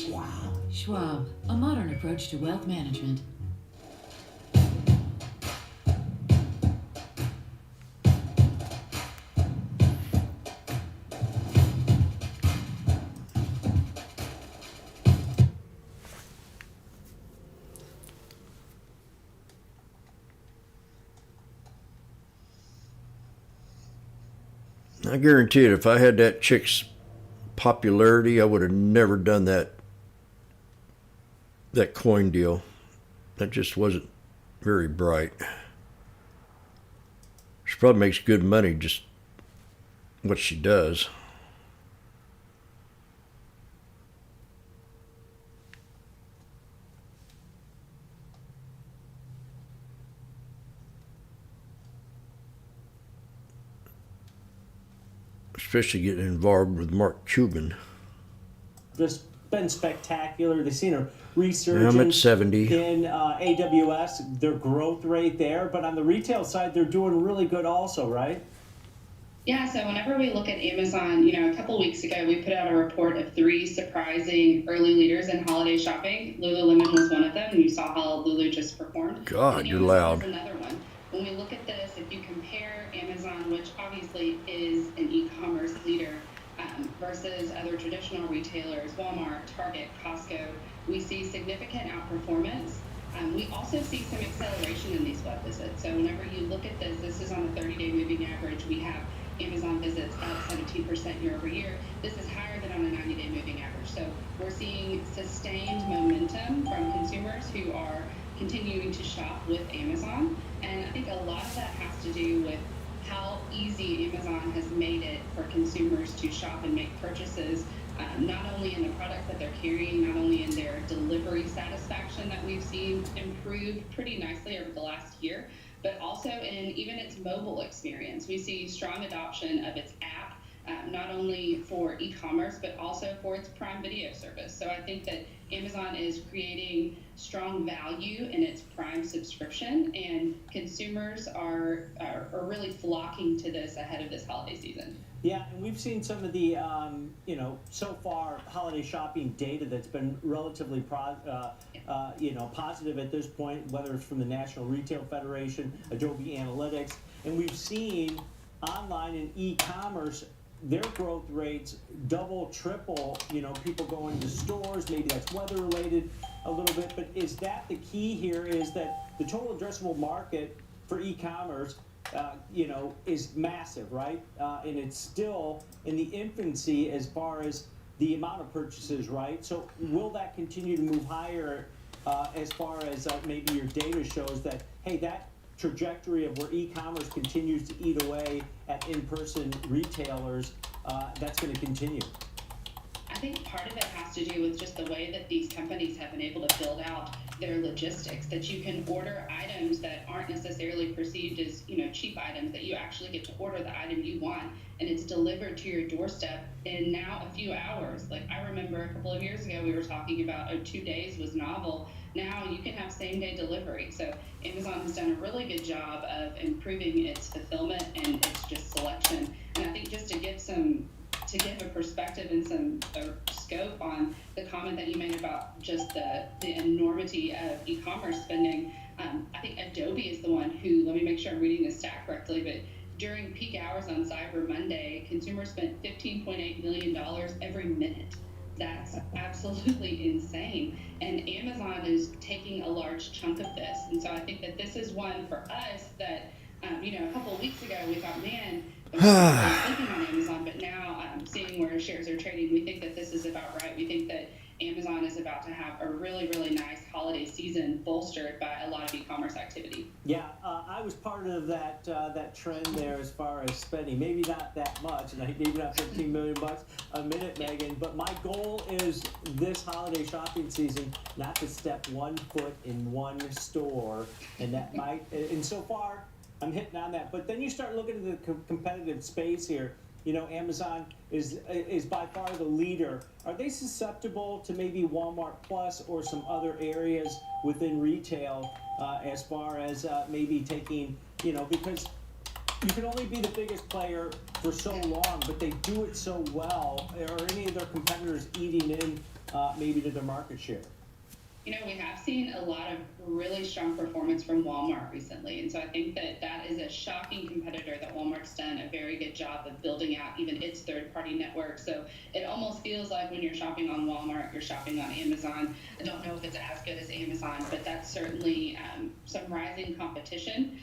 Speaker 15: Schwab, a modern approach to wealth management.
Speaker 16: I guarantee it, if I had that chick's popularity, I would have never done that coin deal. That just wasn't very bright. She probably makes good money just what she does. Especially getting involved with Mark Cuban.
Speaker 1: Just been spectacular. They've seen a
Speaker 16: I'm
Speaker 1: resurgence
Speaker 16: at 70.
Speaker 1: in AWS, their growth rate there, but on the retail side, they're doing really good also, right?
Speaker 21: Yeah, so whenever we look at Amazon, a couple weeks ago, we put out a report of 3 surprising early leaders in holiday shopping. Lululemon was one of them, and you saw how Lulu just performed.
Speaker 16: God, you're loud.
Speaker 21: There's another one. When we look at this, if you compare Amazon, which obviously is an e-commerce leader, versus other traditional retailers, Walmart, Target, Costco, we see significant outperformance. We also see some acceleration in these web visits. So whenever you look at this is on a 30-day moving average. We have Amazon visits up 17% year over year. This is higher than on a 90-day moving average. So we're seeing sustained momentum from consumers who are continuing to shop with Amazon. And I think a lot of that has to do with how easy Amazon has made it for consumers to shop and make purchases, not only in the products that they're carrying, not only in their delivery satisfaction that we've seen improve pretty nicely over the last year, but also in even its mobile experience. We see strong adoption of its app, not only for e-commerce, but also for its Prime Video service. So I think that Amazon is creating strong value in its Prime subscription, and consumers are really flocking to this ahead of this holiday season.
Speaker 1: Yeah, and we've seen some of the, so far holiday shopping data that's been relatively, positive at this point, whether it's from the National Retail Federation, Adobe Analytics, and we've seen online and e-commerce, their growth rates double, triple, people going to stores, maybe that's weather related a little bit, but is that the key here, is that the total addressable market for e-commerce is massive, right? And it's still in the infancy as far as the amount of purchases, right? So will that continue to move higher as far as maybe your data shows that, hey, that trajectory of where e-commerce continues to eat away at in-person retailers, that's going to continue?
Speaker 21: I think part of it has to do with just the way that these companies have been able to build out their logistics, that you can order items that aren't necessarily perceived as cheap items, that you actually get to order the item you want and it's delivered to your doorstep in now a few hours. Like, I remember a couple of years ago we were talking about 2 days was novel. Now you can have same day delivery. So Amazon has done a really good job of improving its fulfillment and its just selection. And I think just to give a perspective and some scope on the comment that you made about just the enormity of e-commerce spending, I think Adobe is the one who, let me make sure I'm reading this stat correctly, but during peak hours on Cyber Monday, consumers spent $15.8 million every minute. That's absolutely insane. And Amazon is taking a large chunk of this. And so I think that this is one for us that, a couple of weeks ago we thought, man, we're sleeping on Amazon, but now seeing where shares are trading, we think that this is about right. We think that Amazon is about to have a really, really nice holiday season bolstered by a lot of e-commerce activity.
Speaker 1: Yeah, I was part of that trend there as far as spending. Maybe not that much, and maybe not $15 million a minute, Megan. But my goal is this holiday shopping season not to step 1 foot in one store, and that might. And so far, I'm hitting on that. But then you start looking at the competitive space here. Amazon is by far the leader. Are they susceptible to maybe Walmart Plus or some other areas within retail as far as maybe taking, because you can only be the biggest player for so long, but they do it so well. Are any of their competitors eating in maybe to their market share?
Speaker 21: You know, we have seen a lot of really strong performance from Walmart recently. And so I think that that is a shocking competitor that Walmart's done a very good job of building out even its third-party network. So it almost feels like when you're shopping on Walmart, you're shopping on Amazon. I don't know if it's as good as Amazon, but that's certainly some rising competition.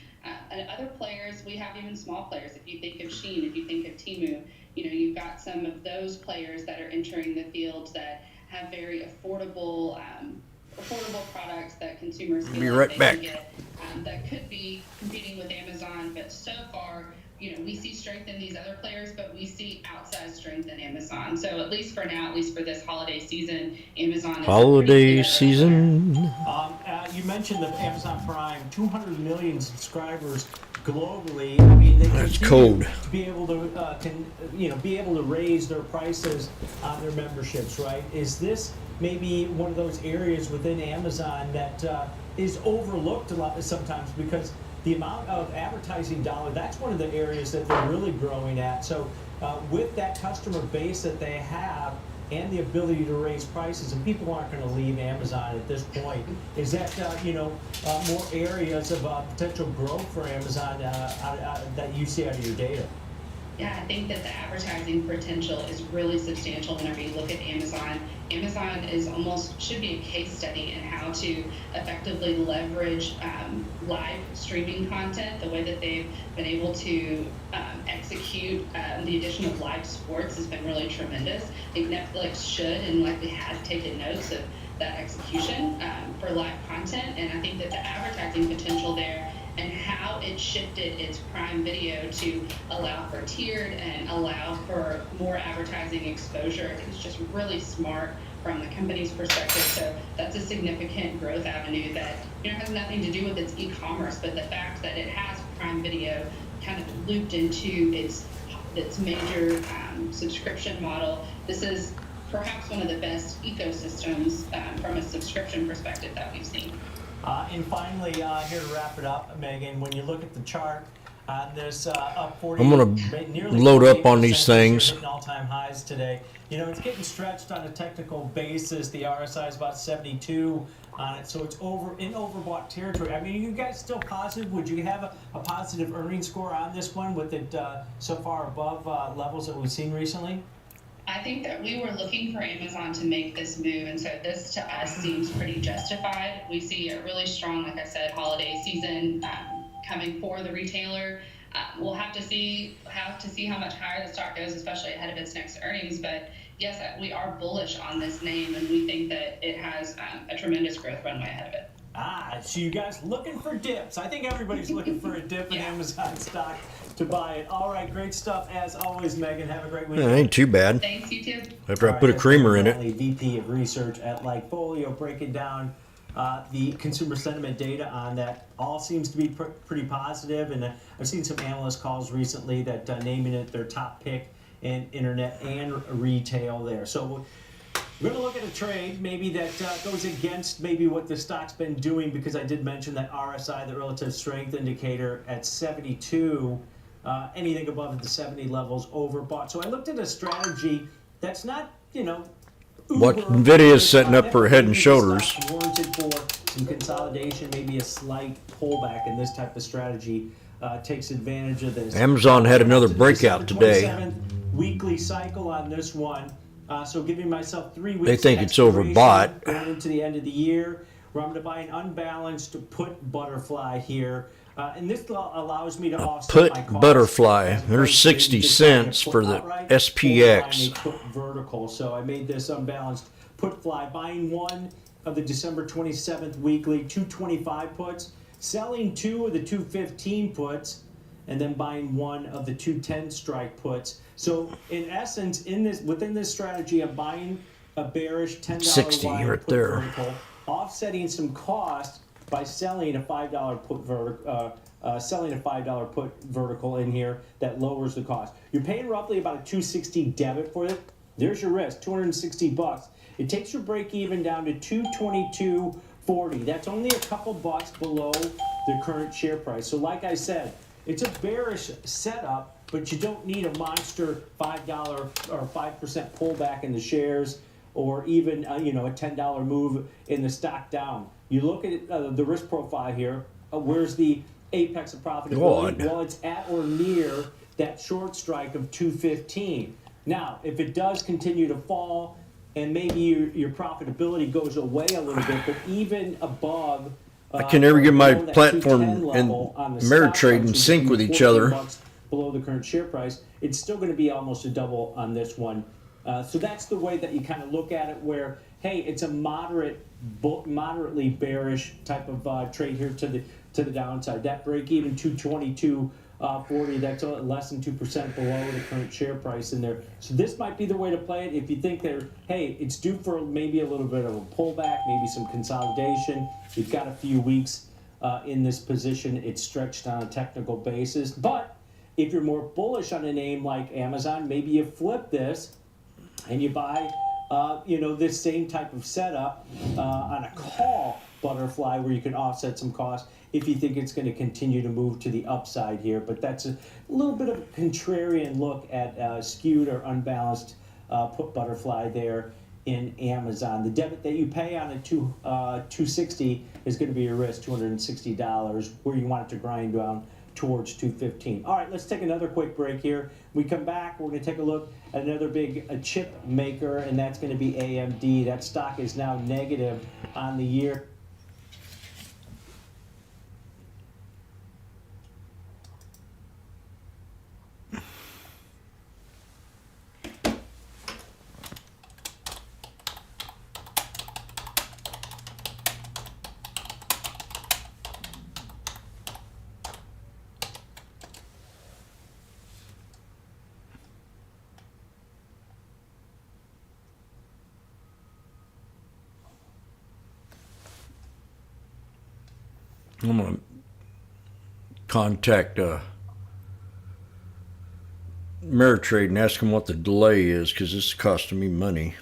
Speaker 21: And other players, we have even small players. If you think of Shein, if you think of Temu, you know, you've got some of those players that are entering the field that have very affordable products that consumers
Speaker 16: Be
Speaker 21: feel
Speaker 16: right
Speaker 21: like they
Speaker 16: back.
Speaker 21: can get that could be competing with Amazon. But so far, you know, we see strength in these other players, but we see outsized strength in Amazon. So at least for now, at least for this holiday season, Amazon is
Speaker 16: Holiday season.
Speaker 1: You mentioned the Amazon Prime, 200 million subscribers globally. I mean, they
Speaker 16: That's
Speaker 1: continue
Speaker 16: cold.
Speaker 1: to be able to, be able to raise their prices on their memberships, right? Is this maybe one of those areas within Amazon that is overlooked a lot sometimes because the amount of advertising dollar, that's one of the areas that they're really growing at. So with that customer base that they have and the ability to raise prices, and people aren't going to leave Amazon at this point, is that, more areas of potential growth for Amazon that you see out of your data?
Speaker 21: Yeah, I think that the advertising potential is really substantial whenever you look at Amazon. Amazon should be a case study in how to effectively leverage live streaming content, the way that they've been able to execute the addition of live sports has been really tremendous. I think Netflix should and likely has taken notes of that execution for live content, and I think that the advertising potential there and how it shifted its Prime Video to allow for tiered and allow for more advertising exposure is just really smart from the company's perspective. So that's a significant growth avenue that has nothing to do with its e-commerce, but the fact that it has Prime Video kind of looped into its major subscription model. This is perhaps one of the best ecosystems from a subscription perspective that we've seen.
Speaker 1: And finally, here to wrap it up, Megan, when you look at the chart, there's up 40.
Speaker 16: I'm gonna
Speaker 1: nearly
Speaker 16: load up on
Speaker 1: 48%
Speaker 16: these things.
Speaker 1: hitting all-time highs today. You know, it's getting stretched on a technical basis. The RSI is about 72 on it, so it's in overbought territory. I mean, are you guys still positive? Would you have a positive earnings score on this one with it so far above levels that we've seen recently?
Speaker 21: I think that we were looking for Amazon to make this move, and so this to us seems pretty justified. We see a really strong, like I said, holiday season coming for the retailer. We'll have to see how much higher the stock goes, especially ahead of its next earnings. But yes, we are bullish on this name, and we think that it has a tremendous growth runway ahead of it.
Speaker 1: So you guys looking for dips. I think everybody's looking for a dip in Amazon stock to buy it. All right, great stuff as always, Megan. Have a great week.
Speaker 16: Yeah, ain't too bad.
Speaker 21: Thanks, you too.
Speaker 16: After I put a creamer in it.
Speaker 1: VP of Research at Lightfolio, breaking down the consumer sentiment data on that. All seems to be pretty positive, and I've seen some analyst calls recently that naming it their top pick in internet and retail there. So we're going to look at a trade maybe that goes against maybe what the stock's been doing, because I did mention that RSI, the relative strength indicator, at 72. Anything above the 70 levels overbought. So I looked at a strategy that's not,
Speaker 16: What Nvidia's setting up for Head and Shoulders.
Speaker 1: Warranted for some consolidation, maybe a slight pullback, and this type of strategy takes advantage of this.
Speaker 16: Amazon had another breakout today.
Speaker 1: 27th weekly cycle on this one. So giving myself 3 weeks.
Speaker 16: They think it's
Speaker 1: expiration
Speaker 16: overbought.
Speaker 1: going into the end of the year, where I'm going to buy an unbalanced put butterfly here. And this allows me to offset
Speaker 16: Put
Speaker 1: my costs.
Speaker 16: butterfly. There's 60 cents for the SPX.
Speaker 1: Put vertical. So I made this unbalanced put fly, buying one of the December 27th weekly 225 puts, selling 2 of the 215 puts, and then buying 1 of the 210 strike puts. So in essence, within this strategy, I'm buying a bearish $10
Speaker 16: 60
Speaker 1: wide
Speaker 16: right
Speaker 1: put
Speaker 16: there.
Speaker 1: vertical, offsetting some cost by selling a $5 put vertical in here that lowers the cost. You're paying roughly about a $260 debit for it. There's your risk, $260. It takes your break even down to $222.40. That's only a couple bucks below the current share price. So like I said, it's a bearish setup, but you don't need a monster $5 or 5% pullback in the shares. or even a $10 move in the stock down. You look at the risk profile here. Where's the apex of profitability?
Speaker 16: God.
Speaker 1: Well, it's at or near that short strike of 215. Now, if it does continue to fall, and maybe your profitability goes away a little bit, but even above,
Speaker 16: I can never get my
Speaker 1: below that
Speaker 16: platform
Speaker 1: 210
Speaker 16: and
Speaker 1: level on the
Speaker 16: Ameritrade
Speaker 1: stock
Speaker 16: in
Speaker 1: price,
Speaker 16: sync
Speaker 1: which
Speaker 16: with
Speaker 1: would be
Speaker 16: each other.
Speaker 1: $14 below the current share price, it's still going to be almost a double on this one. So that's the way that you kind of look at it, where, hey, it's a moderately bearish type of trade here to the downside. That break even 222.40, that's less than 2% below the current share price in there. So this might be the way to play it if you think hey, it's due for maybe a little bit of a pullback, maybe some consolidation. You've got a few weeks in this position. It's stretched on a technical basis. But if you're more bullish on a name like Amazon, maybe you flip this and you buy this same type of setup on a call butterfly, where you can offset some costs if you think it's going to continue to move to the upside here. But that's a little bit of a contrarian look at skewed or unbalanced put butterfly there in Amazon. The debit that you pay on a 260 is going to be your risk, $260, where you want it to grind down towards 215. All right, let's take another quick break here. We come back, we're going to take a look at another big chip maker, and that's going to be AMD. That stock is now negative on the year.
Speaker 16: I'm going to contact Ameritrade and ask them what the delay is, because this is costing me money.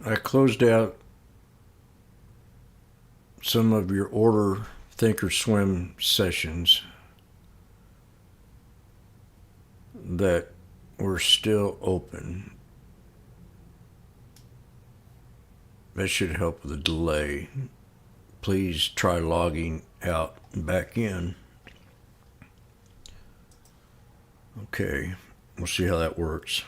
Speaker 16: I closed out some of your order Thinkorswim sessions that were still open. That should help with the delay. Please try logging out and back in. Okay, we'll see how that works.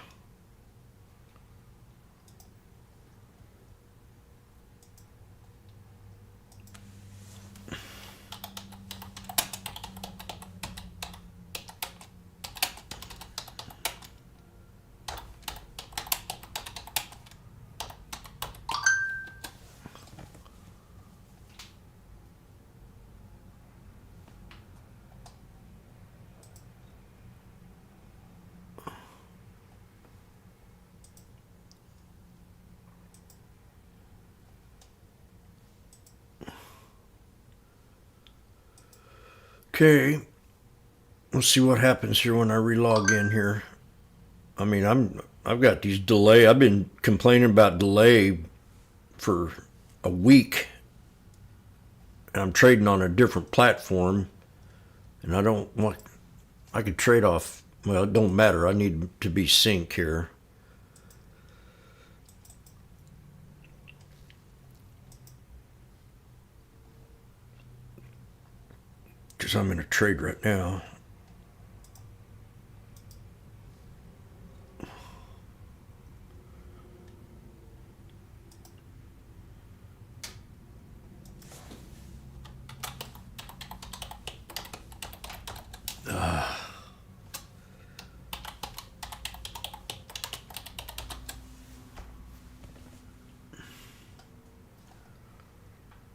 Speaker 16: Okay. Let's see what happens here when I relog in here. I mean, I've got these delay. I've been complaining about delay for a week. And I'm trading on a different platform. And I don't want, I could trade off, well, it don't matter. I need to be sync here. Because I'm in a trade right now.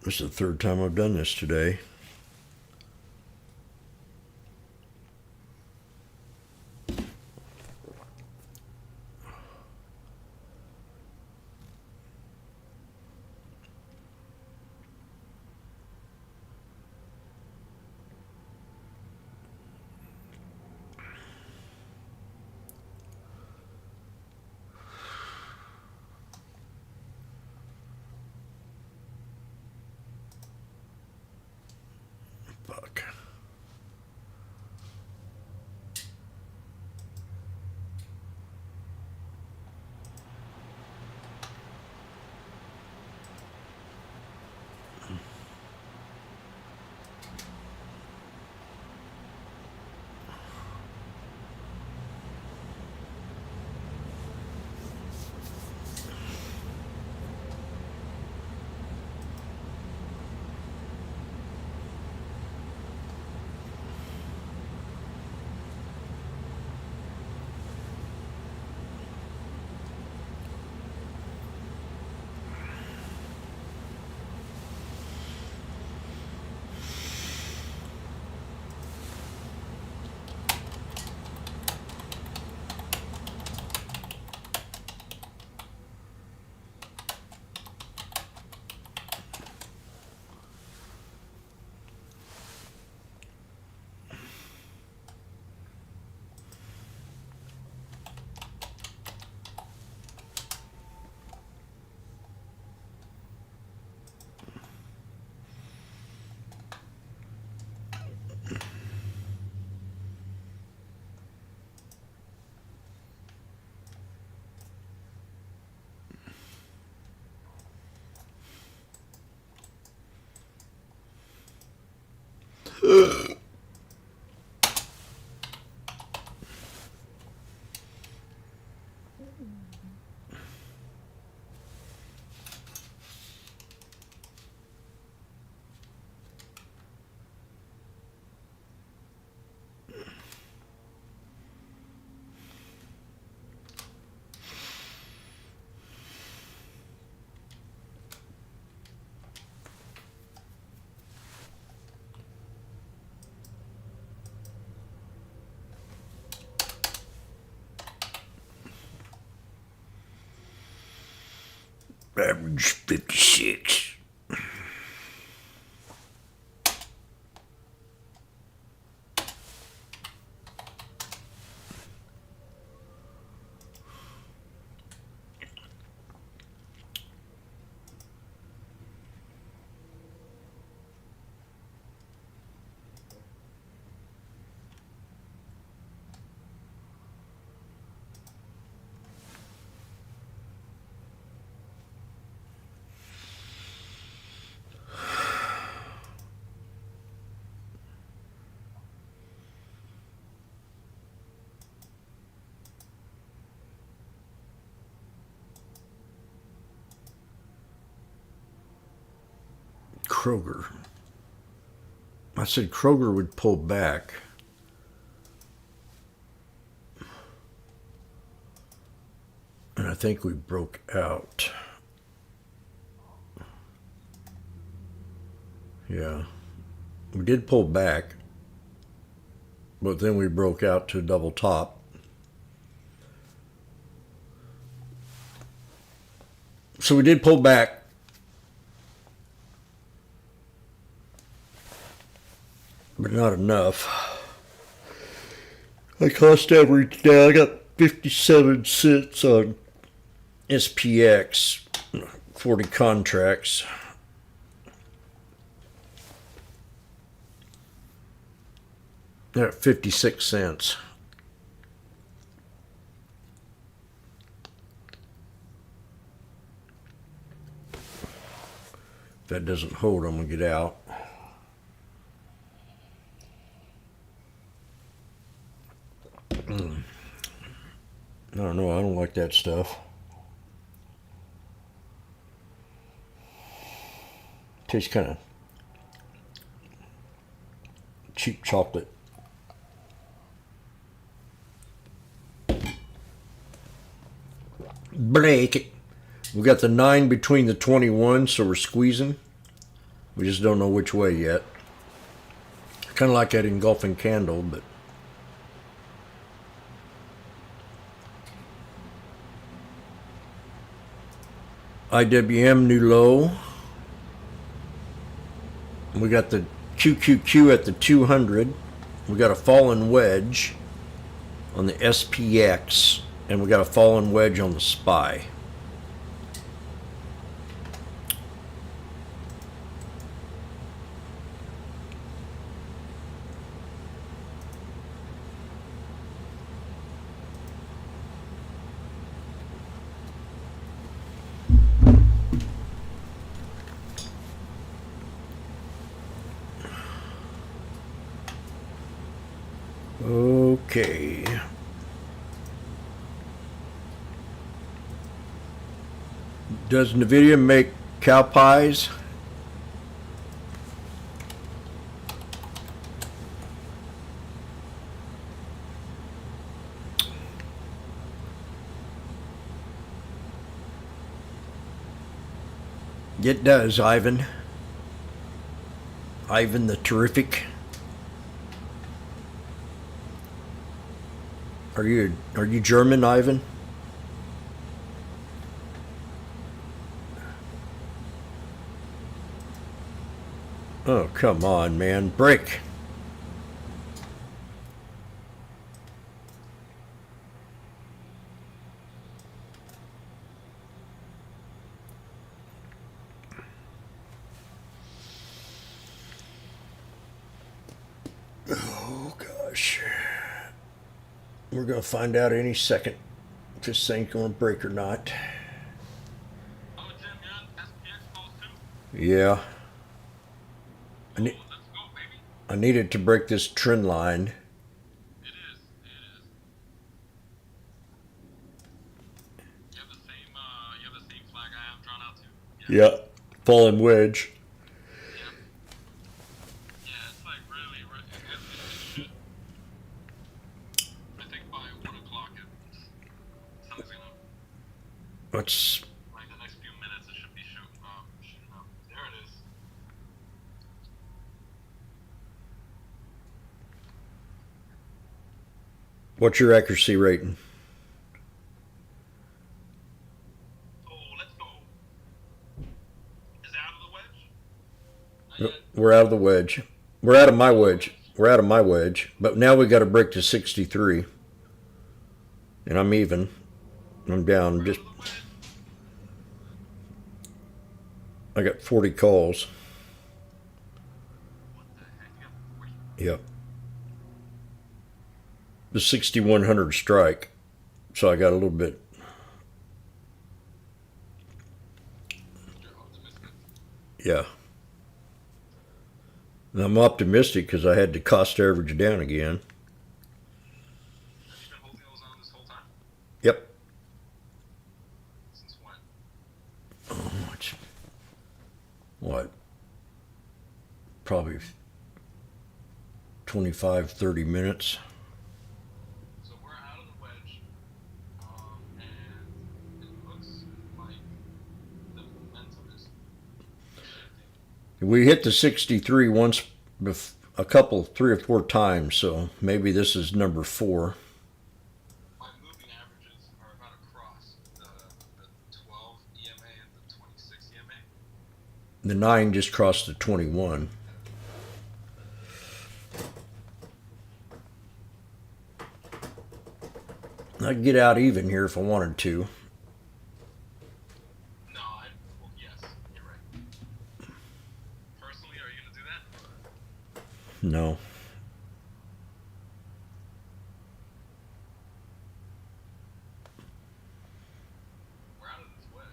Speaker 16: This is the third time I've done this today. Fuck. Average 56. Kroger. I said Kroger would pull back. And I think we broke out. Yeah. We did pull back, but then we broke out to double top. So we did pull back. but not enough. I cost average now. I got 57 cents on SPX, 40 contracts. They're at 56 cents. If that doesn't hold, I'm gonna get out. I don't know, I don't like that stuff. Tastes kind of cheap chocolate. Break it. We got the 9 between the 21, so we're squeezing. We just don't know which way yet. Kind of like that engulfing candle, but IWM new low. We got the QQQ at the 200. We got a fallen wedge on the SPX, and we got a fallen wedge on the SPY. Okay. Does NVIDIA make cow pies? It does, Ivan. Ivan the Terrific. Are you German, Ivan? Oh, come on, man. Break. Oh, gosh. We're going to find out any second if this thing's going to break or not. Yeah. I needed to break this trend line. Yeah, fallen wedge. Let's.
Speaker 17: Like the next few minutes, it should be shooting up. There it is.
Speaker 16: What's your accuracy rating?
Speaker 17: Oh, let's go. Is it out of the wedge?
Speaker 16: We're out of the wedge. We're out of my wedge. We're out of my wedge. But now we got to break to 63. And I'm even. I'm down just. I got 40 calls. Yep. The 6100 strike. So I got a little bit. Yeah. And I'm optimistic because I had the cost average down again. Yep.
Speaker 17: Since when?
Speaker 16: Oh, it's what? Probably 25, 30 minutes.
Speaker 17: So we're out of the wedge, and it looks like the momentum is shifting.
Speaker 16: We hit the 63 once, a couple, 3 or 4 times, so maybe this is number 4.
Speaker 17: My moving averages are about across the 12 EMA and the 26 EMA.
Speaker 16: The 9 just crossed the 21. I'd get out even here if I wanted to.
Speaker 17: Yes, you're right. Personally, are you gonna do that?
Speaker 16: No.
Speaker 17: We're out of this wedge.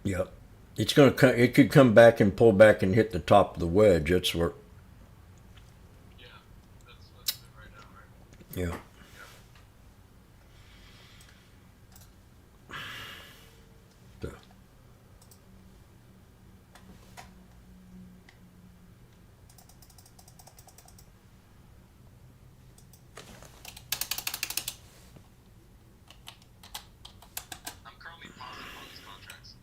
Speaker 16: Yep. It's gonna. It could come back and pull back and hit the top of the wedge. That's where.
Speaker 17: Yeah, that's what's it right now, right?
Speaker 16: Yeah. So.
Speaker 17: I'm currently positive on these contracts.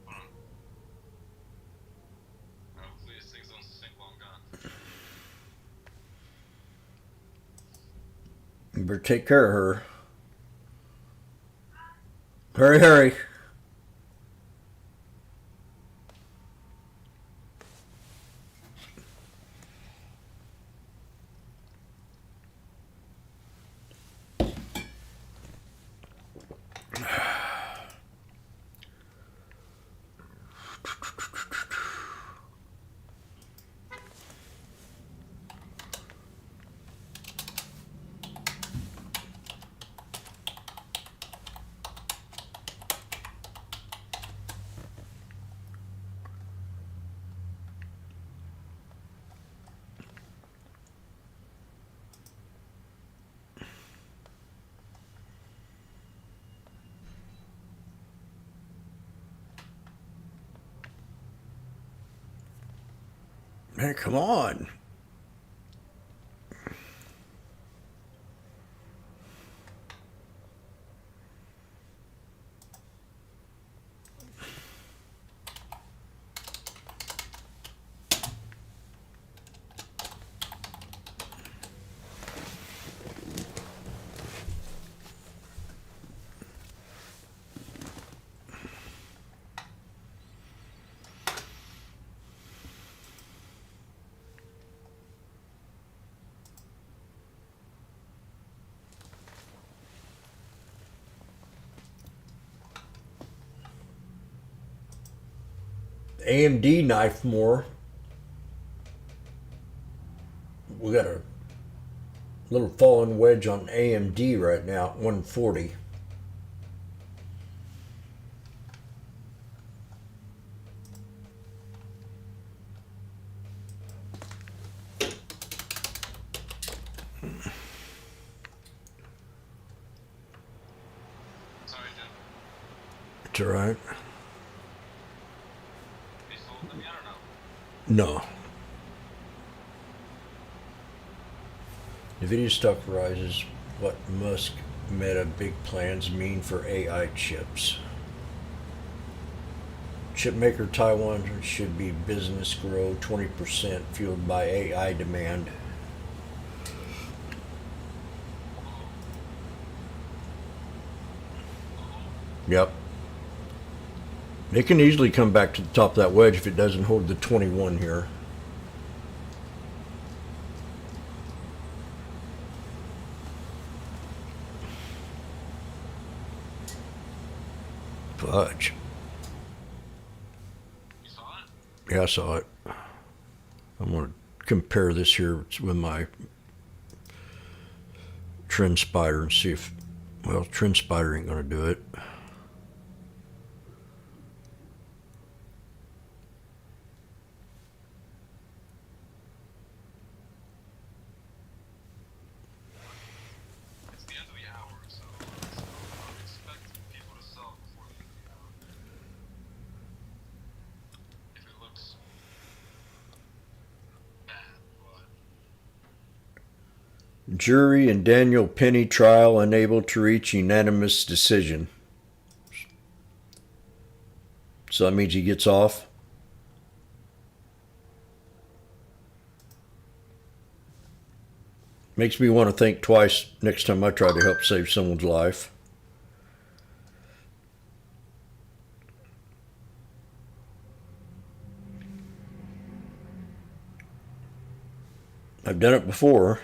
Speaker 17: Hold on. Hopefully these things don't sink while I'm gone.
Speaker 16: You better take care of her. Hurry, hurry. Man, come on. AMD knife more. We got a little fallen wedge on AMD right now at 140.
Speaker 17: Sorry, Jim.
Speaker 16: It's all right.
Speaker 17: They sold them yet or no?
Speaker 16: No. Nvidia stock rises. What Musk Meta big plans mean for AI chips? Chipmaker Taiwan should be business grow 20% fueled by AI demand. Yep. It can easily come back to the top of that wedge if it doesn't hold the 21 here. Fudge.
Speaker 17: You saw it?
Speaker 16: Yeah, I saw it. I'm going to compare this here with my Trend Spider and see if, well, Trend Spider ain't going to do it.
Speaker 17: It's the end of the hour, so I would expect people to sell before the end of the hour. If it looks bad, but
Speaker 16: Jury in Daniel Penny trial unable to reach unanimous decision. So that means he gets off. Makes me want to think twice next time I try to help save someone's life. I've done it before.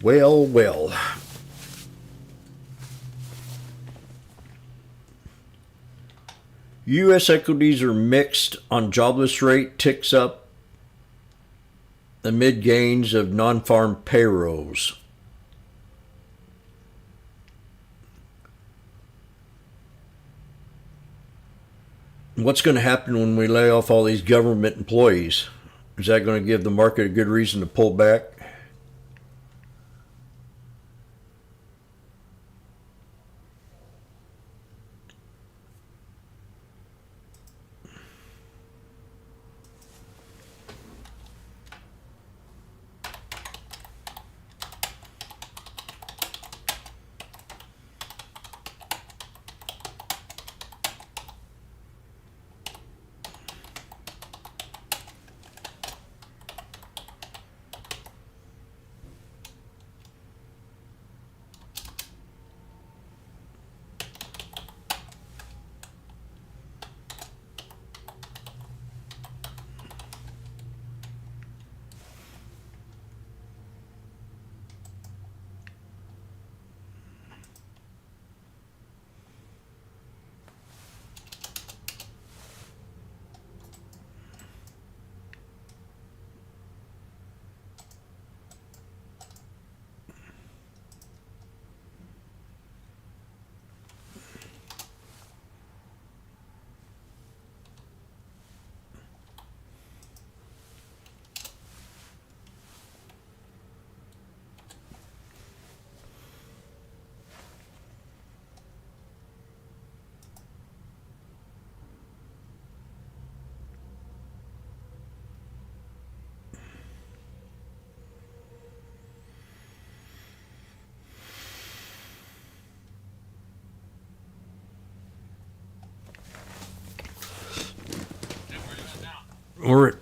Speaker 16: Well, well. U.S. equities are mixed on jobless rate ticks up amid gains of non-farm payrolls. What's going to happen when we lay off all these government employees? Is that going to give the market a good reason to pull back?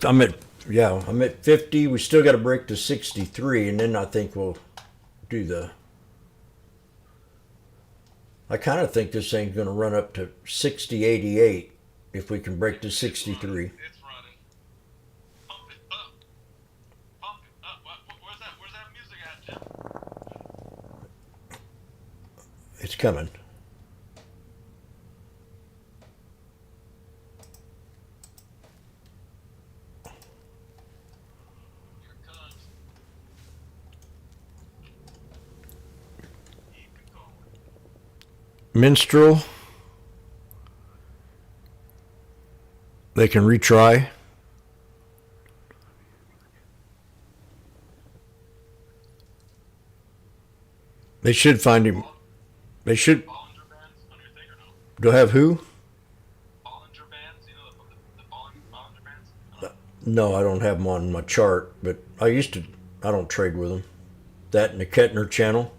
Speaker 16: I'm at 50. We still got to break to 63, and then I think we'll do I kind of think this thing's going to run up to 60.88 if we can break to 63.
Speaker 17: It's running. Pump it up. Pump it up. Where's that music at, Jim?
Speaker 16: It's coming. Minstrel. They can retry. They should find him. They should. Do I have who? No, I don't have them on my chart, but I used to. I don't trade with them. That and the Kettner channel.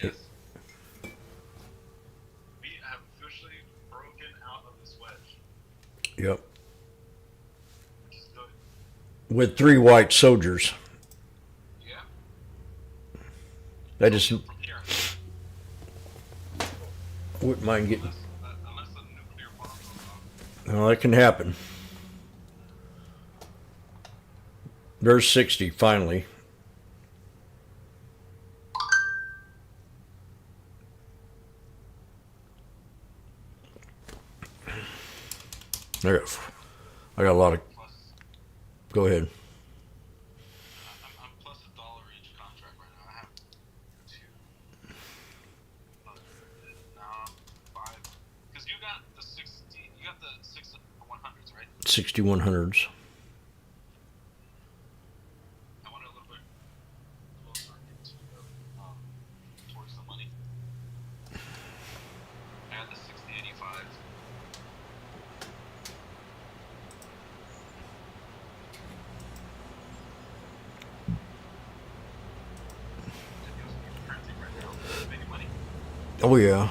Speaker 17: Yes. We have officially broken out of this wedge.
Speaker 16: Yep. With 3 white soldiers.
Speaker 17: Yeah.
Speaker 16: I just wouldn't mind getting.
Speaker 17: Unless the nuclear bomb goes off.
Speaker 16: Well, that can happen. There's 60 finally. I got a lot of. Go ahead.
Speaker 17: I'm plus $1 each contract right now. I have 2. Now 5. Because you got the 60. You got the 6100s, right?
Speaker 16: 6100s.
Speaker 17: I want a little bit closer into towards the money. I had the 6085.
Speaker 16: Oh yeah.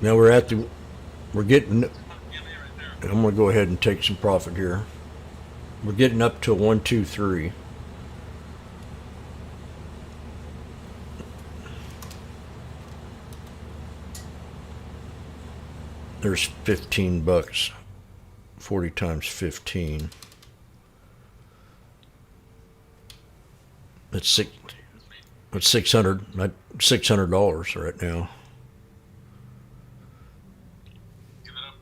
Speaker 16: Now we're getting. I'm going to go ahead and take some profit here. We're getting up to 1, 2, 3. There's 15 bucks. 40 times 15. That's $600 right now.
Speaker 17: Give it up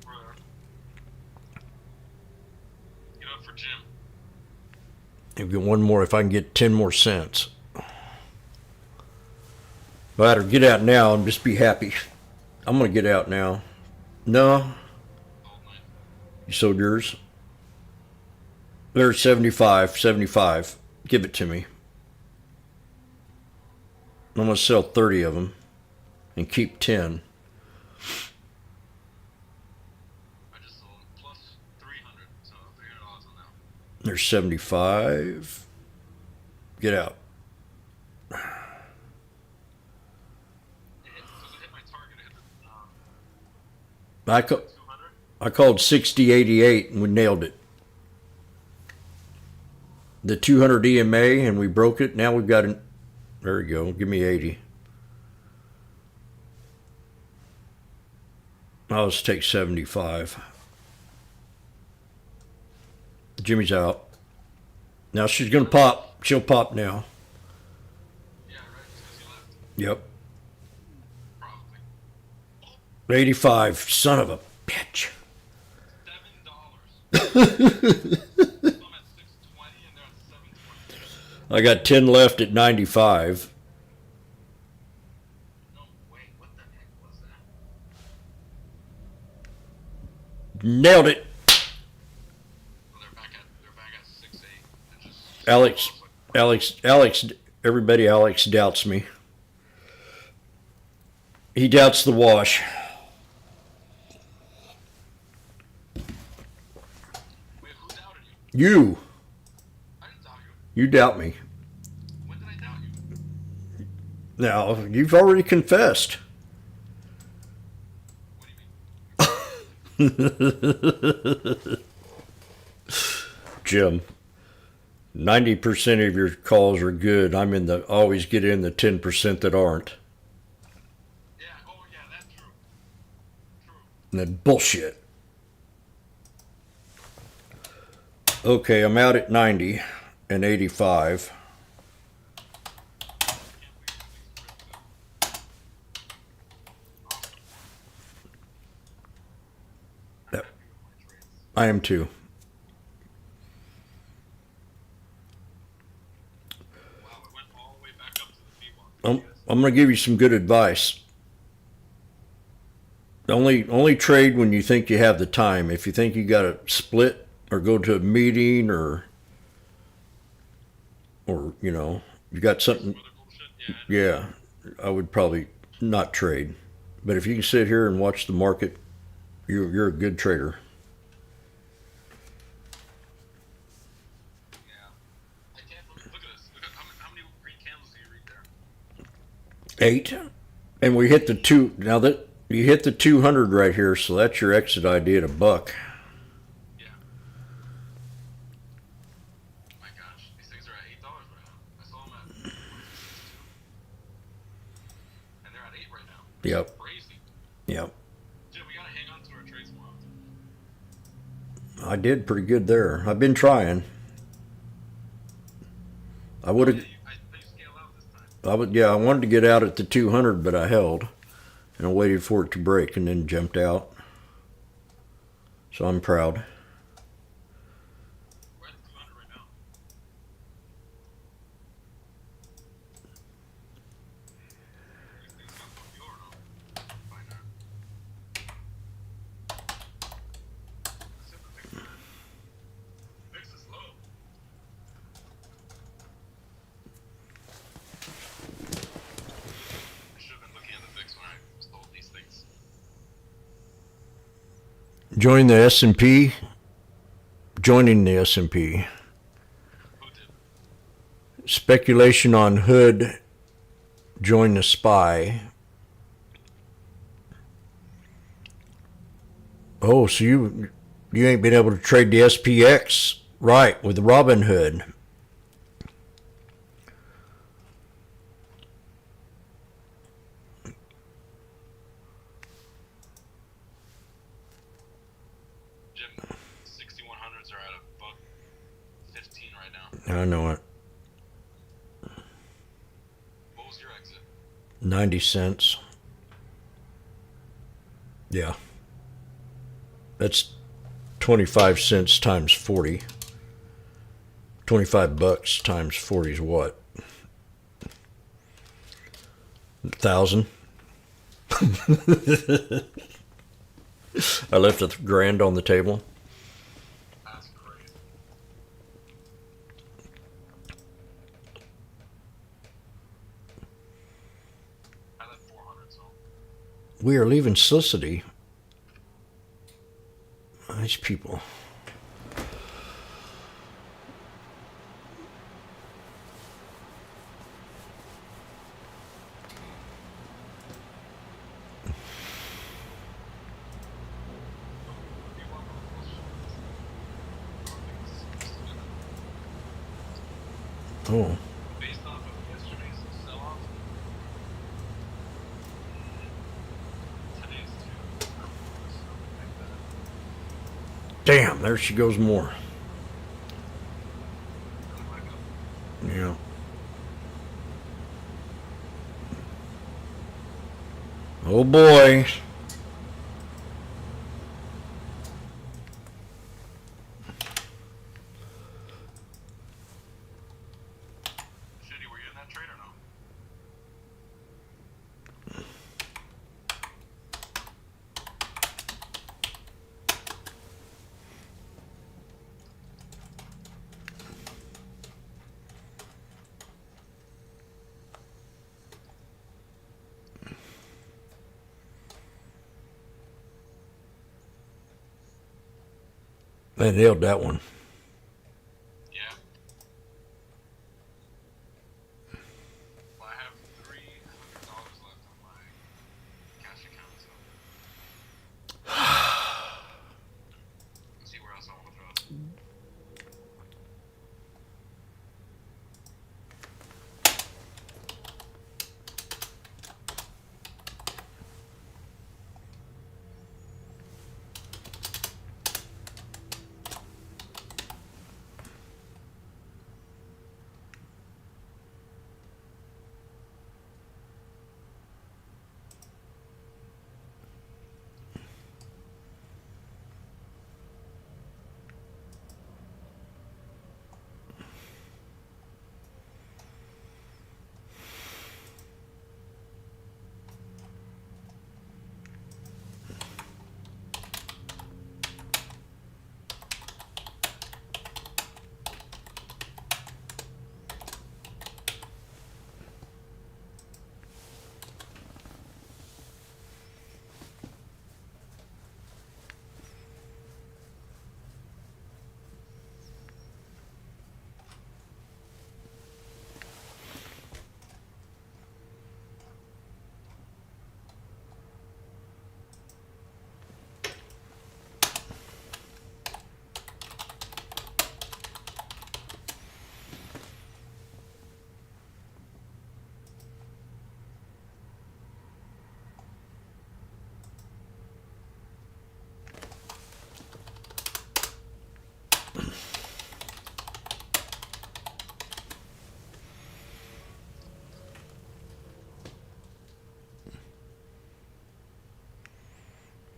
Speaker 17: for Jim.
Speaker 16: If you get one more, if I can get 10 more cents. But I'd get out now and just be happy. I'm gonna get out now. No. You sold yours? There's 75. Give it to me. I'm going to sell 30 of them and keep 10.
Speaker 17: I just sold plus 300, so $300 on that.
Speaker 16: There's 75. Get out. I called 6088 and we nailed it. The 200 EMA and we broke it. Now we've got an. There we go. Give me 80. I'll just take 75. Jimmy's out. Now she's gonna pop. She'll pop now.
Speaker 17: Yeah, right. Because he left.
Speaker 16: Yep.
Speaker 17: Probably.
Speaker 16: 85. Son of a bitch.
Speaker 17: $7.
Speaker 16: I got 10 left at 95.
Speaker 17: No, wait, what the heck was that?
Speaker 16: Nailed it.
Speaker 17: Well, they're back at 6.8.
Speaker 16: Alex, everybody, Alex doubts me. He doubts the wash.
Speaker 17: Wait, who doubted you?
Speaker 16: You.
Speaker 17: I didn't doubt you.
Speaker 16: You doubt me.
Speaker 17: When did I doubt you?
Speaker 16: Now, you've already confessed.
Speaker 17: What do you mean?
Speaker 16: Jim, 90% of your calls are good. I'm in the always get in the 10% that aren't.
Speaker 17: Yeah, oh yeah, that's true. True.
Speaker 16: And that bullshit. Okay, I'm out at 90 and 85. Yep. I am too.
Speaker 17: Wow, it went all the way back up to the P1.
Speaker 16: I'm going to give you some good advice. Only trade when you think you have the time. If you think you got to split or go to a meeting or you know, you got something. Yeah, I would probably not trade. But if you can sit here and watch the market, you're a good trader.
Speaker 17: Yeah. I can't believe, look at this. Look at how many green candles do you read there?
Speaker 16: 8, and we hit the 2. Now that you hit the 200 right here, so that's your exit idea at $1.
Speaker 17: Yeah. My gosh, these things are at $8 right now. I saw them at 62. And they're at 8 right now.
Speaker 16: Yep.
Speaker 17: Crazy.
Speaker 16: Yep.
Speaker 17: Jim, we gotta hang on to our trades more often.
Speaker 16: I did pretty good there. I've been trying. I would have. I wanted to get out at the 200, but I held, and I waited for it to break, and then jumped out. So I'm proud.
Speaker 17: We're at 200 right now. These things got some fuel or no? Find out. Let's hit the VIX man. VIX is low. I should have been looking at the VIX when I sold these things.
Speaker 16: Join the S&P. Joining the S&P.
Speaker 17: Who did?
Speaker 16: Speculation on Hood. Join the SPY. Oh, so You ain't been able to trade the SPX right with Robinhood.
Speaker 17: Jim, 6100s are at $1.15 right now.
Speaker 16: I know it.
Speaker 17: What was your exit?
Speaker 16: 90 cents. Yeah. That's 25 cents times 40. 25 bucks times 40 is what? 1,000. I left $1,000 on the table.
Speaker 17: That's crazy. I left 400, so.
Speaker 16: We are leaving Slicity. Nice people. Oh.
Speaker 17: Based off of yesterday's sell-off, today's too.
Speaker 16: Damn, there she goes more. Yeah. Oh boy.
Speaker 17: Shitty, were you in that trade or no?
Speaker 16: They nailed that one.
Speaker 17: Yeah. Well, I have $300 left on my cash account, so. Let's see where else I want to throw it.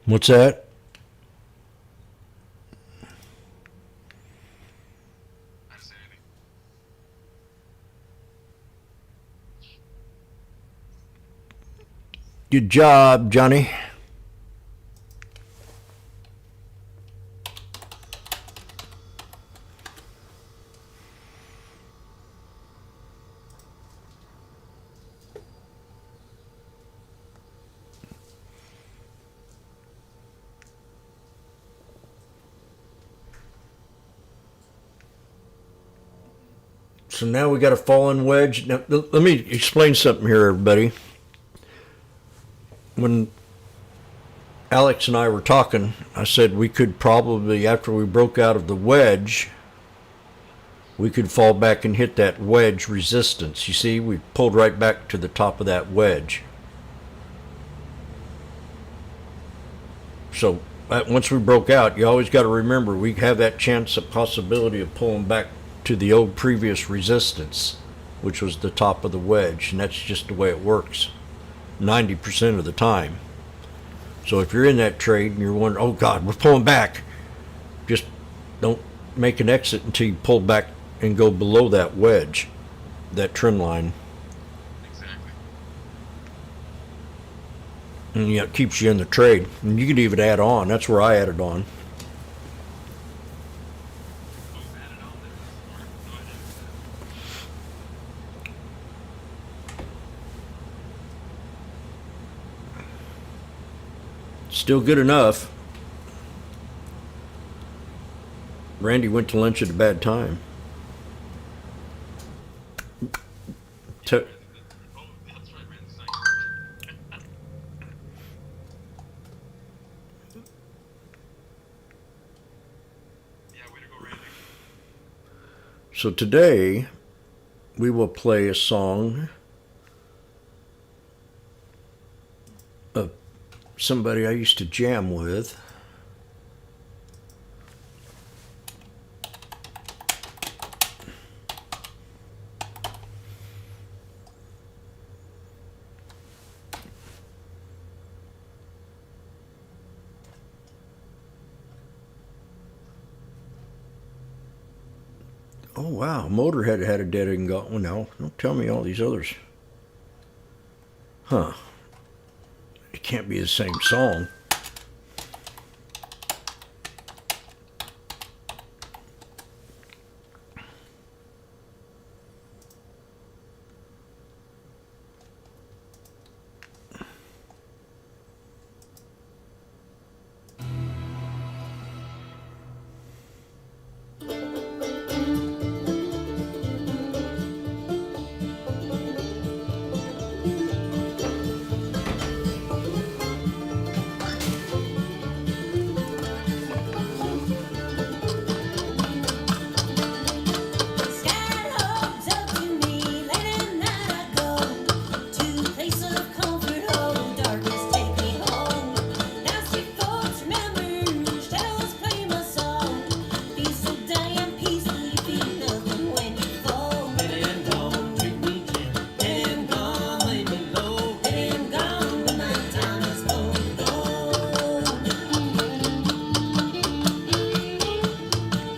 Speaker 16: What's that?
Speaker 17: I didn't say anything.
Speaker 16: Good job, Johnny. So now we got a fallen wedge. Now, let me explain something here, everybody. When Alex and I were talking. I said we could probably, after we broke out of the wedge, we could fall back and hit that wedge resistance. You see, we pulled right back to the top of that wedge. So once we broke out, you always got to remember we have that chance, a possibility of pulling back to the old previous resistance, which was the top of the wedge, and that's just the way it works 90% of the time. So if you're in that trade and you're wondering, oh God, we're pulling back, just don't make an exit until you pull back and go below that wedge, that trend line.
Speaker 17: Exactly.
Speaker 16: And yeah, it keeps you in the trade. And you could even add on. That's where I added on. Still good enough. Randy went to lunch at a bad time. So today we will play a song of somebody I used to jam with. Oh wow, Motorhead had a Dead and Gone. Well, no, don't tell me all these others. Huh. It can't be the same song.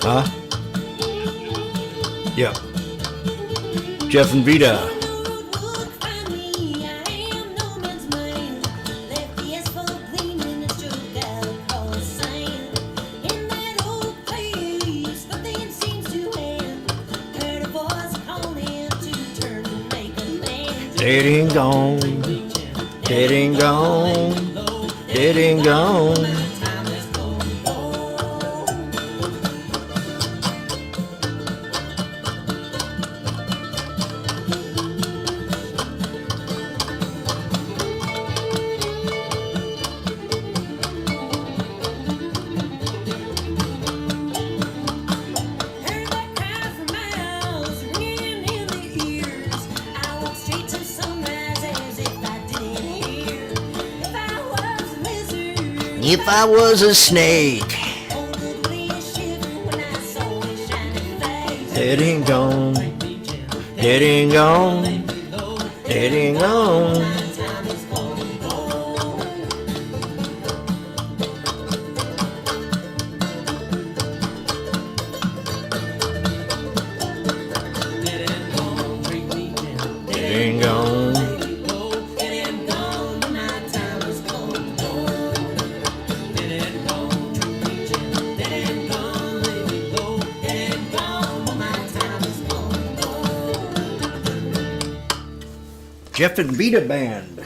Speaker 16: Huh? Yeah. Jeff and Vita. Dead and gone, dead and gone, dead and gone. If I was a snake, dead and gone, dead and gone, dead and gone. Dead and gone. Jeff and Vita Band.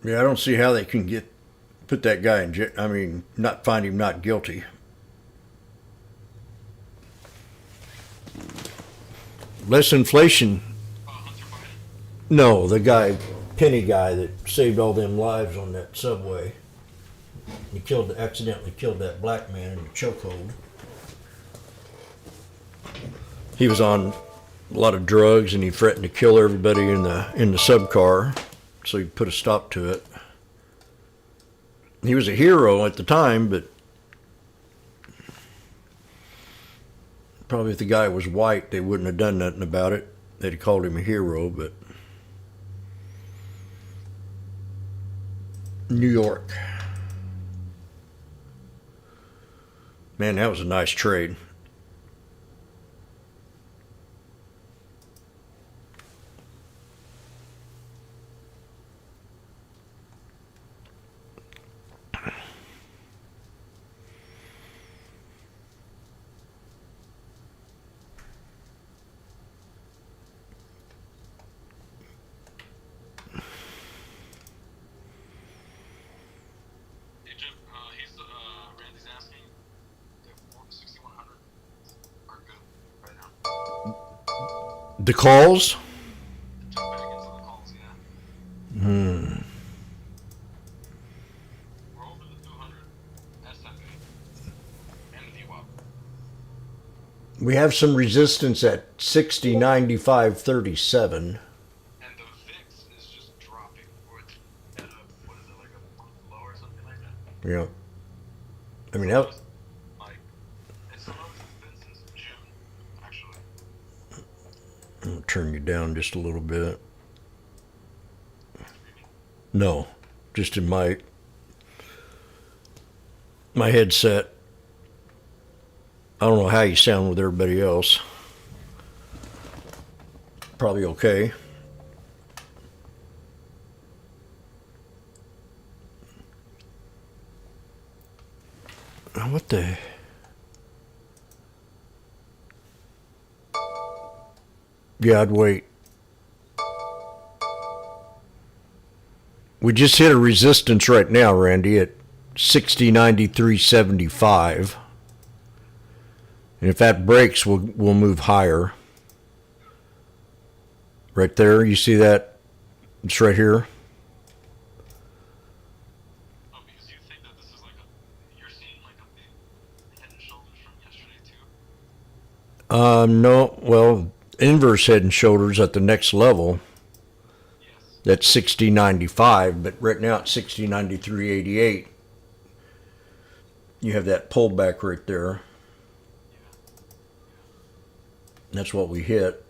Speaker 16: Yeah, I don't see how they can put that guy in jail. I mean, not find him not guilty. Less inflation. No, the guy, Penny guy that saved all them lives on that subway. He accidentally killed that black man in a chokehold. He was on a lot of drugs and he threatened to kill everybody in the sub car, so he put a stop to it. He was a hero at the time, but probably if the guy was white, they wouldn't have done nothing about it. They'd have called him a hero, but New York. Man, that was a nice trade. The calls? We have some resistance at 60, 95, 37. Yeah. I mean, how... I'm going to turn you down just a little bit. No, just in my headset. I don't know how you sound with everybody else. Probably okay. What the... Yeah, I'd wait. We just hit a resistance right now, Randy, at 60, 93, 75. And if that breaks, we'll move higher. Right there, you see that? It's right here. No, well, inverse head and shoulders at the next level. That's 60.95, but right now it's 60.93.88. You have that pullback right there. That's what we hit.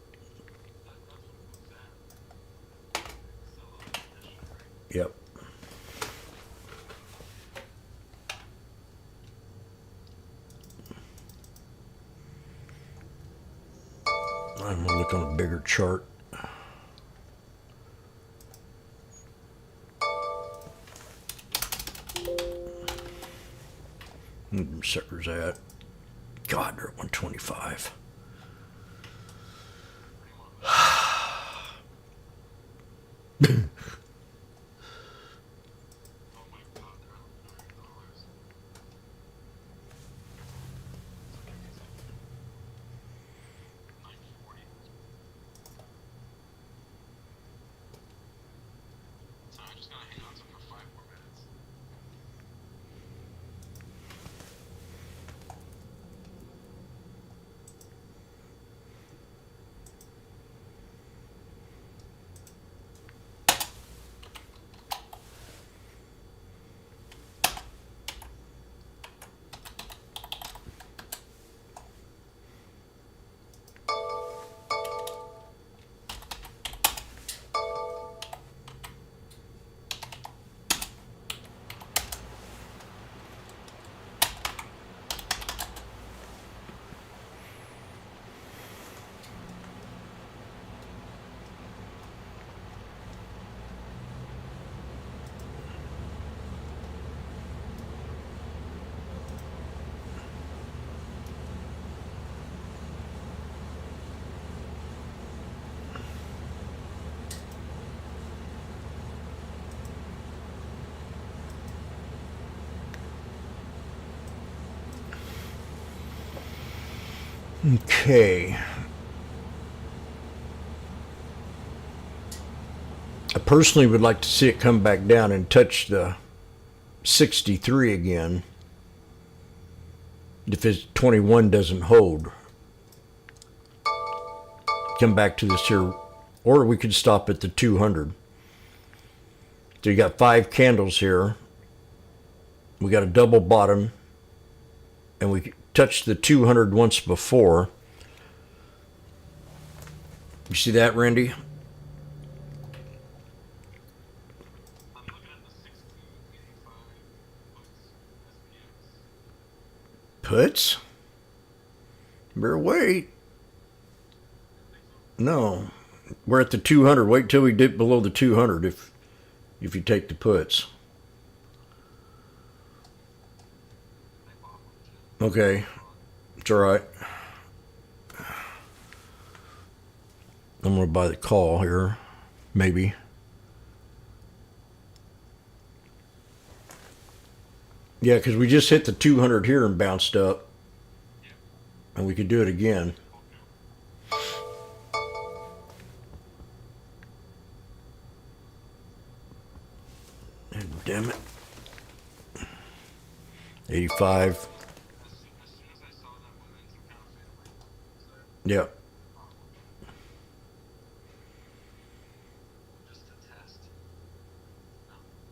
Speaker 16: Yep. I'm gonna look on a bigger chart. Suckers at. God, they're at 125. Okay. I personally would like to see it come back down and touch the 63 again if it's 21 doesn't hold. Come back to this here, or we could stop at the 200. So you got 5 candles here. We got a double bottom, and we touched the 200 once before. You see that, Randy? Puts? Better wait. No. We're at the 200. Wait till we dip below the 200 if you take the puts. Okay. It's all right. I'm going to buy the call here. Maybe. Yeah, because we just hit the 200 here and bounced up. And we could do it again. Damn it. 85. Yeah.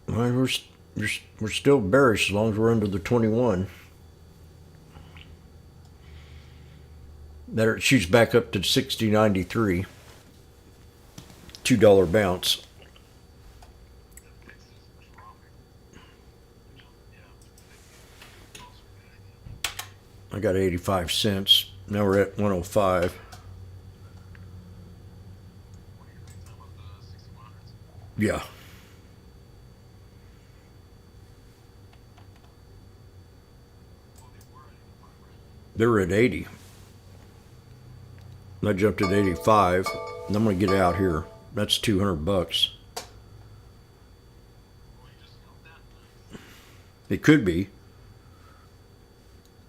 Speaker 16: Well, we're still bearish as long as we're under the 21. That it shoots back up to 60.93. $2 bounce. I got 85 cents. Now we're at 105. Yeah. They're at 80. I jumped at 85. And I'm going to get out here. That's 200 bucks. It could be.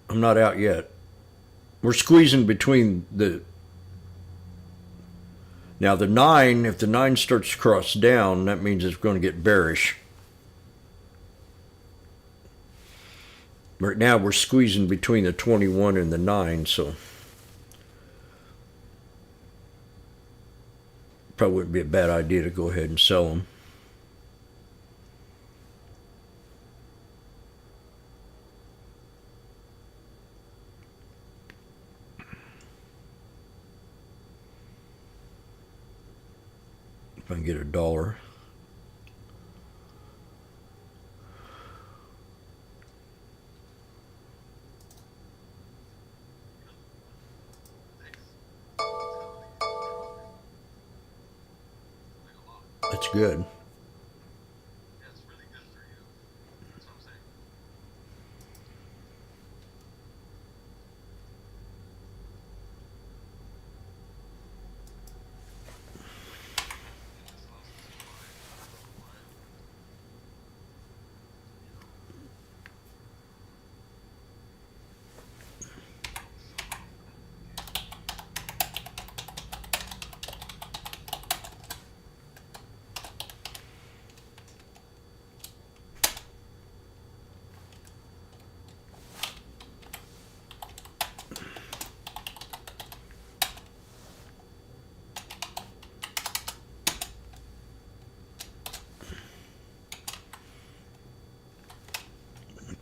Speaker 16: I'm not out yet. We're squeezing between the... Now the 9, if the 9 starts to cross down, that means it's going to get bearish. Right now we're squeezing between the 21 and the 9, so... Probably wouldn't be a bad idea to go ahead and sell them. If I can get $1. That's good.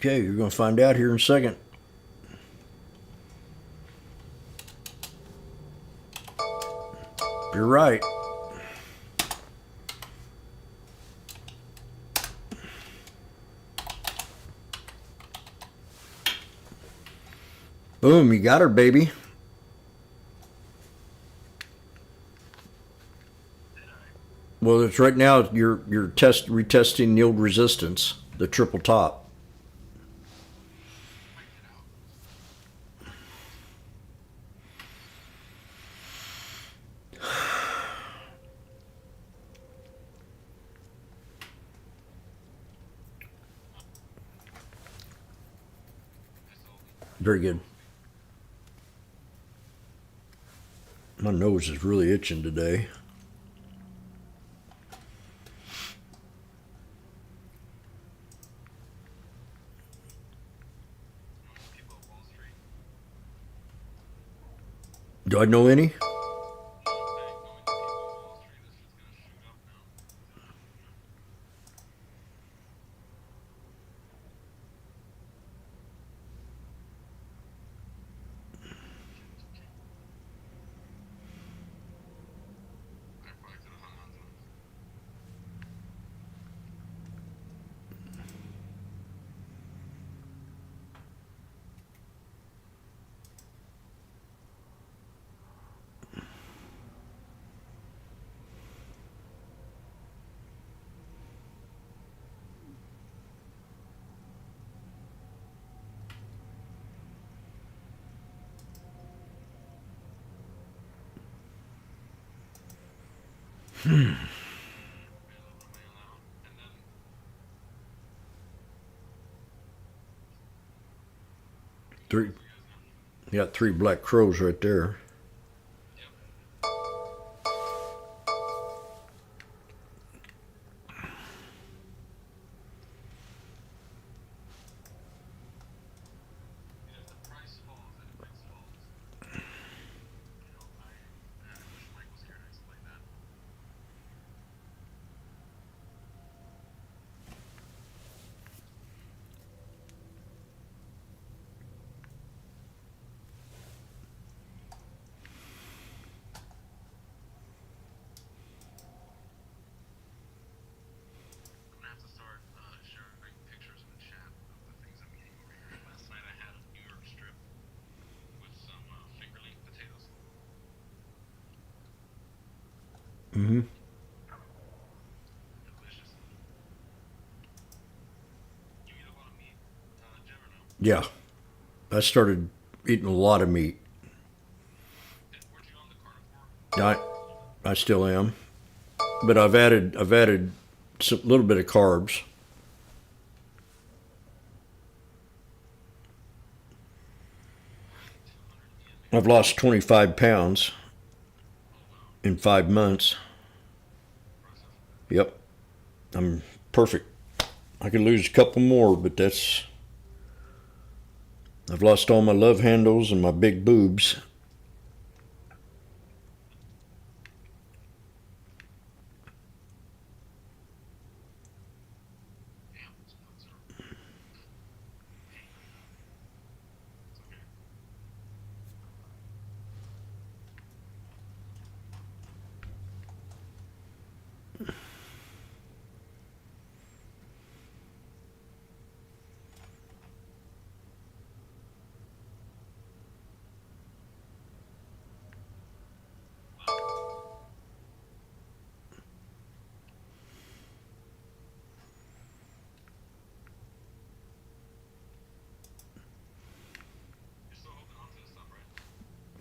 Speaker 16: Okay, you're going to find out here in a second. You're right. Boom, you got her, baby. Well, it's right now you're retesting yield resistance, the triple top. Very good. My nose is really itching today. Do I know any? Three. You got 3 black crows right there. Mm-hmm. Yeah. I started eating a lot of meat. I still am. But I've added a little bit of carbs. I've lost 25 pounds in 5 months. Yep. I'm perfect. I could lose a couple more, but I've lost all my love handles and my big boobs.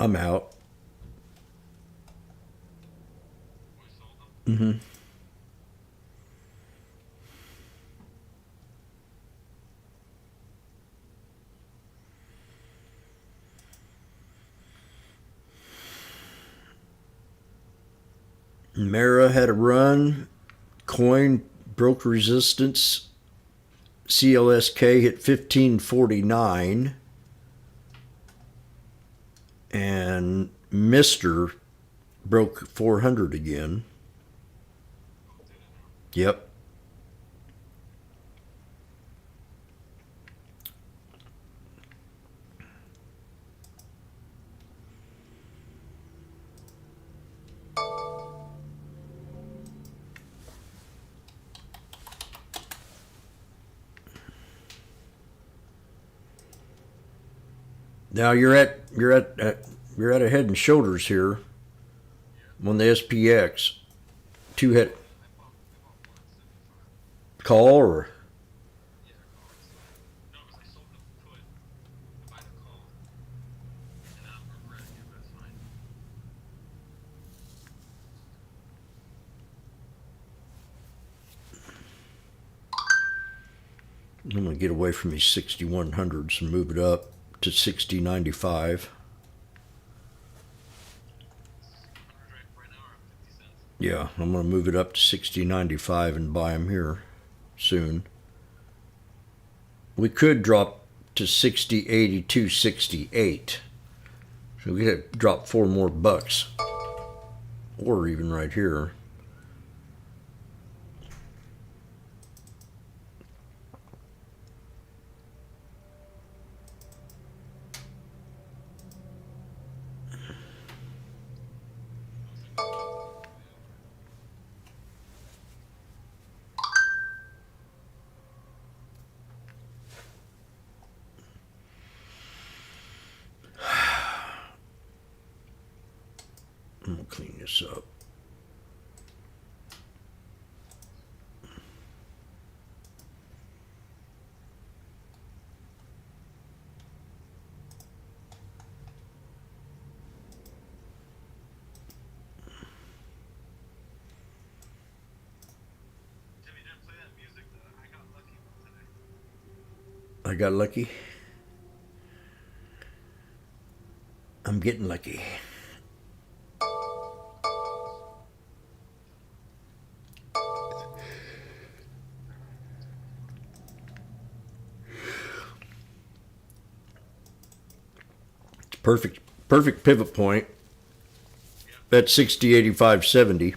Speaker 16: I'm out. Mm-hmm. Mara had a run. Coin broke resistance. CLSK hit 1549. And Mr. broke 400 again. Yep. Now you're at a Head and Shoulders here on the SPX. 2 hit call or I'm gonna get away from these 6100s and move it up to 6095. Yeah, I'm going to move it up to 60.95 and buy them here soon. We could drop to 60.82.68. So we could drop $4 more. Or even right here. I'm going to clean this up. I got lucky. I'm getting lucky. It's perfect pivot point. That's 60.85.70.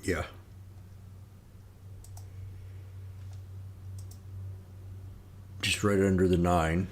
Speaker 16: Yeah. Just right under the 9.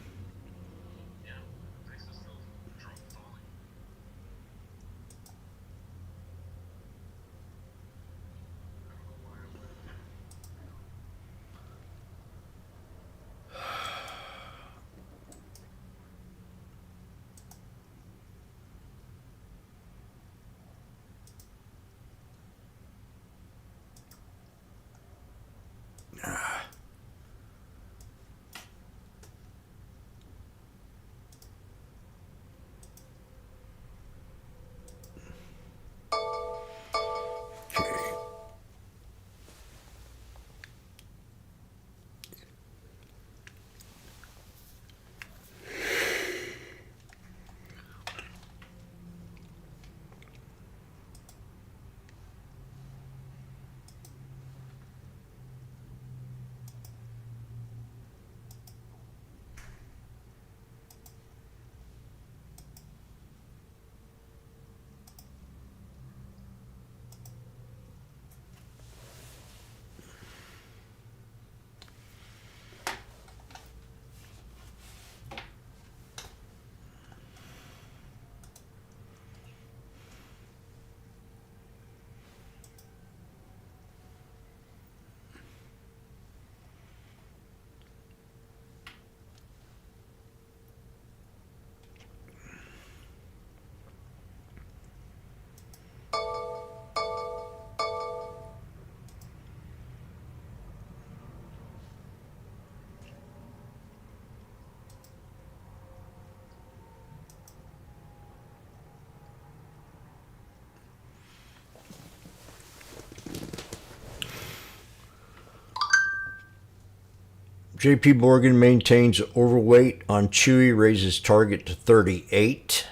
Speaker 16: JP Morgan maintains overweight on Chewy, raises target to 38.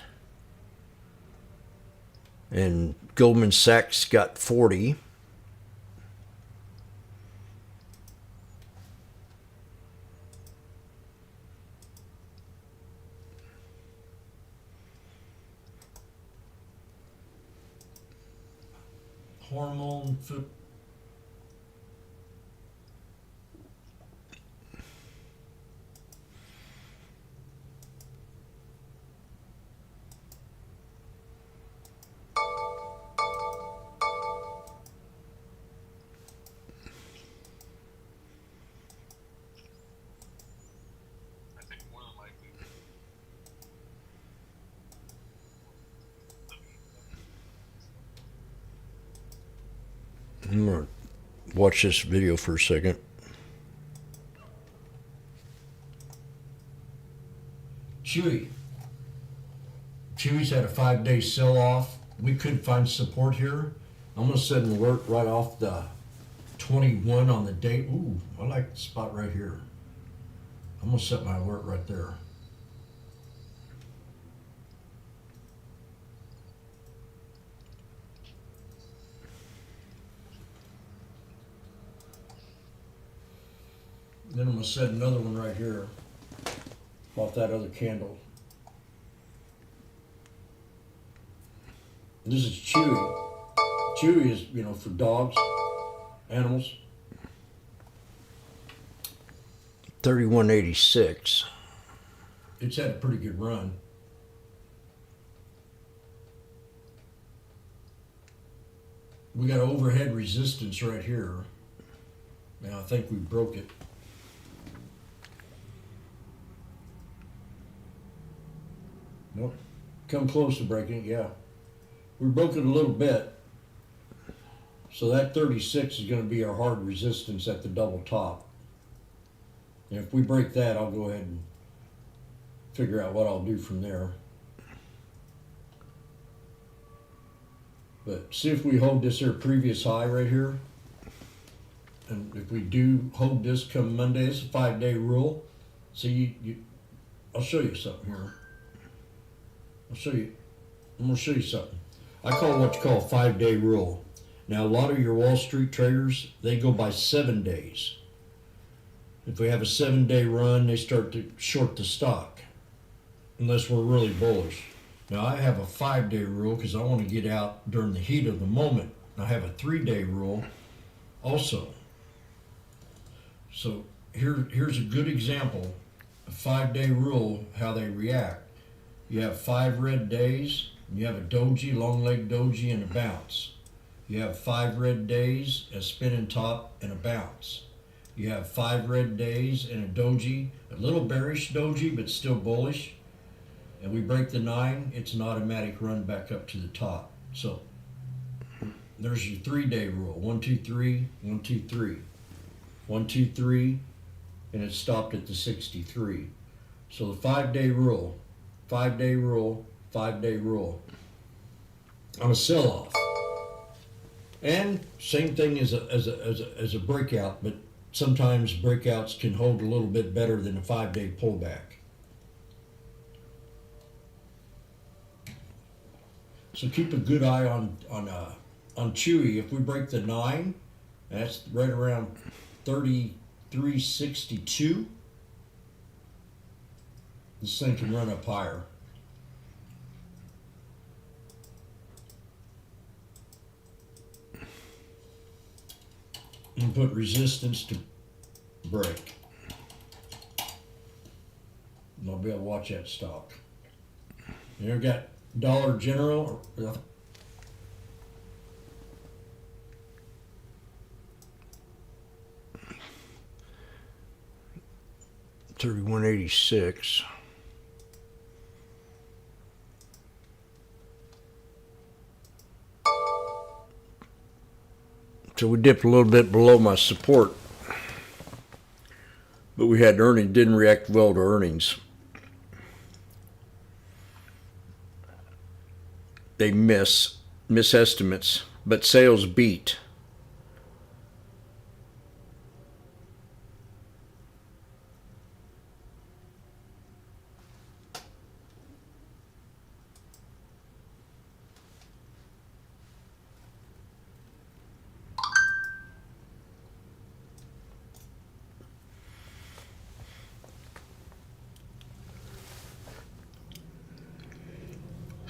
Speaker 16: And Goldman Sachs got 40. hormone food.
Speaker 17: I think more than likely.
Speaker 16: I'm gonna watch this video for a second. Chewy. Chewy's had a 5-day sell-off. We couldn't find support here. I'm gonna set an alert right off the 21 on the date. Ooh, I like the spot right here. I'm gonna set my alert right there. Then I'm gonna set another one right here off that other candle. This is Chewy. Chewy is, you know, for dogs, animals. 3186. It's had a pretty good run. We got overhead resistance right here. Now I think we broke it. Nope. Come close to breaking it, yeah. We broke it a little bit. So that 36 is going to be our hard resistance at the double top. And if we break that, I'll go ahead and figure out what I'll do from there. But see if we hold this here previous high right here. And if we do hold this come Monday, it's a 5-day rule. See, I'll show you something here. I'm going to show you something. I call what you call a 5-day rule. Now, a lot of your Wall Street traders, they go by 7 days. If we have a 7-day run, they start to short the stock, unless we're really bullish. Now, I have a 5-day rule because I want to get out during the heat of the moment. I have a 3-day rule also. So here's a good example, a 5-day rule, how they react. You have 5 red days, you have a doji, long leg doji, and a bounce. You have 5 red days, a spinning top, and a bounce. You have 5 red days and a doji, a little bearish doji, but still bullish. And we break the 9, it's an automatic run back up to the top. So there's your 3-day rule. 1, 2, 3, 1, 2, 3. 1, 2, 3, and it stopped at the 63. So the 5-day rule, 5-day rule, 5-day rule on a sell-off. And same thing as a breakout, but sometimes breakouts can hold a little bit better than a 5-day pullback. So keep a good eye on Chewy. If we break the 9, that's right around 33.62. This thing can run up higher. And put resistance to break. And I'll be able to watch that stock. You ever got Dollar General? 3186. So we dipped a little bit below my support, but we had earnings, didn't react well to earnings. They miss estimates, but sales beat.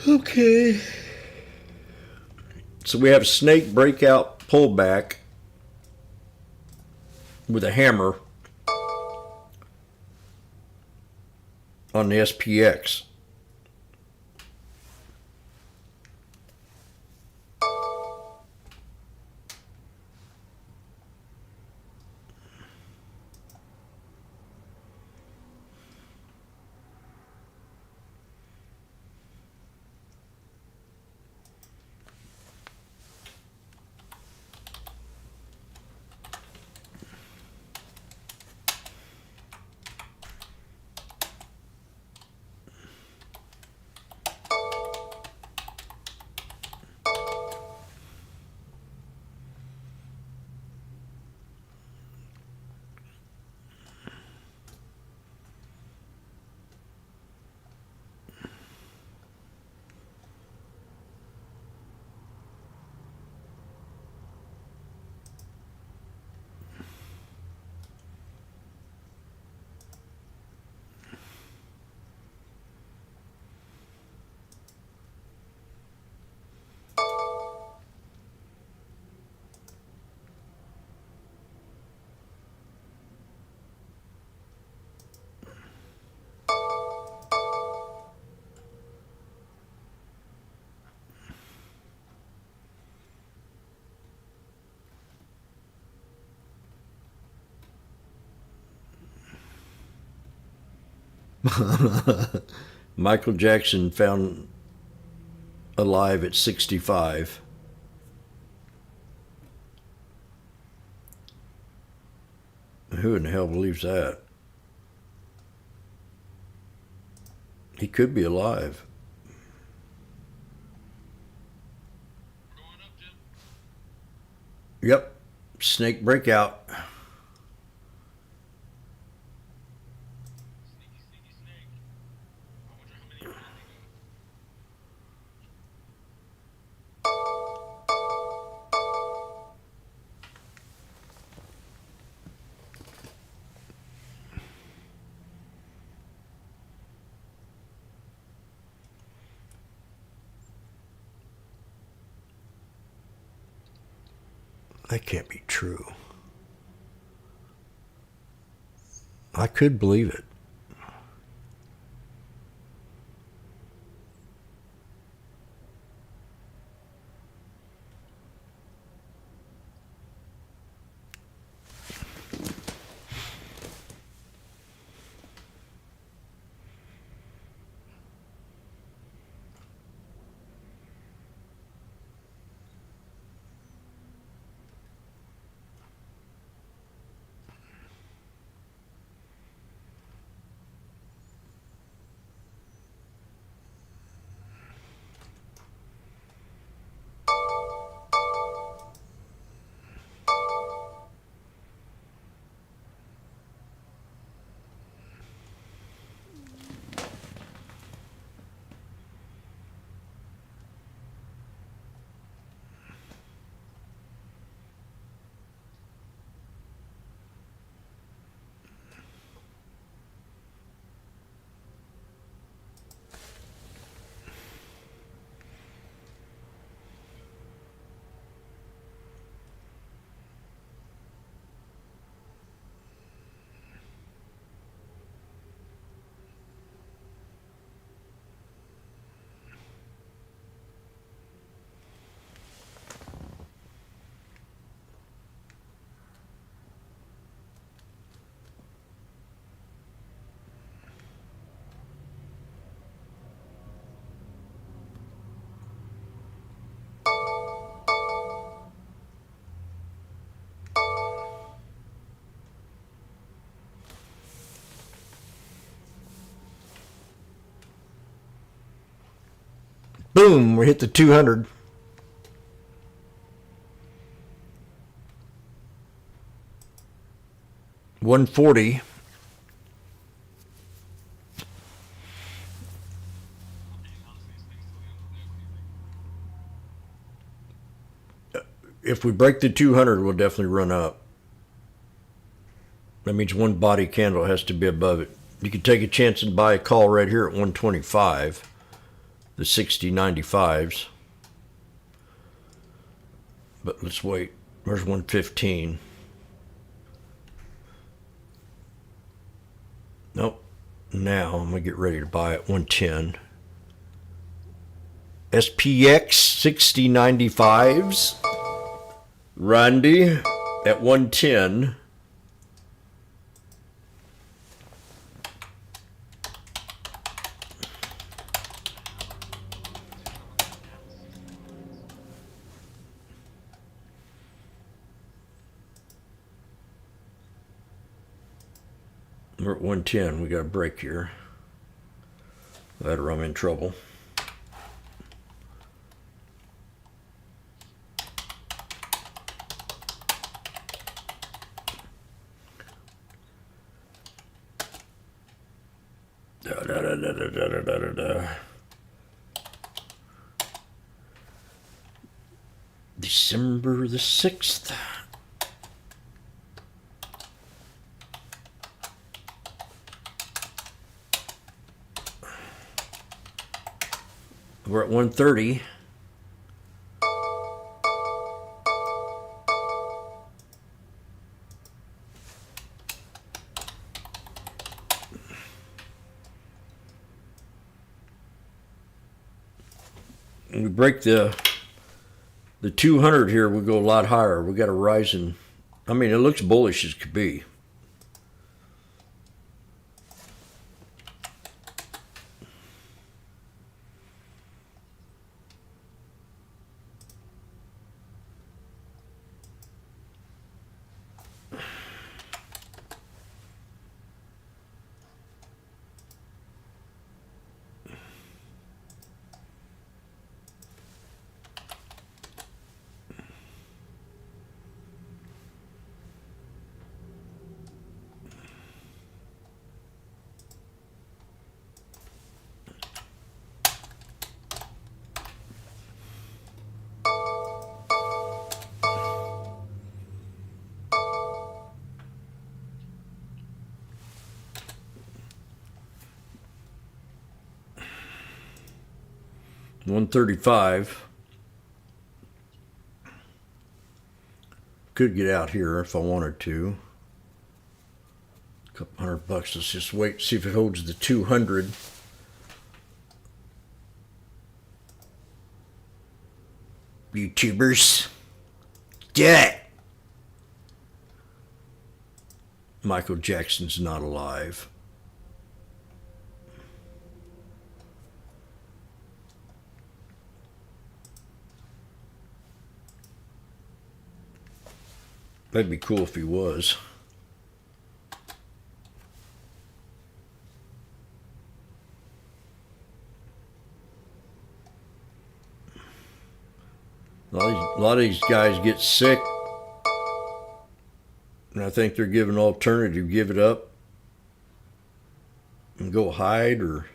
Speaker 16: Okay. So we have snake breakout pullback with a hammer on the SPX. Michael Jackson found alive at 65. Who in the hell believes that? He could be alive. Yep. Snake breakout. That can't be true. I could believe it. Boom, we hit the 200. $140. If we break the 200, we'll definitely run up. That means one body candle has to be above it. You could take a chance and buy a call right here at 125, the 60.95s. But let's wait. Where's 115? Nope. Now I'm going to get ready to buy at 110. SPX 6095s. Randy at 110. We're at 110. We got a break here. That or I'm in trouble. December the 6th. We're at 130. We break the 200 here, we go a lot higher. We got a rising. I mean, it looks bullish as could be. $135. Could get out here if I wanted to. A couple $100. Let's just wait, see if it holds the 200. YouTubers, do it. Michael Jackson's not alive. That'd be cool if he was. A lot of these guys get sick, and I think they're given an alternative: give it up and go hide, or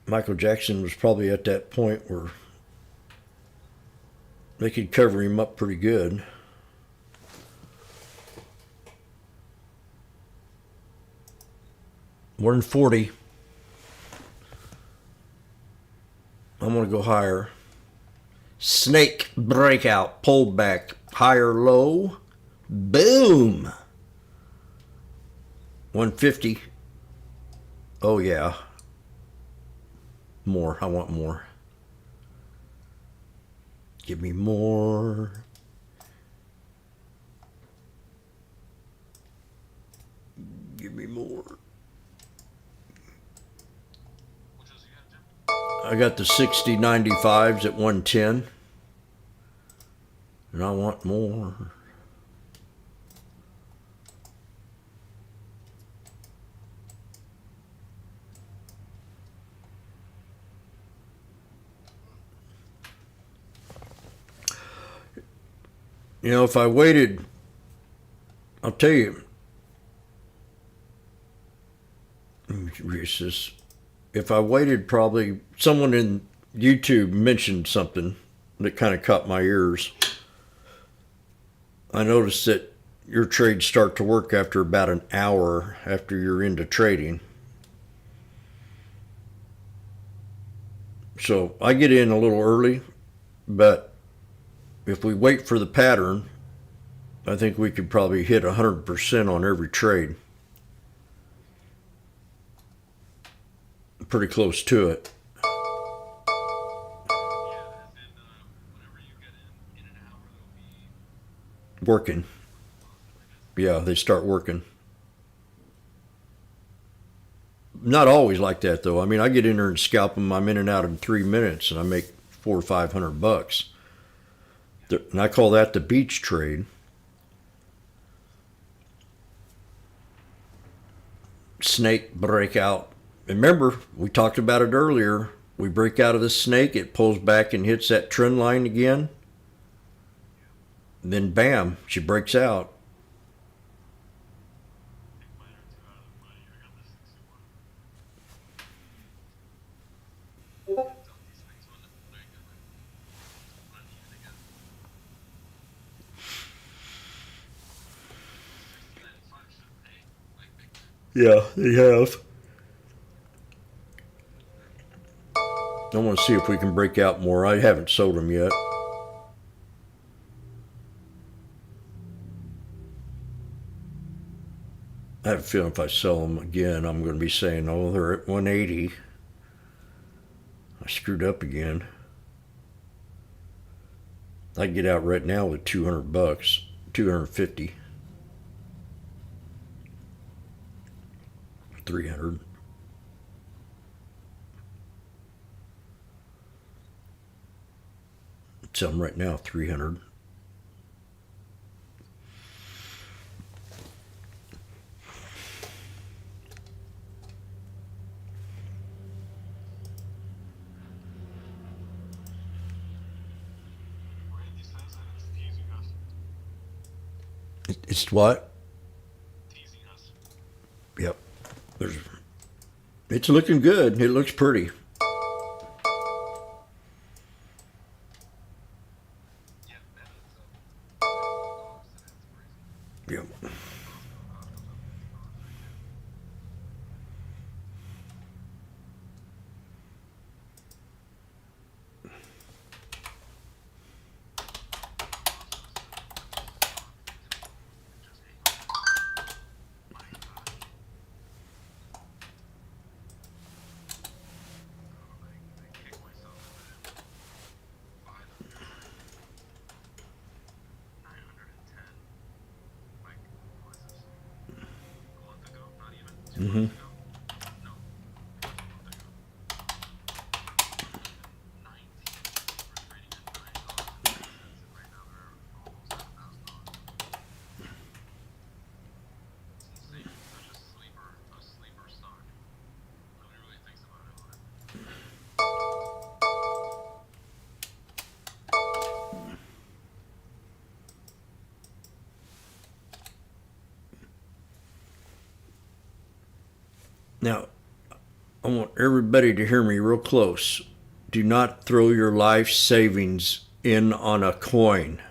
Speaker 16: Michael Jackson was probably at that point where they could cover him up pretty good. More than 40. I'm going to go higher. Snake breakout, pulled back, higher low. Boom. 150. Oh yeah. More. I want more. Give me more. Give me more. I got the 6095s at 110. And I want more. You know, if I waited, I'll tell you, if I waited, probably someone in YouTube mentioned something that kind of caught my ears. I noticed that your trades start to work after about an hour after you're into trading. So I get in a little early, but if we wait for the pattern, I think we could probably hit 100% on every trade. Pretty close to it. Working. Yeah, they start working. Not always like that though. I mean, I get in there and scalp them. I'm in and out in 3 minutes, and I make $400 or $500. And I call that the beach trade. Snake breakout. Remember, we talked about it earlier. We break out of the snake, it pulls back and hits that trend line again. And then bam, she breaks out. Yeah, they have. I want to see if we can break out more. I haven't sold them yet. I have a feeling if I sell them again, I'm going to be saying, oh, they're at 180. I screwed up again. I can get out right now with $200, 250, 300. Sell them right now, 300. It's what? Yep. It's looking good. It looks pretty. Yep. Mm-hmm. Now, I want everybody to hear me real close. Do not throw your life savings in on a coin.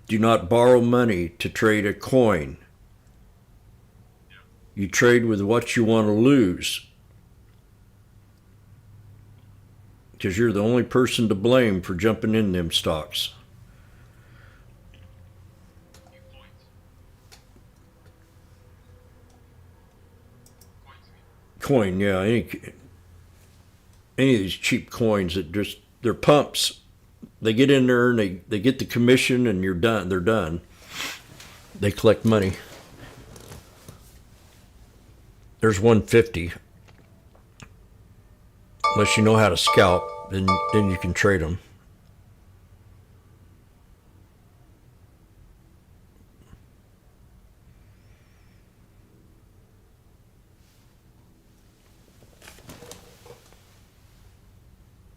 Speaker 16: Do not borrow money to trade a coin. You trade with what you want to lose. Because you're the only person to blame for jumping in them stocks. Coin, yeah. Any of these cheap coins that just, they're pumps. They get in there and they get the commission and you're done. They're done. They collect money. There's 150. Unless you know how to scalp, then you can trade them.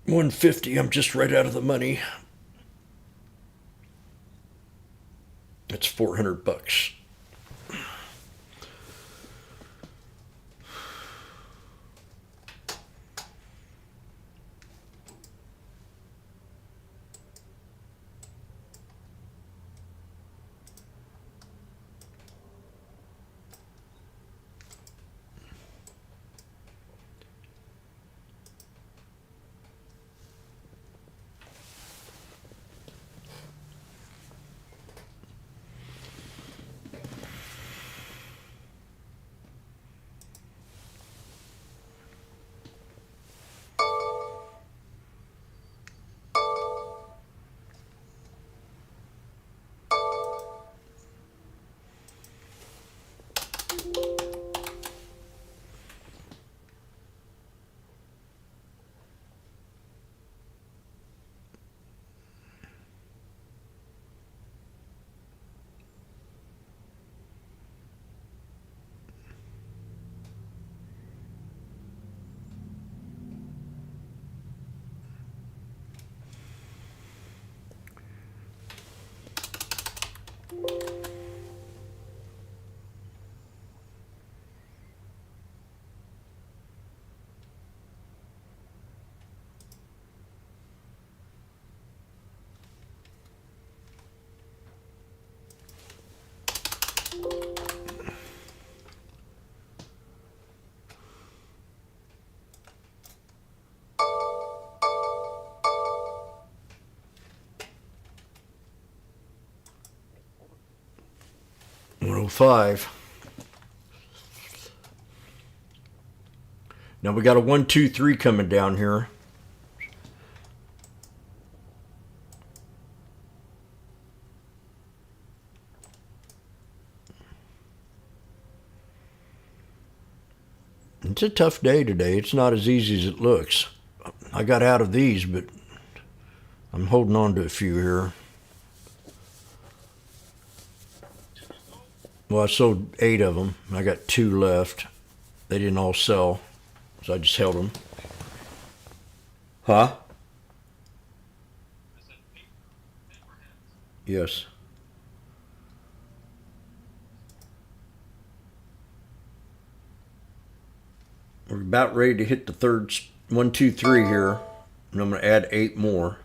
Speaker 16: $150, I'm just right out of the money. That's $400. 105. Now we got a 1, 2, 3 coming down here. It's a tough day today. It's not as easy as it looks. I got out of these, but I'm holding on to a few here. Well, I sold 8 of them. I got 2 left. They didn't all sell, so I just held them. Huh? Yes. We're about ready to hit the third 1, 2, 3 here, and I'm going to add 8 more.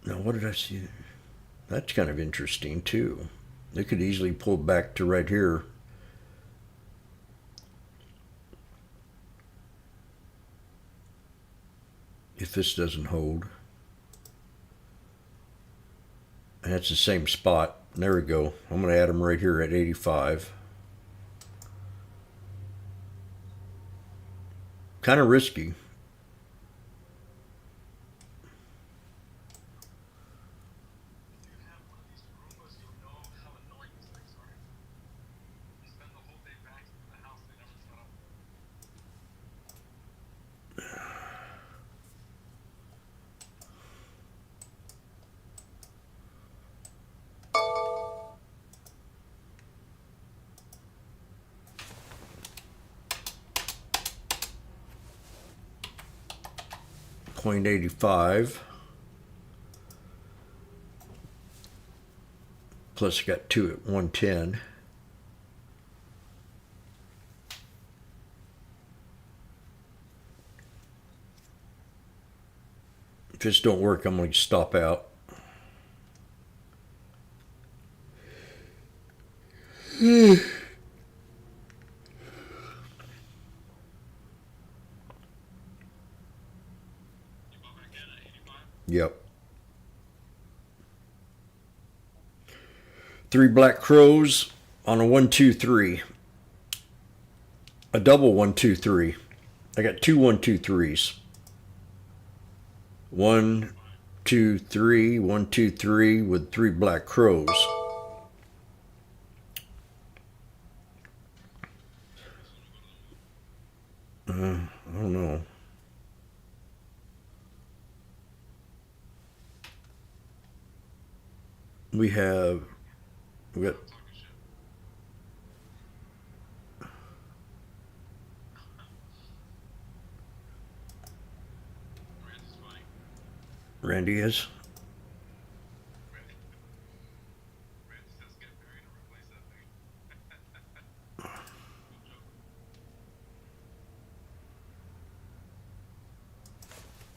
Speaker 16: Now, what did I see? That's kind of interesting too. They could easily pull back to right here. If this doesn't hold. And that's the same spot. There we go. I'm going to add them right here at 85. Kind of risky. .85 plus I got 2 at 110. If this don't work, I'm going to stop out. Yep. 3 black crows on a 1, 2, 3. A double 1, 2, 3. I got 2 1, 2, 3s. 1, 2, 3, 1, 2, 3 with 3 black crows. I don't know. We got Randy is.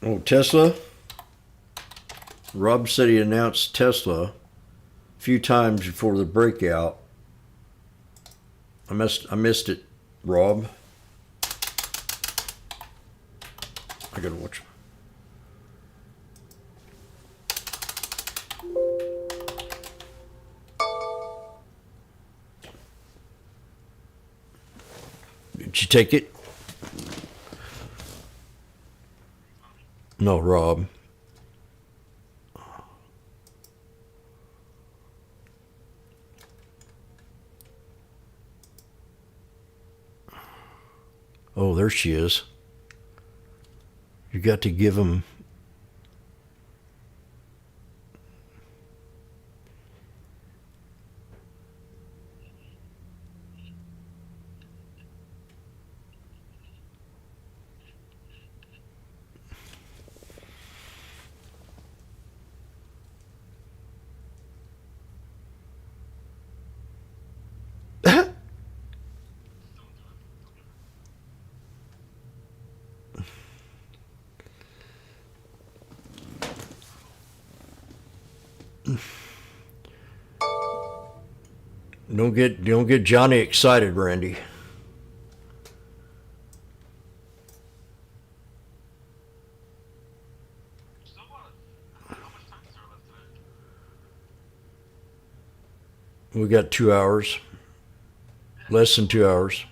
Speaker 16: Oh, Tesla. Rob said he announced Tesla a few times before the breakout. I missed it, Rob. I gotta watch. Did you take it? No, Rob. Oh, there she is. You got to give him. Don't get Johnny excited, Randy. We got 2 hours. Less than 2 hours.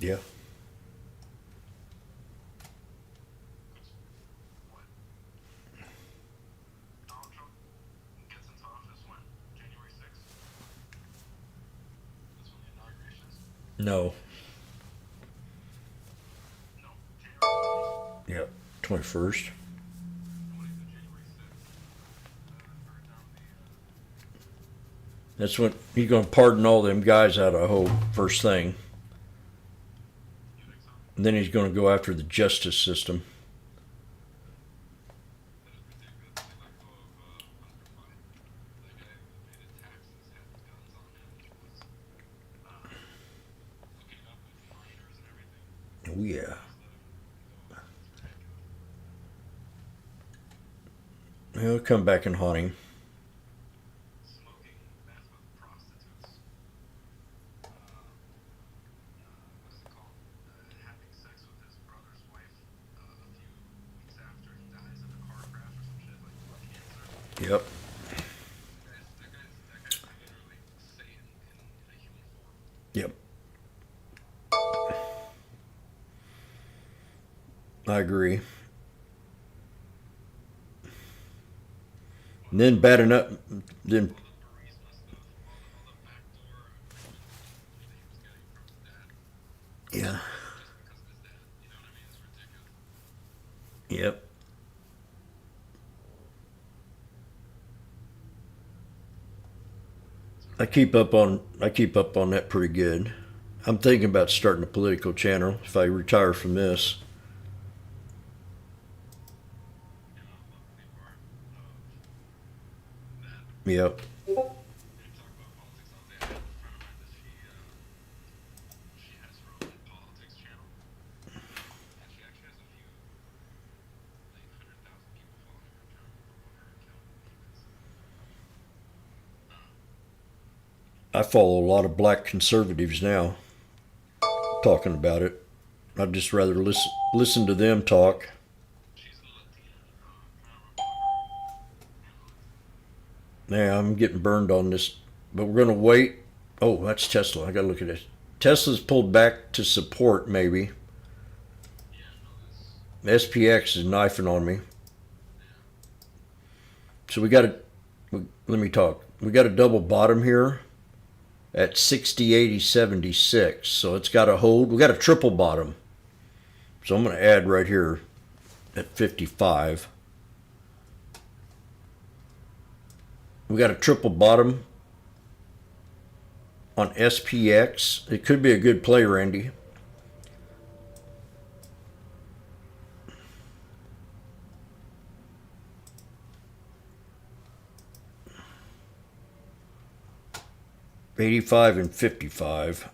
Speaker 16: Yeah. No. Yep. 21st. That's when he's gonna pardon all them guys out of Hope first thing. And then he's gonna go after the justice system. Oh yeah. He'll come back and haunt him. Yep. Yep. I agree. And then bad enough, then yeah. Yep. I keep up on that pretty good. I'm thinking about starting a political channel if I retire from this. Yep. I follow a lot of black conservatives now talking about it. I'd just rather listen to them talk. Yeah, I'm getting burned on this, but we're gonna wait. Oh, that's Tesla. I gotta look at this. Tesla's pulled back to support, maybe. SPX is knifing on me. So we got to, let me talk. We got a double bottom here at 60, 80, 76. So it's got to hold. We got a triple bottom. So I'm going to add right here at 55. We got a triple bottom on SPX. It could be a good play, Randy. $85 and $55.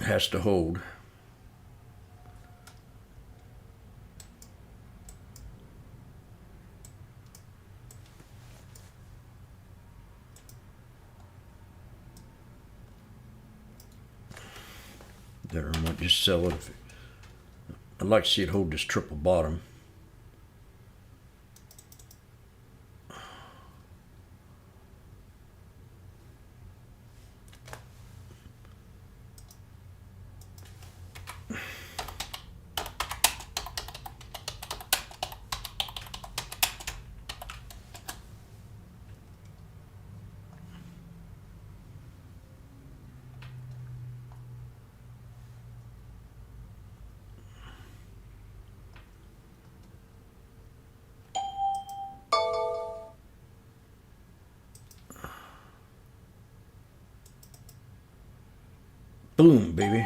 Speaker 16: Has to hold. there. I might just sell it. I'd like to see it hold this triple bottom. Boom, baby.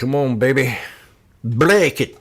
Speaker 16: Come on, baby. Break it.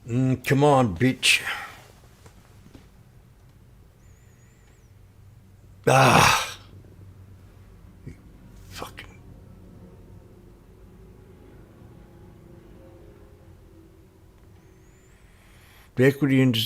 Speaker 16: Come on, bitch. Ah. Fucking. The equity into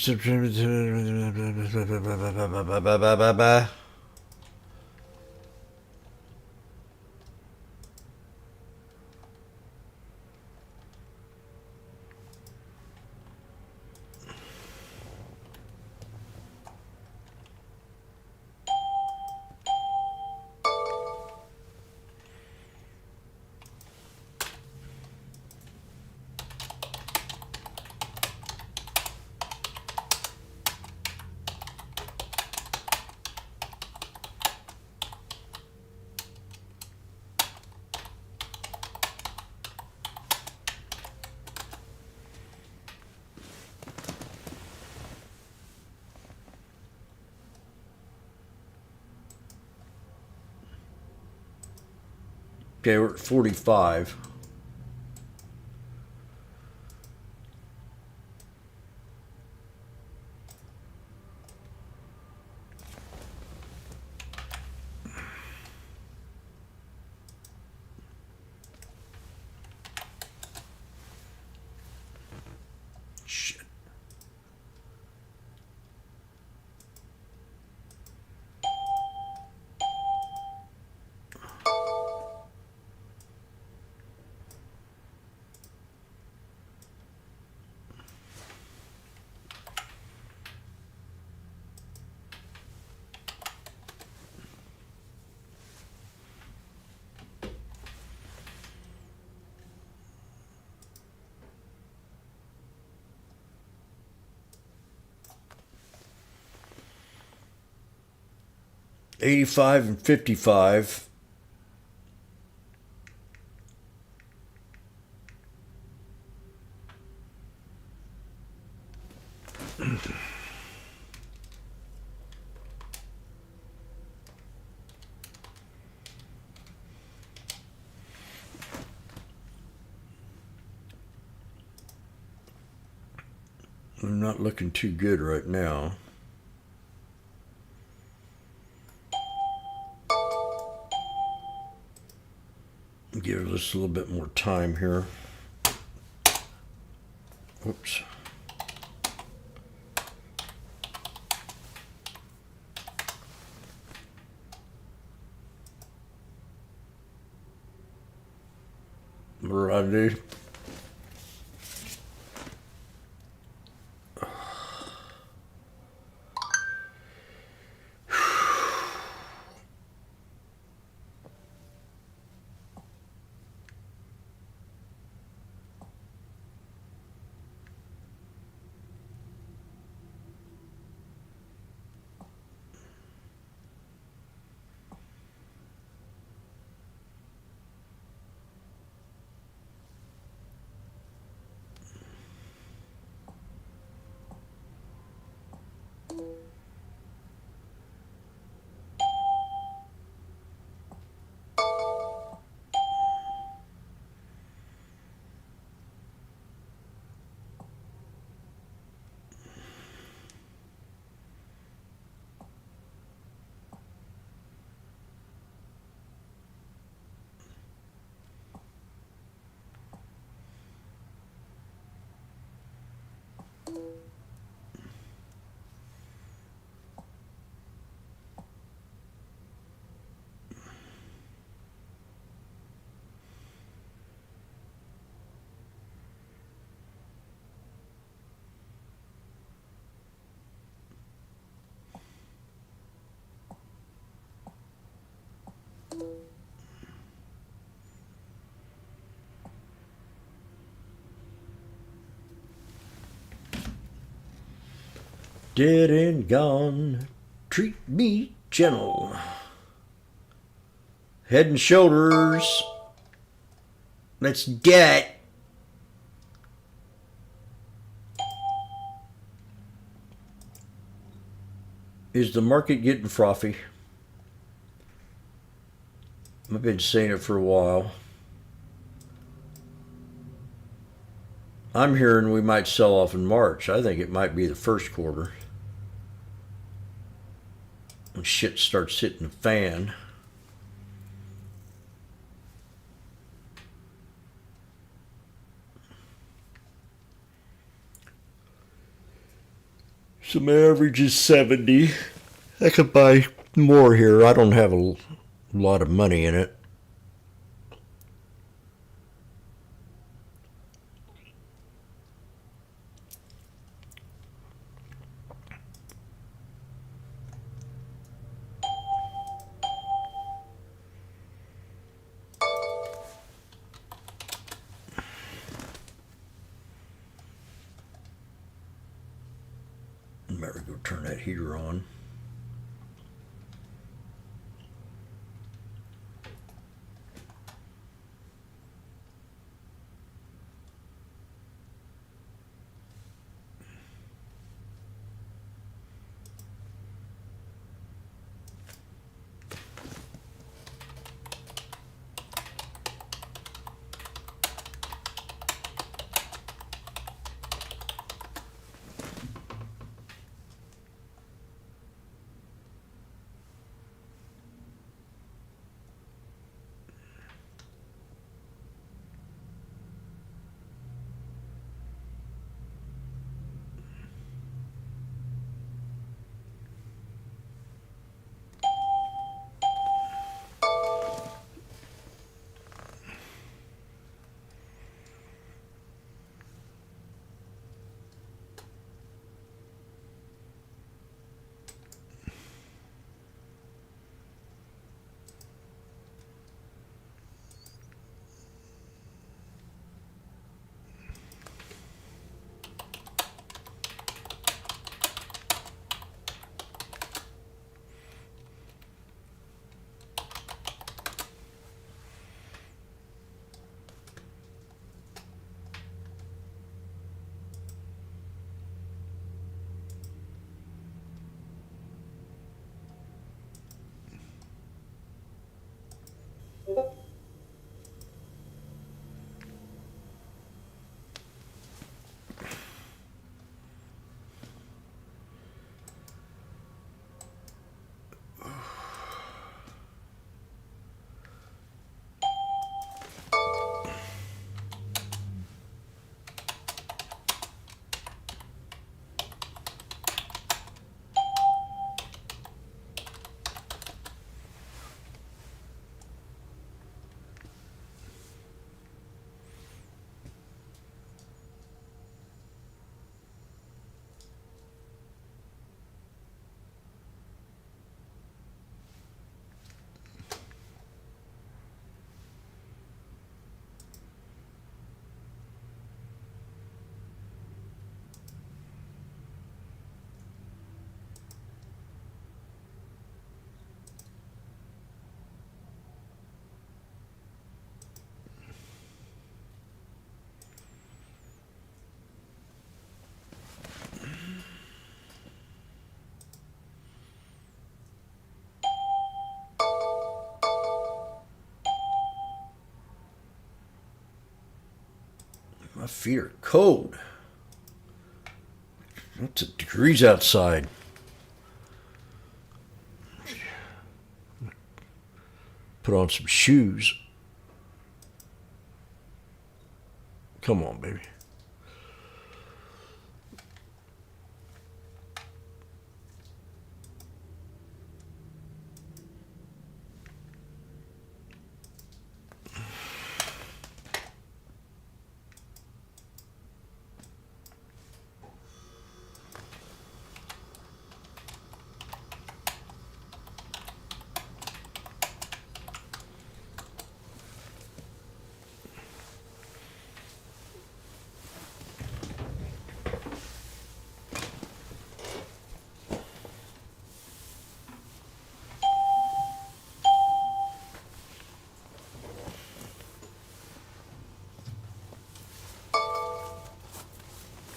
Speaker 16: okay, we're at 45. Shit. 85 and 55. I'm not looking too good right now. Give this a little bit more time here. Oops. Ready? Dead and gone, treat me gentle. Head and shoulders. Let's get. Is the market getting frothy? I've been saying it for a while. I'm hearing we might sell off in March. I think it might be the first quarter. When shit starts hitting the fan. Some average is 70. I could buy more here. I don't have a lot of money in it. Better go turn that heater on. feet are cold. It's degrees outside. Put on some shoes. Come on, baby.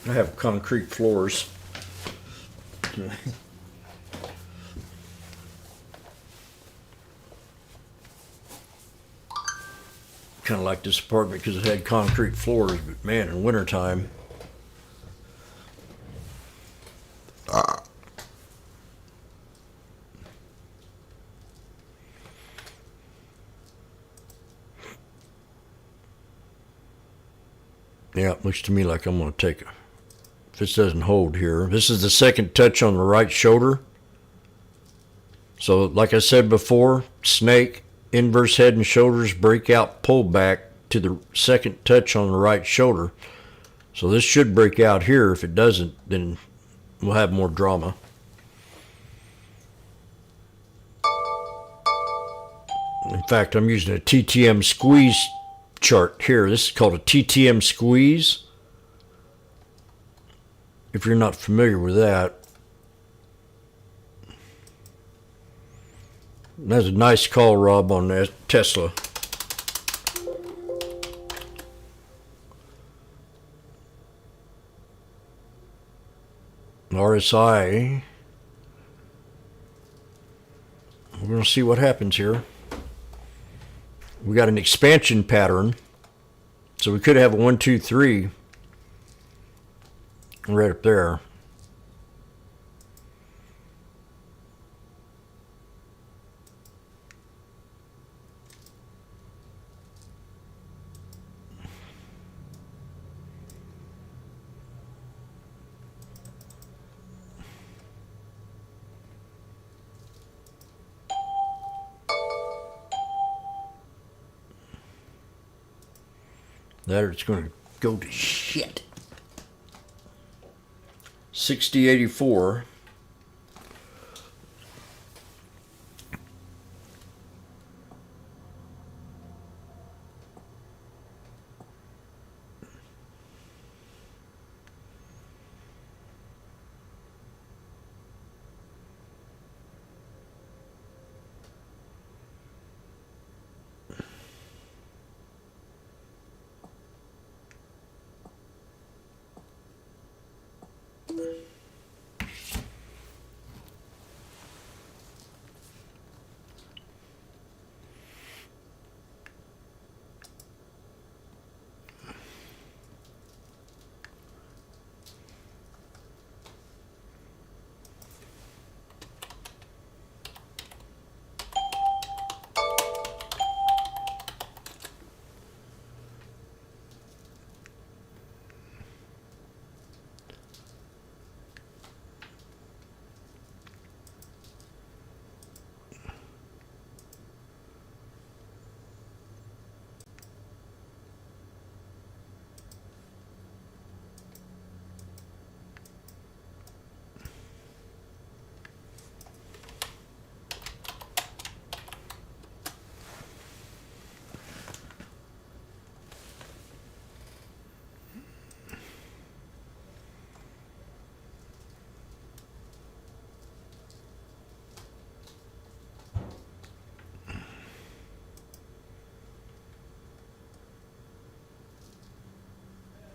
Speaker 16: I have concrete floors. Kind of like this apartment because it had concrete floors, but man, in wintertime. Yeah, it looks to me like I'm going to take it. If this doesn't hold here. This is the second touch on the right shoulder. So like I said before, snake, inverse head and shoulders, break out, pull back to the second touch on the right shoulder. So this should break out here. If it doesn't, then we'll have more drama. In fact, I'm using a TTM squeeze chart here. This is called a TTM squeeze. If you're not familiar with that, that's a nice call, Rob, on that Tesla. RSI. We're going to see what happens here. We got an expansion pattern, so we could have a 1, 2, 3 right up there. That or it's going to go to shit. 6084.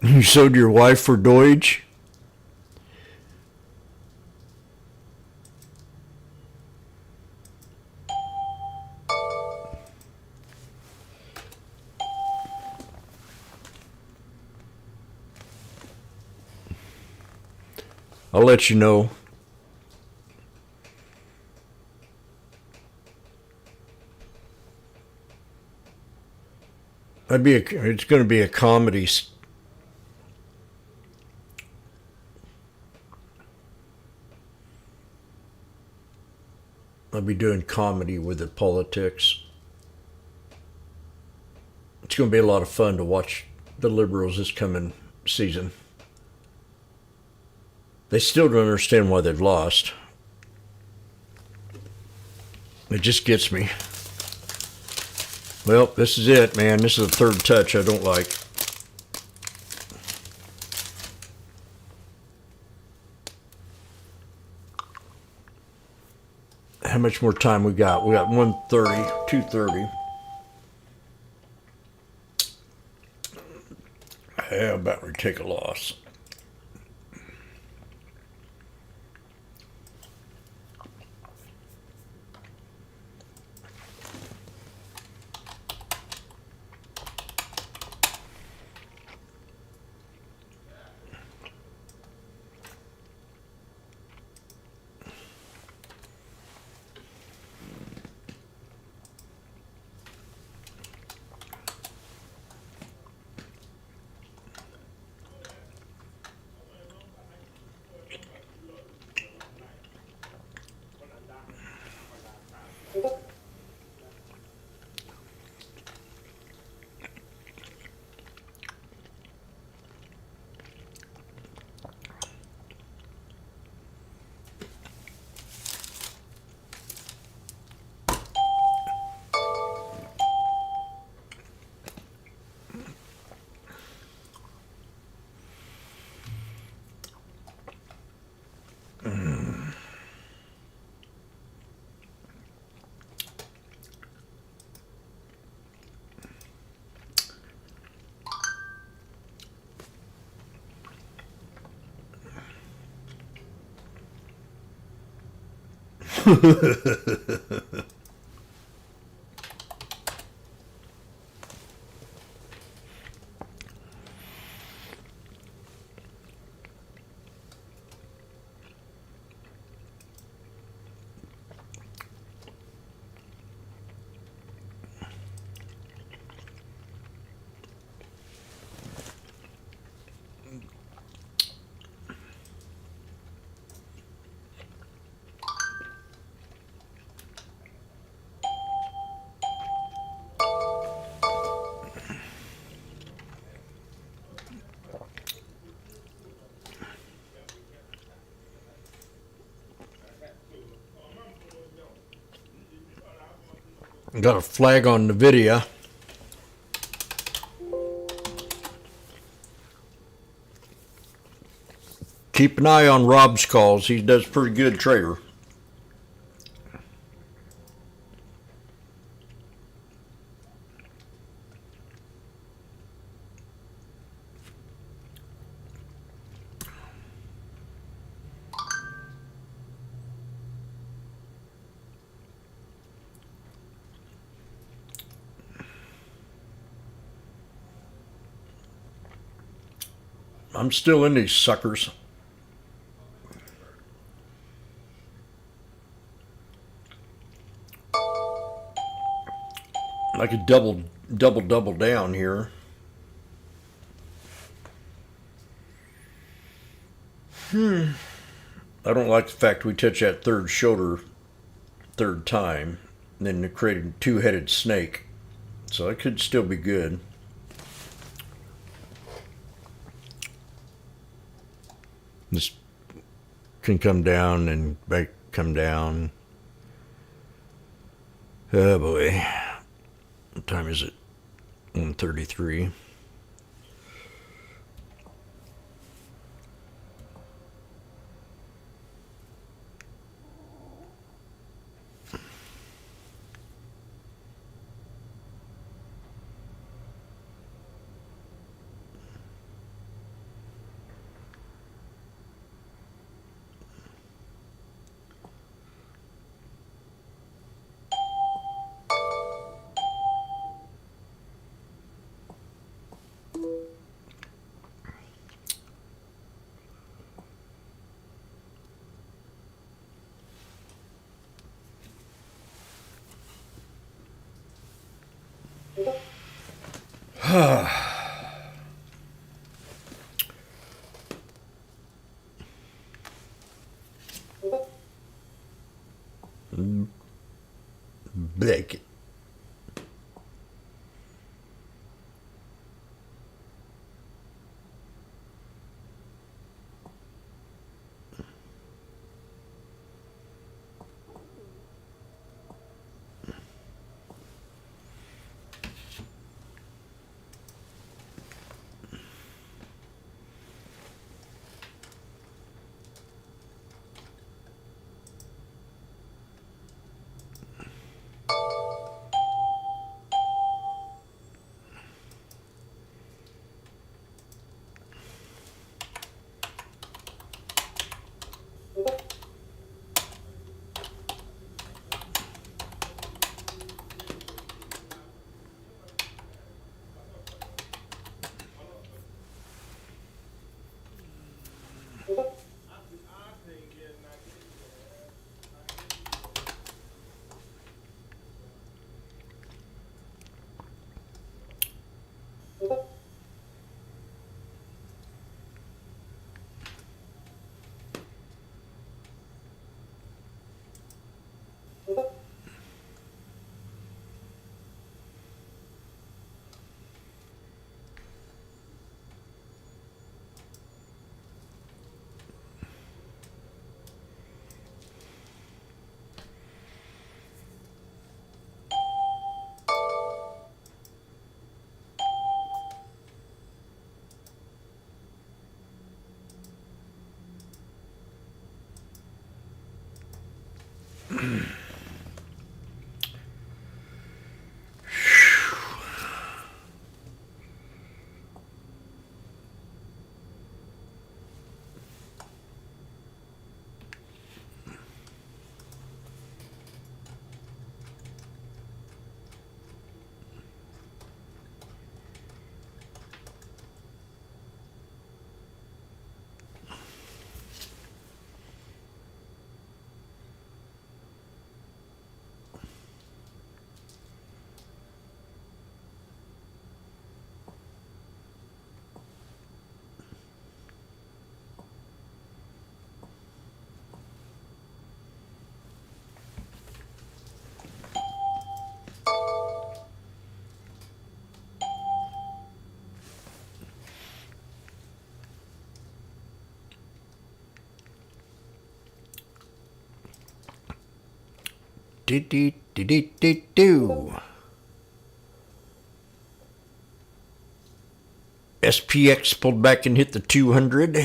Speaker 16: You sold your wife for Deutsch? I'll let you know. It's going to be a comedy. I'll be doing comedy with the politics. It's going to be a lot of fun to watch the Liberals this coming season. They still don't understand why they've lost. It just gets me. Well, this is it, man. This is the third touch I don't like. How much more time we got? We got 1:30, 2:30. How about we take a loss? Got a flag on the video. Keep an eye on Rob's calls. He does pretty good trader. I'm still in these suckers. I could double down here. I don't like the fact we touch that third shoulder third time, and then it created a two-headed snake. So it could still be good. This can come down and back, come down. Oh boy. What time is it? 1:33. Bacon. Do. SPX pulled back and hit the 200.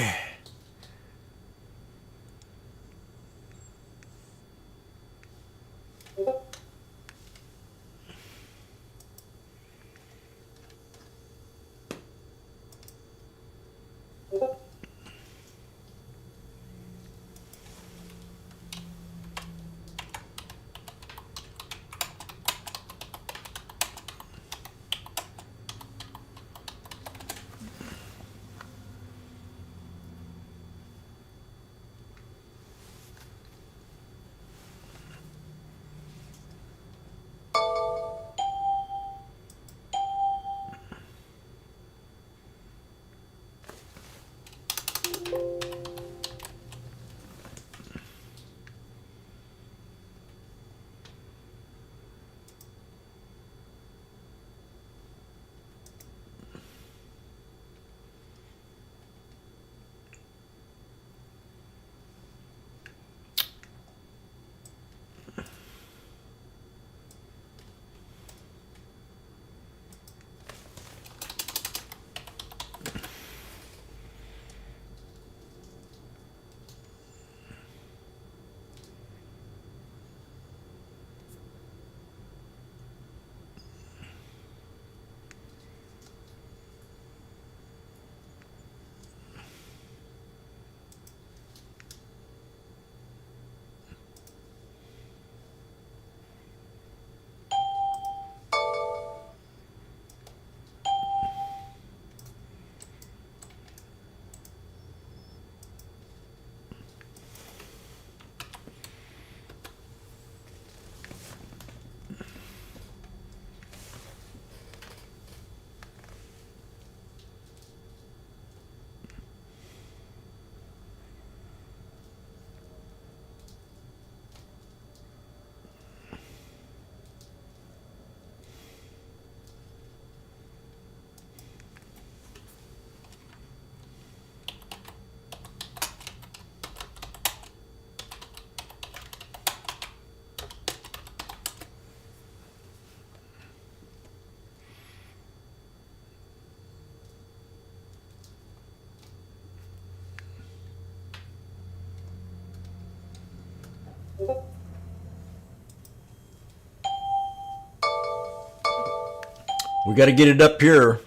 Speaker 16: We got to get it up here,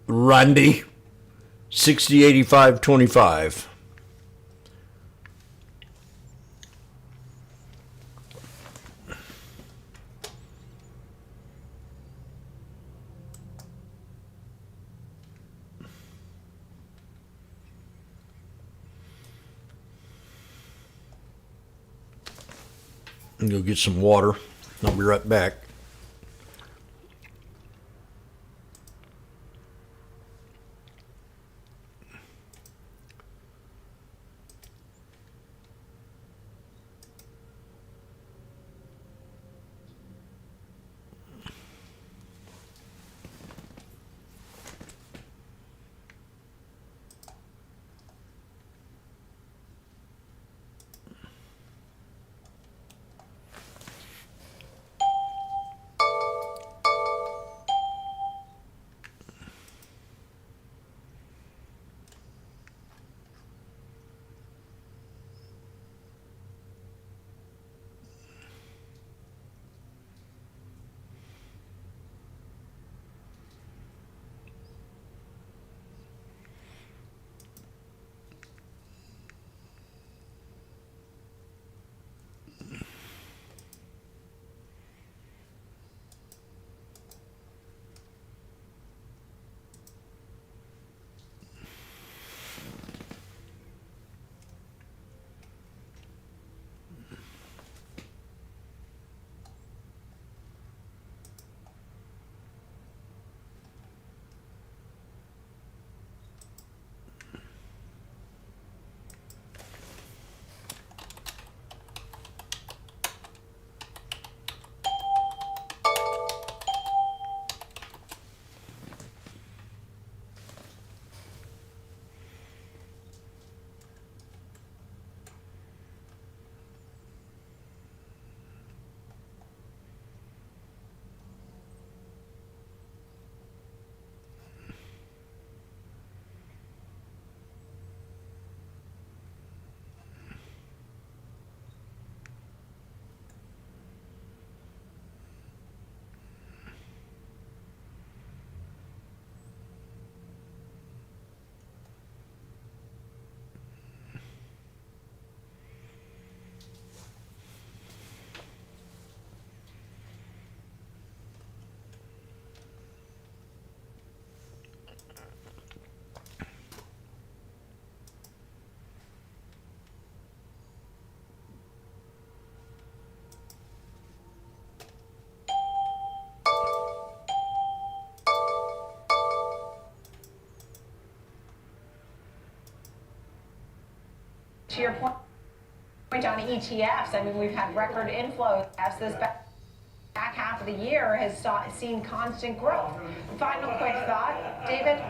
Speaker 16: Randy. 60, 85, 25. Go get some water. I'll be right back.
Speaker 4: To your point on ETFs, I mean, we've had record inflows as this back half of the year has seen constant growth. Final quick thought, David?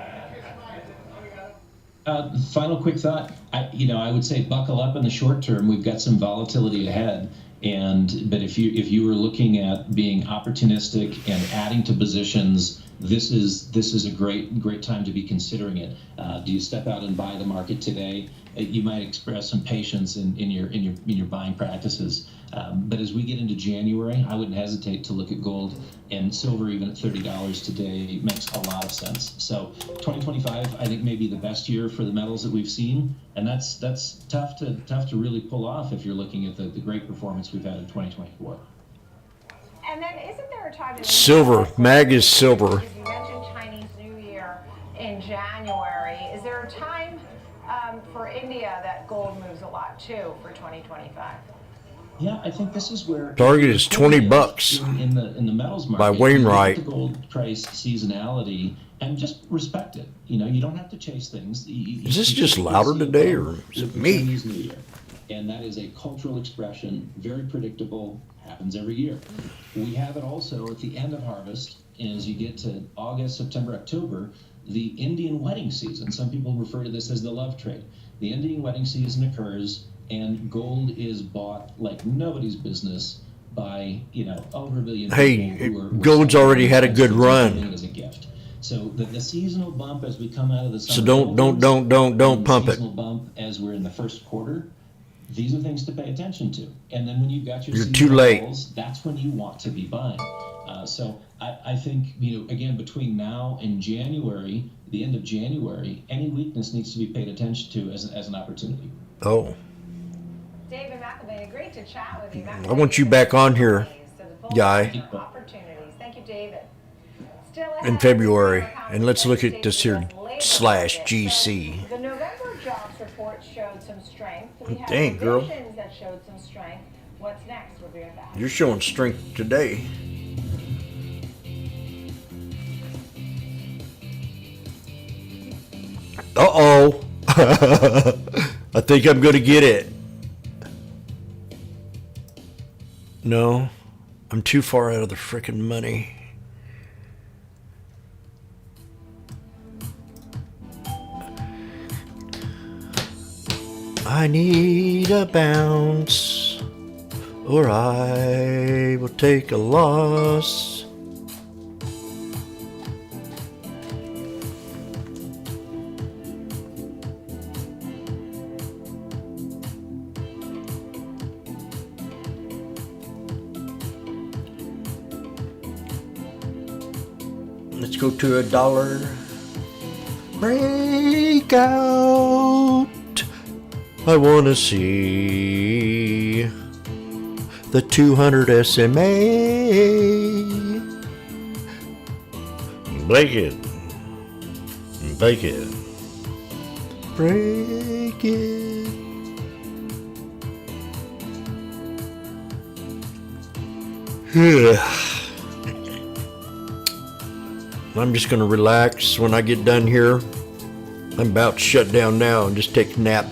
Speaker 20: Final quick thought. I would say buckle up in the short term. We've got some volatility ahead, but if you were looking at being opportunistic and adding to positions, this is a great time to be considering it. Do you step out and buy the market today? You might express some patience in your buying practices. But as we get into January, I wouldn't hesitate to look at gold and silver. Even at $30 today makes a lot of sense. So 2025, I think, may be the best year for the metals that we've seen, and that's tough to really pull off if you're looking at the great performance we've had in 2024.
Speaker 4: And then isn't there a time in
Speaker 16: Silver. Mag is silver.
Speaker 4: You mentioned Chinese New Year in January. Is there a time for India that gold moves a lot too for 2025?
Speaker 20: Yeah, I think this is where
Speaker 16: Target is $20
Speaker 20: in the metals market.
Speaker 16: by Wainwright.
Speaker 20: You look at the gold price seasonality and just respect it. You don't have to chase things.
Speaker 16: Is this just louder today, or is it me?
Speaker 20: Chinese New Year. And that is a cultural expression, very predictable, happens every year. We have it also at the end of harvest, and as you get to August, September, October, the Indian wedding season. Some people refer to this as the love trade. The Indian wedding season occurs, and gold is bought like nobody's business by over 1 billion
Speaker 16: Hey,
Speaker 20: people who are
Speaker 16: gold's already had a good run.
Speaker 20: as a gift. So the seasonal bump as we come out of the summer.
Speaker 16: So don't pump it.
Speaker 20: Seasonal bump as we're in the first quarter. these are things to pay attention to. And then when you've got your
Speaker 16: You're too
Speaker 20: seasonal
Speaker 16: late.
Speaker 20: goals, that's when you want to be buying. So I think, again, between now and January, the end of January, any weakness needs to be paid attention to as an opportunity.
Speaker 16: Oh,
Speaker 4: David McElveen, great to chat with you.
Speaker 16: I want you back on here, guy,
Speaker 4: Opportunities. Thank you, David. Still
Speaker 16: in February. And let's look at this here /GC.
Speaker 4: The November jobs report showed some strength. We have
Speaker 16: Dang, girl.
Speaker 4: revisions that showed some strength. What's next? We'll be right back.
Speaker 16: You're showing strength today. Uh-oh. I think I'm going to get it. No, I'm too far out of the frickin' money. I need a bounce, or I will take a loss. Let's go to $1. Breakout. I want to see the 200 SMA. Break it. Break it. Break it. I'm just going to relax when I get done here. I'm about to shut down now and just take a nap.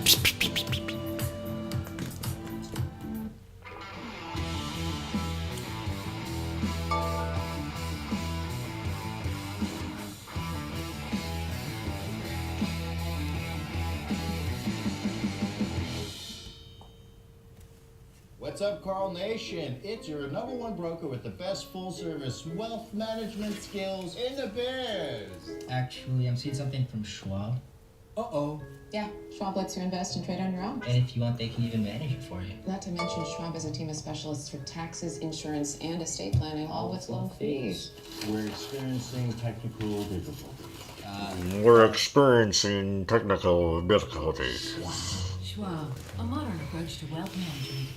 Speaker 2: What's up, Carl Nation? It's your #1 broker with the best full-service wealth management skills in the biz.
Speaker 5: Actually, I'm seeing something from Schwab.
Speaker 23: Uh-oh. Yeah, Schwab lets you invest and trade on your own.
Speaker 5: And if you want, they can even manage it for you.
Speaker 23: Not to mention, Schwab has a team of specialists for taxes, insurance, and estate planning, all with low fees.
Speaker 2: We're experiencing technical difficulties.
Speaker 16: We're experiencing technical difficulties.
Speaker 15: Schwab, a modern approach to wealth management.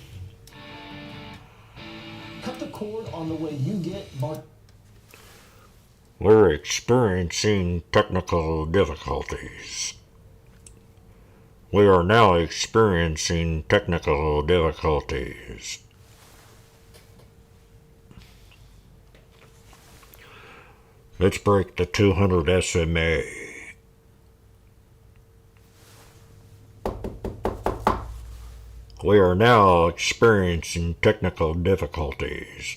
Speaker 18: Cut the cord on the way you get Mark.
Speaker 16: We're experiencing technical difficulties. We are now experiencing technical difficulties. Let's break the 200 SMA. We are now experiencing technical difficulties.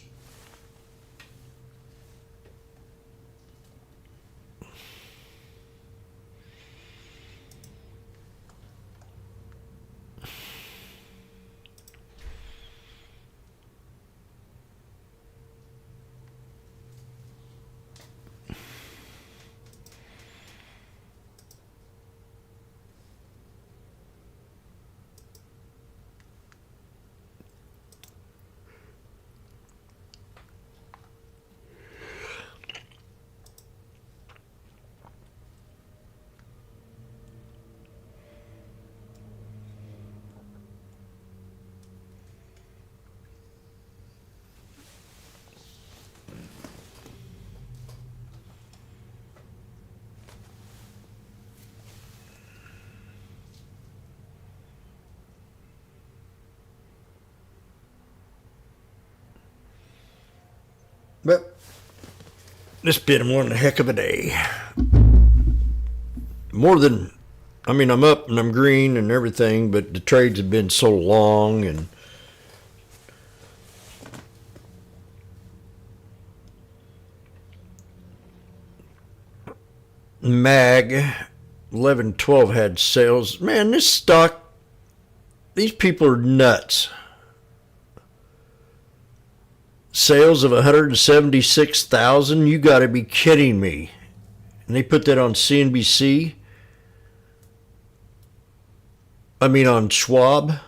Speaker 16: But it's been one heck of a day. More than, I mean, I'm up and I'm green and everything, but the trades have been so long and MAG 1112 had sales. Man, this stock, these people are nuts. Sales of 176,000. You got to be kidding me. And they put that on CNBC. I mean on Schwab.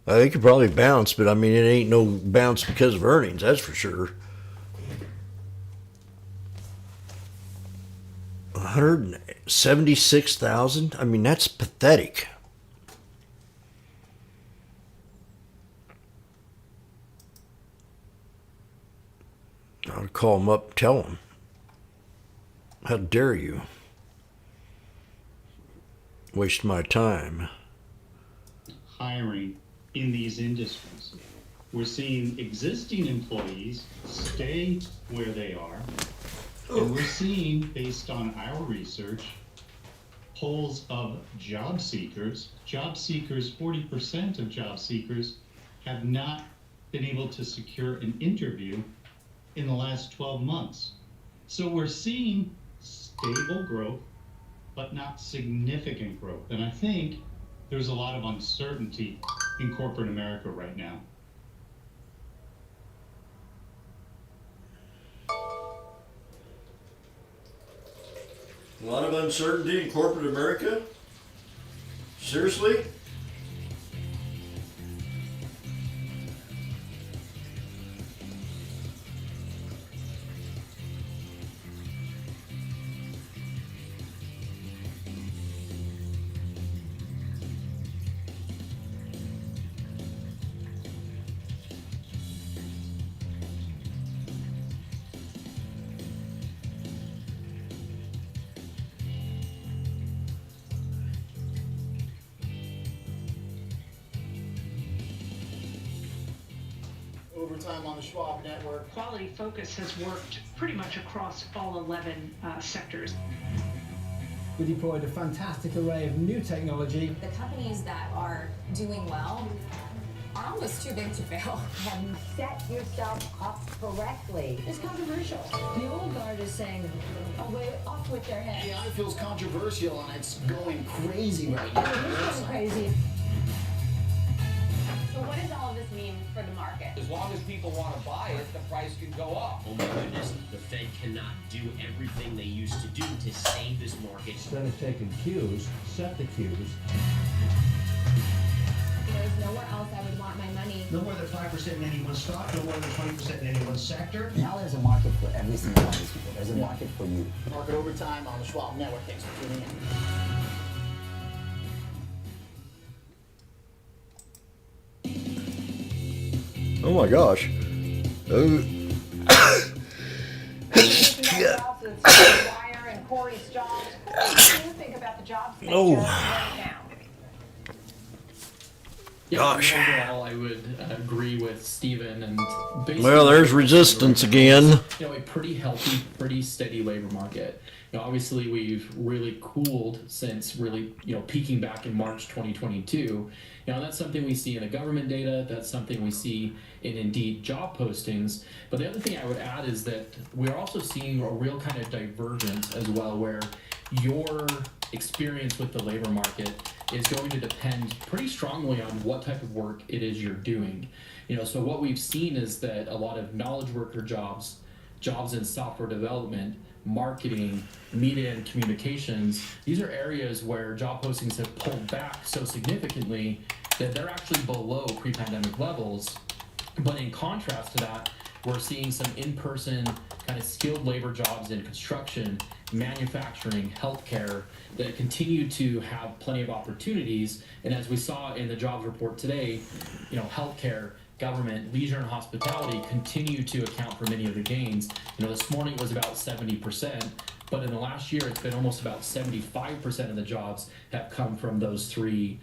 Speaker 16: They could probably bounce, but I mean, it ain't no bounce because of earnings, that's for sure. 176,000? I mean, that's pathetic. I ought to call them up and tell them. How dare you? Waste my time.
Speaker 6: Hiring in these industries. We're seeing existing employees stay where they are. And we're seeing, based on our research, polls of job seekers, 40% of job seekers have not been able to secure an interview in the last 12 months. So we're seeing stable growth, but not significant growth. And I think there's a lot of uncertainty in corporate America right now.
Speaker 16: A lot of uncertainty in corporate America? Seriously?
Speaker 18: Overtime on the Schwab Network.
Speaker 10: Quality Focus has worked pretty much across all 11 sectors.
Speaker 18: We deployed a fantastic array of new technology.
Speaker 14: The companies that are doing well are almost too big to fail.
Speaker 24: Have you set yourself up correctly? It's controversial. The old guard is saying, away off with their heads.
Speaker 18: AI feels controversial and it's going crazy right now.
Speaker 24: It is going crazy.
Speaker 4: So what does all of this mean for the market?
Speaker 25: As long as people want to buy it, the price can go up.
Speaker 26: Oh my goodness, the Fed cannot do everything they used to do to save this market.
Speaker 27: Instead of taking cues, set the cues.
Speaker 24: There's nowhere else I would want my money.
Speaker 27: No more than 5% in any one stock, no more than 20% in any one sector.
Speaker 28: Now there's a market for every single one of these people. There's a market for you.
Speaker 18: Market Overtime on the Schwab Network. Thanks for tuning in.
Speaker 16: Oh my gosh. Oh.
Speaker 29: Yeah,
Speaker 16: Gosh.
Speaker 29: overall, I would agree with Stephen and basically.
Speaker 16: Well, there's resistance again.
Speaker 29: You know, a pretty healthy, pretty steady labor market. You know, obviously we've really cooled since really, peaking back in March 2022. You know, that's something we see in the government data. That's something we see in Indeed job postings. But the other thing I would add is that we're also seeing a real kind of divergence as well, where your experience with the labor market is going to depend pretty strongly on what type of work it is you're doing. So what we've seen is that a lot of knowledge worker jobs in software development, marketing, media and communications, these are areas where job postings have pulled back so significantly that they're actually below pre-pandemic levels. But in contrast to that, we're seeing some in-person kind of skilled labor jobs in construction, manufacturing, healthcare that continue to have plenty of opportunities. And as we saw in the jobs report today, healthcare, government, leisure, and hospitality continue to account for many of the gains. This morning it was about 70%, but in the last year it's been almost about 75% of the jobs have come from those three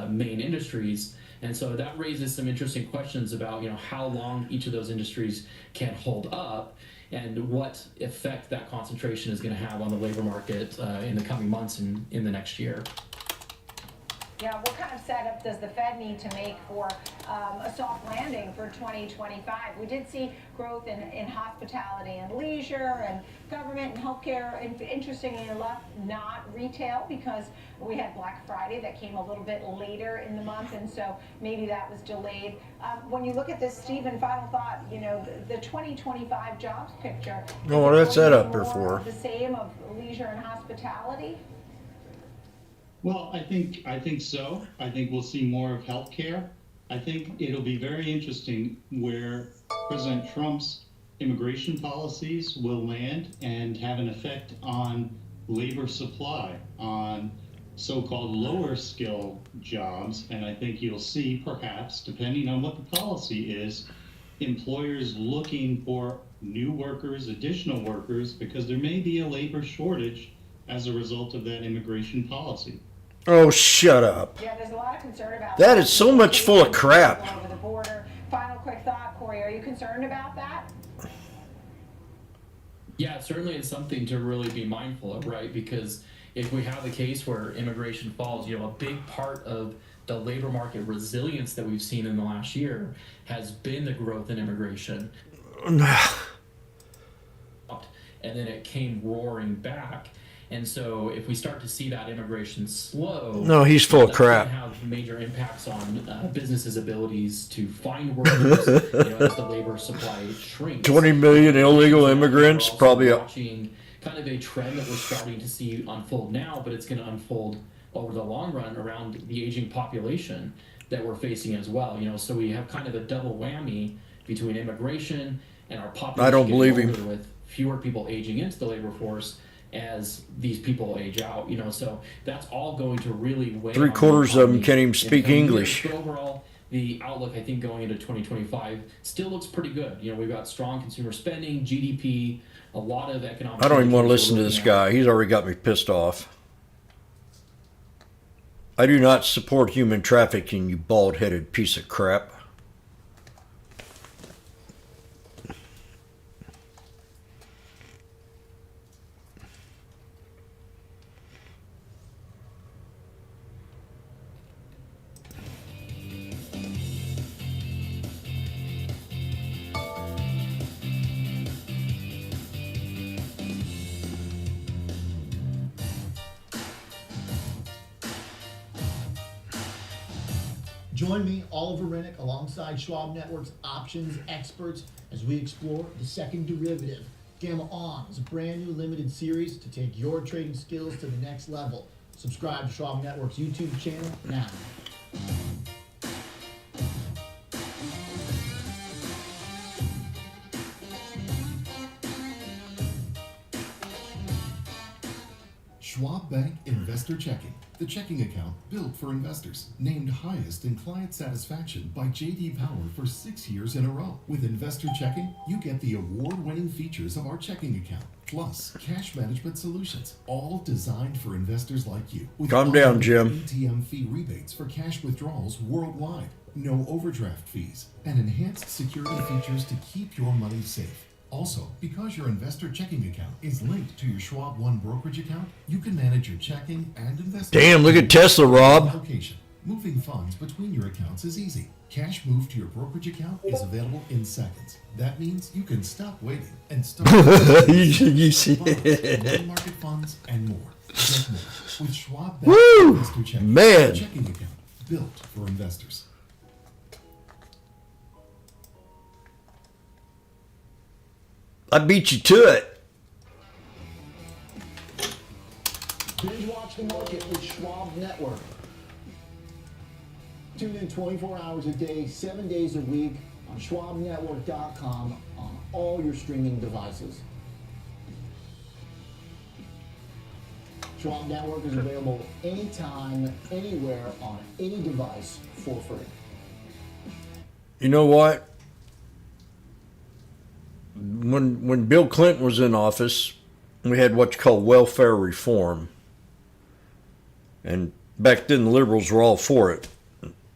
Speaker 29: main industries. And so that raises some interesting questions about how long each of those industries can hold up and what effect that concentration is going to have on the labor market in the coming months and in the next year.
Speaker 4: Yeah, what kind of setup does the Fed need to make for a soft landing for 2025? We did see growth in hospitality and leisure and government and healthcare. Interestingly enough, not retail, because we had Black Friday that came a little bit later in the month, and so maybe that was delayed. When you look at this, Stephen, final thought, the 2025 jobs picture.
Speaker 16: Oh, that's set up there for.
Speaker 4: The same of leisure and hospitality?
Speaker 6: Well, I think so. I think we'll see more of healthcare. I think it'll be very interesting where President Trump's immigration policies will land and have an effect on labor supply, on so-called lower skill jobs. And I think you'll see, perhaps, depending on what the policy is, employers looking for new workers, additional workers, because there may be a labor shortage as a result of that immigration policy.
Speaker 16: Oh, shut up.
Speaker 4: Yeah, there's a lot of concern about
Speaker 16: That is so much full of crap.
Speaker 4: Over the border. Final quick thought, Corey, are you concerned about that?
Speaker 29: Yeah, certainly it's something to really be mindful of, right? Because if we have a case where immigration falls, a big part of the labor market resilience that we've seen in the last year has been the growth in immigration. And then it came roaring back. And so if we start to see that immigration slow...
Speaker 16: No, he's full of crap.
Speaker 29: That's going to have major impacts on businesses' abilities to find workers as the labor supply shrinks.
Speaker 16: 20 million illegal immigrants, probably...
Speaker 29: Watching kind of a trend that we're starting to see unfold now, but it's going to unfold over the long run around the aging population that we're facing as well. So we have kind of a double whammy between immigration and our population
Speaker 16: I don't believe
Speaker 29: getting
Speaker 16: him.
Speaker 29: older with fewer people aging into the labor force as these people age out, so that's all going to really weigh.
Speaker 16: 3/4 of them can't even speak English.
Speaker 29: But overall, the outlook, I think, going into 2025 still looks pretty good. We've got strong consumer spending, GDP, a lot of economic.
Speaker 16: I don't even want to
Speaker 29: indicators
Speaker 16: listen to
Speaker 29: we're
Speaker 16: this
Speaker 29: looking at.
Speaker 16: guy. He's already got me pissed off. I do not support human trafficking, you bald-headed piece of crap.
Speaker 2: Join me, Oliver Rennick, alongside Schwab Network's options experts as we explore the second derivative. Gamma On is a brand new limited series to take your trading skills to the next level. Subscribe to Schwab Network's YouTube channel now.
Speaker 3: Schwab Bank Investor Checking, the checking account built for investors. Named highest in client satisfaction by J.D. Power for 6 years in a row. With Investor Checking, you get the award-winning features of our checking account, plus cash management solutions, all designed for investors like you. With
Speaker 16: Calm down, Jim.
Speaker 3: ATM fee rebates for cash withdrawals worldwide, no overdraft fees, and enhanced security features to keep your money safe. Also, because your investor checking account is linked to your Schwab One brokerage account, you can manage your checking and investment.
Speaker 16: Damn, look at Tesla, Rob.
Speaker 3: Location. Moving funds between your accounts is easy. Cash moved to your brokerage account is available in seconds. That means you can stop waiting and start
Speaker 16: You see
Speaker 3: money market funds and more. Get more with Schwab Bank
Speaker 16: Woo!
Speaker 3: Investor Checking,
Speaker 16: Man.
Speaker 3: a checking account built for investors.
Speaker 16: I beat you to it.
Speaker 2: Binge watch the market with Schwab Network. Tune in 24 hours a day, 7 days a week on schwabnetwork.com on all your streaming devices. Schwab Network is available anytime, anywhere, on any device for free.
Speaker 16: You know what? When Bill Clinton was in office, we had what you call welfare reform. And back then the liberals were all for it.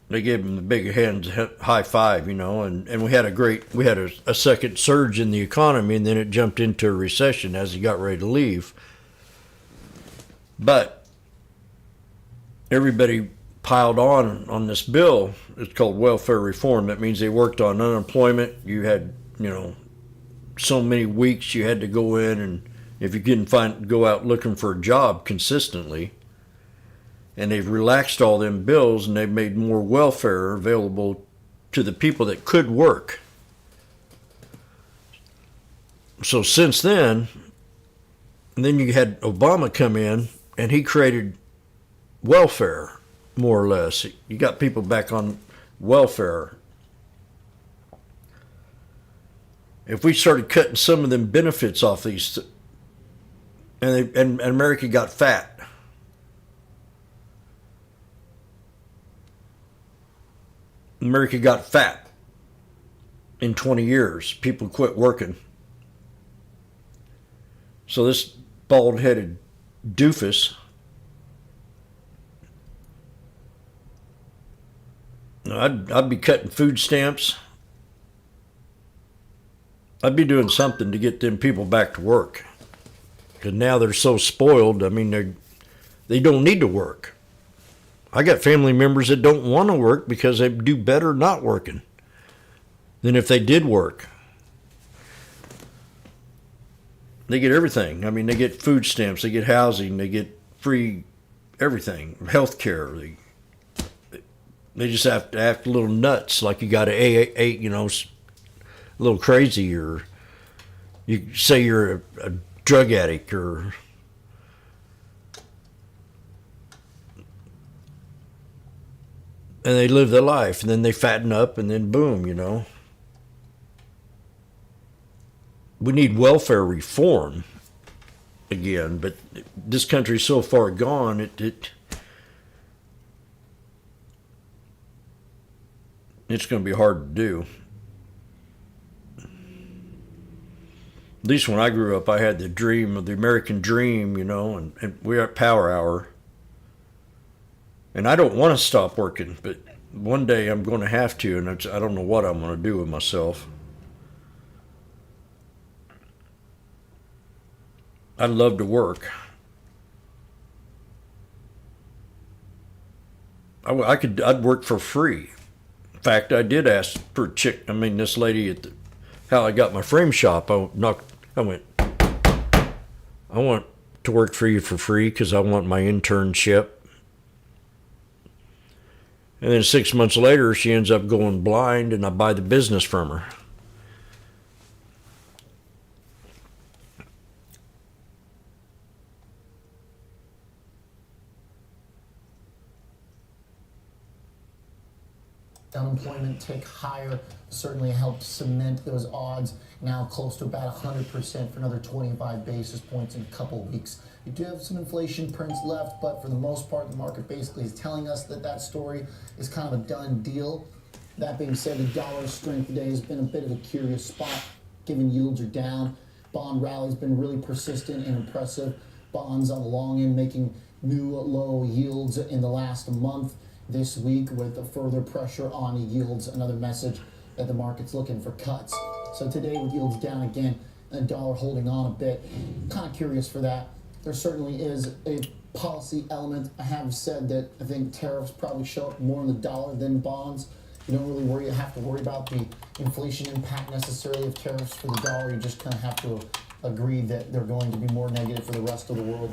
Speaker 16: They gave him the big hands high five, and we had a second surge in the economy, and then it jumped into a recession as he got ready to leave. But everybody piled on this bill. It's called welfare reform. That means they worked on unemployment. You had, so many weeks you had to go in, and if you couldn't go out looking for a job consistently. And they've relaxed all them bills, and they've made more welfare available to the people that could work. So since then you had Obama come in, and he created welfare, more or less. You got people back on welfare. If we started cutting some of them benefits off these, and America got fat. America got fat in 20 years. People quit working. So this bald-headed doofus, I'd be cutting food stamps. I'd be doing something to get them people back to work. Because now they're so spoiled. I mean, they don't need to work. I got family members that don't want to work because they do better not working than if they did work. They get everything. I mean, they get food stamps, they get housing, they get free everything, health care. They just have to act a little nuts, like you got to a little crazy, or you say you're a drug addict, or and they live their life, and then they fatten up, and then boom, We need welfare reform again, but this country's so far gone, it's going to be hard to do. At least when I grew up, I had the dream of the American dream, and we're at Power Hour. And I don't want to stop working, but one day I'm going to have to, and I don't know what I'm going to do with myself. I'd love to work. I'd work for free. In fact, I did ask for this lady at how I got my frame shop. I went, I want to work for you for free because I want my internship. And then 6 months later, she ends up going blind, and I buy the business from her.
Speaker 18: Unemployment tick higher certainly helped cement those odds, now close to about 100% for another 25 basis points in a couple of weeks. You do have some inflation prints left, but for the most part, the market basically is telling us that story is kind of a done deal. That being said, the dollar strength today has been a bit of a curious spot, given yields are down. Bond rally's been really persistent and impressive. Bonds on the long end making new low yields in the last month. This week with further pressure on yields, another message that the market's looking for cuts. So today with yields down again, and dollar holding on a bit, kind of curious for that. There certainly is a policy element. I have said that I think tariffs probably show up more in the dollar than bonds. You don't really have to worry about the inflation impact necessarily of tariffs for the dollar. You just kind of have to agree that they're going to be more negative for the rest of the world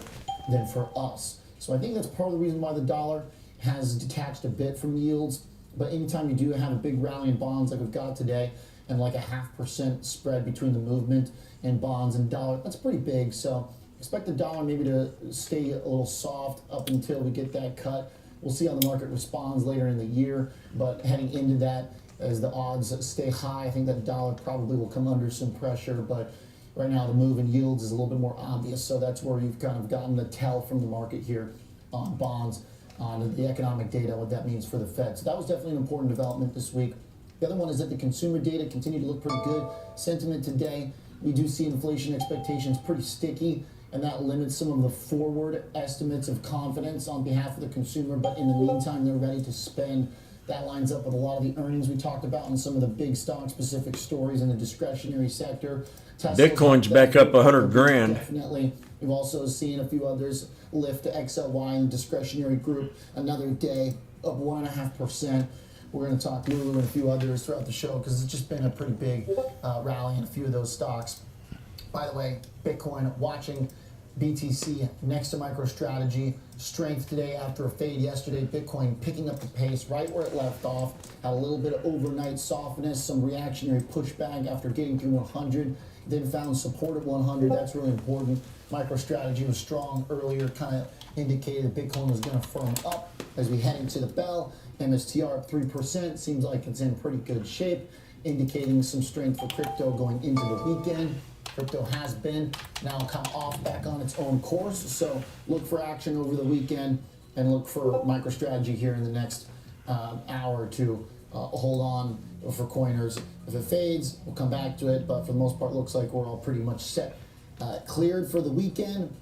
Speaker 18: than for us. So I think that's part of the reason why the dollar has detached a bit from yields, but anytime you do have a big rally in bonds like we've got today, and like a 0.5% spread between the movement and bonds and dollar, that's pretty big. So expect the dollar maybe to stay a little soft up until we get that cut. We'll see how the market responds later in the year, but heading into that, as the odds stay high, I think that dollar probably will come under some pressure, but right now the move in yields is a little bit more obvious, so that's where you've kind of gotten the tell from the market here on bonds, on the economic data, what that means for the Fed. So that was definitely an important development this week. The other one is that the consumer data continue to look pretty good. Sentiment today, we do see inflation expectations pretty sticky, and that limits some of the forward estimates of confidence on behalf of the consumer. But in the meantime, they're ready to spend. That lines up with a lot of the earnings we talked about and some of the big stock-specific stories in the discretionary sector. Tesla's
Speaker 16: Bitcoin's back up 100 grand.
Speaker 18: Definitely. We've also seen a few others lift to XLY in the discretionary group. Another day up 1.5%. We're going to talk Lulu and a few others throughout the show because it's just been a pretty big rally in a few of those stocks. By the way, Bitcoin watching BTC next to MicroStrategy. Strength today after a fade yesterday. Bitcoin picking up the pace right where it left off. Had a little bit of overnight softness, some reactionary pushback after getting through 100. Then found support at 100. That's really important. MicroStrategy was strong earlier, kind of indicated that Bitcoin was going to firm up. As we head into the bell, MSTR up 3%, seems like it's in pretty good shape, indicating some strength for crypto going into the weekend. Crypto has been now come off back on its own course, so look for action over the weekend and look for MicroStrategy here in the next hour or two. Hold on for coiners. If it fades, we'll come back to it, but for the most part, looks like we're all pretty much set. Cleared for the weekend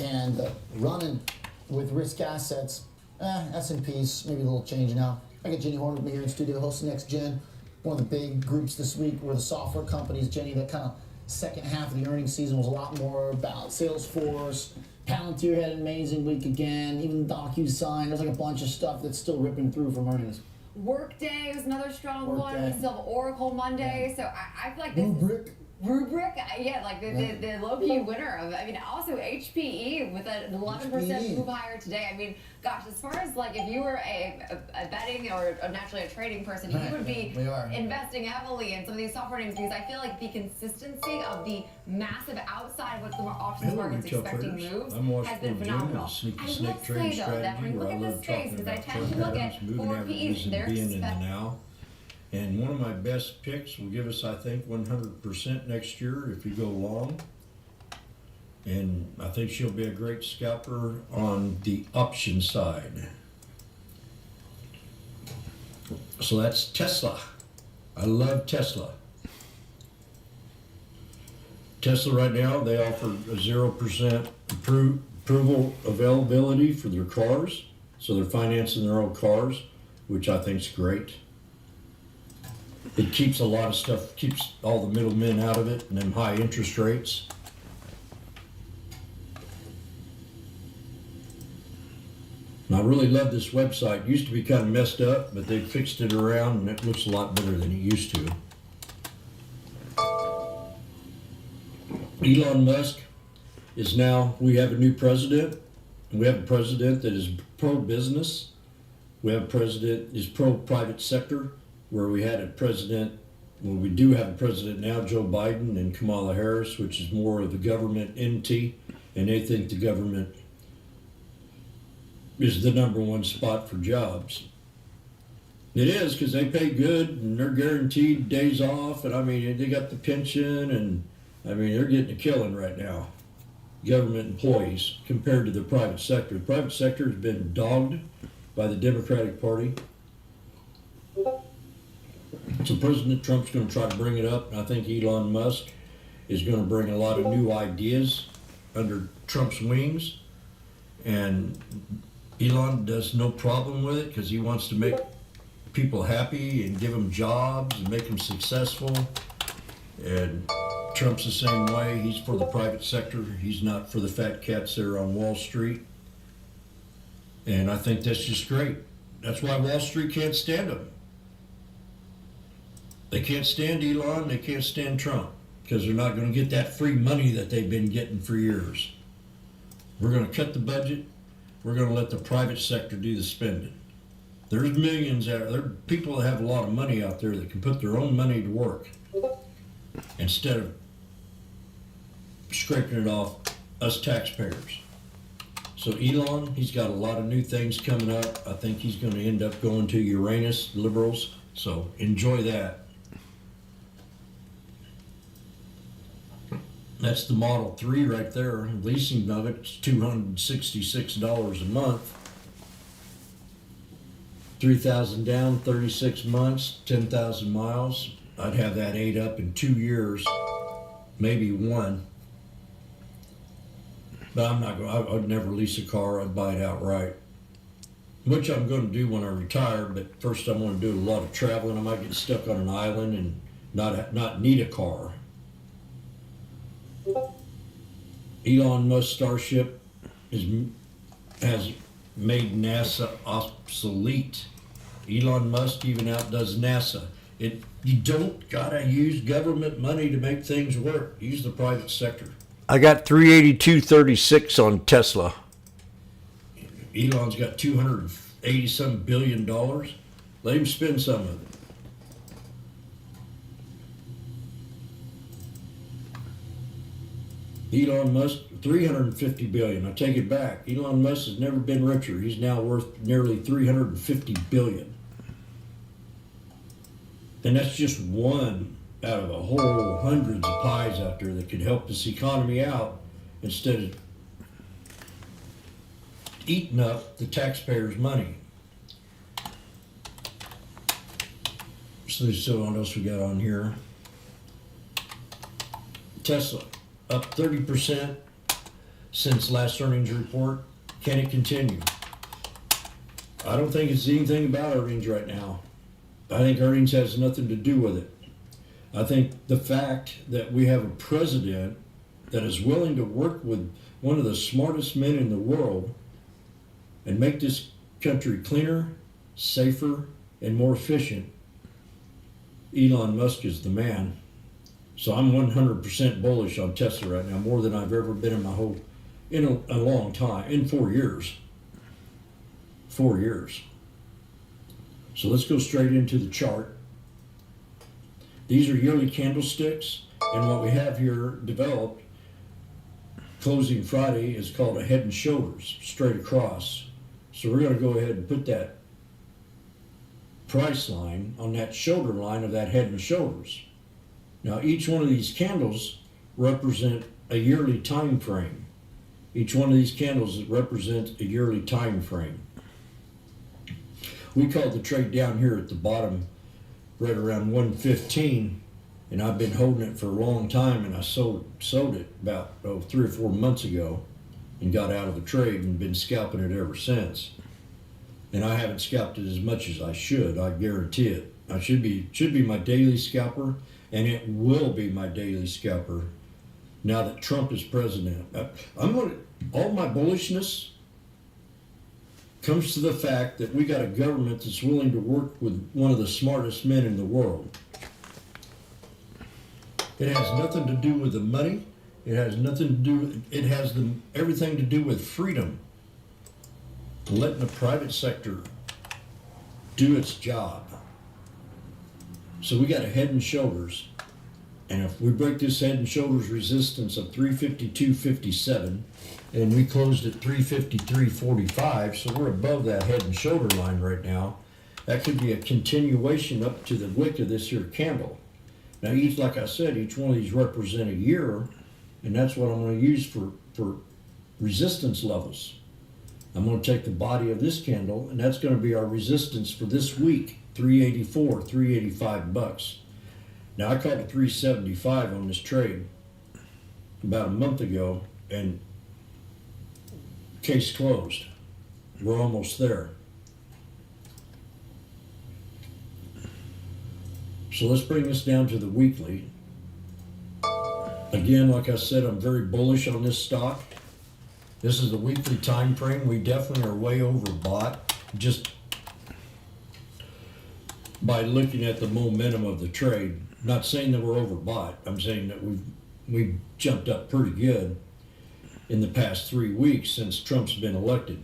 Speaker 18: and running with risk assets. S&Ps, maybe a little change now. I got Jenny Horn with me here in studio, hosting Next Gen. One of the big groups this week were the software companies. Jenny, that kind of second half of the earnings season was a lot more about Salesforce. Palantir had an amazing week again. Even DocuSign. There's like a bunch of stuff that's still ripping through from earnings.
Speaker 14: Workday was another strong one.
Speaker 18: Workday.
Speaker 14: We still have Oracle Monday. So I feel like this
Speaker 18: Rubrik.
Speaker 14: Rubric, yeah, like the low-key winner of, I mean, also HPE with an 11% move higher today. I mean, gosh, as far as like if you were a betting or naturally a trading person, you would be investing heavily in some of these software names because I feel like the consistency of the massive outside of what the options market's expecting move has been phenomenal. I will say though that when you look at this space, because I tend to look at forward PEs, they're expecting.
Speaker 16: And one of my best picks will give us, I think, 100% next year if you go long. And I think she'll be a great scalper on the option side. So that's Tesla. I love Tesla. Tesla right now, they offer a 0% approval availability for their cars. So they're financing their own cars, which I think is great. It keeps a lot of stuff, keeps all the middlemen out of it and them high interest rates. And I really love this website. It used to be kind of messed up, but they fixed it around and it looks a lot better than it used to. Elon Musk is now, we have a new president. We have a president that is pro-business. We have a president that is pro-private sector. Where we had a president, well, we do have a president now, Joe Biden and Kamala Harris, which is more of the government entity, and they think the government is the #1 spot for jobs. It is, because they pay good and they're guaranteed days off, and I mean, they got the pension, and I mean, they're getting a killing right now. Government employees compared to the private sector. The private sector has been dogged by the Democratic Party. So President Trump's going to try to bring it up, and I think Elon Musk is going to bring a lot of new ideas under Trump's wings. And Elon does no problem with it because he wants to make people happy and give them jobs and make them successful. And Trump's the same way. He's for the private sector. He's not for the fat cats there on Wall Street. And I think that's just great. That's why Wall Street can't stand him. They can't stand Elon, they can't stand Trump, because they're not going to get that free money that they've been getting for years. We're going to cut the budget. We're going to let the private sector do the spending. There's millions out there. There are people that have a lot of money out there that can put their own money to work instead of scraping it off us taxpayers. So Elon, he's got a lot of new things coming up. I think he's going to end up going to Uranus, liberals. So enjoy that. That's the Model 3 right there. Leasing of it's $266 a month. 3,000 down, 36 months, 10,000 miles. I'd have that ate up in 2 years, maybe 1. But I'm not going. I'd never lease a car. I'd buy it outright, which I'm going to do when I retire. But first, I'm going to do a lot of traveling. I might get stuck on an island and not need a car. Elon Musk Starship has made NASA obsolete. Elon Musk even outdoes NASA. You don't gotta use government money to make things work. Use the private sector. I got 382.36 on Tesla. Elon's got $280-some billion. Let him spend some of it. Elon Musk, 350 billion. I take it back. Elon Musk has never been richer. He's now worth nearly 350 billion. And that's just one out of a whole hundreds of pies out there that could help this economy out instead of eating up the taxpayers' money. So what else we got on here? Tesla up 30% since last earnings report. Can it continue? I don't think it's anything about earnings right now. I think earnings has nothing to do with it. I think the fact that we have a president that is willing to work with one of the smartest men in the world and make this country cleaner, safer, and more efficient, Elon Musk is the man. So I'm 100% bullish on Tesla right now, more than I've ever been in a long time, in 4 years. 4 years. So let's go straight into the chart. These are yearly candlesticks, and what we have here developed, closing Friday, is called a head and shoulders, straight across. So we're going to go ahead and put that price line on that shoulder line of that head and shoulders. Now each one of these candles represent a yearly time frame. Each one of these candles represents a yearly time frame. We called the trade down here at the bottom right around 115, and I've been holding it for a long time, and I sold it about 3 or 4 months ago and got out of the trade and been scalping it ever since. And I haven't scalped it as much as I should, I guarantee it. I should be my daily scalper, and it will be my daily scalper now that Trump is president. All my bullishness comes to the fact that we got a government that's willing to work with one of the smartest men in the world. It has nothing to do with the money. It has nothing to do. It has everything to do with freedom. Letting the private sector do its job. So we got a head and shoulders, and if we break this head and shoulders resistance of 352.57, and we closed at 353.45, so we're above that head and shoulder line right now. That could be a continuation up to the wick of this here candle. Now, like I said, each one of these represent a year, and that's what I'm going to use for resistance levels. I'm going to take the body of this candle, and that's going to be our resistance for this week, 384, 385 bucks. Now, I called it 375 on this trade about a month ago, and case closed. We're almost there. So let's bring this down to the weekly. Again, like I said, I'm very bullish on this stock. This is the weekly time frame. We definitely are way overbought just by looking at the momentum of the trade. Not saying that we're overbought. I'm saying that we've jumped up pretty good in the past 3 weeks since Trump's been elected.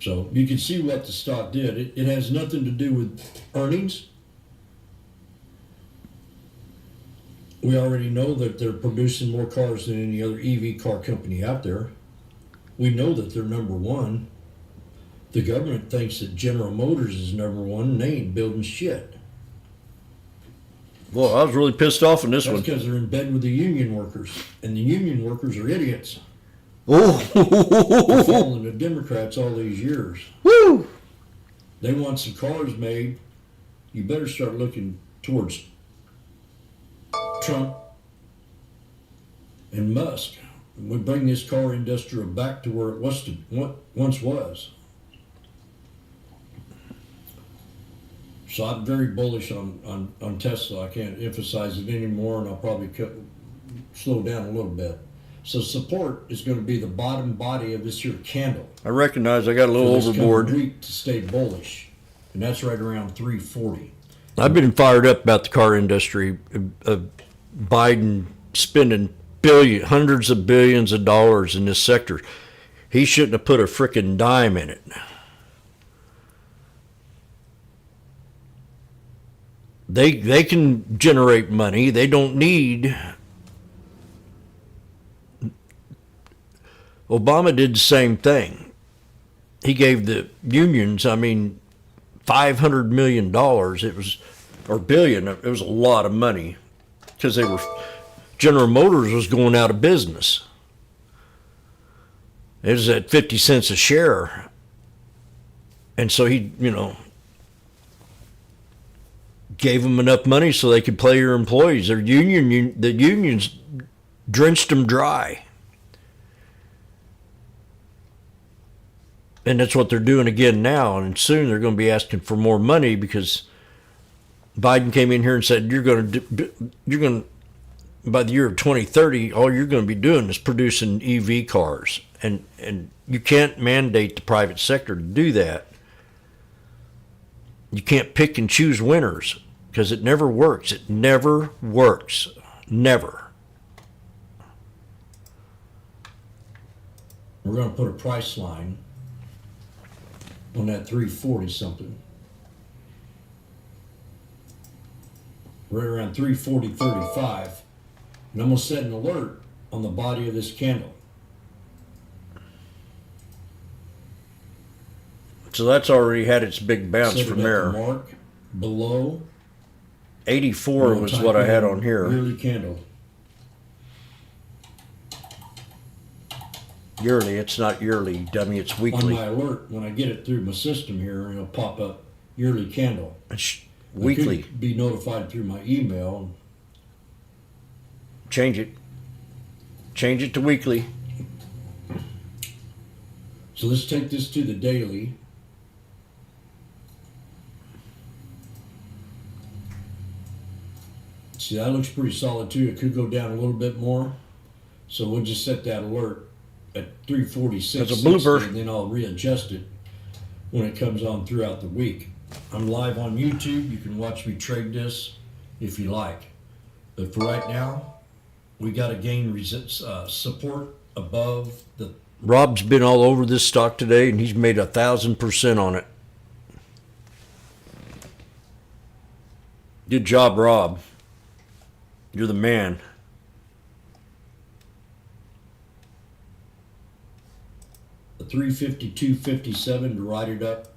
Speaker 16: So you can see what the stock did. It has nothing to do with earnings. We already know that they're producing more cars than any other EV car company out there. We know that they're number one. The government thinks that General Motors is number one, and they ain't building shit. Well, I was really pissed off on this one. That's because they're in bed with the union workers, and the union workers are idiots. Oh, They're following the Democrats all these years. Woo! They want some cars made. You better start looking towards Trump and Musk. We bring this car industry back to where it once was. So I'm very bullish on Tesla. I can't emphasize it anymore, and I'll probably slow down a little bit. So support is going to be the bottom body of this here candle. I recognize I got a little overboard. Week to stay bullish, and that's right around 340. I've been fired up about the car industry. Biden spending hundreds of billions of dollars in this sector. He shouldn't have put a frickin' dime in it. They can generate money. They don't need Obama did the same thing. He gave the unions, $500 million. It was, or billion. It was a lot of money because General Motors was going out of business. It was at 50 cents a share. And so he, gave them enough money so they could pay their employees. The unions drenched them dry. And that's what they're doing again now. And soon they're going to be asking for more money because Biden came in here and said, by the year of 2030, all you're going to be doing is producing EV cars. And you can't mandate the private sector to do that. You can't pick and choose winners because it never works. It never works. Never. We're going to put a price line on that 340 something. Right around 340.35. And I'm going to set an alert on the body of this candle. So that's already had its big bounce from there. Mark below 84 was what I had on here. Yearly candle. Yearly, it's not yearly, dummy, it's weekly. On my alert, when I get it through my system here, it'll pop up yearly candle. It's weekly. Could be notified through my email. Change it. Change it to weekly. So let's take this to the daily. See, that looks pretty solid too. It could go down a little bit more. So we'll just set that alert at 346. That's a blooper. And then I'll readjust it when it comes on throughout the week. I'm live on YouTube. You can watch me trade this if you like. But for right now, we got to gain support above the... Rob's been all over this stock today, and he's made 1,000% on it. Good job, Rob. You're the man. The 352.57 to ride it up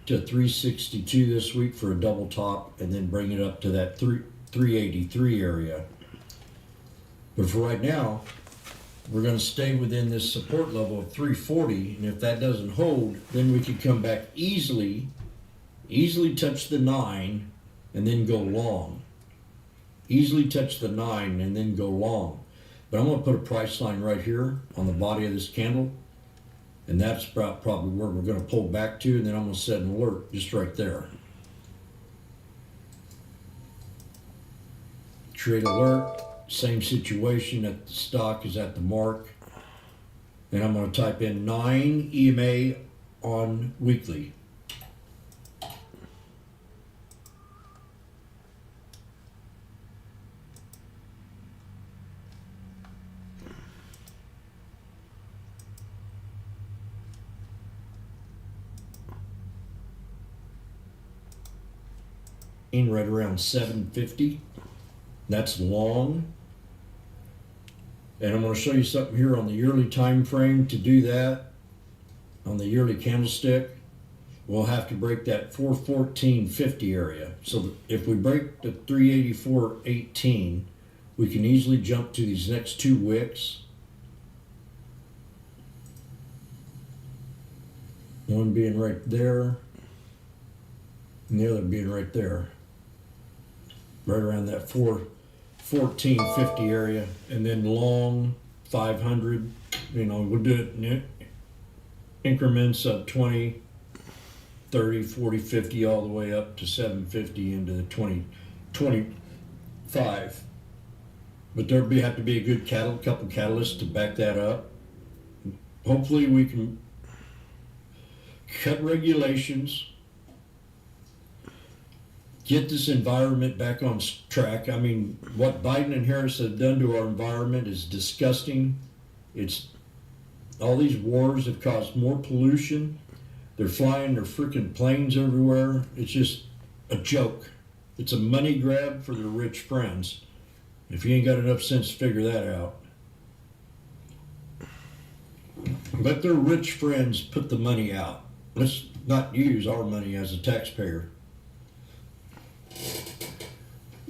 Speaker 16: to 362 this week for a double top, and then bring it up to that 383 area. But for right now, we're going to stay within this support level of 340, and if that doesn't hold, then we can come back easily touch the 9 and then go long. Easily touch the 9 and then go long. But I'm going to put a price line right here on the body of this candle, and that's probably where we're going to pull back to, and then I'm going to set an alert just right there. Trade alert, same situation at the stock is at the mark. And I'm going to type in 9 EMA on weekly. Right around 750. That's long. And I'm going to show you something here on the yearly time frame. To do that on the yearly candlestick, we'll have to break that 414.50 area. So if we break the 384.18, we can easily jump to these next two wicks. One being right there and the other being right there. Right around that 414.50 area, and then long 500. We'll do it in increments of 20, 30, 40, 50, all the way up to 750 into the 25. But there have to be a good couple catalysts to back that up. Hopefully we can cut regulations, get this environment back on track. I mean, what Biden and Harris have done to our environment is disgusting. It's all these wars have caused more pollution. They're flying their freaking planes everywhere. It's just a joke. It's a money grab for their rich friends. If you ain't got enough sense to figure that out. Let their rich friends put the money out. Let's not use our money as a taxpayer.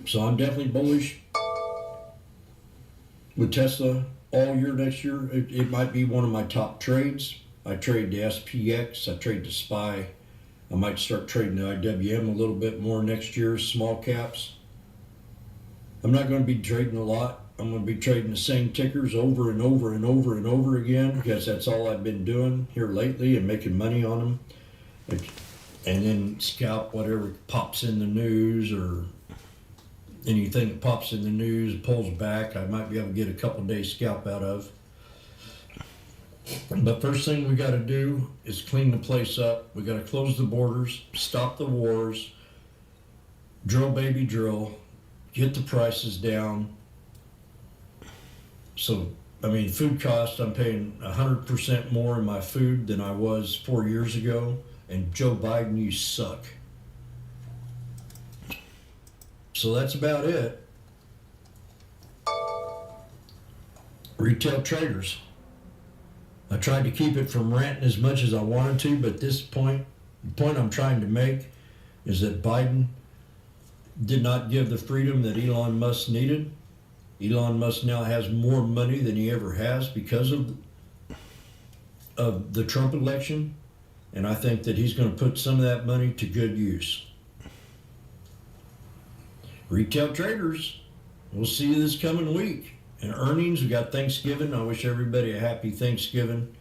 Speaker 16: So I'm definitely bullish with Tesla all year next year. It might be one of my top trades. I trade the SPX, I trade the SPY. I might start trading the IWM a little bit more next year, small caps. I'm not going to be trading a lot. I'm going to be trading the same tickers over and over and over and over again because that's all I've been doing here lately and making money on them. And then scalp whatever pops in the news or anything that pops in the news, pulls back, I might be able to get a couple days scalp out of. But first thing we got to do is clean the place up. We got to close the borders, stop the wars, drill baby drill, get the prices down. So, I mean, food cost, I'm paying 100% more in my food than I was 4 years ago. And Joe Biden, you suck. So that's about it. Retail traders. I tried to keep it from ranting as much as I wanted to, but this point, the point I'm trying to make is that Biden did not give the freedom that Elon Musk needed. Elon Musk now has more money than he ever has because of the Trump election, and I think that he's going to put some of that money to good use. Retail traders, we'll see you this coming week. And earnings, we got Thanksgiving. I wish everybody a happy Thanksgiving,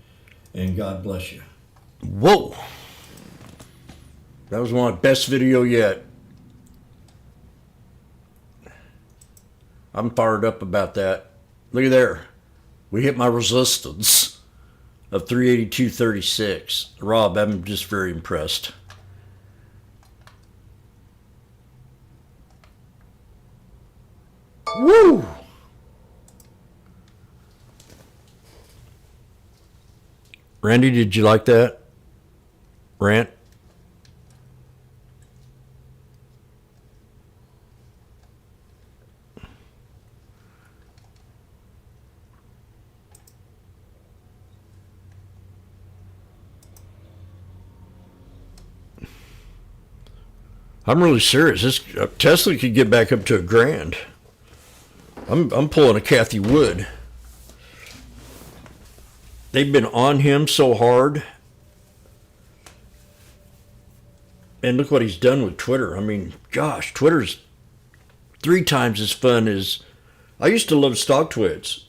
Speaker 16: and God bless you. Whoa. That was my best video yet. I'm fired up about that. Look at there. We hit my resistance of 382.36. Rob, I'm just very impressed. Woo! Randy, did you like that rant? I'm really serious. This Tesla could get back up to $1,000. I'm pulling a Kathy Wood. They've been on him so hard. And look what he's done with Twitter. I mean, gosh, Twitter's 3 times as fun as... I used to love StockTwits.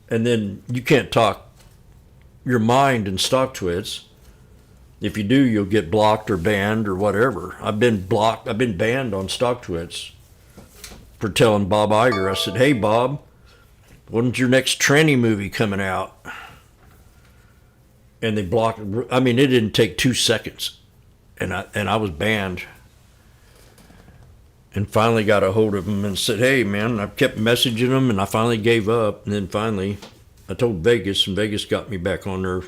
Speaker 16: And then you can't talk your mind in StockTwits. If you do, you'll get blocked or banned or whatever. I've been banned on StockTwits for telling Bob Iger. I said, hey, Bob, when's your next tranny movie coming out? And they blocked. I mean, it didn't take 2 seconds, and I was banned. And finally got a hold of him and said, "Hey, man," I kept messaging him, and I finally gave up. And then finally, I told Vegas, and Vegas got me back on there.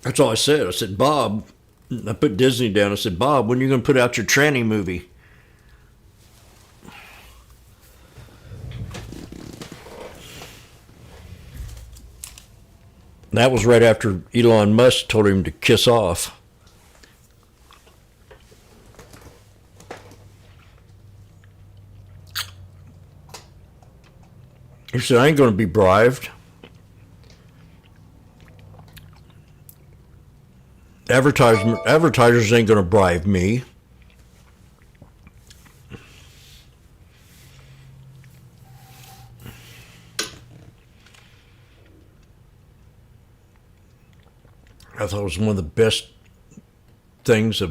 Speaker 16: That's all I said. I said, "Bob," I put Disney down. I said, "Bob, when are you going to put out your tranny movie?" That was right after Elon Musk told him to kiss off. He said, "I ain't going to be bribed. Advertisers ain't going to bribe me." I thought it was one of the best things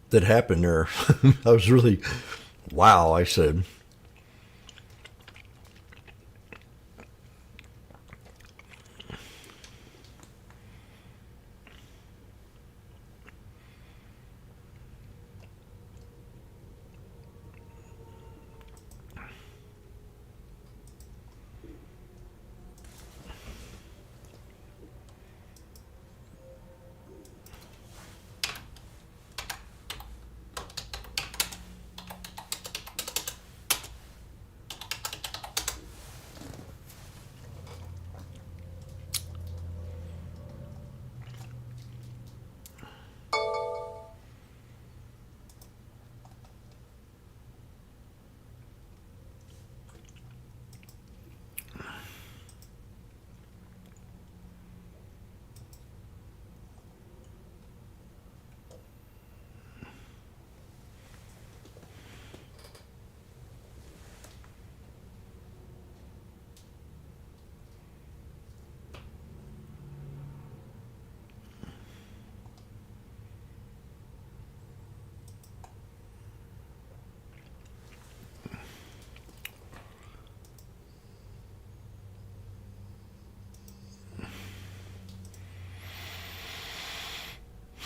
Speaker 16: that happened there. I was really, wow, I said.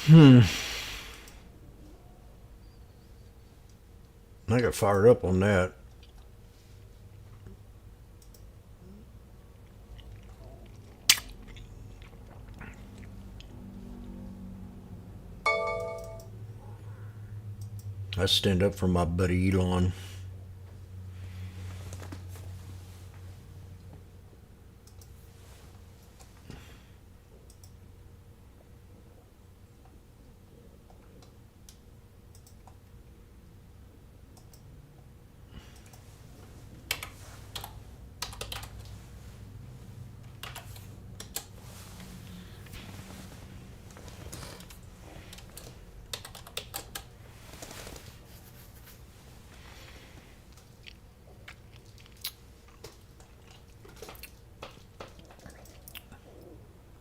Speaker 16: I got fired up on that. I stand up for my buddy Elon.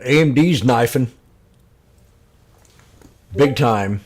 Speaker 16: AMD's knifing. Big time.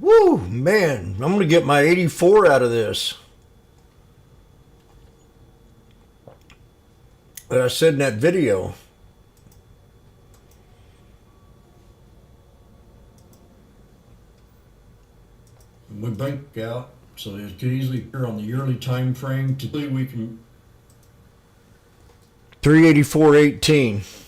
Speaker 16: Woo, man, I'm gonna get my 84 out of this. That I said in that video. We break out, so it could easily appear on the yearly time frame. Today we can 384.18.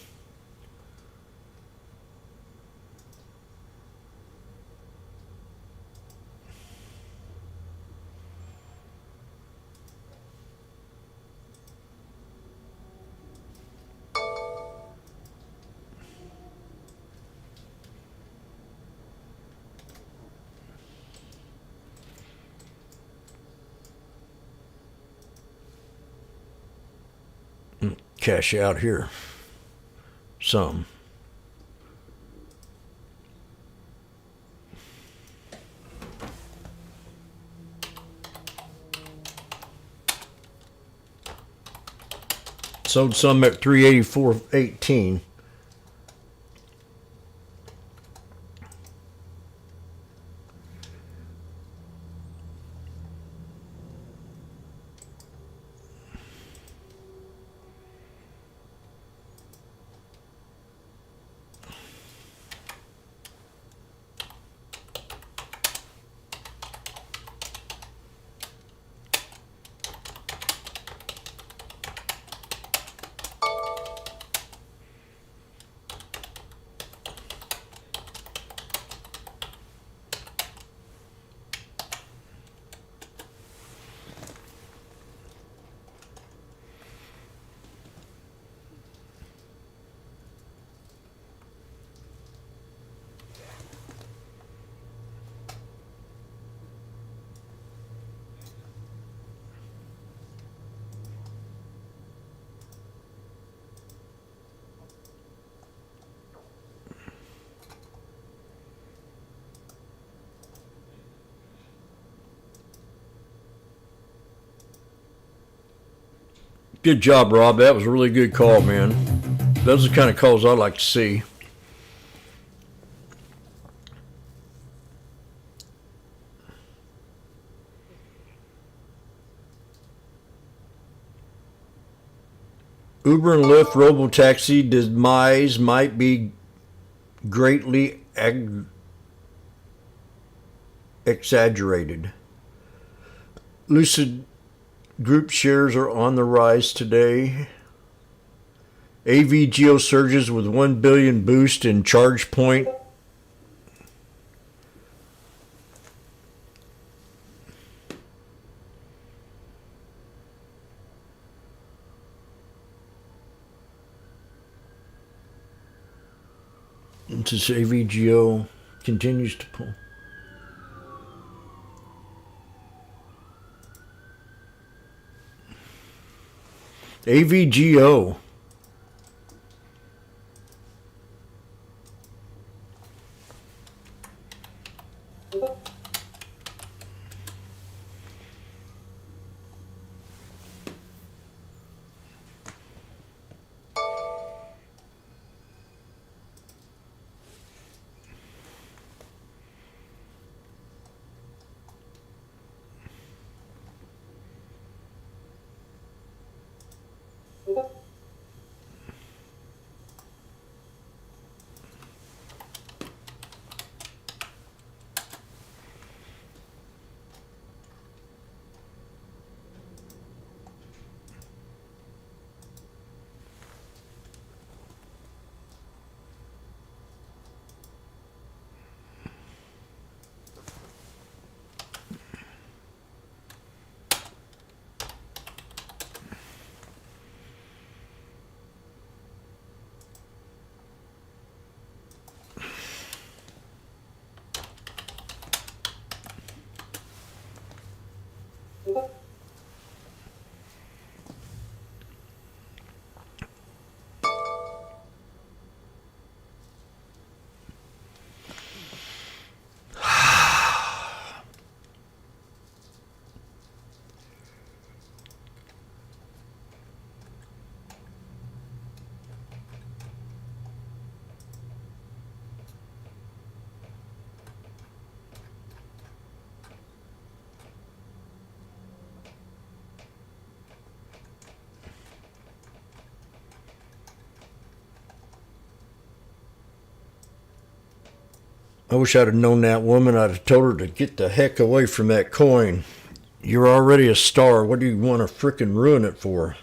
Speaker 16: Cash out here. Some. Sold some at 384.18. Good job, Rob. That was a really good call, man. Those are the kind of calls I like to see. Uber and Lyft robotaxi demise might be greatly exaggerated. Lucid Group shares are on the rise today. AVGO surges with 1 billion boost in charge point. This AVGO continues to pull. AVGO. I wish I'd have known that woman. I'd have told her to get the heck away from that coin. You're already a star. What do you want to frickin' ruin it for?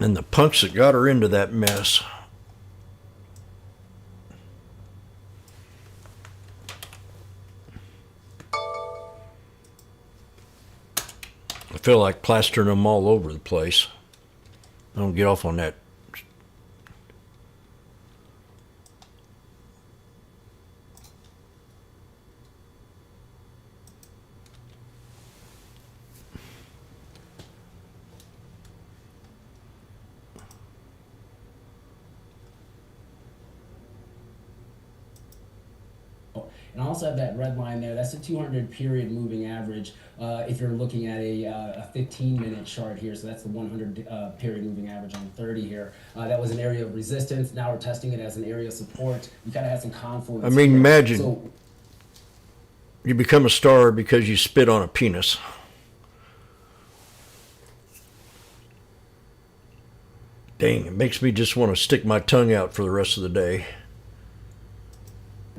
Speaker 16: And the punks that got her into that mess. I feel like plastering them all over the place. I don't get off on that.
Speaker 7: And I also have that red line there. That's a 200 period moving average. If you're looking at a 15-minute chart here, so that's the 100 period moving average on 30 here. That was an area of resistance. Now we're testing it as an area of support. We kind of had some confluence.
Speaker 16: I mean,
Speaker 7: here.
Speaker 16: imagine
Speaker 7: So,
Speaker 16: you become a star because you spit on a penis. Dang, it makes me just want to stick my tongue out for the rest of the day.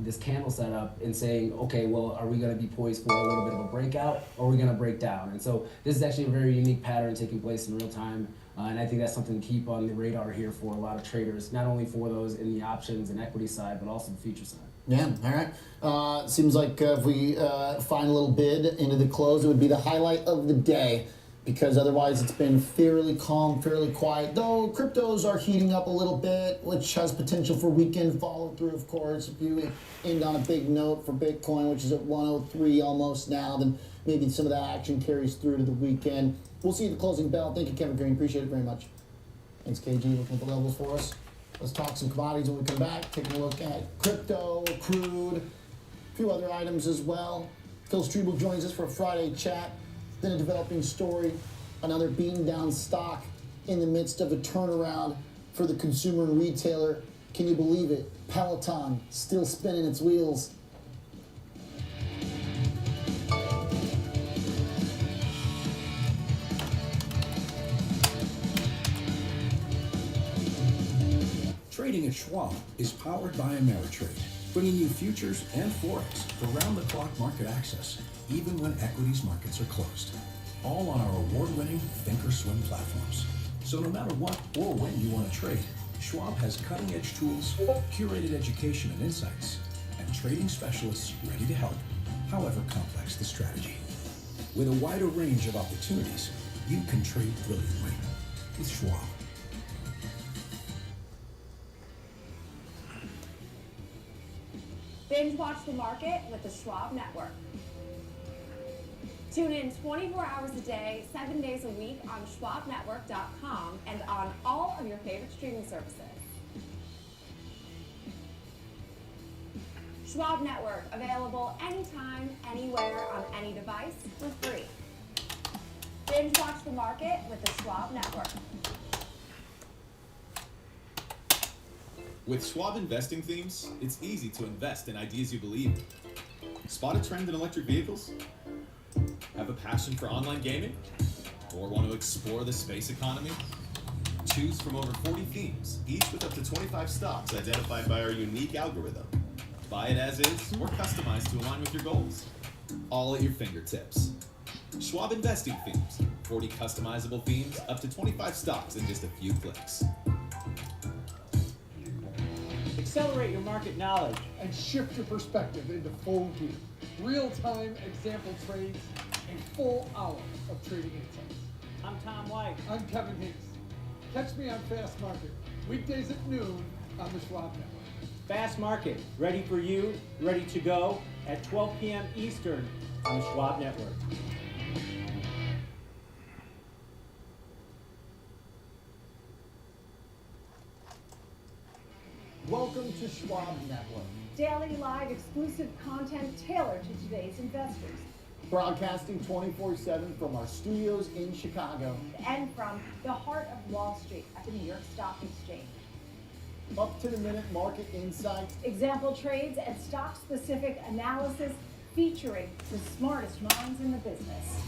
Speaker 7: this candle setup and saying, okay, well, are we going to be poised for a little bit of a breakout, or are we going to break down? And so this is actually a very unique pattern taking place in real time. And I think that's something to keep on the radar here for a lot of traders, not only for those in the options and equity side, but also the future side.
Speaker 18: Yeah, all right. Seems like if we find a little bid into the close, it would be the highlight of the day, because otherwise it's been fairly calm, fairly quiet, though cryptos are heating up a little bit, which has potential for weekend follow-through, of course. If you end on a big note for Bitcoin, which is at 103 almost now, then maybe some of that action carries through to the weekend. We'll see you at the closing bell. Thank you, Kevin Green. Appreciate it very much. Thanks, KG. Looking at the levels for us. Let's talk some commodities when we come back. Taking a look at crypto, crude, a few other items as well. Phil Strebel joins us for a Friday chat. Then a developing story, another beaten down stock in the midst of a turnaround for the consumer and retailer. Can you believe it? Peloton still spinning its wheels.
Speaker 8: Trading at Schwab is powered by Ameritrade, bringing you futures and forex around-the-clock market access, even when equities markets are closed. All on our award-winning Thinkorswim platforms. So no matter what or when you want to trade, Schwab has cutting-edge tools, curated education and insights, and trading specialists ready to help, however complex the strategy. With a wider range of opportunities, you can trade brilliantly with Schwab.
Speaker 9: Binge watch the market with the Schwab Network. Tune in 24 hours a day, 7 days a week on schwabnetwork.com and on all of your favorite streaming services. Schwab Network, available anytime, anywhere, on any device for free. Binge watch the market with the Schwab Network.
Speaker 11: With Schwab investing themes, it's easy to invest in ideas you believe in. Spot a trend in electric vehicles? Have a passion for online gaming? Or want to explore the space economy? Choose from over 40 themes, each with up to 25 stocks identified by our unique algorithm. Buy it as is or customize to align with your goals. All at your fingertips. Schwab investing themes, 40 customizable themes, up to 25 stocks in just a few clicks.
Speaker 12: Accelerate your market knowledge
Speaker 13: and shift your perspective into full view, real-time example trades, and full hours of trading insights.
Speaker 12: I'm Tom White.
Speaker 13: I'm Kevin Hayes. Catch me on Fast Market, weekdays at noon on the Schwab Network.
Speaker 12: Fast Market, ready for you, ready to go at 12 p.m. Eastern on the Schwab Network.
Speaker 2: Welcome to Schwab Network.
Speaker 9: Daily live exclusive content tailored to today's investors.
Speaker 2: Broadcasting 24/7 from our studios in Chicago.
Speaker 9: And from the heart of Wall Street at the New York Stock Exchange.
Speaker 2: Up-to-the-minute market insights.
Speaker 9: Example trades and stock-specific analysis featuring the smartest minds in the business.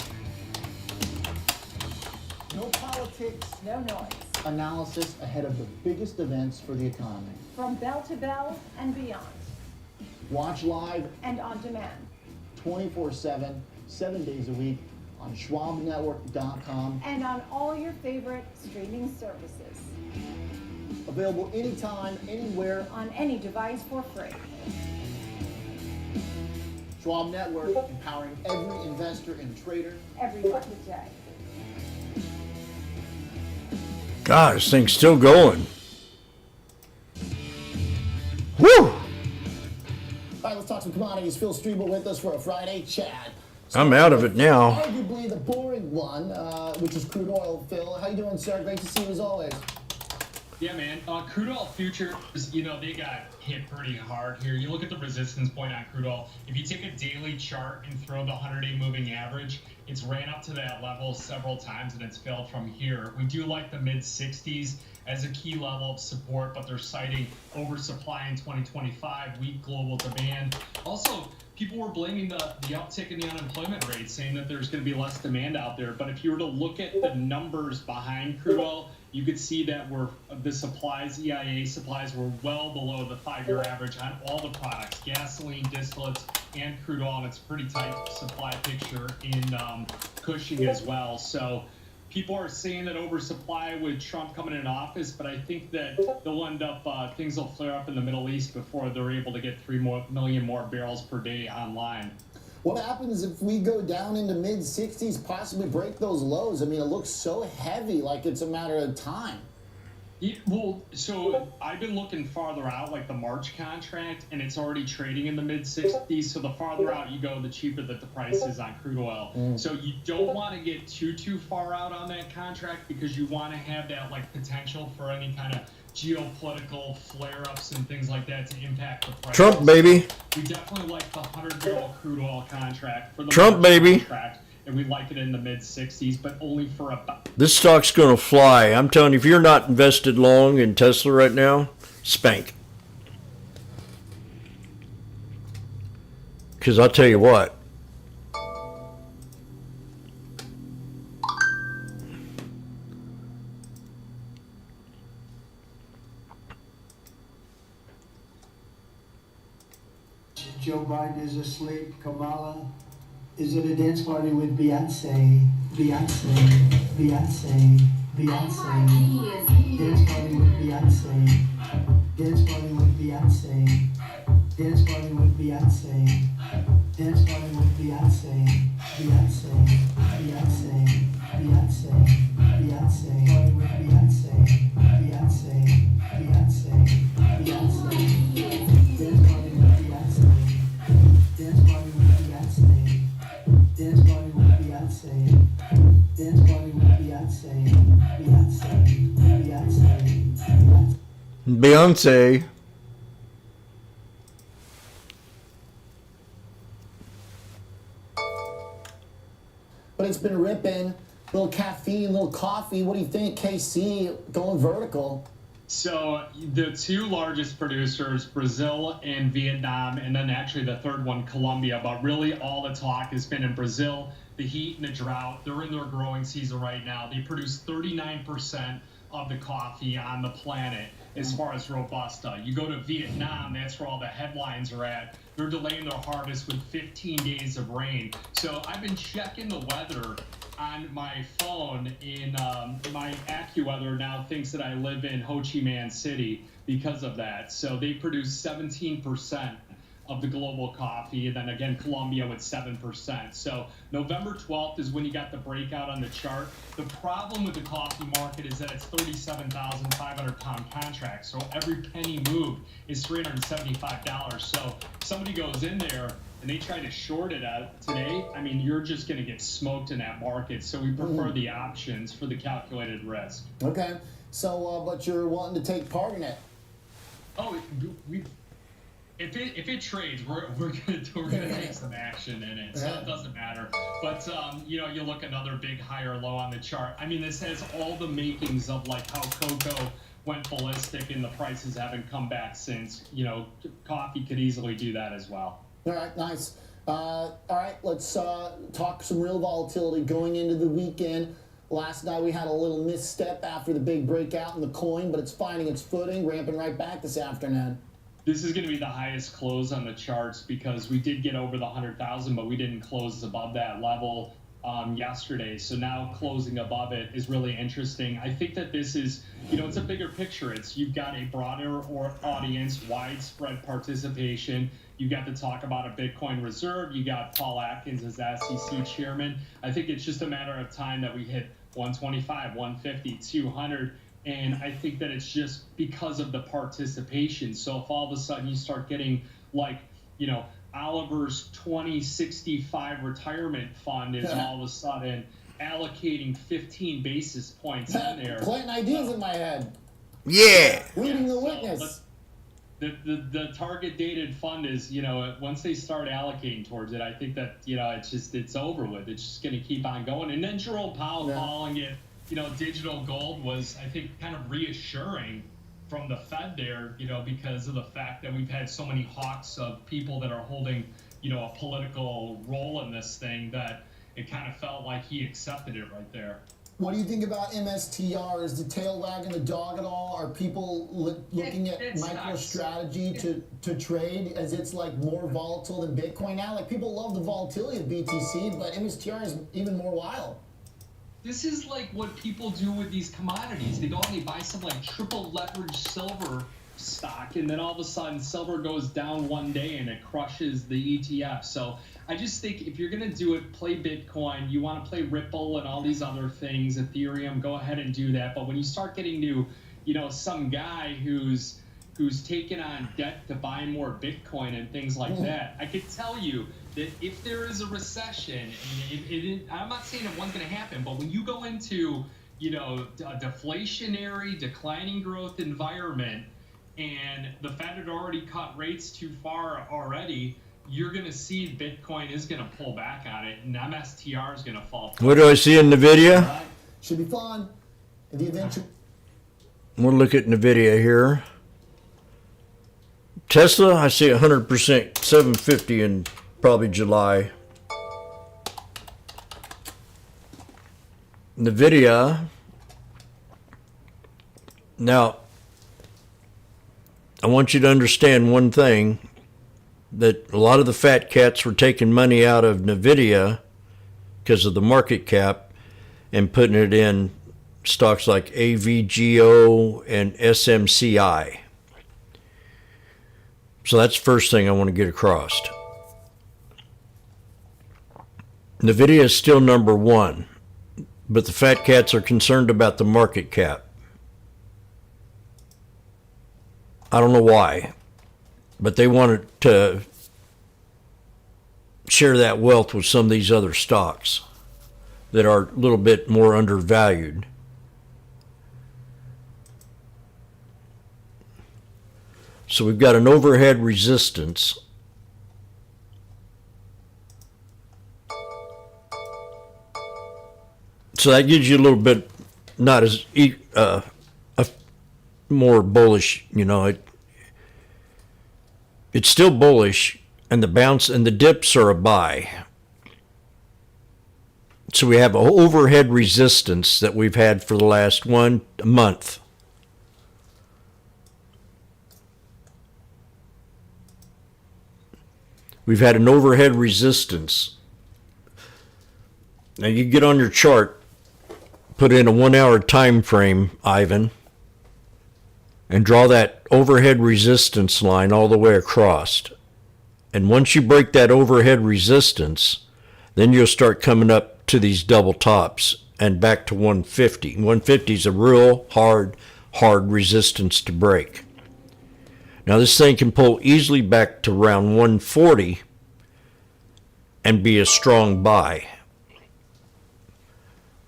Speaker 2: No politics.
Speaker 9: No noise.
Speaker 2: Analysis ahead of the biggest events for the economy.
Speaker 9: From bell to bell and beyond.
Speaker 2: Watch live
Speaker 9: And on demand.
Speaker 2: 24/7, 7 days a week on schwabnetwork.com.
Speaker 9: And on all your favorite streaming services.
Speaker 2: Available anytime, anywhere.
Speaker 9: On any device for free.
Speaker 2: Schwab Network, empowering every investor and trader.
Speaker 9: Every market day.
Speaker 16: God, this thing's still going. Woo!
Speaker 2: All right, let's talk some commodities. Phil Strebel with us for a Friday chat.
Speaker 16: I'm out of it now.
Speaker 2: Arguably the boring one, which is crude oil. Phil, how you doing, sir? Great to see you as always.
Speaker 1: Yeah, man. Crude oil futures, they got hit pretty hard here. You look at the resistance point on crude oil. If you take a daily chart and throw the 100-day moving average, it's ran up to that level several times and it's failed from here. We do like the mid-60s as a key level of support, but they're citing oversupply in 2025, weak global demand. Also, people were blaming the uptick in the unemployment rate, saying that there's going to be less demand out there. But if you were to look at the numbers behind crude oil, you could see that the supplies, EIA supplies, were well below the 5-year average on all the products, gasoline, distillates, and crude oil. And it's a pretty tight supply picture in Cushing as well. So people are saying that oversupply with Trump coming in office, but I think that they'll end up, things will flare up in the Middle East before they're able to get 3 million more barrels per day online.
Speaker 2: What happens if we go down into mid-60s, possibly break those lows? I mean, it looks so heavy, like it's a matter of time.
Speaker 1: Yeah, well, so I've been looking farther out, like the March contract, and it's already trading in the mid-60s. So the farther out you go, the cheaper that the price is on crude oil. So you don't want to get too far out on that contract because you want to have that potential for any kind of geopolitical flare-ups and things like that to impact the price.
Speaker 16: Trump, baby.
Speaker 1: We definitely like the 100-barrel crude oil contract for the
Speaker 16: Trump,
Speaker 1: March
Speaker 16: baby.
Speaker 1: contract, and we like it in the mid-60s, but only for about.
Speaker 16: This stock's going to fly. I'm telling you, if you're not invested long in Tesla right now, spank. Because I'll tell you what.
Speaker 5: Joe Biden is asleep. Kamala is at a dance party with Beyonce. Beyonce. Beyonce. Beyonce. Dance party with Beyonce. Dance party with Beyonce. Dance party with Beyonce. Dance party with Beyonce. Beyonce. Beyonce. Beyonce. Beyonce. Party with Beyonce. Beyonce. Beyonce. Beyonce. Dance party with Beyonce. Dance party with Beyonce. Dance party with Beyonce. Dance party with Beyonce. Beyonce. Beyonce.
Speaker 16: Beyonce.
Speaker 2: But it's been ripping. Little caffeine, little coffee. What do you think, KC, going vertical?
Speaker 1: So the two largest producers, Brazil and Vietnam, and then actually the third one, Colombia. But really all the talk has been in Brazil, the heat and the drought. They're in their growing season right now. They produce 39% of the coffee on the planet as far as Robusta. You go to Vietnam, that's where all the headlines are at. They're delaying their harvest with 15 days of rain. So I've been checking the weather on my phone in my AccuWeather now thinks that I live in Ho Chi Minh City because of that. So they produce 17% of the global coffee, and then again Colombia with 7%. So November 12th is when you got the breakout on the chart. The problem with the coffee market is that it's 37,500 pound contracts, so every penny moved is $375. So somebody goes in there and they try to short it out today, I mean, you're just going to get smoked in that market. So we prefer the options for the calculated risk.
Speaker 2: Okay, so but you're wanting to take part in it.
Speaker 1: Oh, if it trades, we're gonna take some action in it, so it doesn't matter. But you look another big high or low on the chart. I mean, this has all the makings of like how cocoa went ballistic and the prices haven't come back since. Coffee could easily do that as well.
Speaker 2: All right, nice. All right, let's talk some real volatility going into the weekend.
Speaker 18: Last night we had a little misstep after the big breakout in the coin, but it's finding its footing, ramping right back this afternoon.
Speaker 1: This is going to be the highest close on the charts because we did get over the 100,000, but we didn't close above that level yesterday. So now closing above it is really interesting. I think that this is, it's a bigger picture. You've got a broader audience, widespread participation. You got to talk about a Bitcoin reserve. You got Paul Atkins as SEC chairman. I think it's just a matter of time that we hit 125, 150, 200. And I think that it's just because of the participation. So if all of a sudden you start getting like, Oliver's 2065 retirement fund is all of a sudden allocating 15 basis points in there.
Speaker 18: Planting ideas in my head.
Speaker 16: Yeah.
Speaker 18: Reading the witness.
Speaker 1: The target dated fund is, once they start allocating towards it, I think that, it's over with. It's just going to keep on going. And then Jerome Powell calling it, digital gold was, I think, kind of reassuring from the Fed there, because of the fact that we've had so many hawks of people that are holding, a political role in this thing that it kind of felt like he accepted it right there.
Speaker 18: What do you think about MSTR? Is the tail wagging the dog at all? Are people looking at MicroStrategy to trade as it's like more volatile than Bitcoin now? Like people love the volatility of BTC, but MSTR is even more wild.
Speaker 1: This is like what people do with these commodities. They go and they buy some like triple leveraged silver stock, and then all of a sudden silver goes down one day and it crushes the ETF. So I just think if you're going to do it, play Bitcoin. You want to play Ripple and all these other things, Ethereum, go ahead and do that. But when you start getting to, some guy who's taken on debt to buy more Bitcoin and things like that, I could tell you that if there is a recession, and I'm not saying that one's going to happen, but when you go into, a deflationary, declining growth environment, and the Fed had already cut rates too far already, you're going to see Bitcoin is going to pull back on it, and MSTR is going to fall.
Speaker 16: What do I see in NVIDIA?
Speaker 18: Should be fun. In the event
Speaker 16: We'll look at NVIDIA here. Tesla, I see 100%, 750 in probably July. NVIDIA. Now, I want you to understand one thing, that a lot of the fat cats were taking money out of NVIDIA because of the market cap and putting it in stocks like AVGO and SMCI. So that's the first thing I want to get across. NVIDIA is still number one, but the fat cats are concerned about the market cap. I don't know why, but they wanted to share that wealth with some of these other stocks that are a little bit more undervalued. So we've got an overhead resistance. So that gives you a little bit, not as more bullish, it's still bullish, and the bounce and the dips are a buy. So we have an overhead resistance that we've had for the last 1 month. We've had an overhead resistance. Now you get on your chart, put in a 1 hour time frame, Ivan, and draw that overhead resistance line all the way across. And once you break that overhead resistance, then you'll start coming up to these double tops and back to 150. 150 is a real hard resistance to break. Now this thing can pull easily back to around 140 and be a strong buy.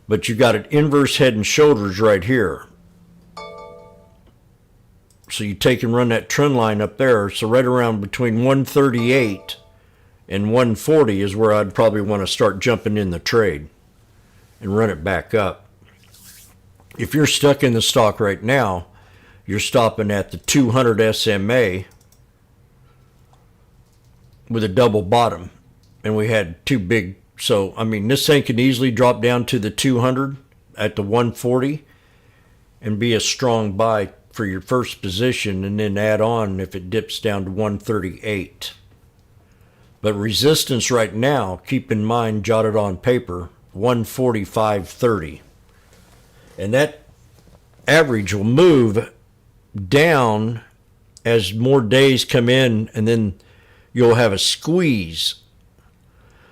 Speaker 16: But you got an inverse head and shoulders right here. So you take and run that trend line up there. So right around between 138 and 140 is where I'd probably want to start jumping in the trade and run it back up. If you're stuck in the stock right now, you're stopping at the 200 SMA with a double bottom. And we had two big, so I mean this thing can easily drop down to the 200 at the 140 and be a strong buy for your first position, and then add on if it dips down to 138. But resistance right now, keep in mind, jotted on paper, 145.30. And that average will move down as more days come in, and then you'll have a squeeze.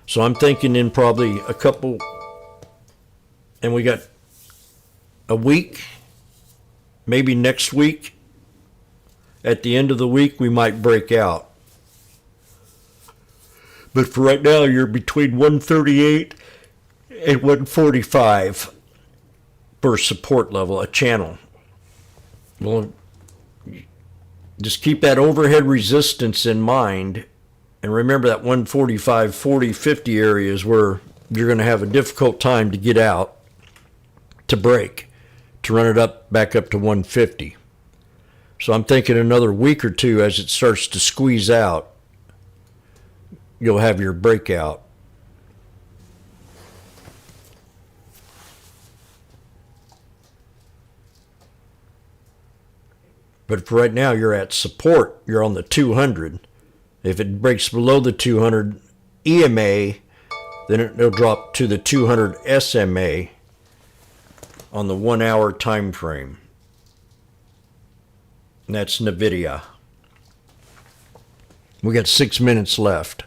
Speaker 16: So I'm thinking in probably a couple, and we got a week, maybe next week. At the end of the week, we might break out. But for right now, you're between 138 and 145 for support level, a channel. Well, just keep that overhead resistance in mind, and remember that 145, 40, 50 area is where you're going to have a difficult time to get out, to break, to run it up back up to 150. So I'm thinking another week or two as it starts to squeeze out, you'll have your breakout. But for right now, you're at support. You're on the 200. If it breaks below the 200 EMA, then it'll drop to the 200 SMA on the 1 hour time frame. And that's NVIDIA. We got 6 minutes left.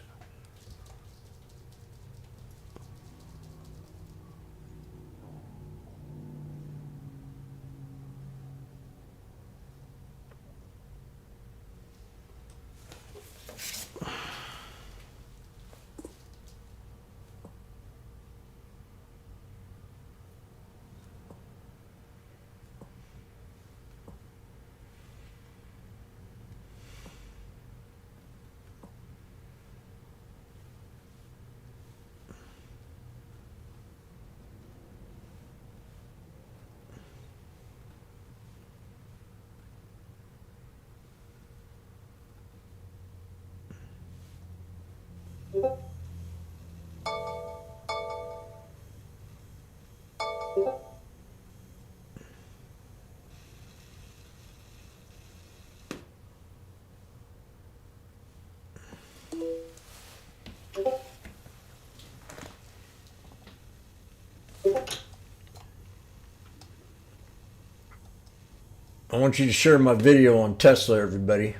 Speaker 16: I want you to share my video on Tesla, everybody.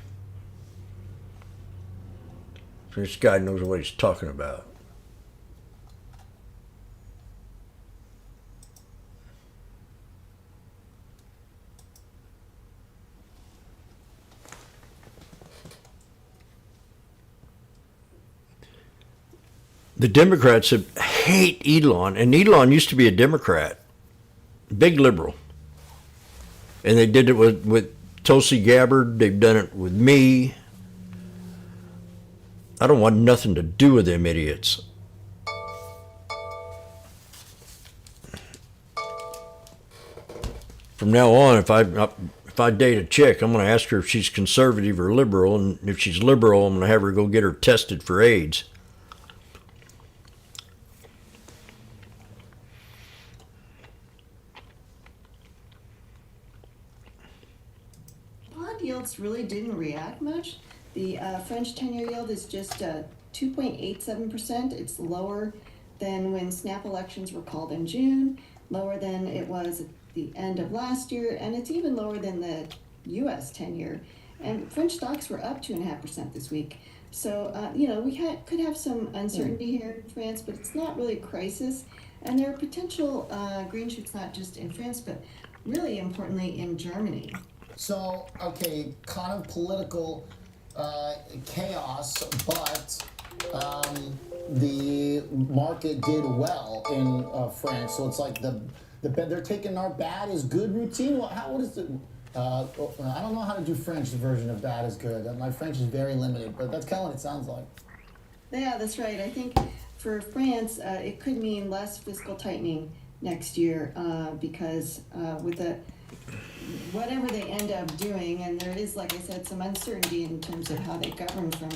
Speaker 16: This guy knows what he's talking about. The Democrats hate Elon, and Elon used to be a Democrat, big liberal. And they did it with Tulsi Gabbard. They've done it with me. I don't want nothing to do with them idiots. From now on, if I date a chick, I'm going to ask her if she's conservative or liberal, and if she's liberal, I'm going to have her go get her tested for AIDS.
Speaker 10: Bond yields really didn't react much. The French 10-year yield is just 2.87%. It's lower than when snap elections were called in June, lower than it was at the end of last year, and it's even lower than the U.S. 10-year. And French stocks were up 2.5% this week. So, we could have some uncertainty here in France, but it's not really a crisis. And there are potential green shoots not just in France, but really importantly in Germany.
Speaker 2: So, okay, kind of political chaos, but the market did well in France. So it's like they're taking our bad is good routine. What is it? I don't know how to do French version of bad is good. My French is very limited, but that's kind of what it sounds like.
Speaker 10: Yeah, that's right. I think for France, it could mean less fiscal tightening next year because with whatever they end up doing, and there is, like I said, some uncertainty in terms of how they govern from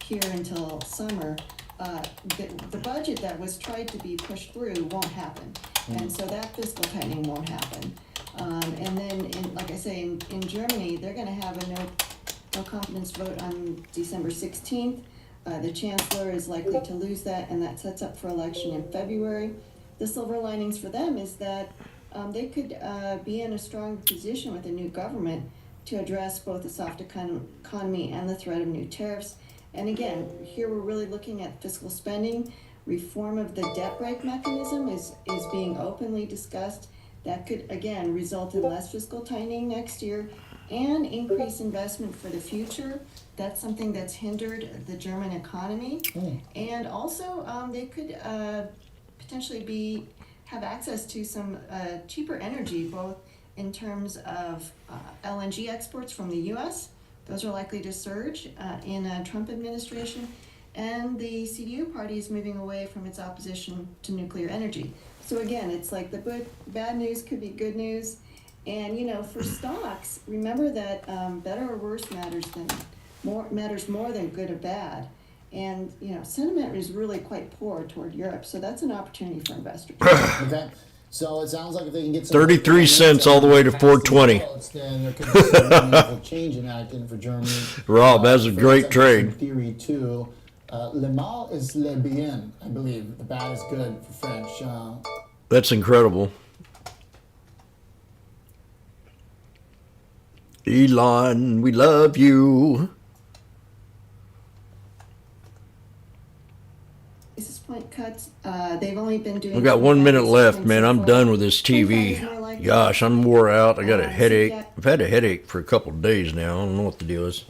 Speaker 10: here until summer, the budget that was tried to be pushed through won't happen. And so that fiscal tightening won't happen. And then, like I say, in Germany, they're going to have a no confidence vote on December 16th. The chancellor is likely to lose that, and that sets up for election in February. The silver linings for them is that they could be in a strong position with a new government to address both the soft economy and the threat of new tariffs. And again, here we're really looking at fiscal spending. Reform of the debt brake mechanism is being openly discussed. That could, again, result in less fiscal tightening next year and increase investment for the future. That's something that's hindered the German economy. And also, they could potentially have access to some cheaper energy, both in terms of LNG exports from the U.S. Those are likely to surge in a Trump administration. And the CDU party is moving away from its opposition to nuclear energy. So again, it's like the bad news could be good news. And, for stocks, remember that better or worse matters more than good or bad. And, sentiment is really quite poor toward Europe. So that's an opportunity for investors.
Speaker 2: Okay. So it sounds like if they can get some
Speaker 16: 33 cents all the way to 420.
Speaker 2: then there could be some meaningful change enacted for Germany.
Speaker 16: Rob, that's a great
Speaker 2: In
Speaker 16: trade.
Speaker 2: theory too. Le mal is le bien, I believe. The bad is good for French.
Speaker 16: That's incredible. Elon, we love you.
Speaker 10: Basis point cuts. They've only been doing.
Speaker 16: We got 1 minute left, man. I'm done with this TV. Gosh, I'm wore out. I got a headache. I've had a headache for a couple of days now. I don't know what the deal is.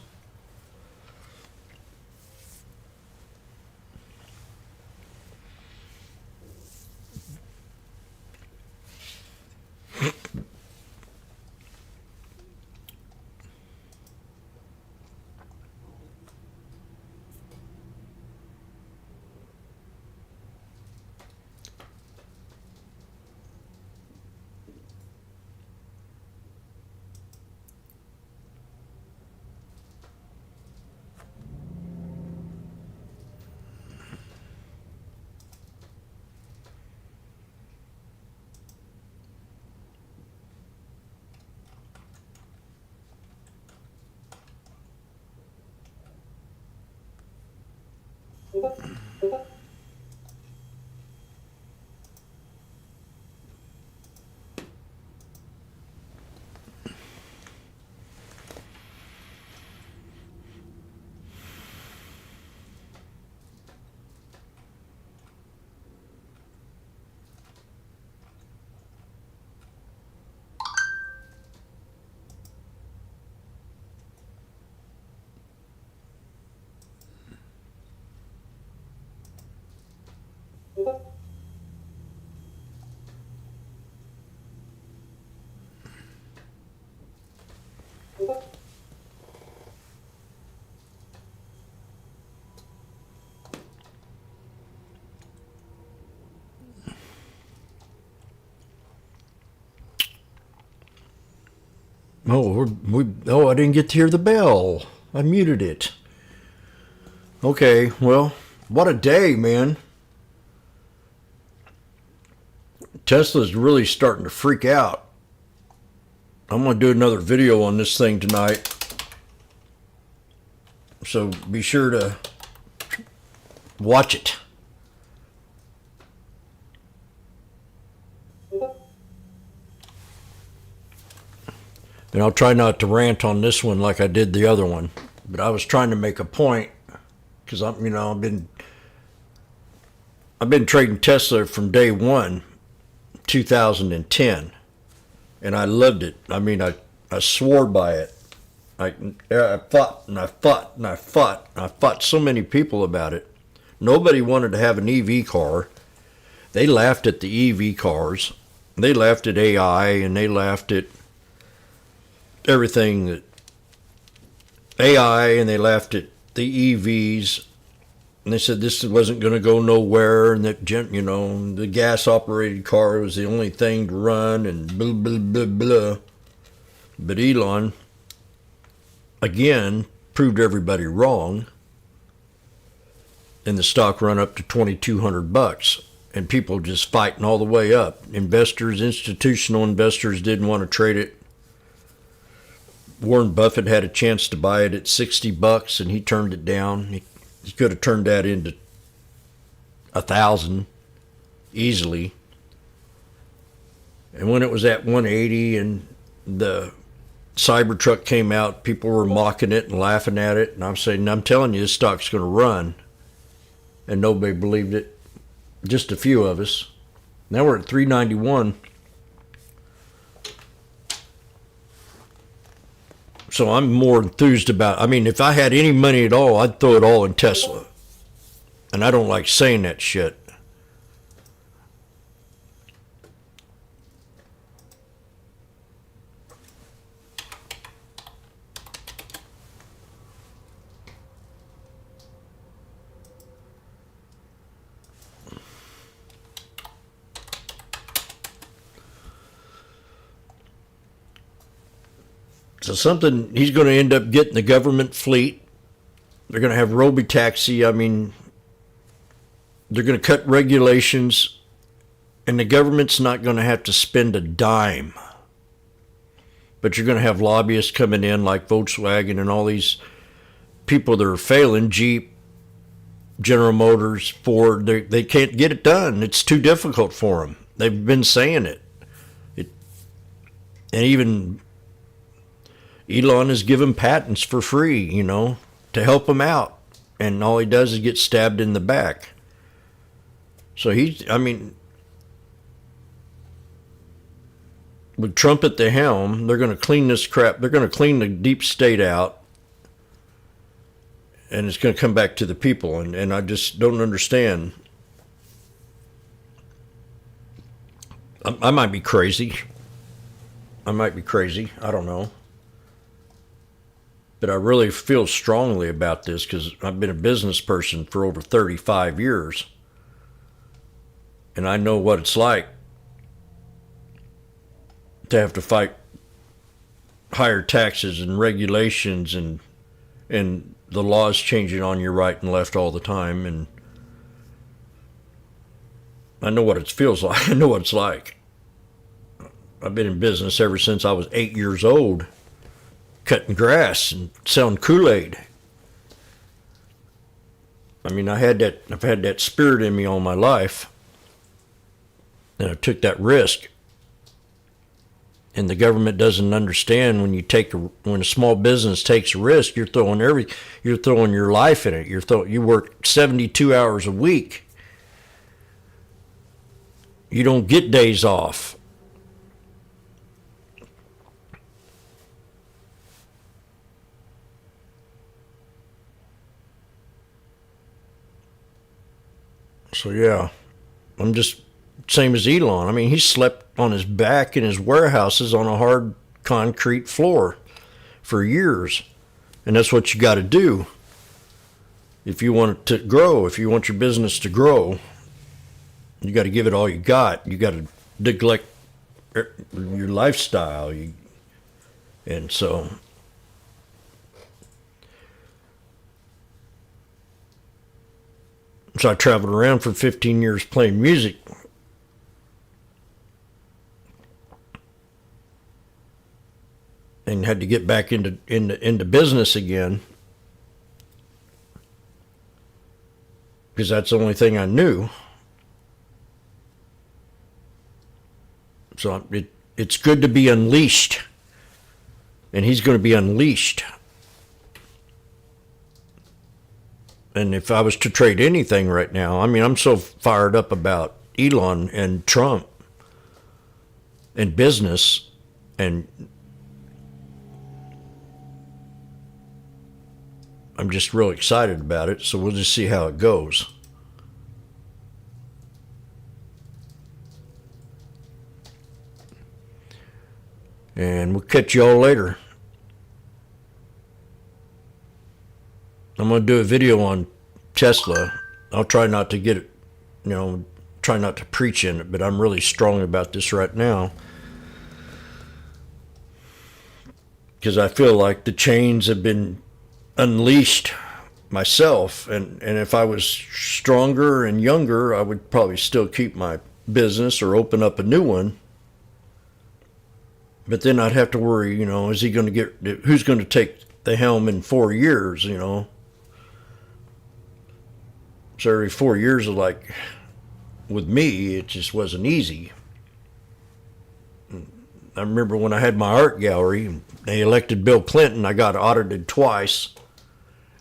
Speaker 16: Oh, I didn't get to hear the bell. I muted it. Okay, well, what a day, man. Tesla's really starting to freak out. I'm going to do another video on this thing tonight. So be sure to watch it. And I'll try not to rant on this one like I did the other one. But I was trying to make a point because I've been trading Tesla from day one, 2010, and I loved it. I mean, I swore by it. I fought and I fought and I fought. And I fought so many people about it. Nobody wanted to have an EV car. They laughed at the EV cars. They laughed at AI and they laughed at everything that AI, and they laughed at the EVs, and they said this wasn't going to go nowhere, and that the gas operated car was the only thing to run, and blah blah blah blah. But Elon again proved everybody wrong, and the stock run up to $2,200, and people just fighting all the way up. Investors, institutional investors, didn't want to trade it. Warren Buffett had a chance to buy it at $60, and he turned it down. He could have turned that into 1,000 easily. And when it was at 180 and the Cybertruck came out, people were mocking it and laughing at it, and I'm saying, I'm telling you, this stock's going to run. And nobody believed it. Just a few of us. Now we're at 391. So I'm more enthused about, I mean, if I had any money at all, I'd throw it all in Tesla. And I don't like saying that shit. So something, he's going to end up getting the government fleet. They're going to have robo-taxi. I mean, they're going to cut regulations, and the government's not going to have to spend a dime. But you're going to have lobbyists coming in like Volkswagen and all these people that are failing, Jeep, General Motors, Ford. They can't get it done. It's too difficult for them. They've been saying it. And even Elon has given patents for free, you know, to help him out. And all he does is get stabbed in the back. So I mean, with Trump at the helm, they're going to clean this crap. They're going to clean the deep state out. And it's going to come back to the people. And I just don't understand. I might be crazy. I don't know. But I really feel strongly about this because I've been a business person for over 35 years. And I know what it's like to have to fight higher taxes and regulations and the laws changing on you right and left all the time. And I know what it feels like. I know what it's like. I've been in business ever since I was 8 years old, cutting grass and selling Kool-Aid. I mean, I've had that spirit in me all my life, and I took that risk. And the government doesn't understand when a small business takes a risk, you're throwing your life in it. You work 72 hours a week. You don't get days off. So yeah, I'm just same as Elon. I mean, he slept on his back in his warehouses on a hard concrete floor for years. And that's what you got to do if you want it to grow. If you want your business to grow, you got to give it all you got. You got to neglect your lifestyle. And so I traveled around for 15 years playing music. And had to get back into business again. Because that's the only thing I knew. So it's good to be unleashed. And he's going to be unleashed. And if I was to trade anything right now, I mean, I'm so fired up about Elon and Trump and business, and I'm just real excited about it. So we'll just see how it goes. And we'll catch you all later. I'm going to do a video on Tesla. I'll try not to get it, try not to preach in it, but I'm really strong about this right now. Because I feel like the chains have been unleashed myself, and if I was stronger and younger, I would probably still keep my business or open up a new one. But then I'd have to worry, you know, is he going to get, who's going to take the helm in 4 years, you know? So every 4 years, like with me, it just wasn't easy. I remember when I had my art gallery, they elected Bill Clinton, I got audited twice,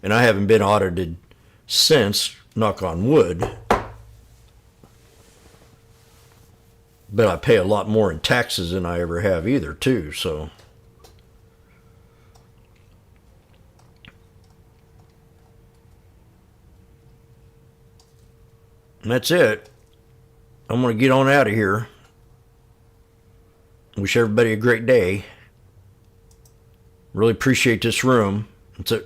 Speaker 16: and I haven't been audited since, knock on wood. But I pay a lot more in taxes than I ever have either, too, so. And that's it. I'm going to get on out of here. Wish everybody a great day. Really appreciate this room. It's a